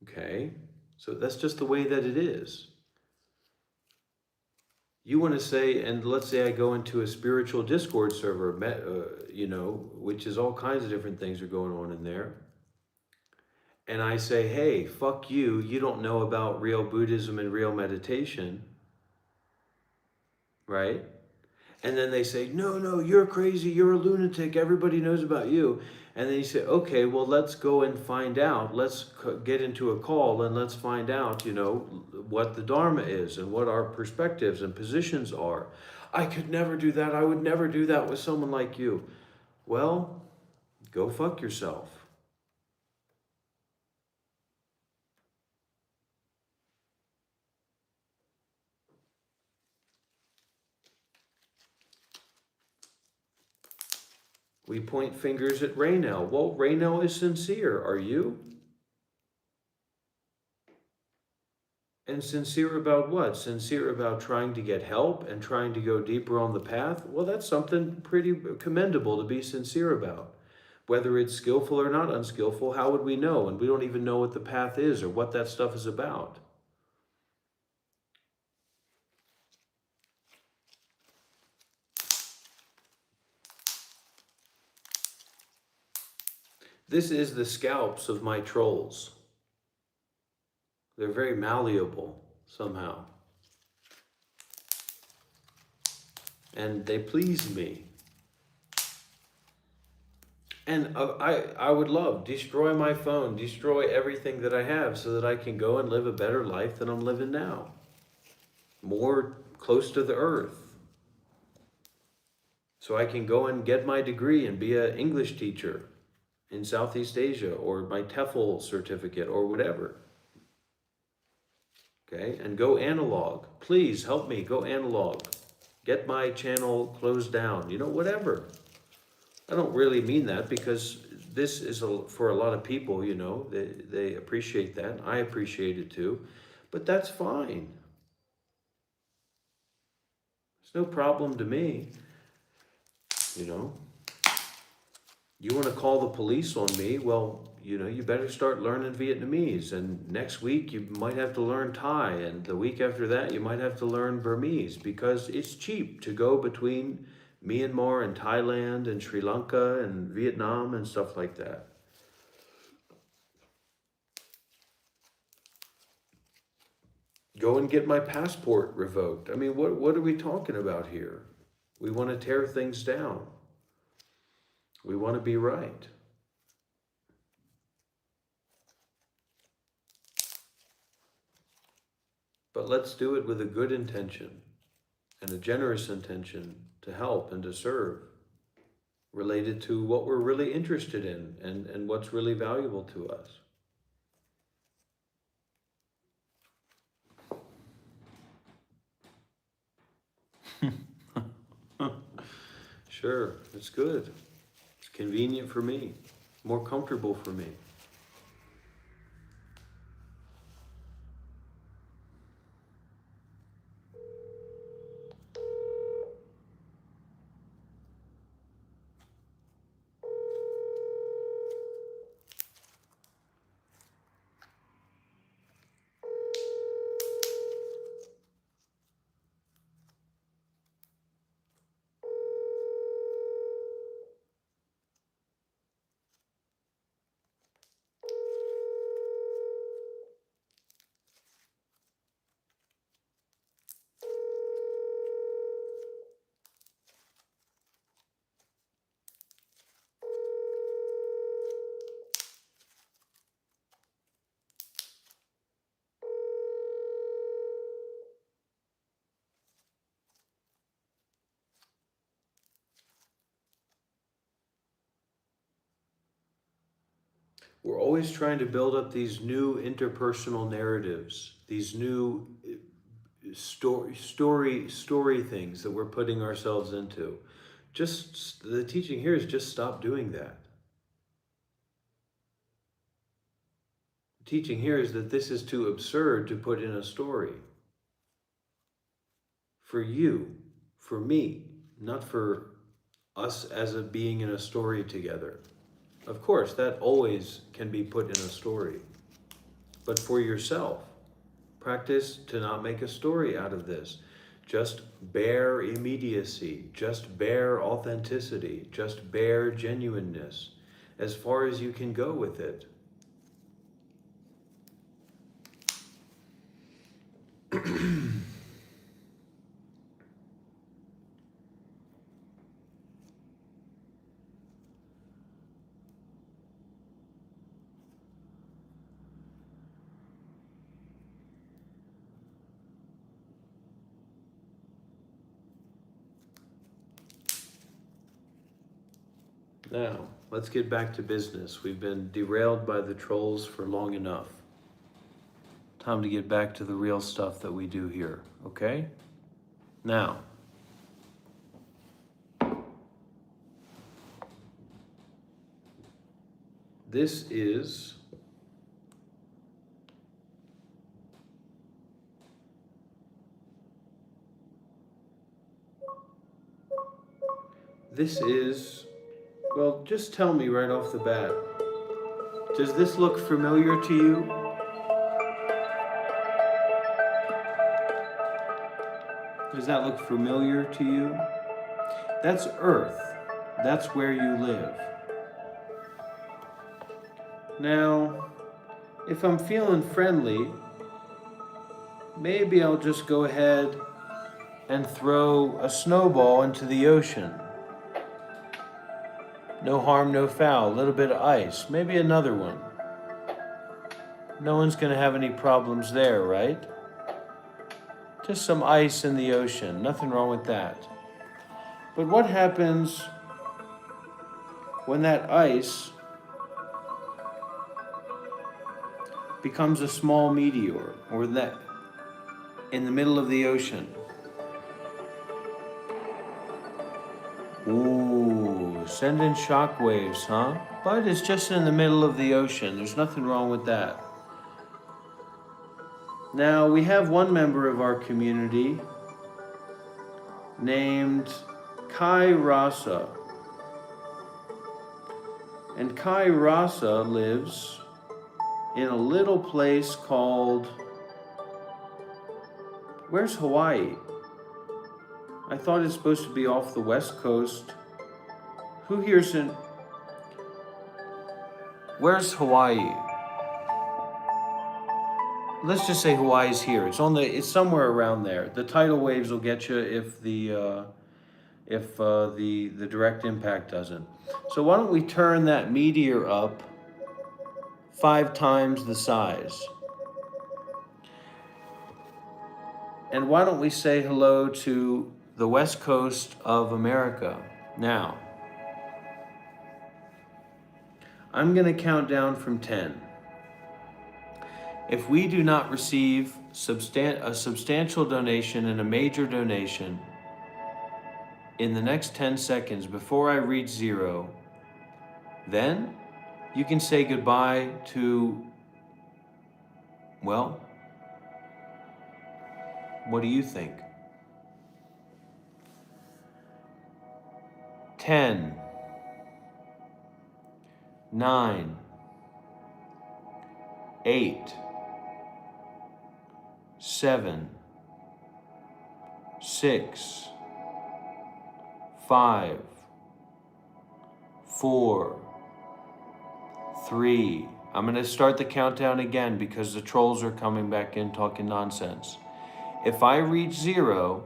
Okay? So that's just the way that it is. You want to say, and let's say I go into a spiritual Discord server, which is all kinds of different things are going on in there. and I say, hey, fuck you, you don't know about real Buddhism and real meditation, right? And then they say, no, no, you're crazy, you're a lunatic, everybody knows about you. And then you say, okay, well, let's go and find out. Let's get into a call and let's find out, what the Dharma is and what our perspectives and positions are. I could never do that. I would never do that with someone like you. Well, go fuck yourself. We point fingers at Raynell. Well, Raynell is sincere. Are you? And sincere about what? Sincere about trying to get help and trying to go deeper on the path? Well, that's something pretty commendable to be sincere about. Whether it's skillful or not unskillful, how would we know? And we don't even know what the path is or what that stuff is about. This is the scalps of my trolls. They're very malleable somehow. And they please me. And I would love, destroy my phone, destroy everything that I have so that I can go and live a better life than I'm living now. More close to the earth. So I can go and get my degree and be an English teacher in Southeast Asia, or my TEFL certificate, or whatever. Okay, and go analog. Please help me go analog. Get my channel closed down, whatever. I don't really mean that, because this is for a lot of people, they appreciate that. I appreciate it too, but that's fine. It's no problem to me, You want to call the police on me? Well, you better start learning Vietnamese. And next week you might have to learn Thai. And the week after that you might have to learn Burmese, because it's cheap to go between Myanmar and Thailand and Sri Lanka and Vietnam and stuff like that. Go and get my passport revoked. I mean, what are we talking about here? We want to tear things down. We want to be right. But let's do it with a good intention and a generous intention to help and to serve, related to what we're really interested in and what's really valuable to us. Sure, it's good. It's convenient for me, more comfortable for me. We're always trying to build up these new interpersonal narratives, these new story things that we're putting ourselves into. Just the teaching here is just stop doing that. The teaching here is that this is too absurd to put in a story. For you, for me, not for us as a being in a story together. Of course, that always can be put in a story. But for yourself, practice to not make a story out of this. Just bear immediacy, just bear authenticity, just bear genuineness, as far as you can go with it. Now, let's get back to business. We've been derailed by the trolls for long enough. Time to get back to the real stuff that we do here, okay? Now, this is well, just tell me right off the bat. Does this look familiar to you? Does that look familiar to you? That's Earth. That's where you live. Now, if I'm feeling friendly, maybe I'll just go ahead and throw a snowball into the ocean. No harm, no foul. A little bit of ice. Maybe another one. No one's going to have any problems there, right? Just some ice in the ocean. Nothing wrong with that. But what happens when that ice becomes a small meteor, or that in the middle of the ocean? Ooh, sending shock waves, huh? But it's just in the middle of the ocean. There's nothing wrong with that. Now, we have one member of our community named Kai Rasa. And Kai Rasa lives in a little place called... Where's Hawaii? I thought it's supposed to be off the west coast. Who here's in... Where's Hawaii? Let's just say Hawaii's here. It's somewhere around there. The tidal waves will get you if the direct impact doesn't. So why don't we turn that meteor up 5 times the size? And why don't we say hello to the west coast of America? Now, I'm going to count down from 10. If we do not receive a substantial donation and a major donation in the next 10 seconds before I reach 0, then you can say goodbye to, well, what do you think? 10, 9, 8, 7, 6, 5, 4, 3. I'm going to start the countdown again because the trolls are coming back in talking nonsense. If I reach 0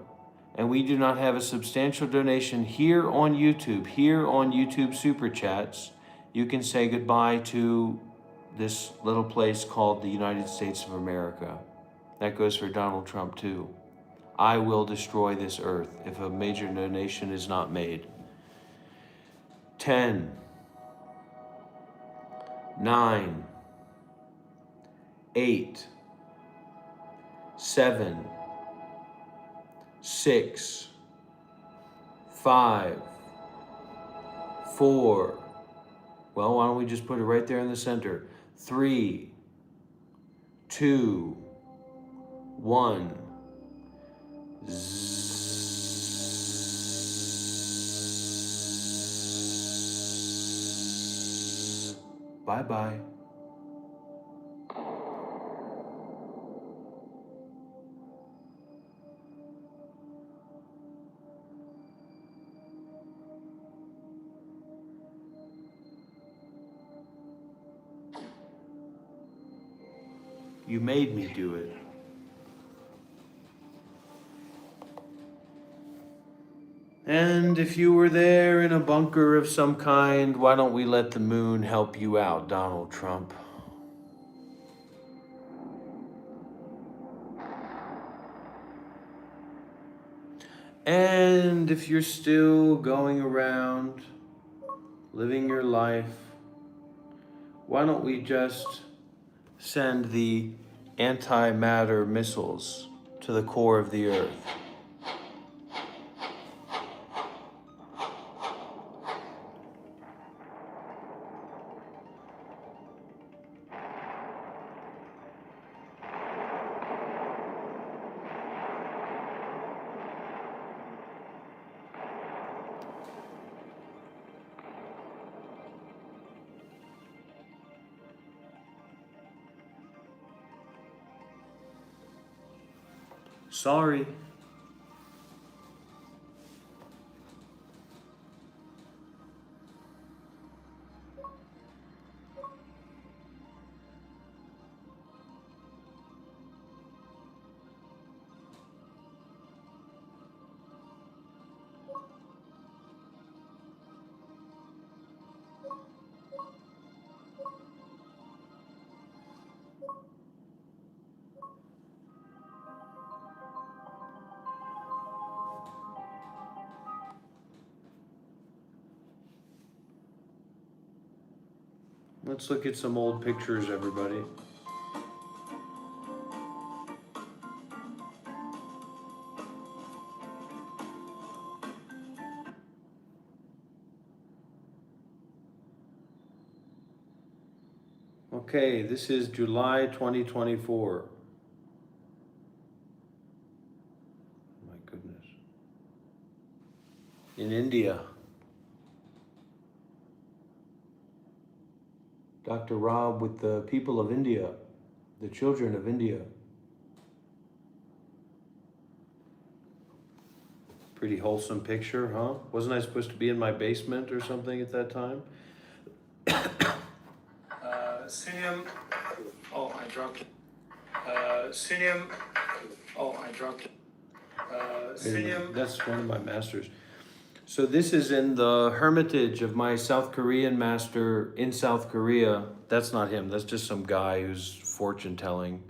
and we do not have a substantial donation here on YouTube Super Chats, you can say goodbye to this little place called the United States of America. That goes for Donald Trump too. I will destroy this earth if a major donation is not made. 10, 9, 8, 7, 6, 5, 4. Well, why don't we just put it right there in the center? 3, 2, 1. Bye-bye. You made me do it. And if you were there in a bunker of some kind, why don't we let the moon help you out, Donald Trump? And if you're still going around living your life. Why don't we just send the antimatter missiles to the core of the earth? Sorry. Let's look at some old pictures, everybody. Okay, this is July 2024. My goodness. In India. Dr. Rob with the people of India, the children of India. Pretty wholesome picture, huh? Wasn't I supposed to be in my basement or something at that time? Sunium. Oh, I dropped it. Sunium. Oh, I dropped it. Sunium. That's one of my masters. So this is in the hermitage of my South Korean master in South Korea. That's not him. That's just some guy who's fortune telling.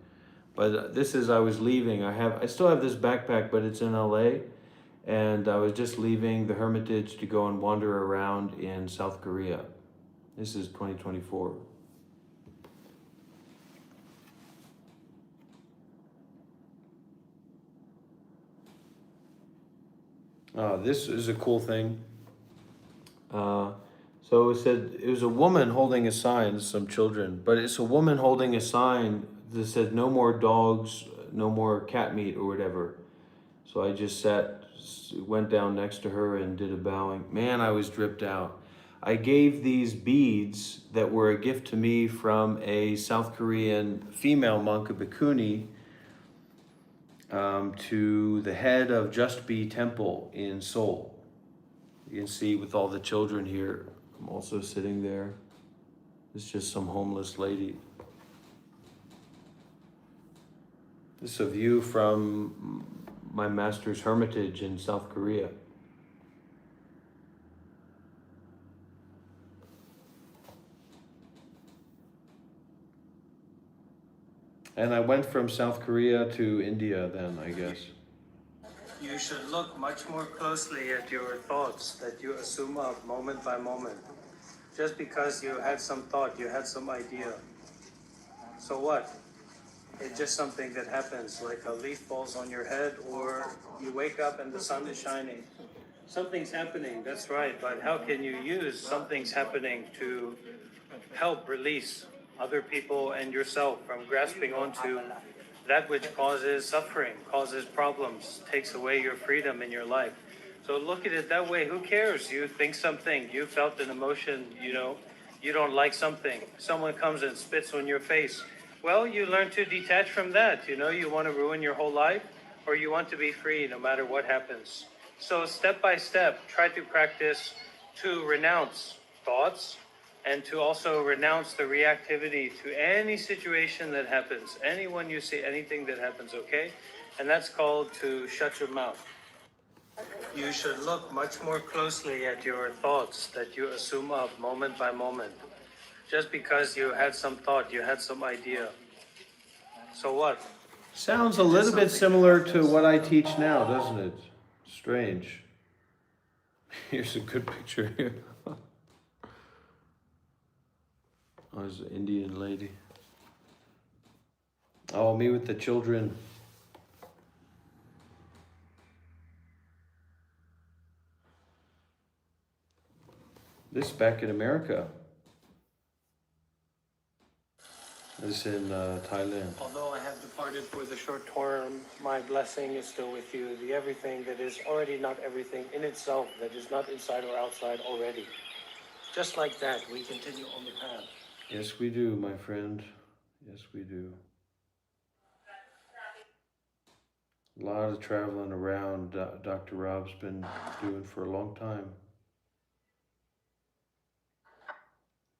But this is, I was leaving. I still have this backpack, but it's in LA. And I was just leaving the hermitage to go and wander around in South Korea. This is 2024. This is a cool thing. So it said, it was a woman holding a sign, some children, but it's a woman holding a sign that said no more dogs, no more cat meat or whatever. So I just went down next to her and did a bowing. Man, I was dripped out. I gave these beads that were a gift to me from a South Korean female monk, a bhikkhuni, to the head of Just Be Temple in Seoul. You can see with all the children here, I'm also sitting there. It's just some homeless lady. This is a view from my master's hermitage in South Korea. And I went from South Korea to India then, I guess. You should look much more closely at your thoughts that you assume of moment by moment. Just because you had some thought, you had some idea. So what? It's just something that happens, like a leaf falls on your head, or you wake up and the sun is shining. Something's happening, that's right, but how can you use something's happening to help release other people and yourself from grasping onto that which causes suffering, causes problems, takes away your freedom in your life? So look at it that way. Who cares? You think something, you felt an emotion, you don't like something. Someone comes and spits on your face. Well, you learn to detach from that. You want to ruin your whole life, or you want to be free no matter what happens. So step by step, try to practice to renounce thoughts and to also renounce the reactivity to any situation that happens, anyone you see, anything that happens, okay? And that's called to shut your mouth. You should look much more closely at your thoughts that you assume of moment by moment. Just because you had some thought, you had some idea. So what? Sounds a little bit similar to what I teach now, doesn't it? Strange. Here's a good picture here. Oh, there's an Indian lady. Oh, me with the children. This back in America. This in Thailand. Although I have departed for the short term, my blessing is still with you. The everything that is already not everything in itself, that is not inside or outside already. Just like that, we continue on the path. Yes, we do, my friend. Yes, we do. A lot of traveling around Dr. Rob's been doing for a long time.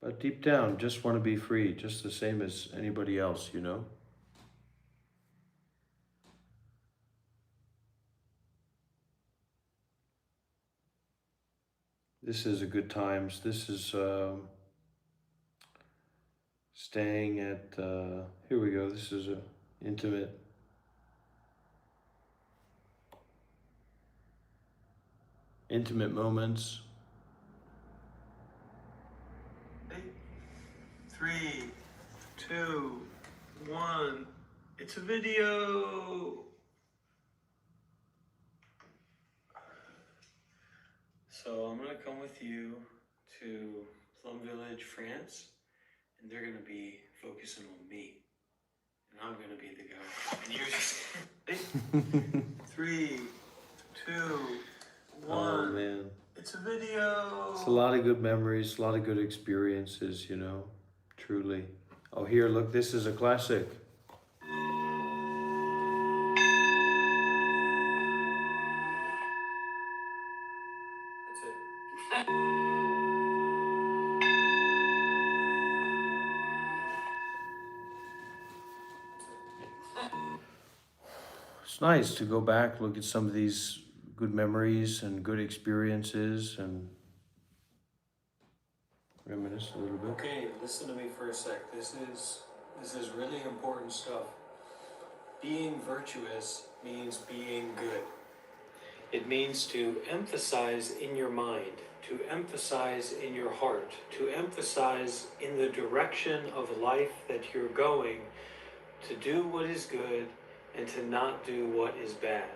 But deep down, just want to be free, just the same as anybody else, you know? This is a good times. This is staying at, here we go. This is a intimate. Intimate moments. 3, 2, 1. It's a video. So I'm gonna come with you to Plum Village, France, and they're gonna be focusing on me. And I'm gonna be the guy. And you're just 3, 2, 1. Oh man. It's a video. It's a lot of good memories, a lot of good experiences, you know, truly. Oh, here, look, this is a classic. It's nice to go back, look at some of these good memories and good experiences and reminisce a little bit. Okay, listen to me for a sec. This is really important stuff. Being virtuous means being good. It means to emphasize in your mind, to emphasize in your heart, to emphasize in the direction of life that you're going, to do what is good and to not do what is bad.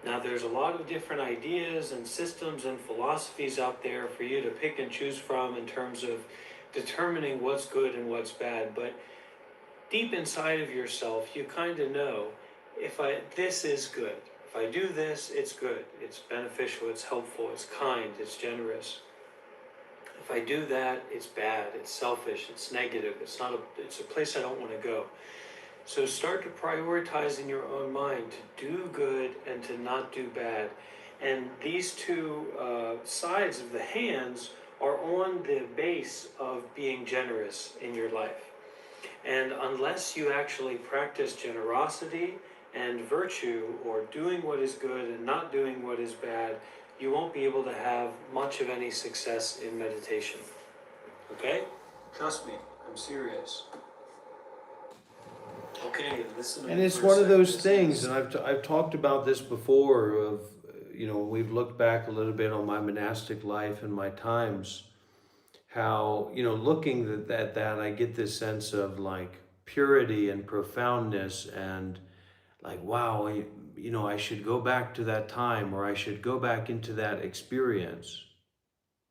Now, there's a lot of different ideas and systems and philosophies out there for you to pick and choose from in terms of determining what's good and what's bad, but deep inside of yourself, you kind of know, this is good. If I do this, it's good. It's beneficial, it's helpful, it's kind, it's generous. If I do that, it's bad, it's selfish, it's negative, it's a place I don't want to go. So start to prioritize in your own mind to do good and to not do bad. And these two sides of the hands are on the base of being generous in your life. And unless you actually practice generosity and virtue, or doing what is good and not doing what is bad, you won't be able to have much of any success in meditation. Okay? Trust me, I'm serious. Okay, listen to me. And it's for a one of sec. those This things, is- and I've talked about this before, of, you know, we've looked back a little bit on my monastic life and my times, how, you know, looking at that, I get this sense of like purity and profoundness and like, wow, you know, I should go back to that time, or I should go back into that experience.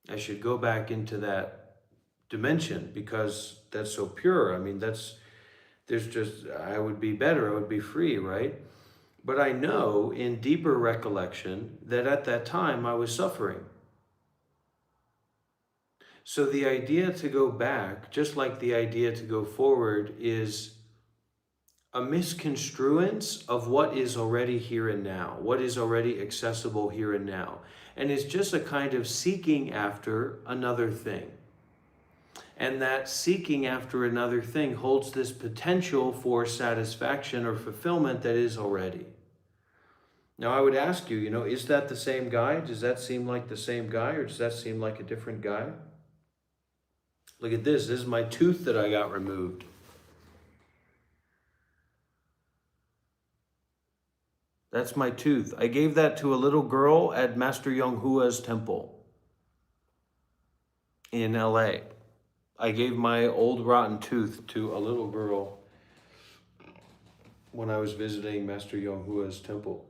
I should go back into that dimension because that's so pure. I mean, I would be better, I would be free, right? But I know in deeper recollection that at that time I was suffering. So the idea to go back, just like the idea to go forward, is a misconstruence of what is already here and now, what is already accessible here and now. And it's just a kind of seeking after another thing. And that seeking after another thing holds this potential for satisfaction or fulfillment that is already. Now I would ask you, you know, is that the same guy? Does that seem like the same guy, or does that seem like a different guy? Look at this. This is my tooth that I got removed. That's my tooth. I gave that to a little girl at Master Yonghua's temple in LA. I gave my old rotten tooth to a little girl when I was visiting Master Yonghua's temple.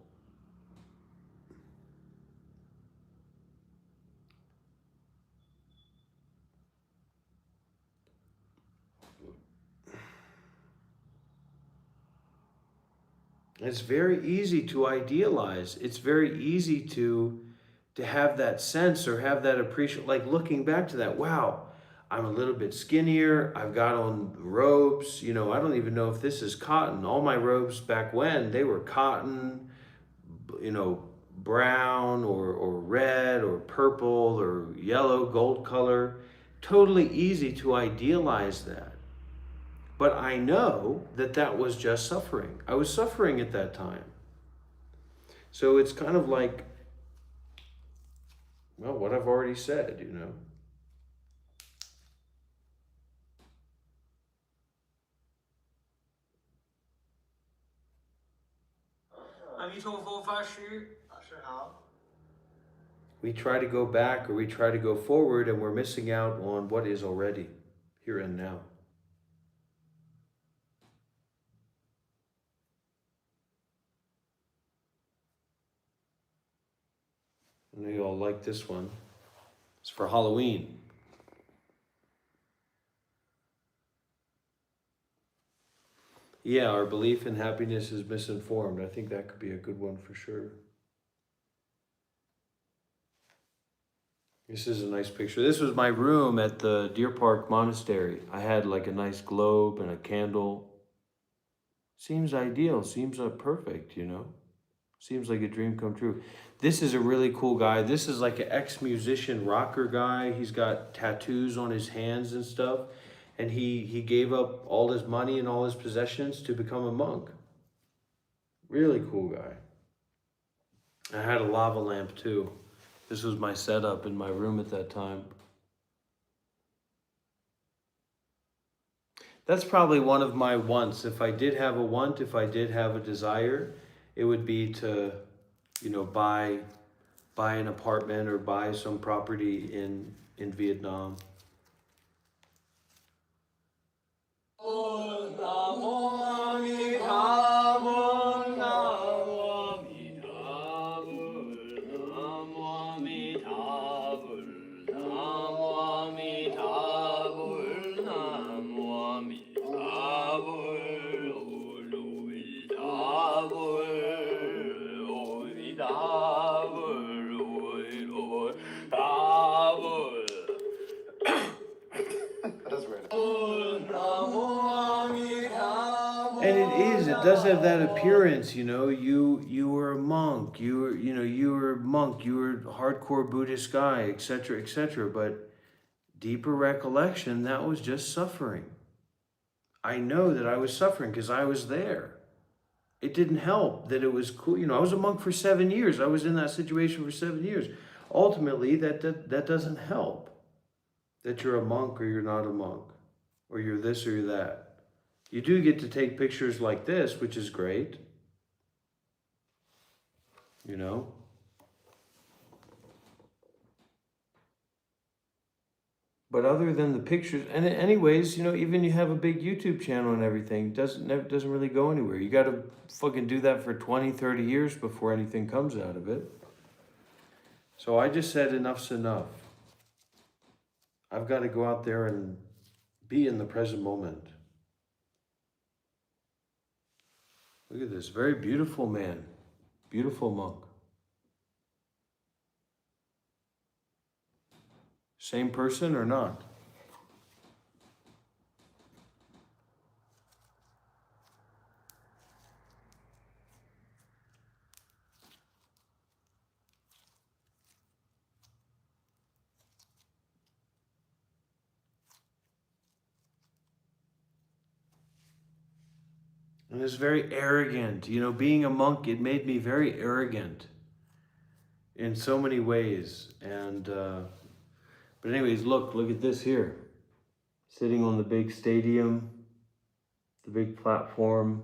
It's very easy to idealize. It's very easy to have that sense or have that appreciation, like looking back to that, wow, I'm a little bit skinnier, I've got on robes, you know, I don't even know if this is cotton. All my robes back when, they were cotton, you know, brown or red or purple or yellow, gold color. Totally easy to idealize that. But I know that that was just suffering. I was suffering at that time. So it's kind of like, well, what I've already said, you know. We try to go back or we try to go forward and we're missing out on what is already here and now. I know you all like this one. It's for Halloween. Yeah, our belief in happiness is misinformed. I think that could be a good one for sure. This is a nice picture. This was my room at the Deer Park Monastery. I had like a nice globe and a candle. Seems ideal, seems perfect, you know? Seems like a dream come true. This is a really cool guy. This is like an ex-musician rocker guy. He's got tattoos on his hands and stuff. And he gave up all his money and all his possessions to become a monk. Really cool guy. I had a lava lamp too. This was my setup in my room at that time. That's probably one of my wants. If I did have a want, if I did have a desire, it would be to, you know, buy an apartment or buy some property in Vietnam. And it does have that appearance, you know, you were a monk, you were a monk, you were a hardcore Buddhist guy, etc., but deeper recollection, that was just suffering. I know that I was suffering because I was there. It didn't help that it was cool. You know, I was a monk for 7 years. I was in that situation for 7 years. Ultimately, that doesn't help. That you're a monk or you're not a monk, or you're this or you're that. You do get to take pictures like this, which is great. You know? But other than the pictures, and anyways, you know, even you have a big YouTube channel and everything, doesn't really go anywhere. You got to fucking do that for 20, 30 years before anything comes out of it. So I just said enough's enough. I've got to go out there and be in the present moment. Look at this, very beautiful man, beautiful monk. Same person or not? And it's very arrogant. You know, being a monk, it made me very arrogant in so many ways. And, but anyways, look at this here. Sitting on the big stadium, the big platform,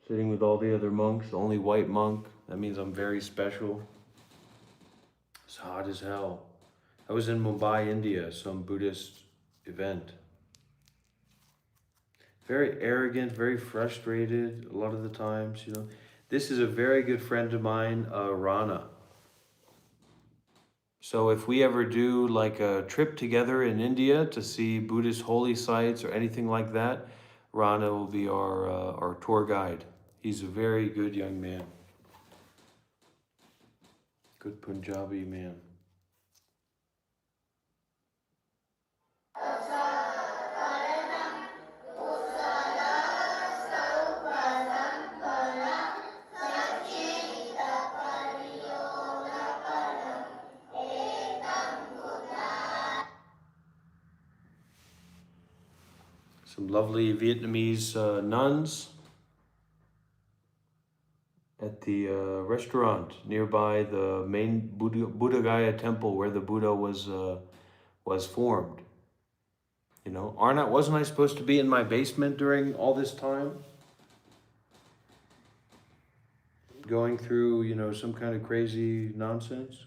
sitting with all the other monks, the only white monk. That means I'm very special. It's hot as hell. I was in Mumbai, India, some Buddhist event. Very arrogant, very frustrated a lot of the times, you know. This is a very good friend of mine, Rana. So if we ever do like a trip together in India to see Buddhist holy sites or anything like that, Rana will be our tour guide. He's a very good young man. Good Punjabi man. Some lovely Vietnamese nuns at the restaurant nearby the main Buddha Gaya temple where the Buddha was formed. You know, Arnott, wasn't I supposed to be in my basement during all this time? Going through, you know, some kind of crazy nonsense?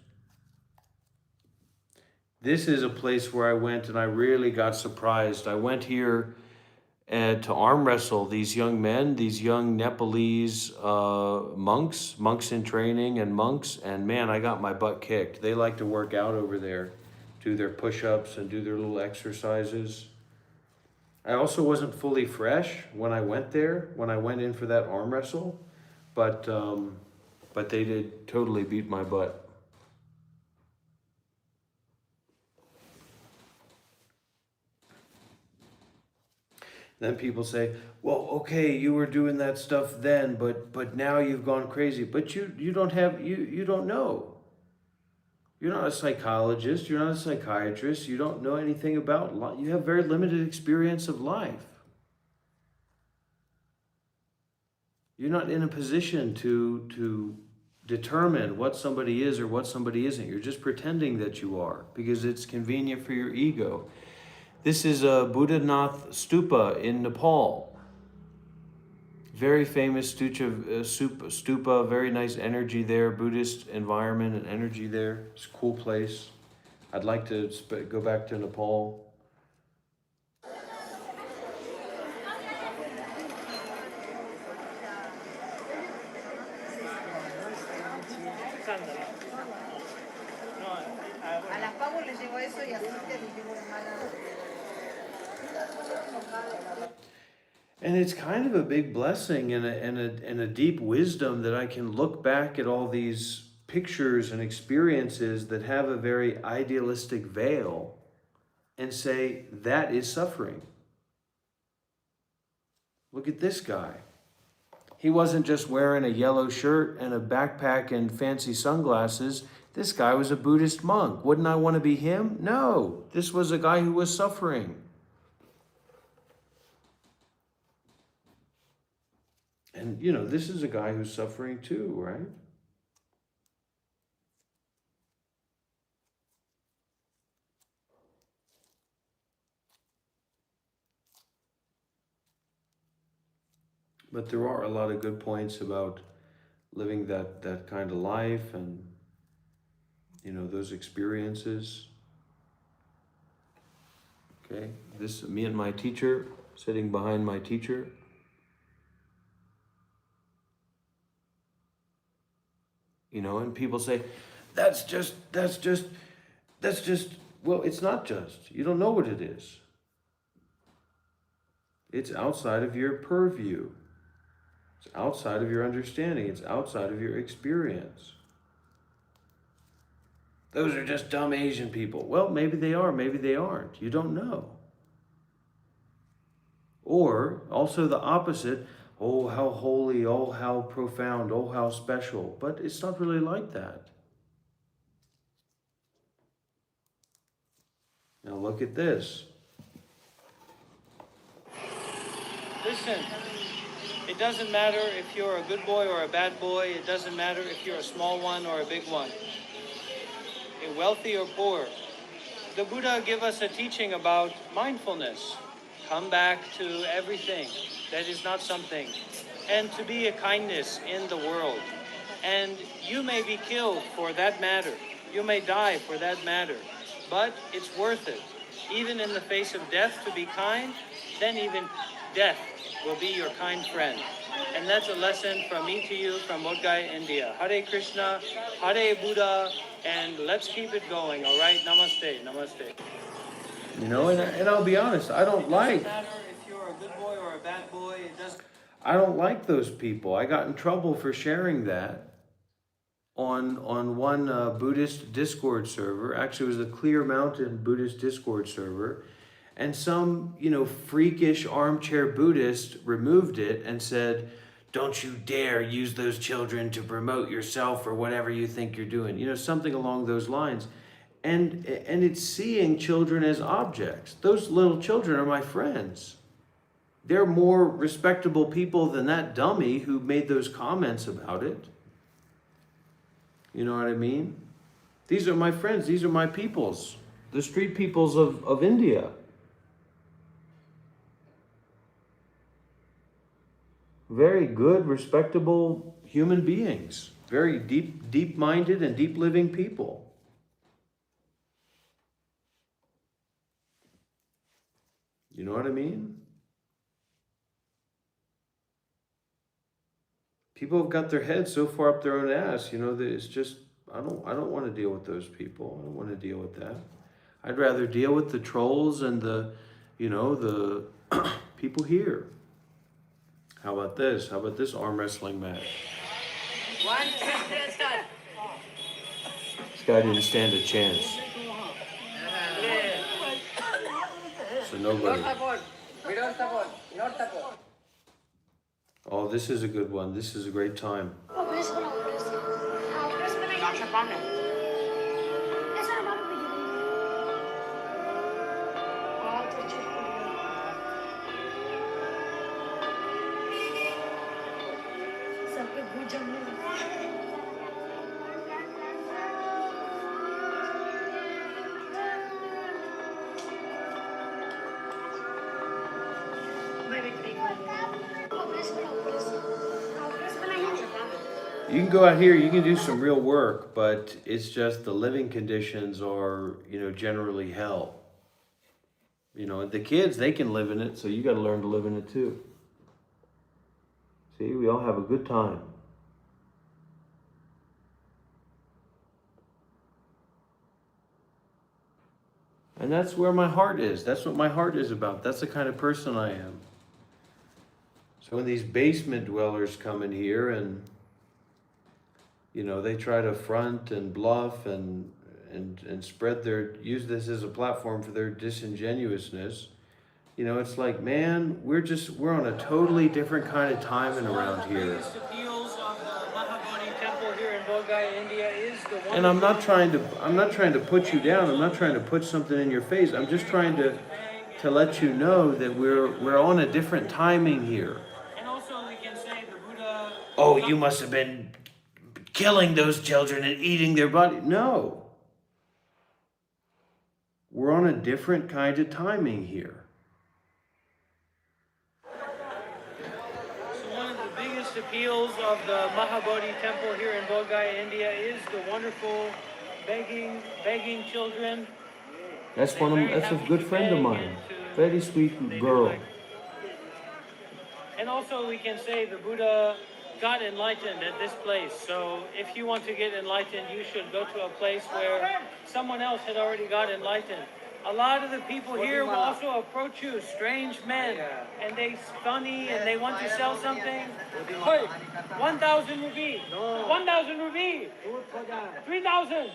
This is a place where I went and I really got surprised. I went here to arm wrestle these young men, these young Nepalese monks in training and monks, and man, I got my butt kicked. They like to work out over there, do their push-ups and do their little exercises. I also wasn't fully fresh when I went there, when I went in for that arm wrestle, but they did totally beat my butt. Then people say, well, okay, you were doing that stuff then, but now you've gone crazy. But you don't know. You're not a psychologist, you're not a psychiatrist, you don't know anything about life. You have very limited experience of life. You're not in a position to determine what somebody is or what somebody isn't. You're just pretending that you are because it's convenient for your ego. This is a Buddhanath stupa in Nepal. Very famous stupa, very nice energy there, Buddhist environment and energy there. It's a cool place. I'd like to go back to Nepal. A las pavos les llegó eso y a Cintia les llegó hermana. And it's kind of a big blessing and a deep wisdom that I can look back at all these pictures and experiences that have a very idealistic veil and say, that is suffering. Look at this guy. He wasn't just wearing a yellow shirt and a backpack and fancy sunglasses. This guy was a Buddhist monk. Wouldn't I want to be him? No, this was a guy who was suffering. And, you know, this is a guy who's suffering too, right? But there are a lot of good points about living that kind of life and, you know, those experiences. Okay, this me and my teacher, sitting behind my teacher. You know, and people say, that's just, well, it's not just. You don't know what it is. It's outside of your purview. It's outside of your understanding. It's outside of your experience. Those are just dumb Asian people. Well, maybe they are, maybe they aren't. You don't know. Or also the opposite. Oh, how holy, oh, how profound, oh, how special. But it's not really like that. Now look at this. Listen, it doesn't matter if you're a good boy or a bad boy. It doesn't matter if you're a small one or a big one. Wealthy or poor. The Buddha gave us a teaching about mindfulness. Come back to everything that is not something. And to be a kindness in the world. And you may be killed for that matter. You may die for that matter. But it's worth it. even in the face of death, to be kind, then even death will be your kind friend. And that's a lesson from me to you from Bodh Gaya, India. Hare Krishna, Hare Buddha, and let's keep it going, all right? Namaste, namaste. You know, and I'll be honest, I don't like. It doesn't matter if you're a good boy or a bad boy. It doesn't. I don't like those people. I got in trouble for sharing that on one Buddhist Discord server. Actually, it was the Clear Mountain Buddhist Discord server. And some, freakish armchair Buddhist removed it and said, don't you dare use those children to promote yourself or whatever you think you're doing. Something along those lines. And it's seeing children as objects. Those little children are my friends. They're more respectable people than that dummy who made those comments about it. You know what I mean? These are my friends. These are my peoples. The street peoples of India. Very good, respectable human beings. Very deep-minded and deep-living people. You know what I mean? People have got their heads so far up their own ass, that it's just, I don't want to deal with those people. I don't want to deal with that. I'd rather deal with the trolls and the people here. How about this? How about this arm wrestling match? This guy didn't stand a chance. So nobody. Oh, this is a good one. This is a great time. You can go out here, you can do some real work, but it's just the living conditions are, generally hell. The kids, they can live in it, so you got to learn to live in it too. See, we all have a good time. And that's where my heart is. That's what my heart is about. That's the kind of person I am. So when these basement dwellers come in here and they try to front and bluff and use this as a platform for their disingenuousness. It's like, man, we're on a totally different kind of timing around here. And I'm not trying to put you down. I'm not trying to put something in your face. I'm just trying to let you know that we're on a different timing here. And also we can say the Buddha. Oh, you must have been killing those children and eating their body. No. We're on a different kind of timing here. So one of the biggest appeals of the Mahabodhi temple here in Bodh Gaya, India is the wonderful begging children. That's a good friend of mine. Very sweet girl. And also we can say the Buddha got enlightened at this place. So if you want to get enlightened, you should go to a place where someone else had already got enlightened. A lot of the people here will also approach you, strange men, and they funny and they want to sell something. Hey, 1,000 rupee, 1,000 rupee, 3,000.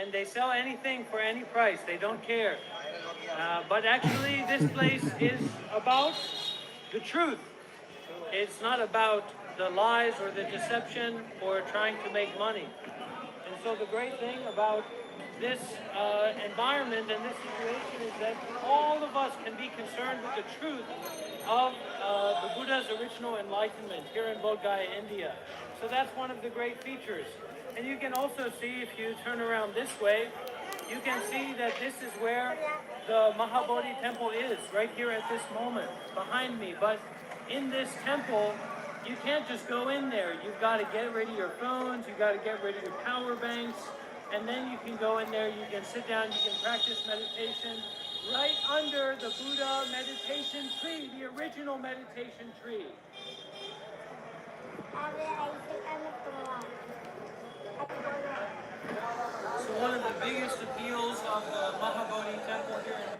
And they sell anything for any price. They don't care. But actually, this place is about the truth. It's not about the lies or the deception or trying to make money. And so the great thing about this environment and this situation is that all of us can be concerned with the truth of the Buddha's original enlightenment here in Bodh Gaya, India. So that's one of the great features. And you can also see, if you turn around this way, you can see that this is where the Mahabodhi temple is, right here at this moment, behind me. But in this temple, you can't just go in there. You've got to get rid of your phones, you've got to get rid of your power banks, And then you can go in there, you can sit down, you can practice meditation right under the Buddha meditation tree, the original meditation tree. So one of the biggest appeals of the Mahabodhi temple here in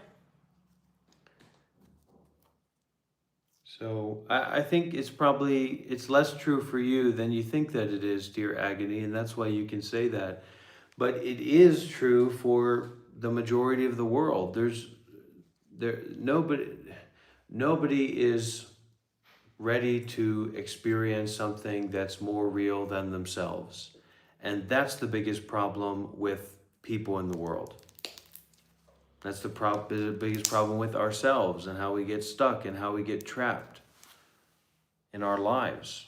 So I think it's less true for you than you think that it is, dear Agony, and that's why you can say that. But it is true for the majority of the world. Nobody is ready to experience something that's more real than themselves. And that's the biggest problem with people in the world. That's the biggest problem with ourselves and how we get stuck and how we get trapped in our lives.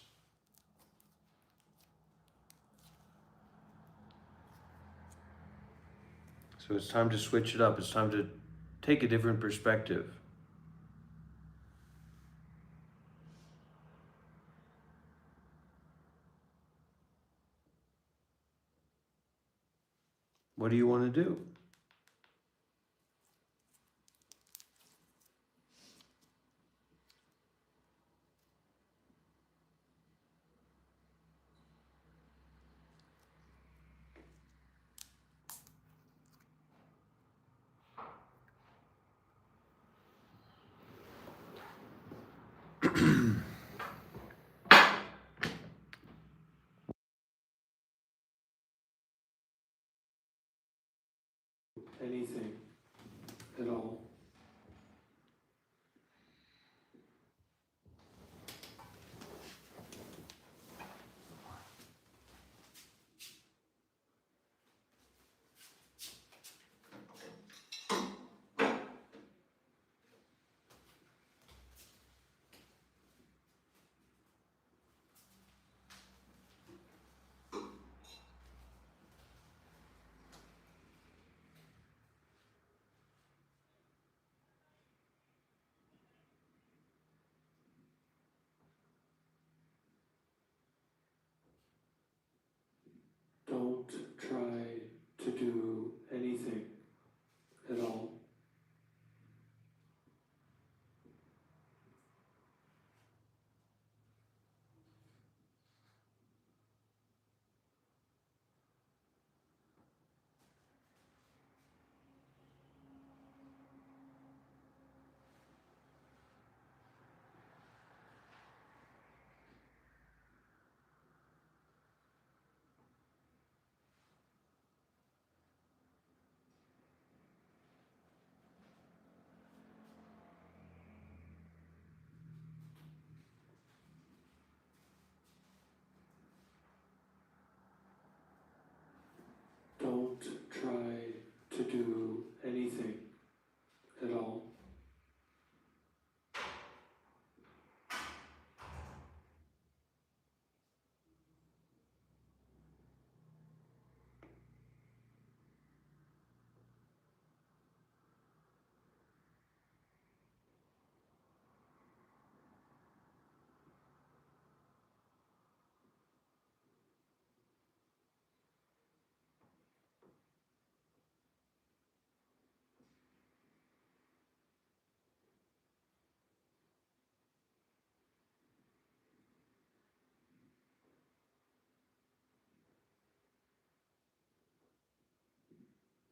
So it's time to switch it up. It's time to take a different perspective. What do you want to do? Anything at all. Don't try to do anything at all. Don't try to do anything at all.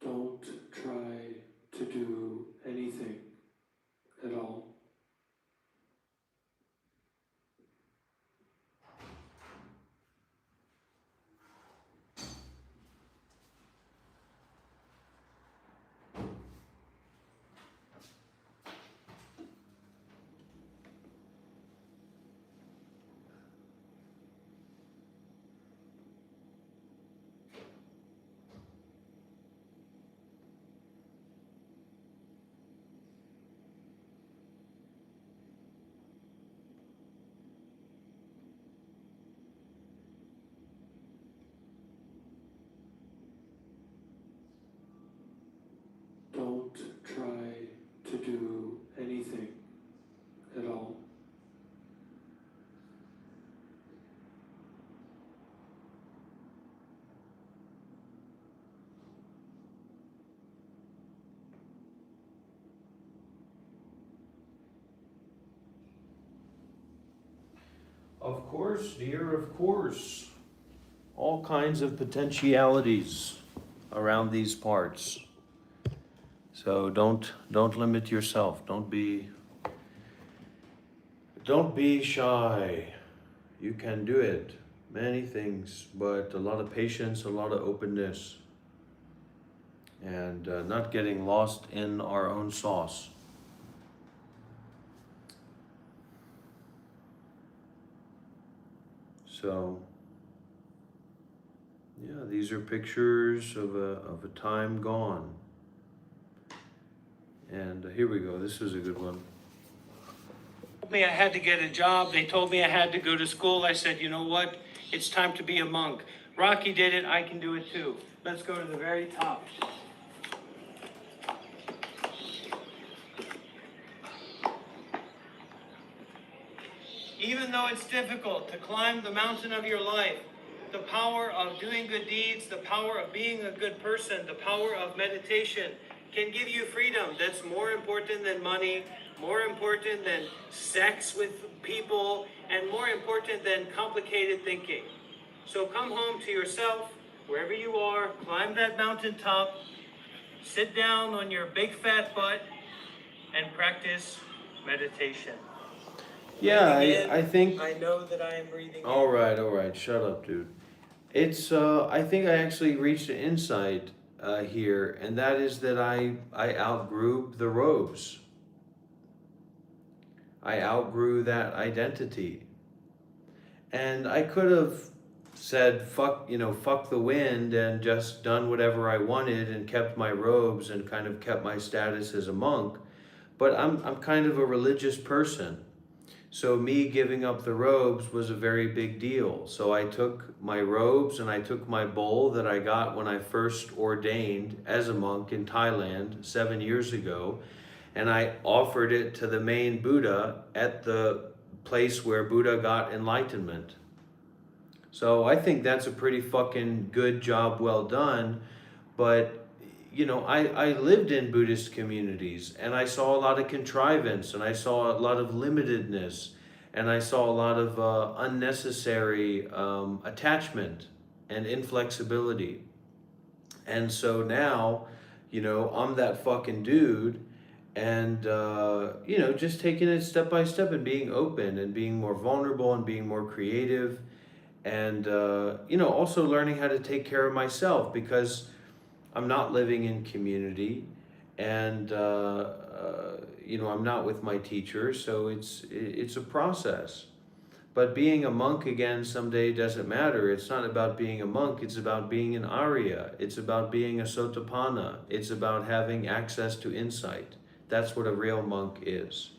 Don't try to do anything at all. Of course, dear, of course. All kinds of potentialities around these parts. So don't limit yourself. Don't be shy. You can do it. Many things, but a lot of patience, a lot of openness, and not getting lost in our own sauce. So, yeah, these are pictures of a time gone. And here we go. This is a good one. Told me I had to get a job. They told me I had to go to school. I said, you know what? It's time to be a monk. Rocky did it. I can do it too. Let's go to the very top. Even though it's difficult to climb the mountain of your life, the power of doing good deeds, the power of being a good person, the power of meditation can give you freedom that's more important than money, more important than sex with people, and more important than complicated thinking. So come home to yourself, wherever you are, climb that mountaintop, sit down on your big fat butt, and practice meditation. Yeah, I think. I know that I am breathing. All right, shut up, dude. It's I think I actually reached an insight here, and that is that I outgrew the robes. I outgrew that identity, and I could have said fuck the wind and just done whatever I wanted and kept my robes and kind of kept my status as a monk, but I'm kind of a religious person. So me giving up the robes was a very big deal. So I took my robes and I took my bowl that I got when I first ordained as a monk in Thailand 7 years ago, and I offered it to the main Buddha at the place where Buddha got enlightenment. So I think that's a pretty fucking good job well done. But I lived in Buddhist communities, and I saw a lot of contrivance, and I saw a lot of limitedness, and I saw a lot of unnecessary attachment and inflexibility. And so now, I'm that fucking dude, and just taking it step by step and being open and being more vulnerable and being more creative, and also learning how to take care of myself, because I'm not living in community, and I'm not with my teacher, so it's a process. But being a monk again someday doesn't matter. It's not about being a monk, it's about being an Arya. It's about being a Sotapanna. It's about having access to insight. That's what a real monk is.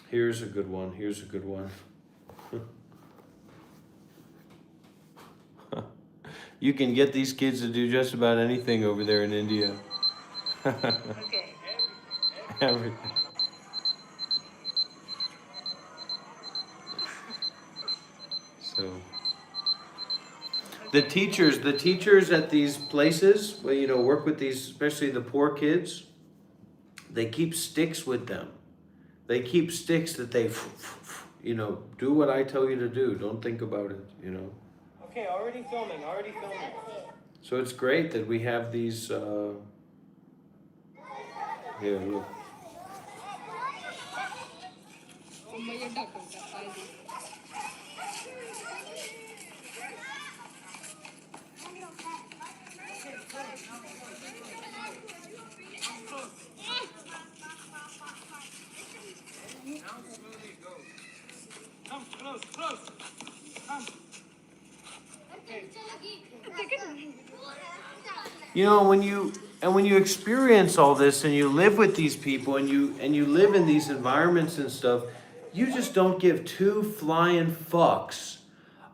Here's a good one. You can get these kids to do just about anything over there in India. Okay. Everything. So the teachers at these places, work with these, especially the poor kids, they keep sticks with them. They keep sticks that they, do what I tell you to do. Don't think about it, Okay, already filming. So it's great that we have these, here, look. Come close. Come. When you experience all this and you live with these people and you live in these environments and stuff, you just don't give two flying fucks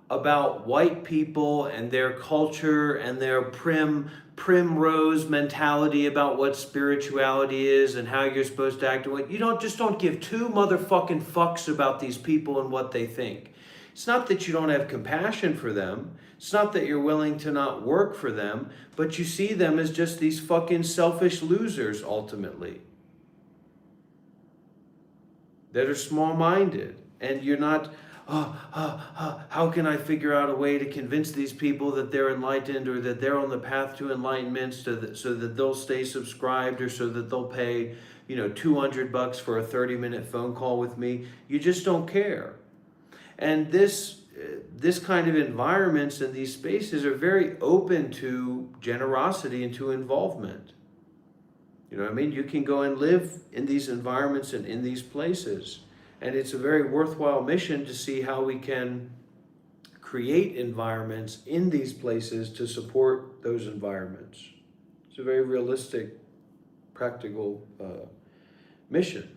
about white people and their culture and their primrose mentality about what spirituality is and how you're supposed to act. You don't give two motherfucking fucks about these people and what they think. It's not that you don't have compassion for them. It's not that you're willing to not work for them, but you see them as just these fucking selfish losers ultimately. That are small-minded. And you're not, how can I figure out a way to convince these people that they're enlightened or that they're on the path to enlightenment so that they'll stay subscribed or so that they'll pay, $200 for a 30-minute phone call with me. You just don't care. And this kind of environments and these spaces are very open to generosity and to involvement. You know what I mean? You can go and live in these environments and in these places. And it's a very worthwhile mission to see how we can create environments in these places to support those environments. It's a very realistic, practical mission.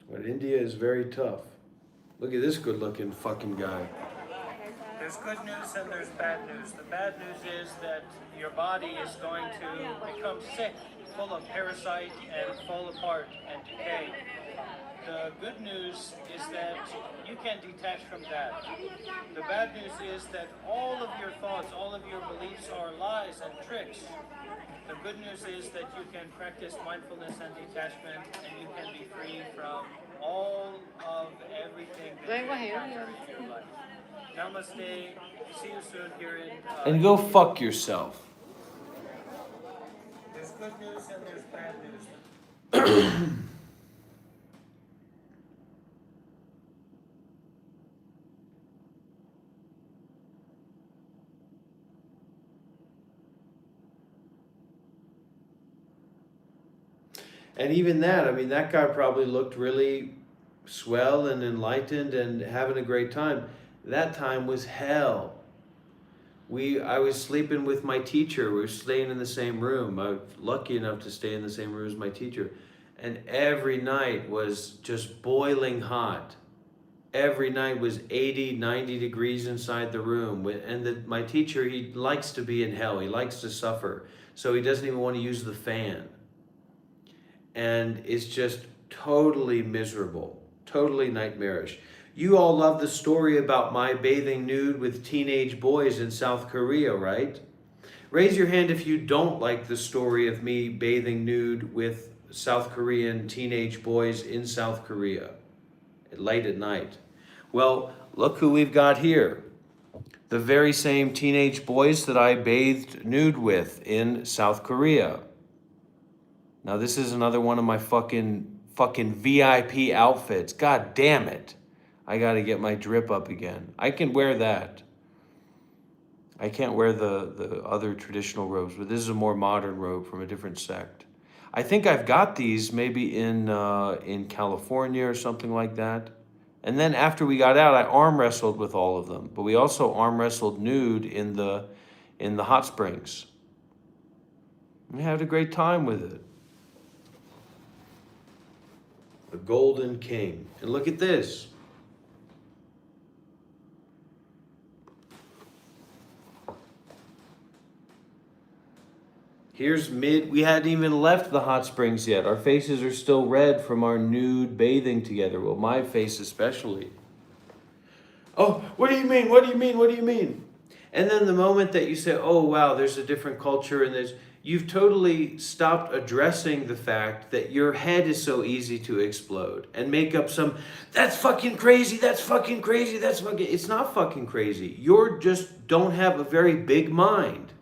But India is very tough. Look at this good-looking fucking guy. There's good news and there's bad news. The bad news is that your body is going to become sick, full of parasite and fall apart and decay. The good news is that you can detach from that. The bad news is that all of your thoughts, all of your beliefs are lies and tricks. The good news is that you can practice mindfulness and detachment, and you can be free from all of everything that you encounter in your life. Namaste. See you soon here in... And go fuck yourself. There's good news and there's bad news. And even that, I mean, that guy probably looked really swell and enlightened and having a great time. That time was hell. I was sleeping with my teacher. We were staying in the same room. I was lucky enough to stay in the same room as my teacher. And every night was just boiling hot. Every night was 80, 90 degrees inside the room. And my teacher, he likes to be in hell. He likes to suffer. So he doesn't even want to use the fan. And it's just totally miserable, totally nightmarish. You all love the story about my bathing nude with teenage boys in South Korea, right? Raise your hand if you don't like the story of me bathing nude with South Korean teenage boys in South Korea, late at night. Well, look who we've got here. The very same teenage boys that I bathed nude with in South Korea. Now this is another one of my fucking VIP outfits. God damn it. I gotta get my drip up again. I can wear that. I can't wear the other traditional robes, but this is a more modern robe from a different sect. I think I've got these maybe in California or something like that. And then after we got out, I arm wrestled with all of them. But we also arm wrestled nude in the hot springs. We had a great time with it. The Golden King. And look at this. Here's we hadn't even left the hot springs yet. Our faces are still red from our nude bathing together. Well, my face especially. Oh, what do you mean? What do you mean? What do you mean? And then the moment that you say, oh, wow, there's a different culture and you've totally stopped addressing the fact that your head is so easy to explode and make up that's fucking crazy, that's fucking crazy, it's not fucking crazy. You just don't have a very big mind.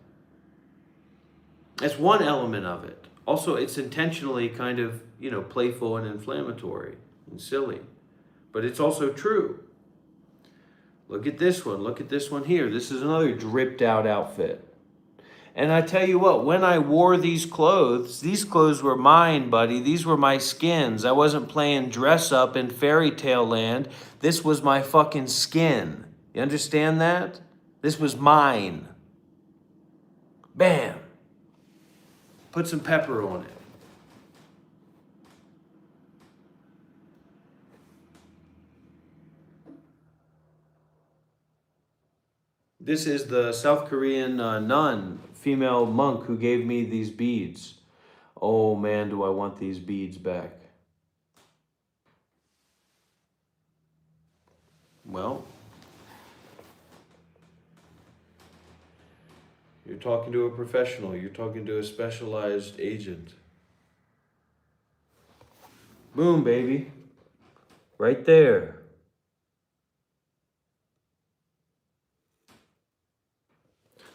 That's one element of it. Also, it's intentionally kind of, playful and inflammatory and silly. But it's also true. Look at this one. Look at this one here. This is another dripped out outfit. And I tell you what, when I wore these clothes were mine, buddy. These were my skins. I wasn't playing dress up in fairy tale land. This was my fucking skin. You understand that? This was mine. Bam. Put some pepper on it. This is the South Korean nun, female monk, who gave me these beads. Oh man, do I want these beads back. Well, you're talking to a professional. You're talking to a specialized agent. Boom, baby. Right there.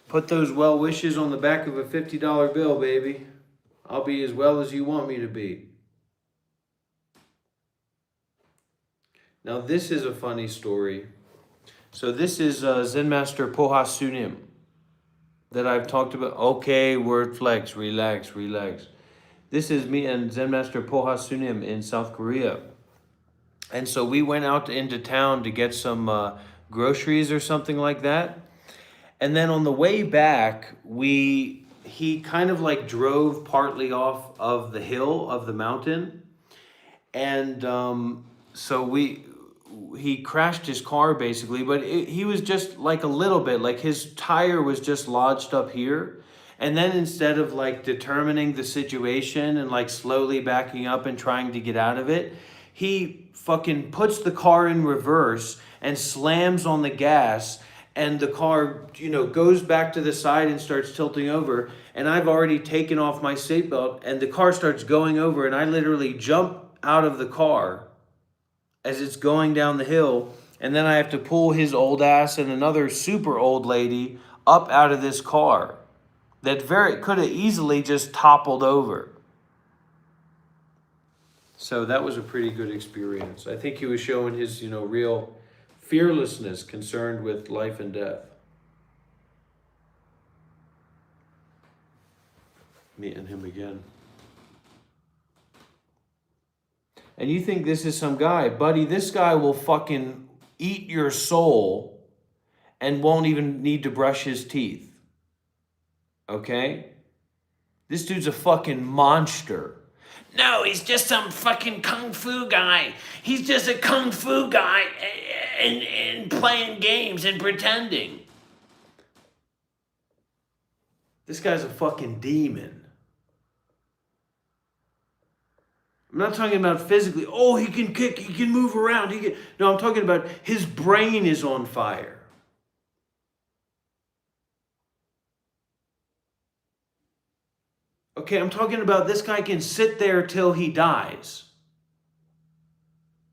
Put those well wishes on the back of a $50 bill, baby. I'll be as well as you want me to be. Now, this is a funny story. So this is Zen Master Poha Sunim that I've talked about. Okay, word flex, relax, relax. This is me and Zen Master Poha Sunim in South Korea. And so we went out into town to get some groceries or something like that. And then on the way back, he kind of like drove partly off of the hill of the mountain. And so he crashed his car basically, but he was just like a little bit, like his tire was just lodged up here. And then instead of like determining the situation and like slowly backing up and trying to get out of it, he fucking puts the car in reverse and slams on the gas, and the car, goes back to the side and starts tilting over. And I've already taken off my seatbelt, and the car starts going over, and I literally jump out of the car as it's going down the hill. And then I have to pull his old ass and another super old lady up out of this car that could have easily just toppled over. So that was a pretty good experience. I think he was showing his, real fearlessness concerned with life and death. Meeting him again. And you think this is some guy. Buddy, this guy will fucking eat your soul and won't even need to brush his teeth. Okay? This dude's a fucking monster. No, he's just some fucking kung fu guy. He's just a kung fu guy and playing games and pretending. This guy's a fucking demon. I'm not talking about physically. Oh, he can kick, he can move around. No, I'm talking about his brain is on fire. Okay, I'm talking about this guy can sit there till he dies.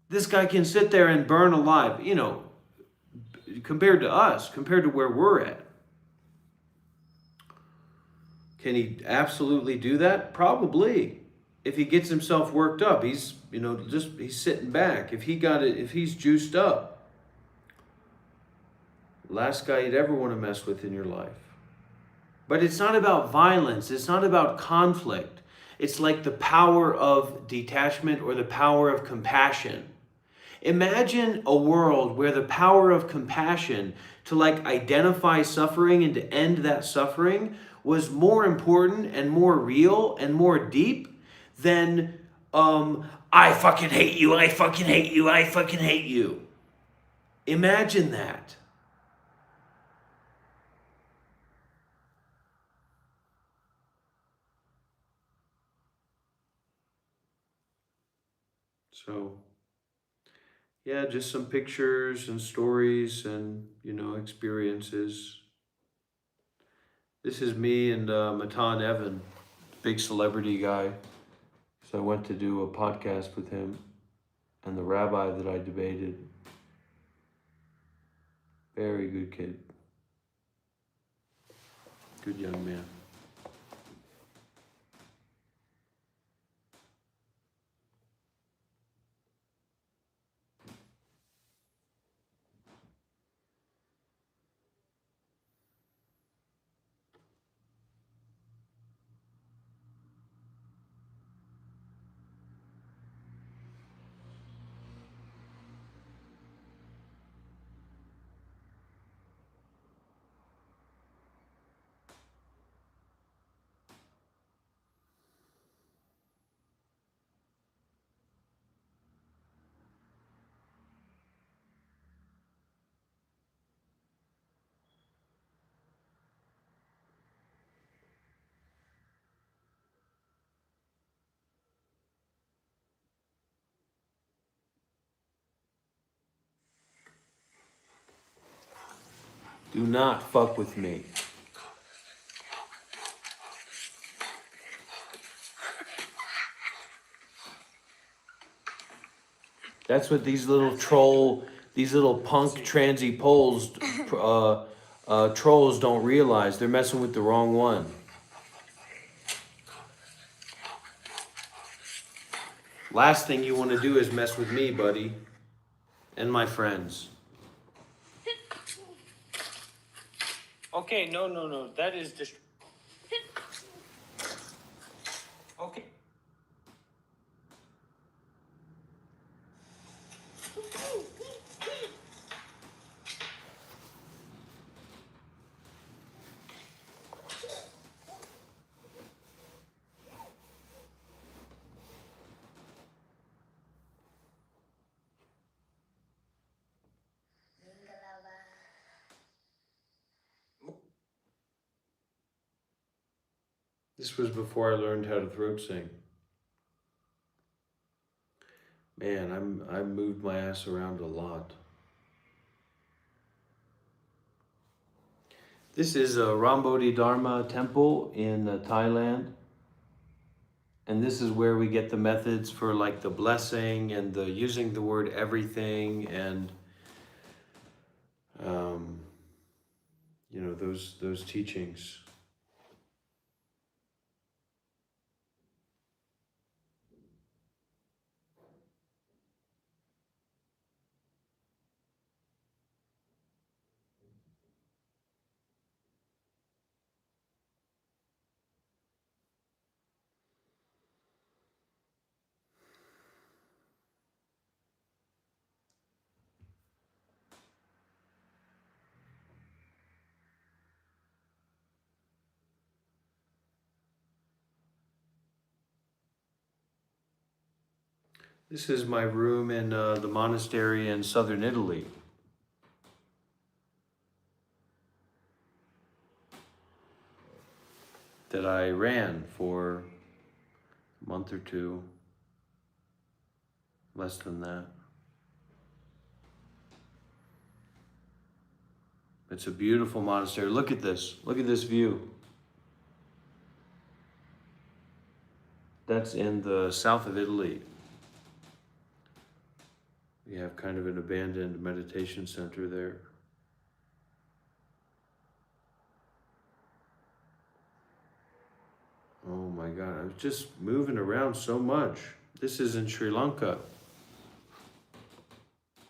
This guy can sit there and burn alive, compared to us, compared to where we're at. Can he absolutely do that? Probably. If he gets himself worked up, he's sitting back. If he's juiced up, last guy you'd ever want to mess with in your life. But it's not about violence. It's not about conflict. It's like the power of detachment or the power of compassion. Imagine a world where the power of compassion to like identify suffering and to end that suffering was more important and more real and more deep than I fucking hate you, I fucking hate you, I fucking hate you. Imagine that. So, yeah, just some pictures and stories and, experiences. This is me and Matan Evan, big celebrity guy. So I went to do a podcast with him and the rabbi that I debated. Very good kid. Good young man. Do not fuck with me. That's what these little punk transy poles, trolls don't realize. They're messing with the wrong one. Last thing you want to do is mess with me, buddy, and my friends. Okay, no. That is okay. This was before I learned how to throat sing. Man, I moved my ass around a lot. This is a Rambodhi Dharma temple in Thailand. And this is where we get the methods for like the blessing and the using the word everything and you know, those teachings. This is my room in the monastery in southern Italy. That I ran for a month or two, less than that. It's a beautiful monastery. Look at this view. That's in the south of Italy. We have kind of an abandoned meditation center there. Oh my God, I was just moving around so much. This is in Sri Lanka.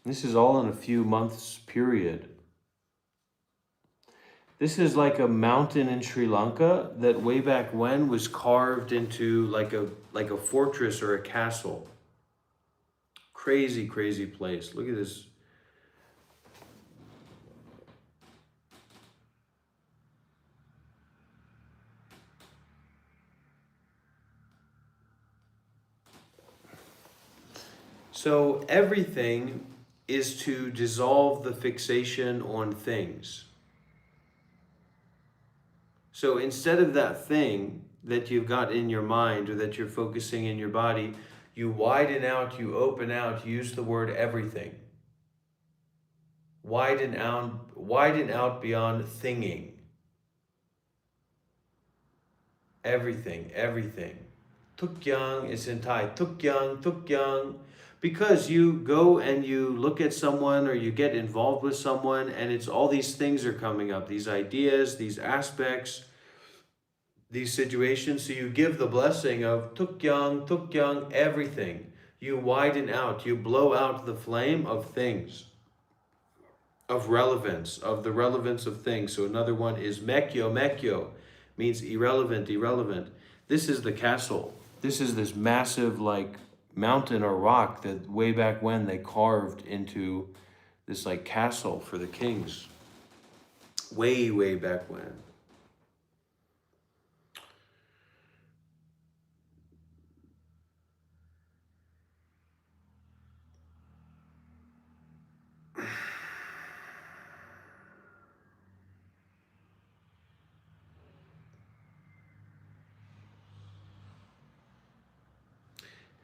This is all in a few months period. This is like a mountain in Sri Lanka that way back when was carved into like a fortress or a castle. Crazy, crazy place. Look at this. So everything is to dissolve the fixation on things. So instead of that thing that you've got in your mind or that you're focusing in your body, you widen out, you open out, you use the word everything. Widen out beyond thinging. Everything. Tukyang is in Thai. Tukyang. Because you go and you look at someone or you get involved with someone and it's all these things are coming up, these ideas, these aspects, these situations. So you give the blessing of tukyang, everything. You widen out, you blow out the flame of things, of relevance, of the relevance of things. So another one is mekyo, means irrelevant. This is the castle. This is this massive like mountain or rock that way back when they carved into this like castle for the kings. Way back when.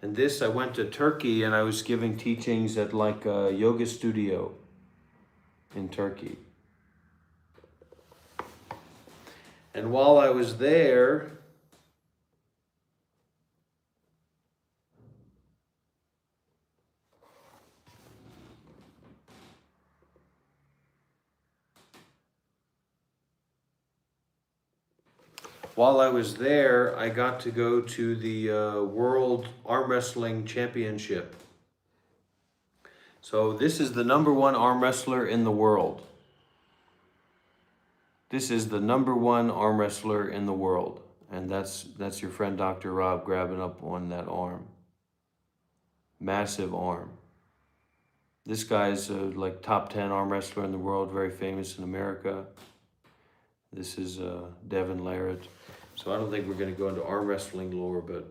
And this, I went to Turkey and I was giving teachings at like a yoga studio in Turkey. And while I was there, I got to go to the World Arm Wrestling Championship. So this is the #1 arm wrestler in the world. This is the #1 arm wrestler in the world. And that's your friend Dr. Rob grabbing up on that arm. Massive arm. This guy's like top 10 arm wrestler in the world, very famous in America. This is Devin Larratt. So I don't think we're going to go into arm wrestling lore, but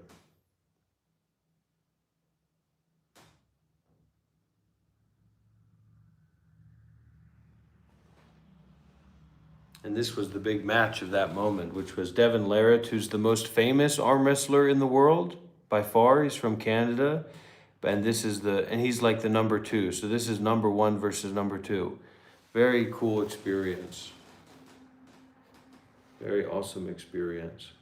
and this was the big match of that moment, which was Devin Larratt, who's the most famous arm wrestler in the world by far. He's from Canada, and he's like the #2. So this is #1 versus #2. Very cool experience. Very awesome experience.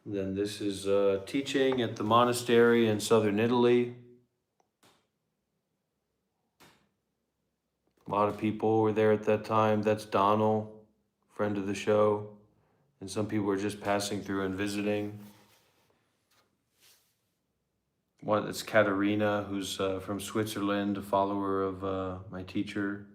And then this is teaching at the monastery in southern Italy. A lot of people were there at that time. That's Donald, friend of the show. And some people were just passing through and visiting. One, it's Katerina, who's from Switzerland, a follower of my teacher.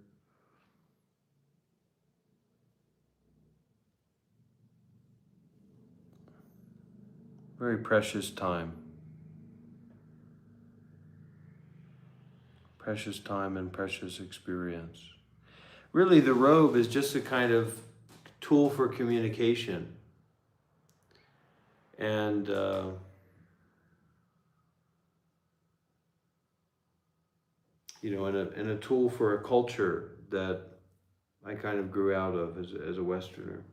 Very precious time. Precious time and precious experience. Really, the robe is just a kind of tool for communication. And and a tool for a culture that I kind of grew out of as a Westerner.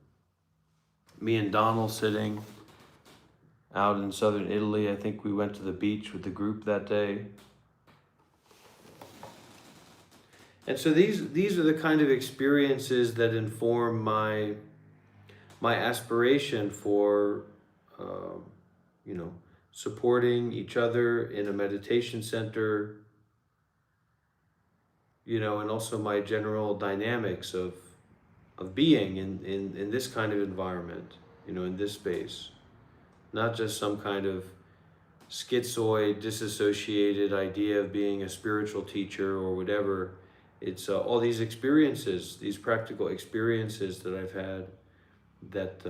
Me and Donald sitting out in southern Italy. I think we went to the beach with the group that day. And so these are the kind of experiences that inform my aspiration for supporting each other in a meditation center, and also my general dynamics of being in this kind of environment, in this space. Not just some kind of schizoid, disassociated idea of being a spiritual teacher or whatever. It's all these experiences, these practical experiences that I've had that,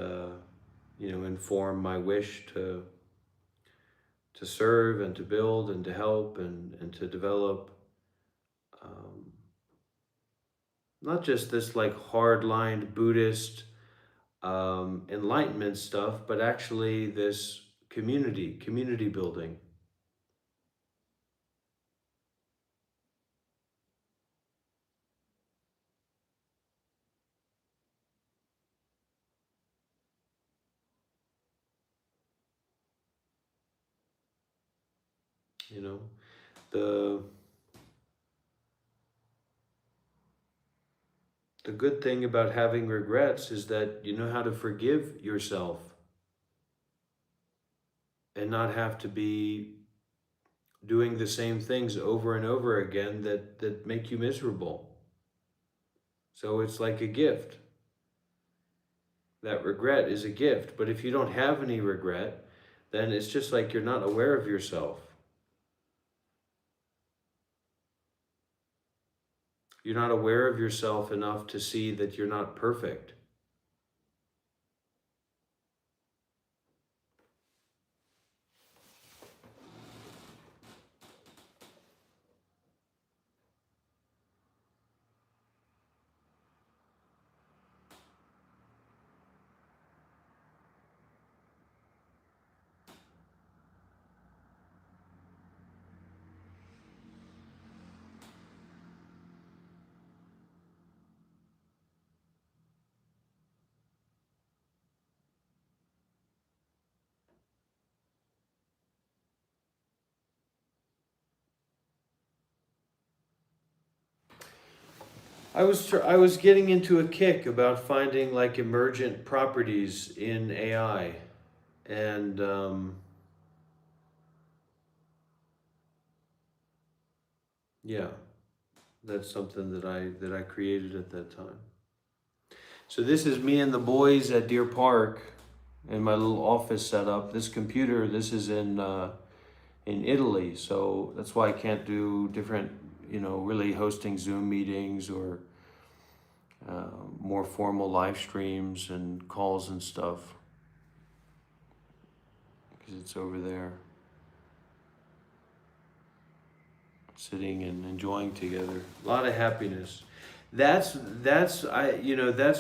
inform my wish to serve and to build and to help and to develop not just this like hard-lined Buddhist enlightenment stuff, but actually this community building. The good thing about having regrets is that you know how to forgive yourself and not have to be doing the same things over and over again that make you miserable. So it's like a gift. That regret is a gift. But if you don't have any regret, then it's just like you're not aware of yourself. You're not aware of yourself enough to see that you're not perfect. I was getting into a kick about finding like emergent properties in AI, and yeah, that's something that I created at that time. So this is me and the boys at Deer Park, in my little office setup. This computer, this is in Italy, so that's why I can't do different, really hosting Zoom meetings or more formal live streams and calls and stuff, because it's over there, sitting and enjoying together. A lot of happiness. That's that's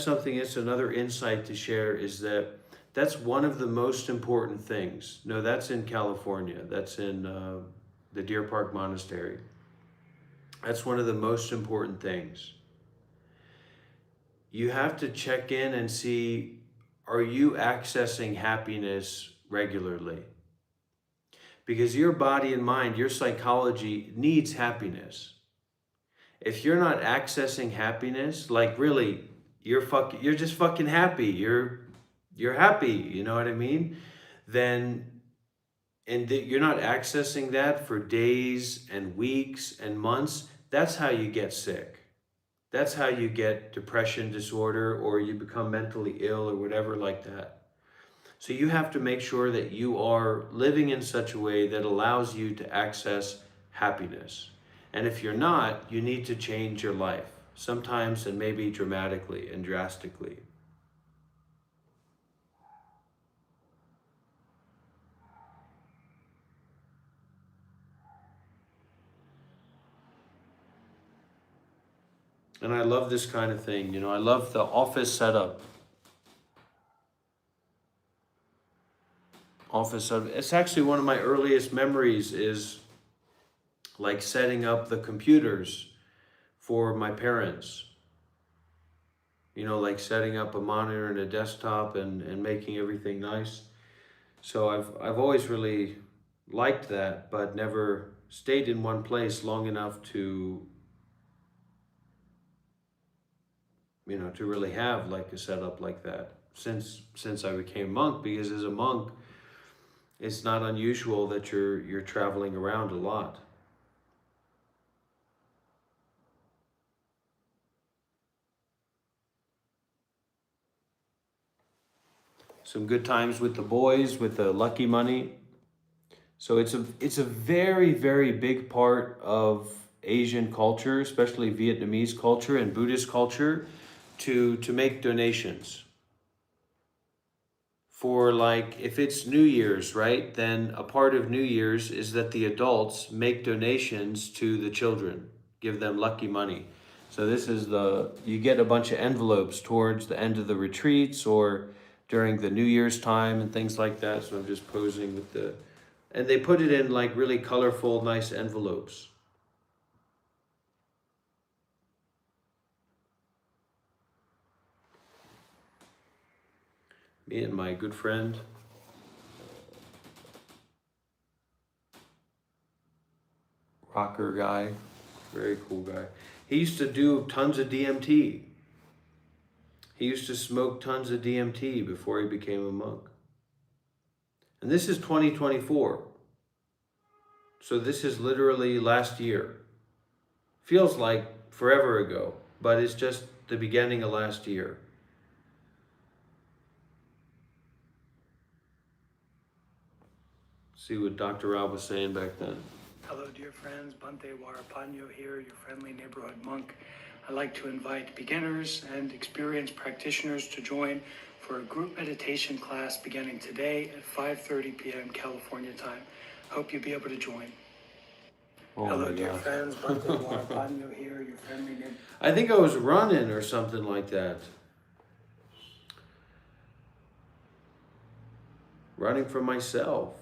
something. It's another insight to share, is that that's one of the most important things. No, that's in California. That's in the Deer Park Monastery. That's one of the most important things. You have to check in and see, are you accessing happiness regularly? Because your body and mind, your psychology needs happiness. If you're not accessing happiness, like really, you're just fucking happy. You're happy, you know what I mean? Then you're not accessing that for days and weeks and months, that's how you get sick. That's how you get depression disorder, or you become mentally ill or whatever like that. So you have to make sure that you are living in such a way that allows you to access happiness. And if you're not, you need to change your life, sometimes, and maybe dramatically and drastically. And I love this kind of thing. I love the office setup. It's actually one of my earliest memories, is like setting up the computers for my parents. Like setting up a monitor and a desktop and making everything nice. So I've always really liked that, but never stayed in one place long enough to to really have like a setup like that since I became a monk. Because as a monk, it's not unusual that you're traveling around a lot. Some good times with the boys, with the lucky money. So it's a very, very big part of Asian culture, especially Vietnamese culture and Buddhist culture, to make donations. For like, if it's New Year's, right? Then a part of New Year's is that the adults make donations to the children, give them lucky money. So this is you get a bunch of envelopes towards the end of the retreats or during the New Year's time and things like that. So I'm just posing with and they put it in like really colorful, nice envelopes. Me and my good friend, rocker guy, very cool guy. He used to do tons of DMT. He used to smoke tons of DMT before he became a monk. And this is 2024. So this is literally last year. Feels like forever ago, but it's just the beginning of last year. See what Dr. Rob was saying back then. Hello, dear friends. Bhante Warapanyo here, your friendly neighborhood monk. I'd like to invite beginners and experienced practitioners to join for a group meditation class beginning today at 5:30 p.m. California time. Hope you'll be able to join. Oh Hello, my dear gosh. friends. Bhante Warapanyo here, your friendly neighborhood. I think I was running or something like that. Running from myself.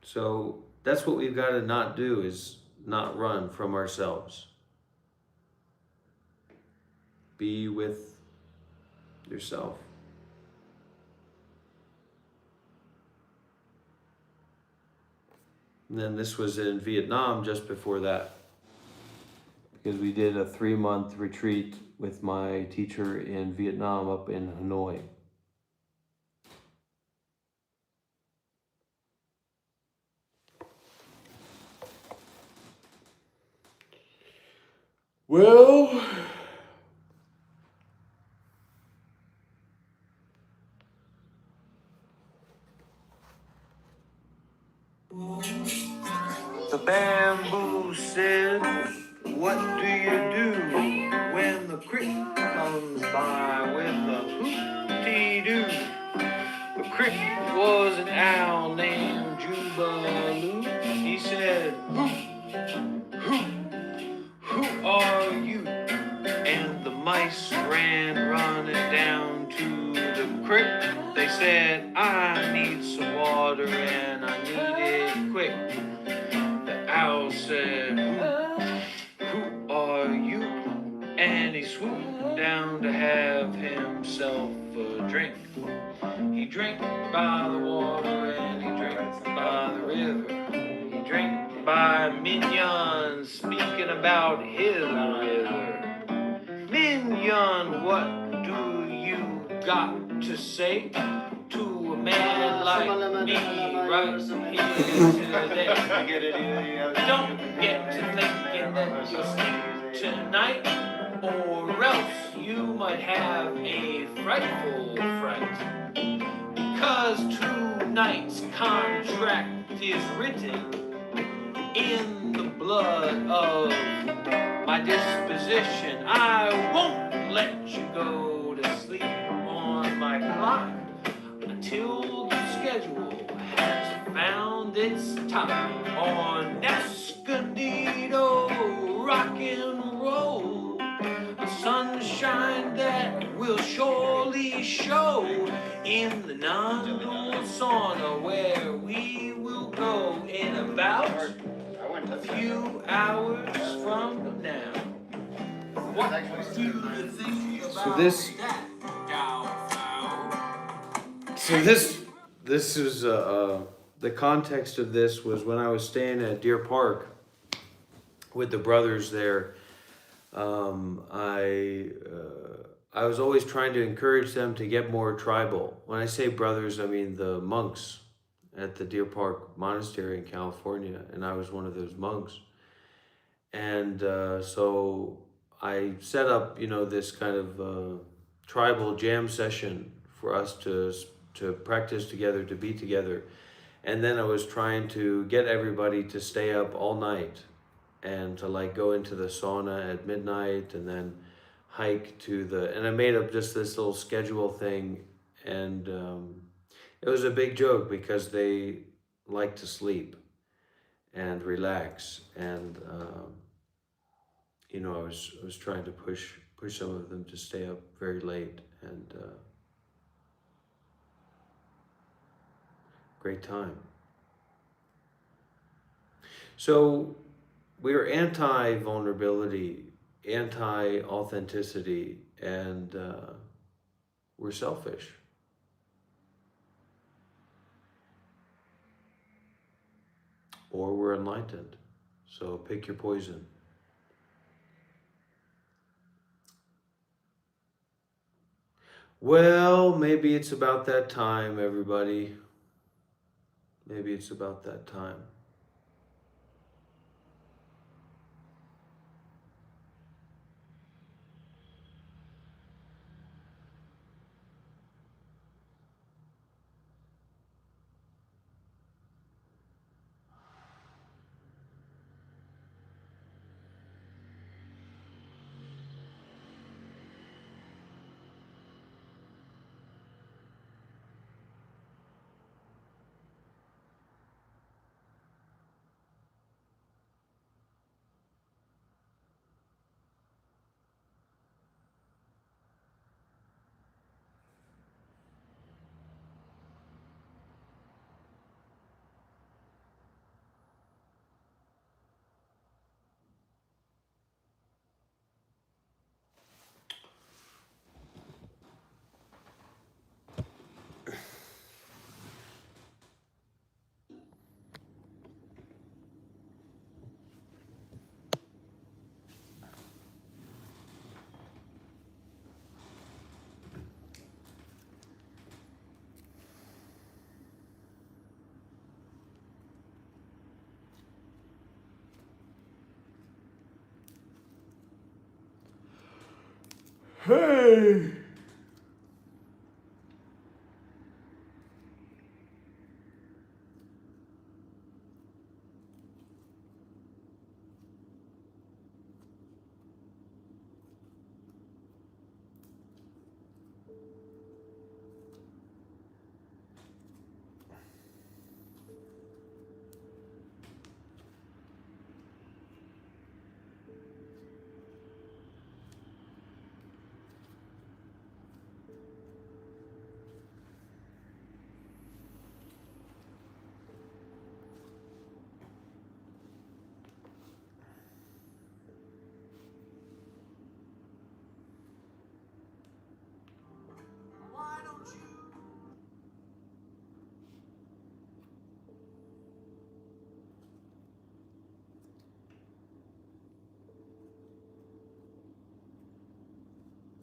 So that's what we've got to not do, is not run from ourselves. Be with yourself. And then this was in Vietnam just before that. because we did a 3-month retreat with my teacher in Vietnam up in Hanoi. Well, the bamboo said, "What do you do when the crick comes by with a hoop-dee-doo?" The crick was an owl named Jubaloo. He said, "Who are you?" And the mice ran running down to the creek. They said, "I need some water and I need it quick." The owl said, "Who are you?" And he swooped down to have himself a drink. He drank by the water and he drank by the river. He drank by Mignon speaking about his river. Mignon, what do you got to say to a man like me right here today? Don't get to thinking that you'll sleep tonight, or else you might have a frightful fright. Because tonight's contract is written in the blood of my disposition. I won't let you go to sleep on my clock until the schedule has found its top on Escondido rock and roll. A sunshine that will surely show in the non-dual sauna where we will go in about a few hours from now. What do you think about this is the context of this was when I was staying at Deer Park with the brothers there. I was always trying to encourage them to get more tribal. When I say brothers, I mean the monks at the Deer Park Monastery in California, and I was one of those monks. And so I set up, this kind of tribal jam session for us to practice together, to be together. And then I was trying to get everybody to stay up all night and to go into the sauna at midnight and then hike and I made up just this little schedule thing. And it was a big joke because they like to sleep and relax. And, I was trying to push some of them to stay up very late, and great time. So we are anti-vulnerability, anti-authenticity, and we're selfish. Or we're enlightened. So pick your poison. Well, maybe it's about that time, everybody. Maybe it's about that time. Hey.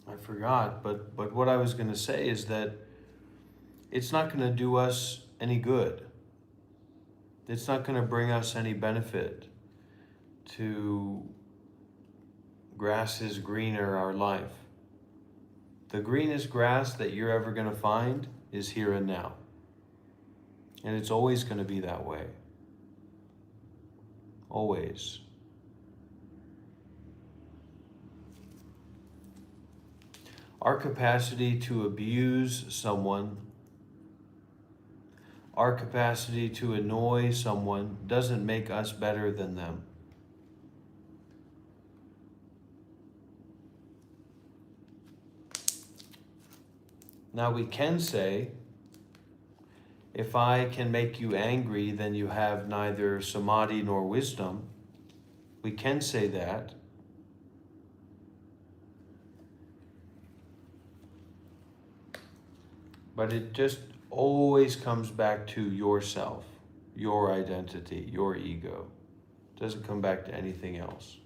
I forgot, but what I was going to say is that it's not going to do us any good. It's not going to bring us any benefit to grass is greener our life. The greenest grass that you're ever going to find is here and now. And it's always going to be that way. Always. Our capacity to abuse someone, our capacity to annoy someone doesn't make us better than them. Now we can say, if I can make you angry, then you have neither samadhi nor wisdom. We can say that. But it just always comes back to yourself, your identity, your ego. It doesn't come back to anything else.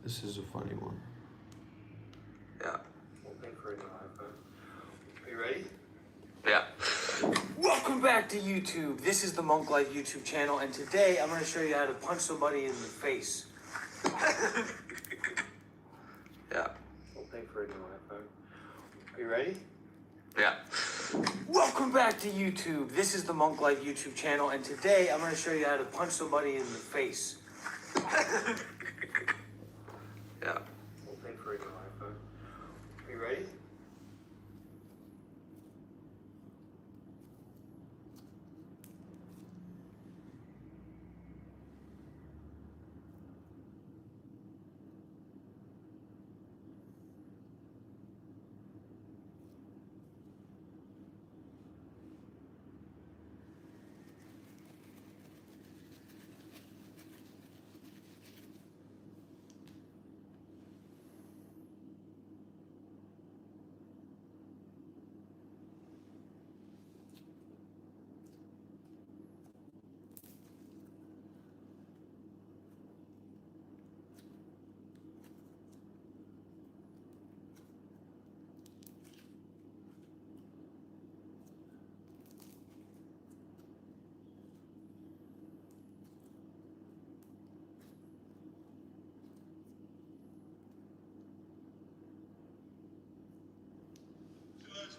This is a funny one. Yeah. Are you ready? Yeah. Welcome back to YouTube. This is the Monk Life YouTube channel, and today I'm going to show you how to punch somebody in the face. Yeah. We'll pay for a new iPhone. Are you ready? Yeah. Welcome back to YouTube. This is the Monk Life YouTube channel, and today I'm going to show you how to punch somebody in the face. Yeah. We'll pay for a new iPhone. Are you ready?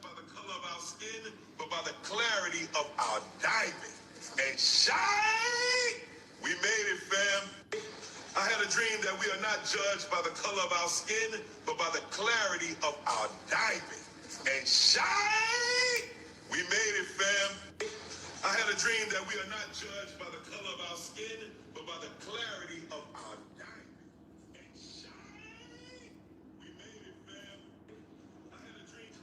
By the color of our skin, but by the clarity of our diamond. And shine! We made it, fam. I had a dream that we are not judged by the color of our skin, but by the clarity of our diamond. And shine! We made it, fam. I had a dream that we are not judged by the color of our skin, but by the clarity of our diamond. And shine! We made it, fam. I had a dream.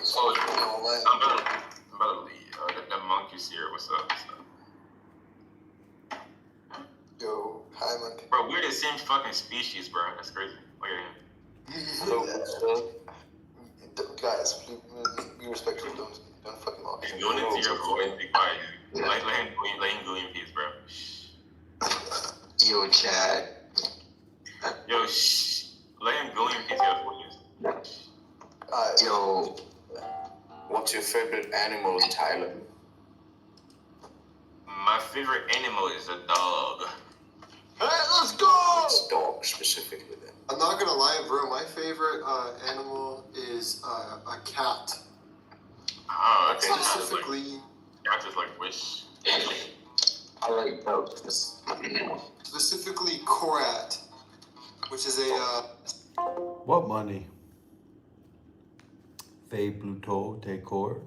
Oh, No way. I'm about to leave. That monkey's here. What's up? Yo, hi, monkey. Bro, we're the same fucking species, bro. That's crazy. Look at him. Hello, Guys, please be respectful. Don't fucking off. He's going into your voice. Be quiet. Let him go in peace, bro. Yo, Chad. Yo, shh. Let him go in peace. Yo, what's your favorite animal, Tyler? My favorite animal is a dog. Hey, let's go! It's dog specifically then. I'm not gonna lie, bro. My favorite animal is a cat. Ah, okay. Specifically. Cats is like wish. I like dogs. Specifically, Korat, which is a. What money? Fey Pluto Tekor.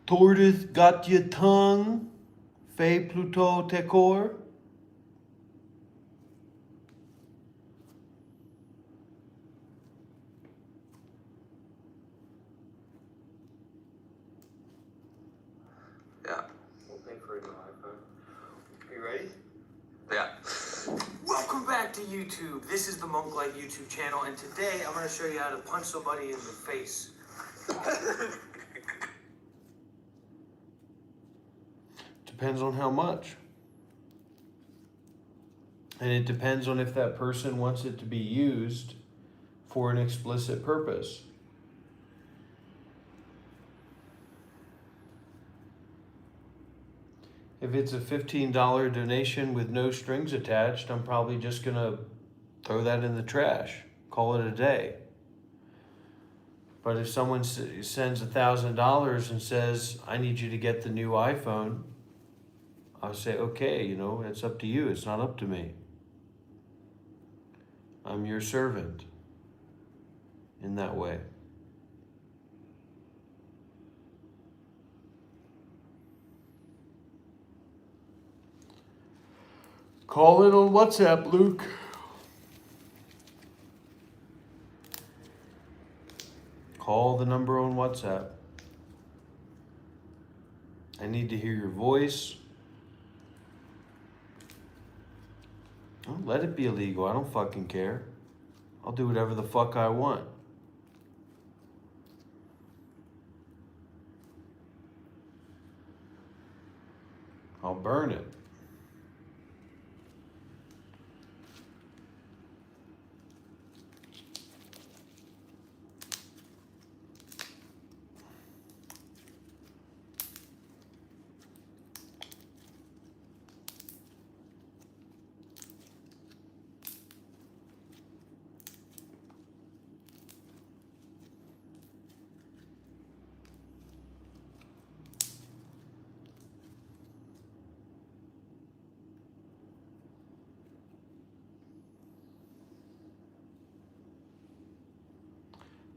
Tortoise got your tongue, Fey Pluto Tekor. Yeah. We'll pay for a new iPhone. Are you ready? Yeah. Welcome back to YouTube. This is the Monk Life YouTube channel, and today I'm going to show you how to punch somebody in the face. Depends on how much. And it depends on if that person wants it to be used for an explicit purpose. If it's a $15 donation with no strings attached, I'm probably just going to throw that in the trash, call it a day. But if someone sends $1,000 and says, I need you to get the new iPhone, I'll say, okay, you know, it's up to you. It's not up to me. I'm your servant in that way. Call in on WhatsApp, Luke. Call the number on WhatsApp. I need to hear your voice. Oh, let it be illegal. I don't fucking care. I'll do whatever the fuck I want. I'll burn it.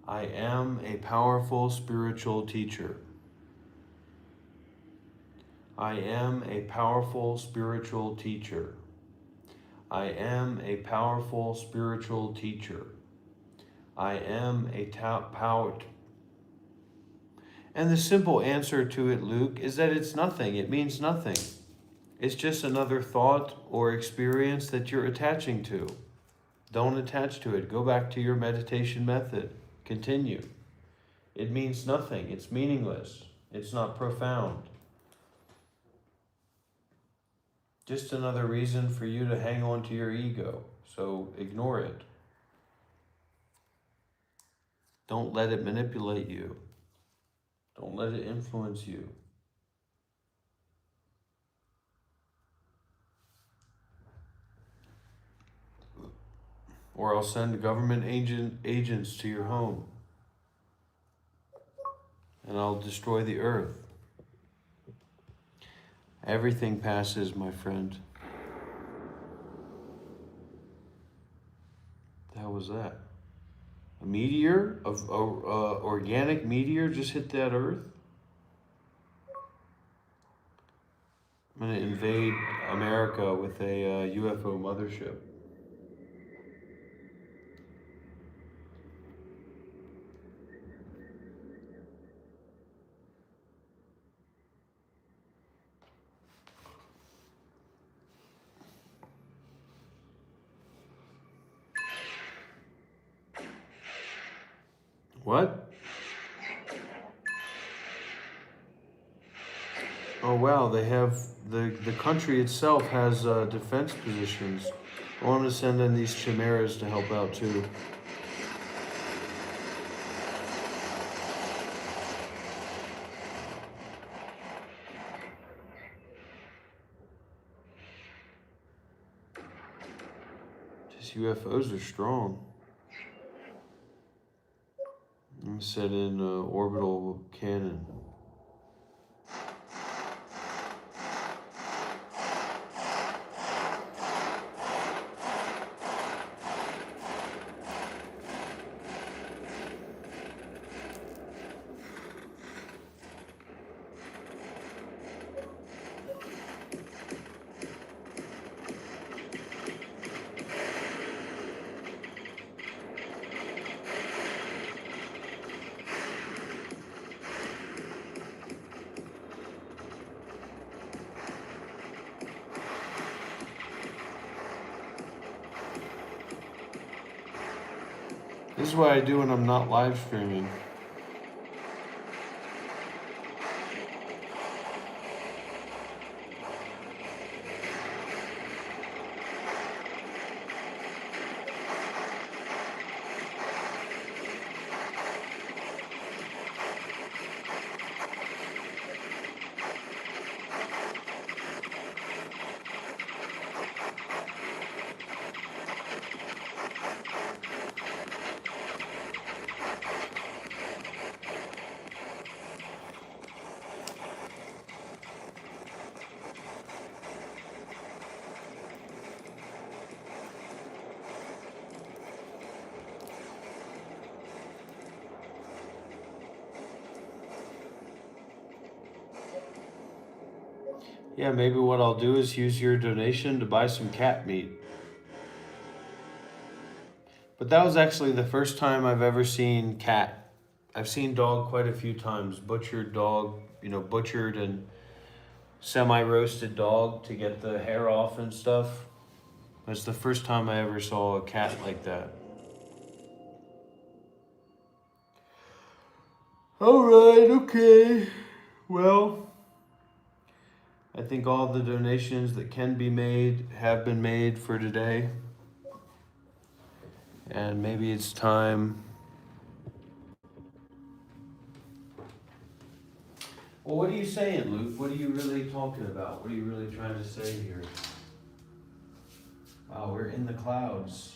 I am a powerful spiritual teacher. I am a powerful spiritual teacher. I am a powerful spiritual teacher. I am a power. And the simple answer to it, Luke, is that it's nothing. It means nothing. It's just another thought or experience that you're attaching to. Don't attach to it. Go back to your meditation method. Continue. It means nothing. It's meaningless. It's not profound. Just another reason for you to hang on to your ego. So ignore it. Don't let it manipulate you. Don't let it influence you. Or I'll send government agents to your home. And I'll destroy the earth. Everything passes, my friend. How was that? A meteor? Organic meteor just hit that earth? I'm going to invade America with a UFO mothership. What? Oh wow, they have, the country itself has defense positions. I want to send in these chimeras to help out too. These UFOs are strong. I'm set in orbital cannon. This is what I do when I'm not live streaming. Yeah, maybe what I'll do is use your donation to buy some cat meat. But that was actually the first time I've ever seen cat. I've seen dog quite a few times. Butchered dog, butchered and semi-roasted dog to get the hair off and stuff. That's the first time I ever saw a cat like that. All right, okay. Well, I think all the donations that can be made have been made for today. And maybe it's time. Well, what are you saying, Luke? What are you really talking about? What are you really trying to say here? Wow, we're in the clouds.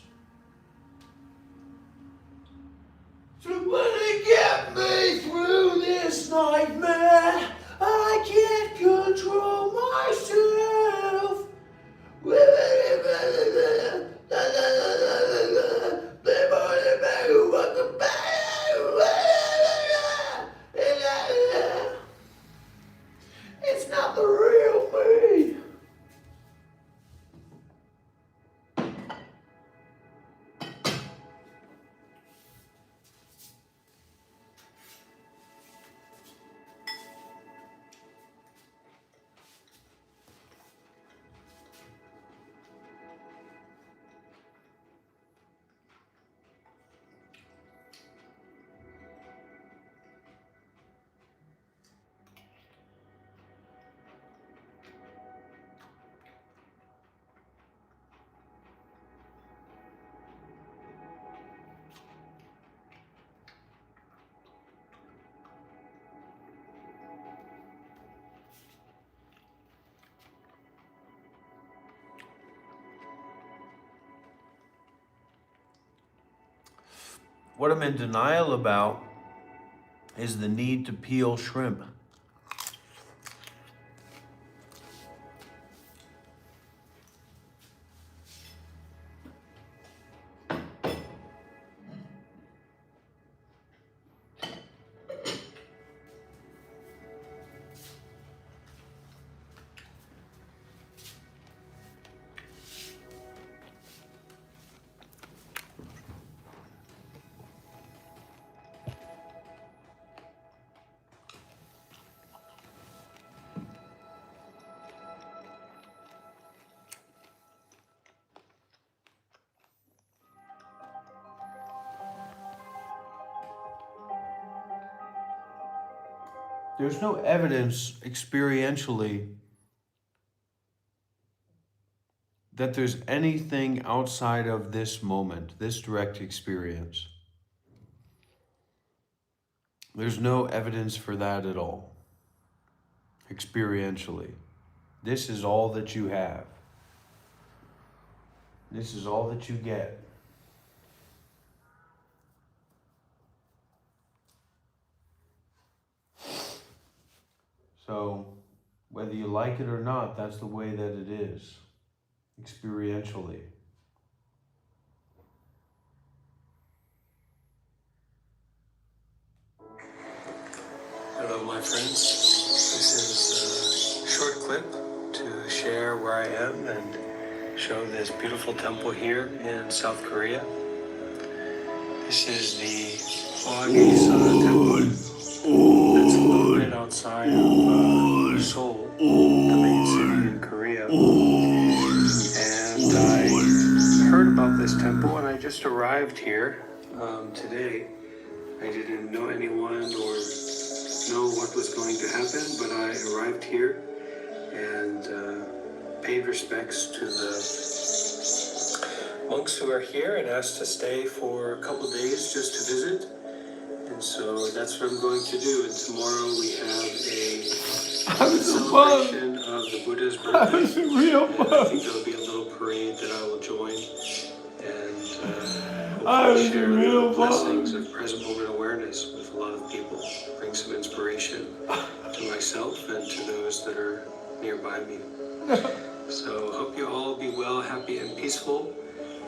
Somebody get me through this nightmare. I can't control myself. It's not the real me. What I'm in denial about is the need to peel shrimp. There's no evidence experientially that there's anything outside of this moment, this direct experience. There's no evidence for that at all, experientially. This is all that you have. This is all that you get. So, whether you like it or not, that's the way that it is, experientially. Hello, my friends. This is a short clip to share where I am and show this beautiful temple here in South Korea. This is the Hwagi-sa temple. That's a little bit outside of Seoul, the main city in Korea. And I heard about this temple and I just arrived here today. I didn't know anyone or know what was going to happen, but I arrived here and paid respects to the monks who are here and asked to stay for a couple days just to visit. And so that's what I'm going to do. And tomorrow we have a celebration of the Buddha's birthday. I think there'll be a little parade that I will join and hopefully share the blessings of present moment awareness with a lot of people. Bring some inspiration to myself and to those that are nearby me. So hope you all be well, happy, and peaceful.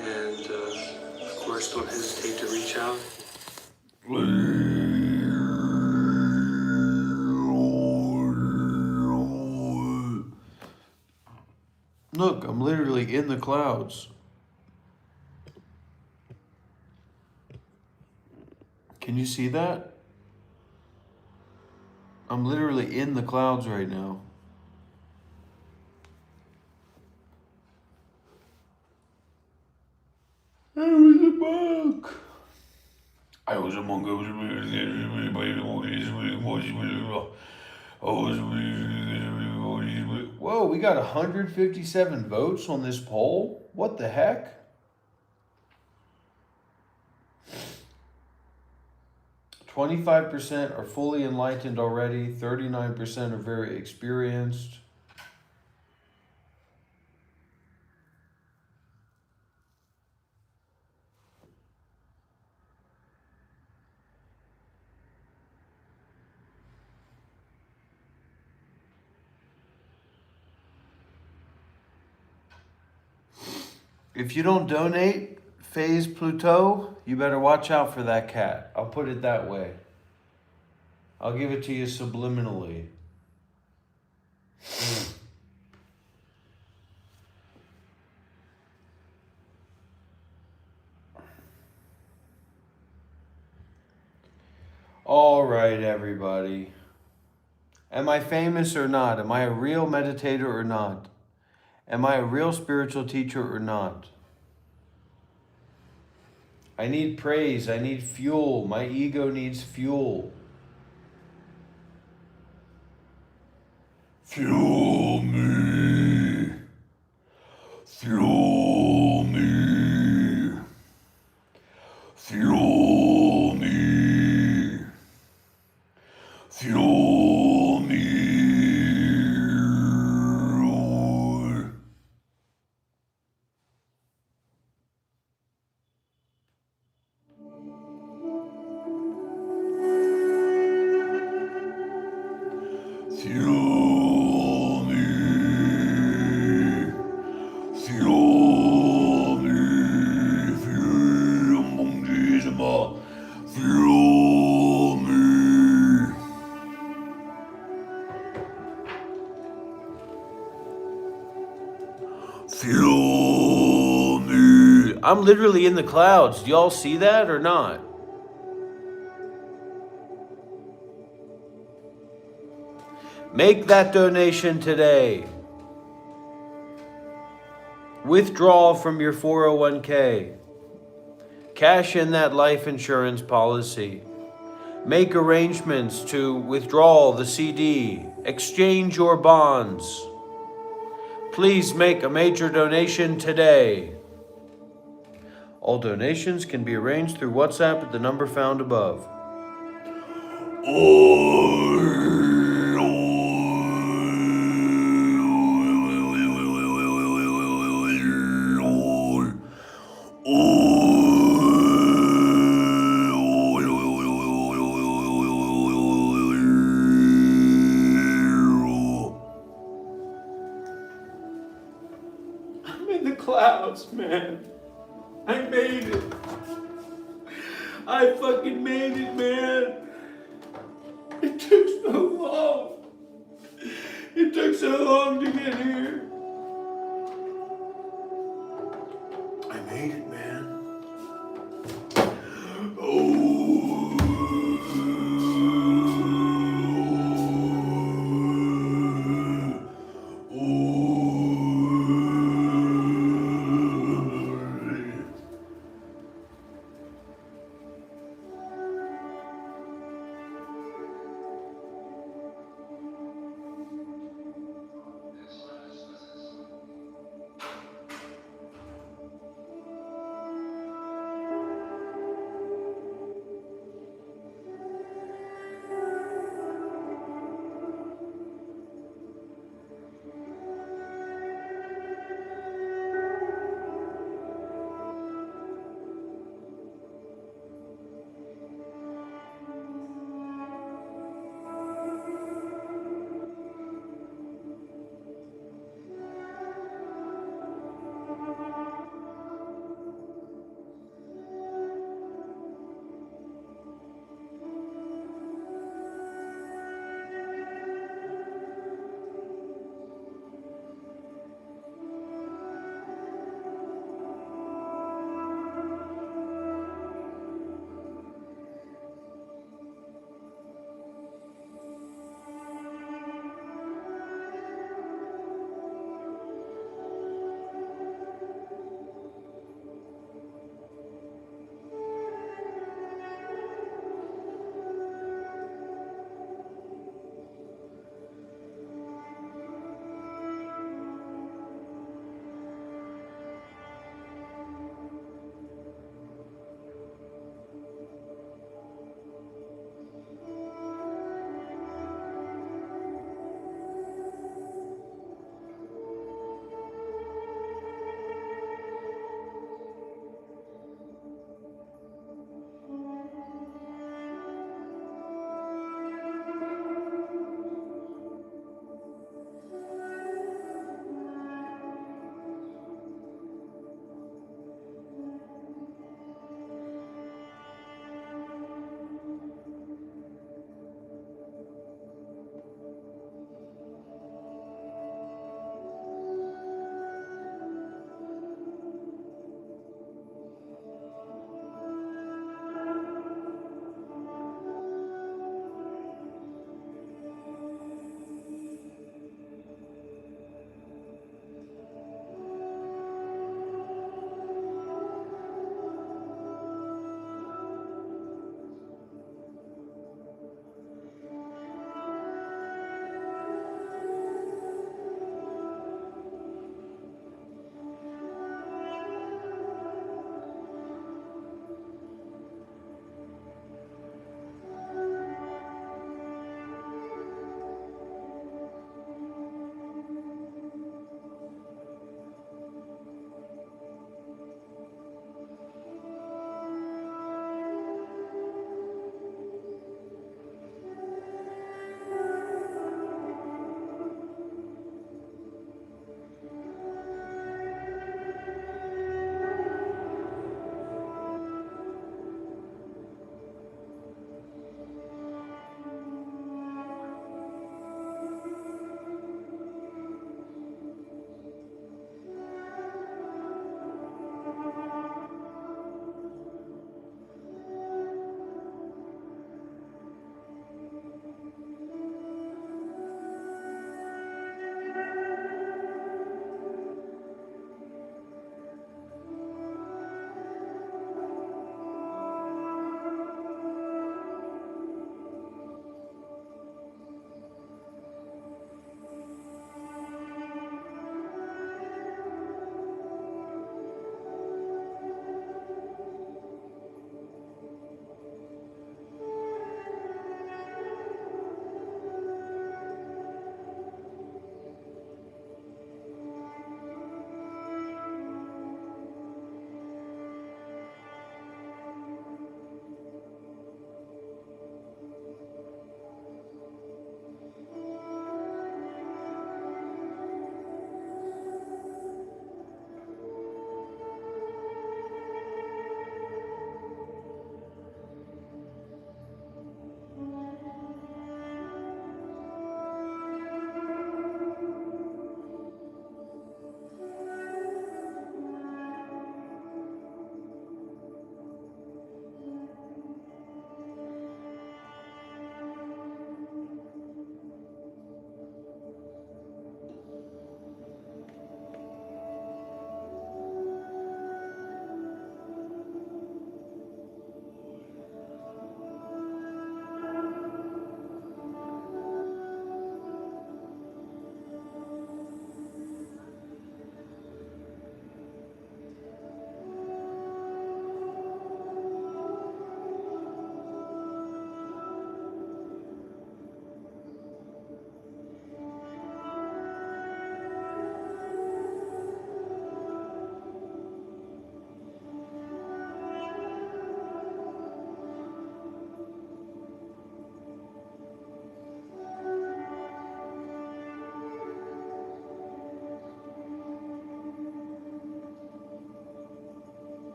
And of course, don't hesitate to reach out. Look, I'm literally in the clouds. Can you see that? I'm literally in the clouds right now. I was a monk. I was a monk. Whoa, we got 157 votes on this poll? What the heck? "25% are fully enlightened already, 39% are very experienced." If you don't donate, Phase Pluto, you better watch out for that cat. I'll put it that way. I'll give it to you subliminally. All right, everybody. Am I famous or not? Am I a real meditator or not? Am I a real spiritual teacher or not? I need praise. I need fuel. My ego needs fuel. Fuel me. Fuel me. Fuel me. Fuel me. Fuel me. Fuel me. Fuel me. Fuel me. I'm literally in the clouds. Do y'all see that or not? Make that donation today. Withdraw from your 401k. Cash in that life insurance policy. Make arrangements to withdraw the CD. Exchange your bonds. Please make a major donation today. All donations can be arranged through WhatsApp at the number found above. I'm in the clouds, man. I made it. I fucking made it, man. It took so long. It took so long to get here. I made it, man.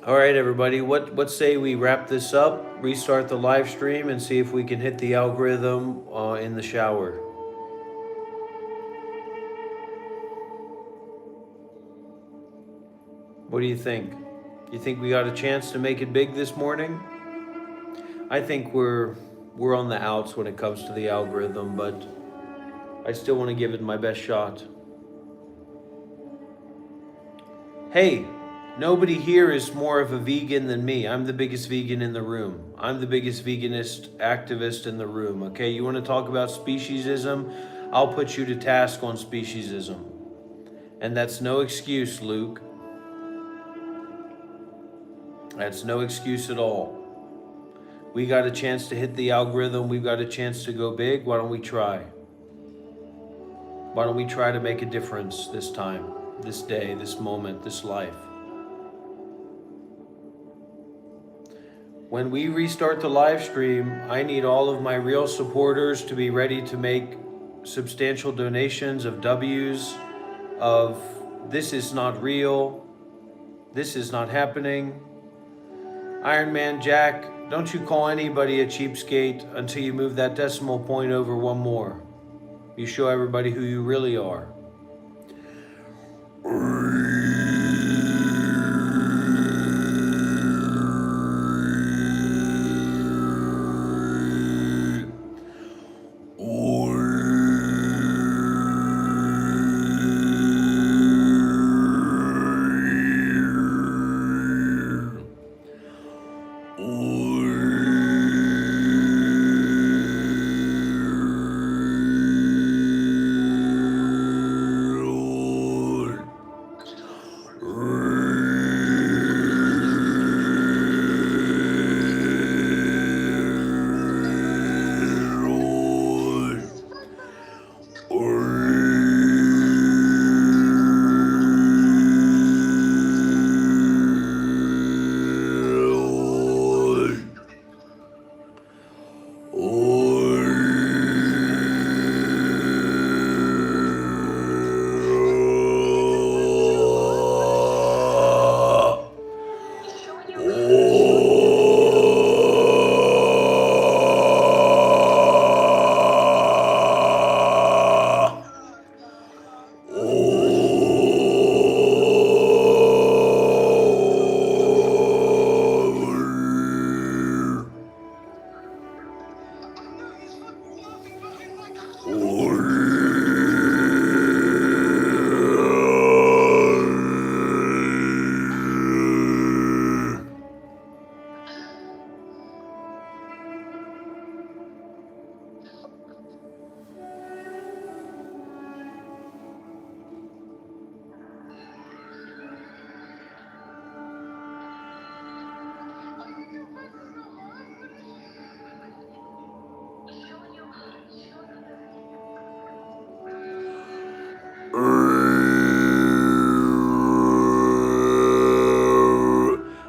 All right, everybody, what say we wrap this up, restart the live stream, and see if we can hit the algorithm in the shower? What do you think? You think we got a chance to make it big this morning? I think we're on the outs when it comes to the algorithm, but I still want to give it my best shot. Hey, nobody here is more of a vegan than me. I'm the biggest vegan in the room. I'm the biggest veganist activist in the room, okay? You want to talk about speciesism? I'll put you to task on speciesism. And that's no excuse, Luke. That's no excuse at all. We got a chance to hit the algorithm. We've got a chance to go big. Why don't we try? Why don't we try to make a difference this time, this day, this moment, this life? When we restart the live stream, I need all of my real supporters to be ready to make substantial donations of W's, of this is not real, this is not happening. Iron Man Jack, don't you call anybody a cheapskate until you move that decimal point over one more. You show everybody who you really are.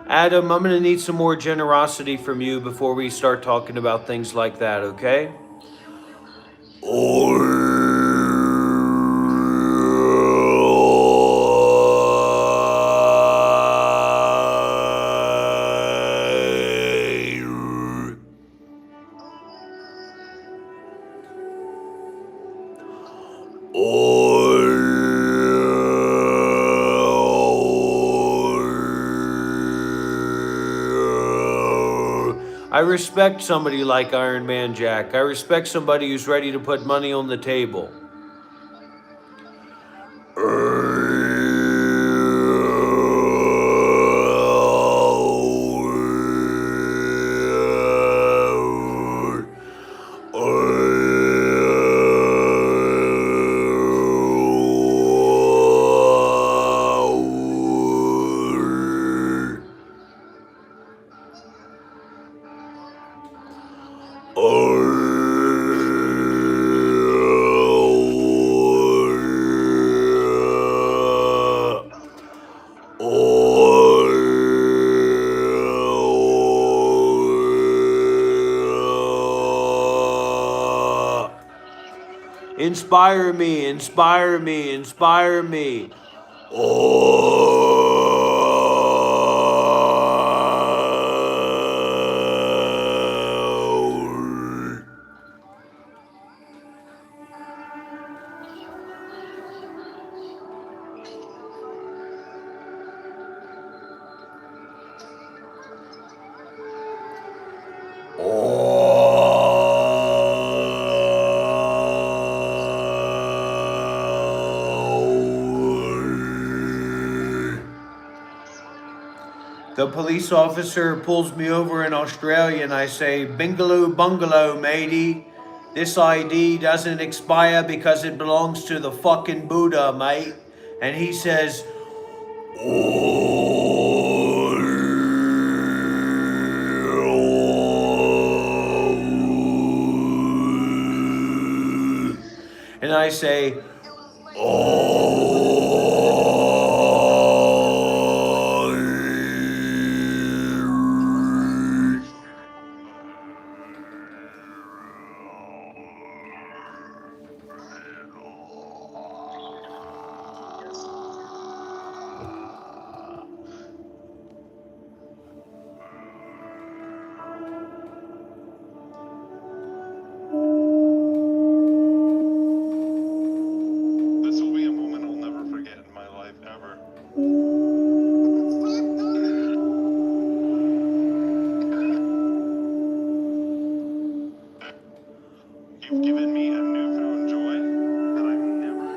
Adam, I'm going to need some more generosity from you before we start talking about things like that, okay? I respect somebody like Iron Man Jack. I respect somebody who's ready to put money on the table. Inspire me, inspire me, inspire me. Oh. The police officer pulls me over in Australia and I say, "Bingaloo bungalow, matey. This ID doesn't expire because it belongs to the fucking Buddha, mate." And he says, and I say, This will be a moment I'll never forget in my life ever. You've given me a newfound joy that I've never.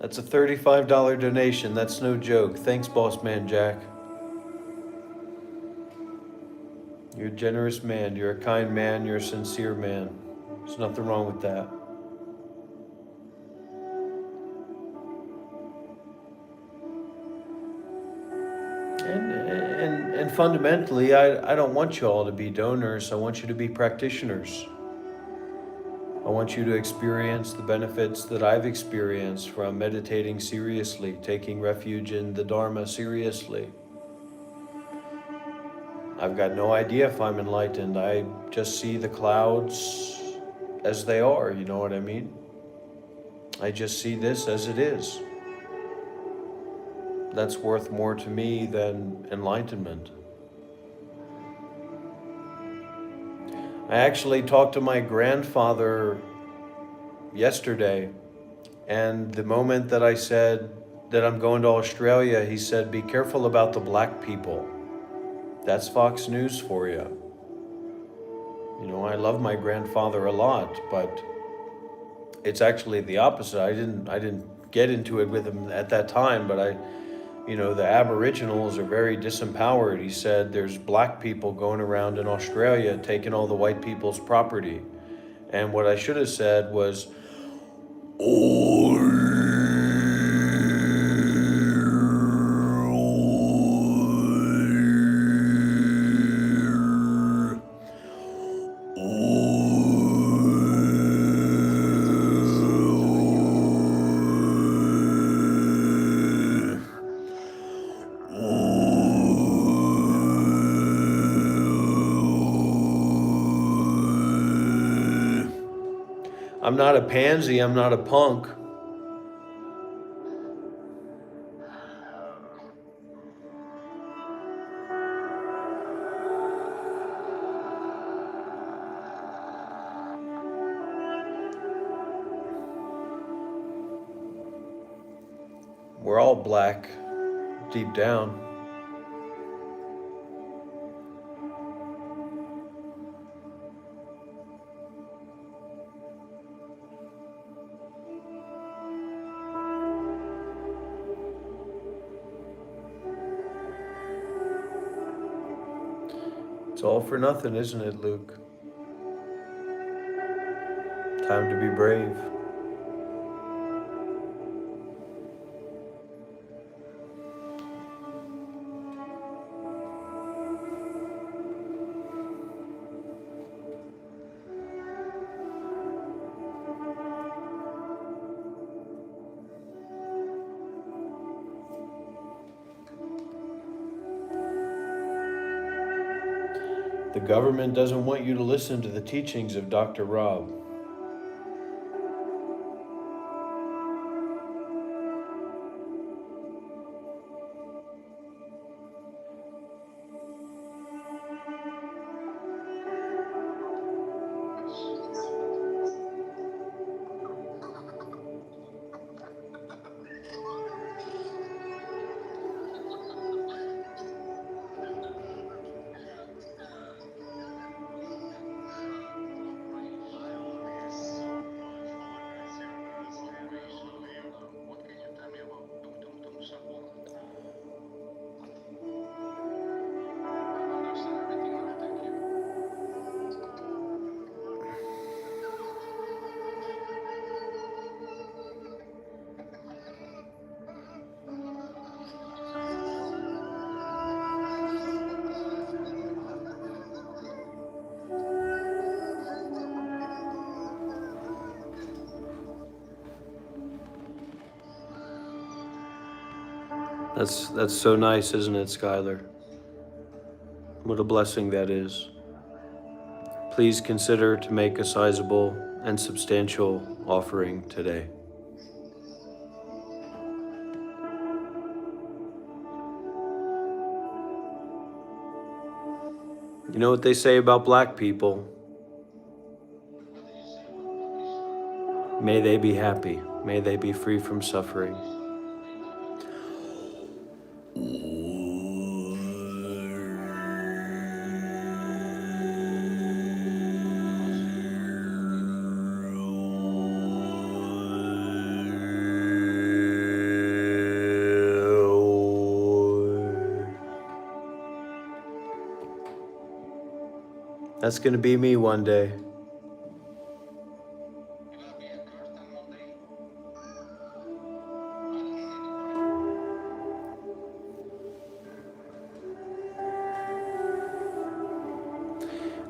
That's a $35 donation. That's no joke. Thanks, Boss Man Jack. You're a generous man. You're a kind man. You're a sincere man. There's nothing wrong with that. And fundamentally, I don't want you all to be donors. I want you to be practitioners. I want you to experience the benefits that I've experienced from meditating seriously, taking refuge in the Dharma seriously. I've got no idea if I'm enlightened. I just see the clouds as they are, you know what I mean? I just see this as it is. That's worth more to me than enlightenment. I actually talked to my grandfather yesterday, and the moment that I said that I'm going to Australia, he said, "Be careful about the black people." That's Fox News for you. You know, I love my grandfather a lot, but it's actually the opposite. I didn't get into it with him at that time, but the Aboriginals are very disempowered. He said there's black people going around in Australia taking all the white people's property. And what I should have said was, I'm not a pansy, I'm not a punk. We're all black, deep down. It's all for nothing, isn't it, Luke? Time to be brave. The government doesn't want you to listen to the teachings of Dr. Rob. That's so nice, isn't it, Skylar? What a blessing that is. Please consider to make a sizable and substantial offering today. You know what they say about black people? May they be happy. May they be free from suffering. That's going to be me one day.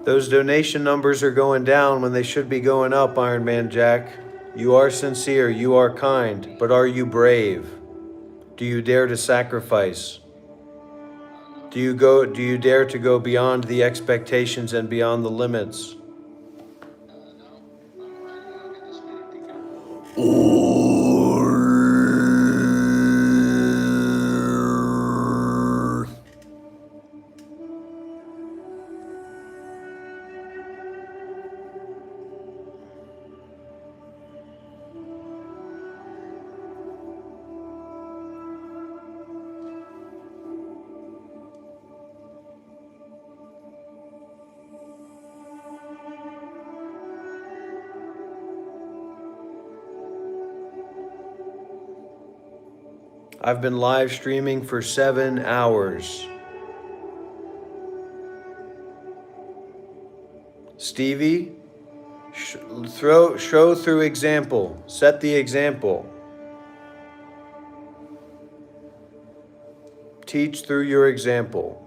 Those donation numbers are going down when they should be going up, Iron Man Jack. You are sincere, you are kind, but are you brave? Do you dare to sacrifice? Do you dare to go beyond the expectations and beyond the limits? I've been live streaming for 7 hours. Stevie, show through example. Set the example. Teach through your example.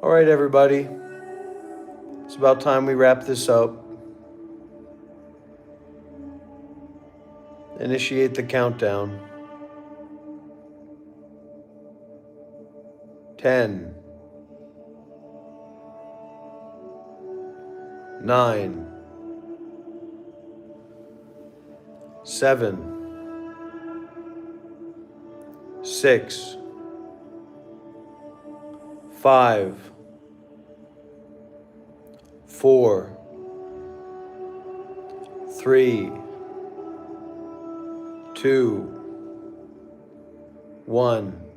All right, everybody. It's about time we wrap this up. Initiate the countdown. 10, 9, 7, 6, 5, 4, 3, 2, 1.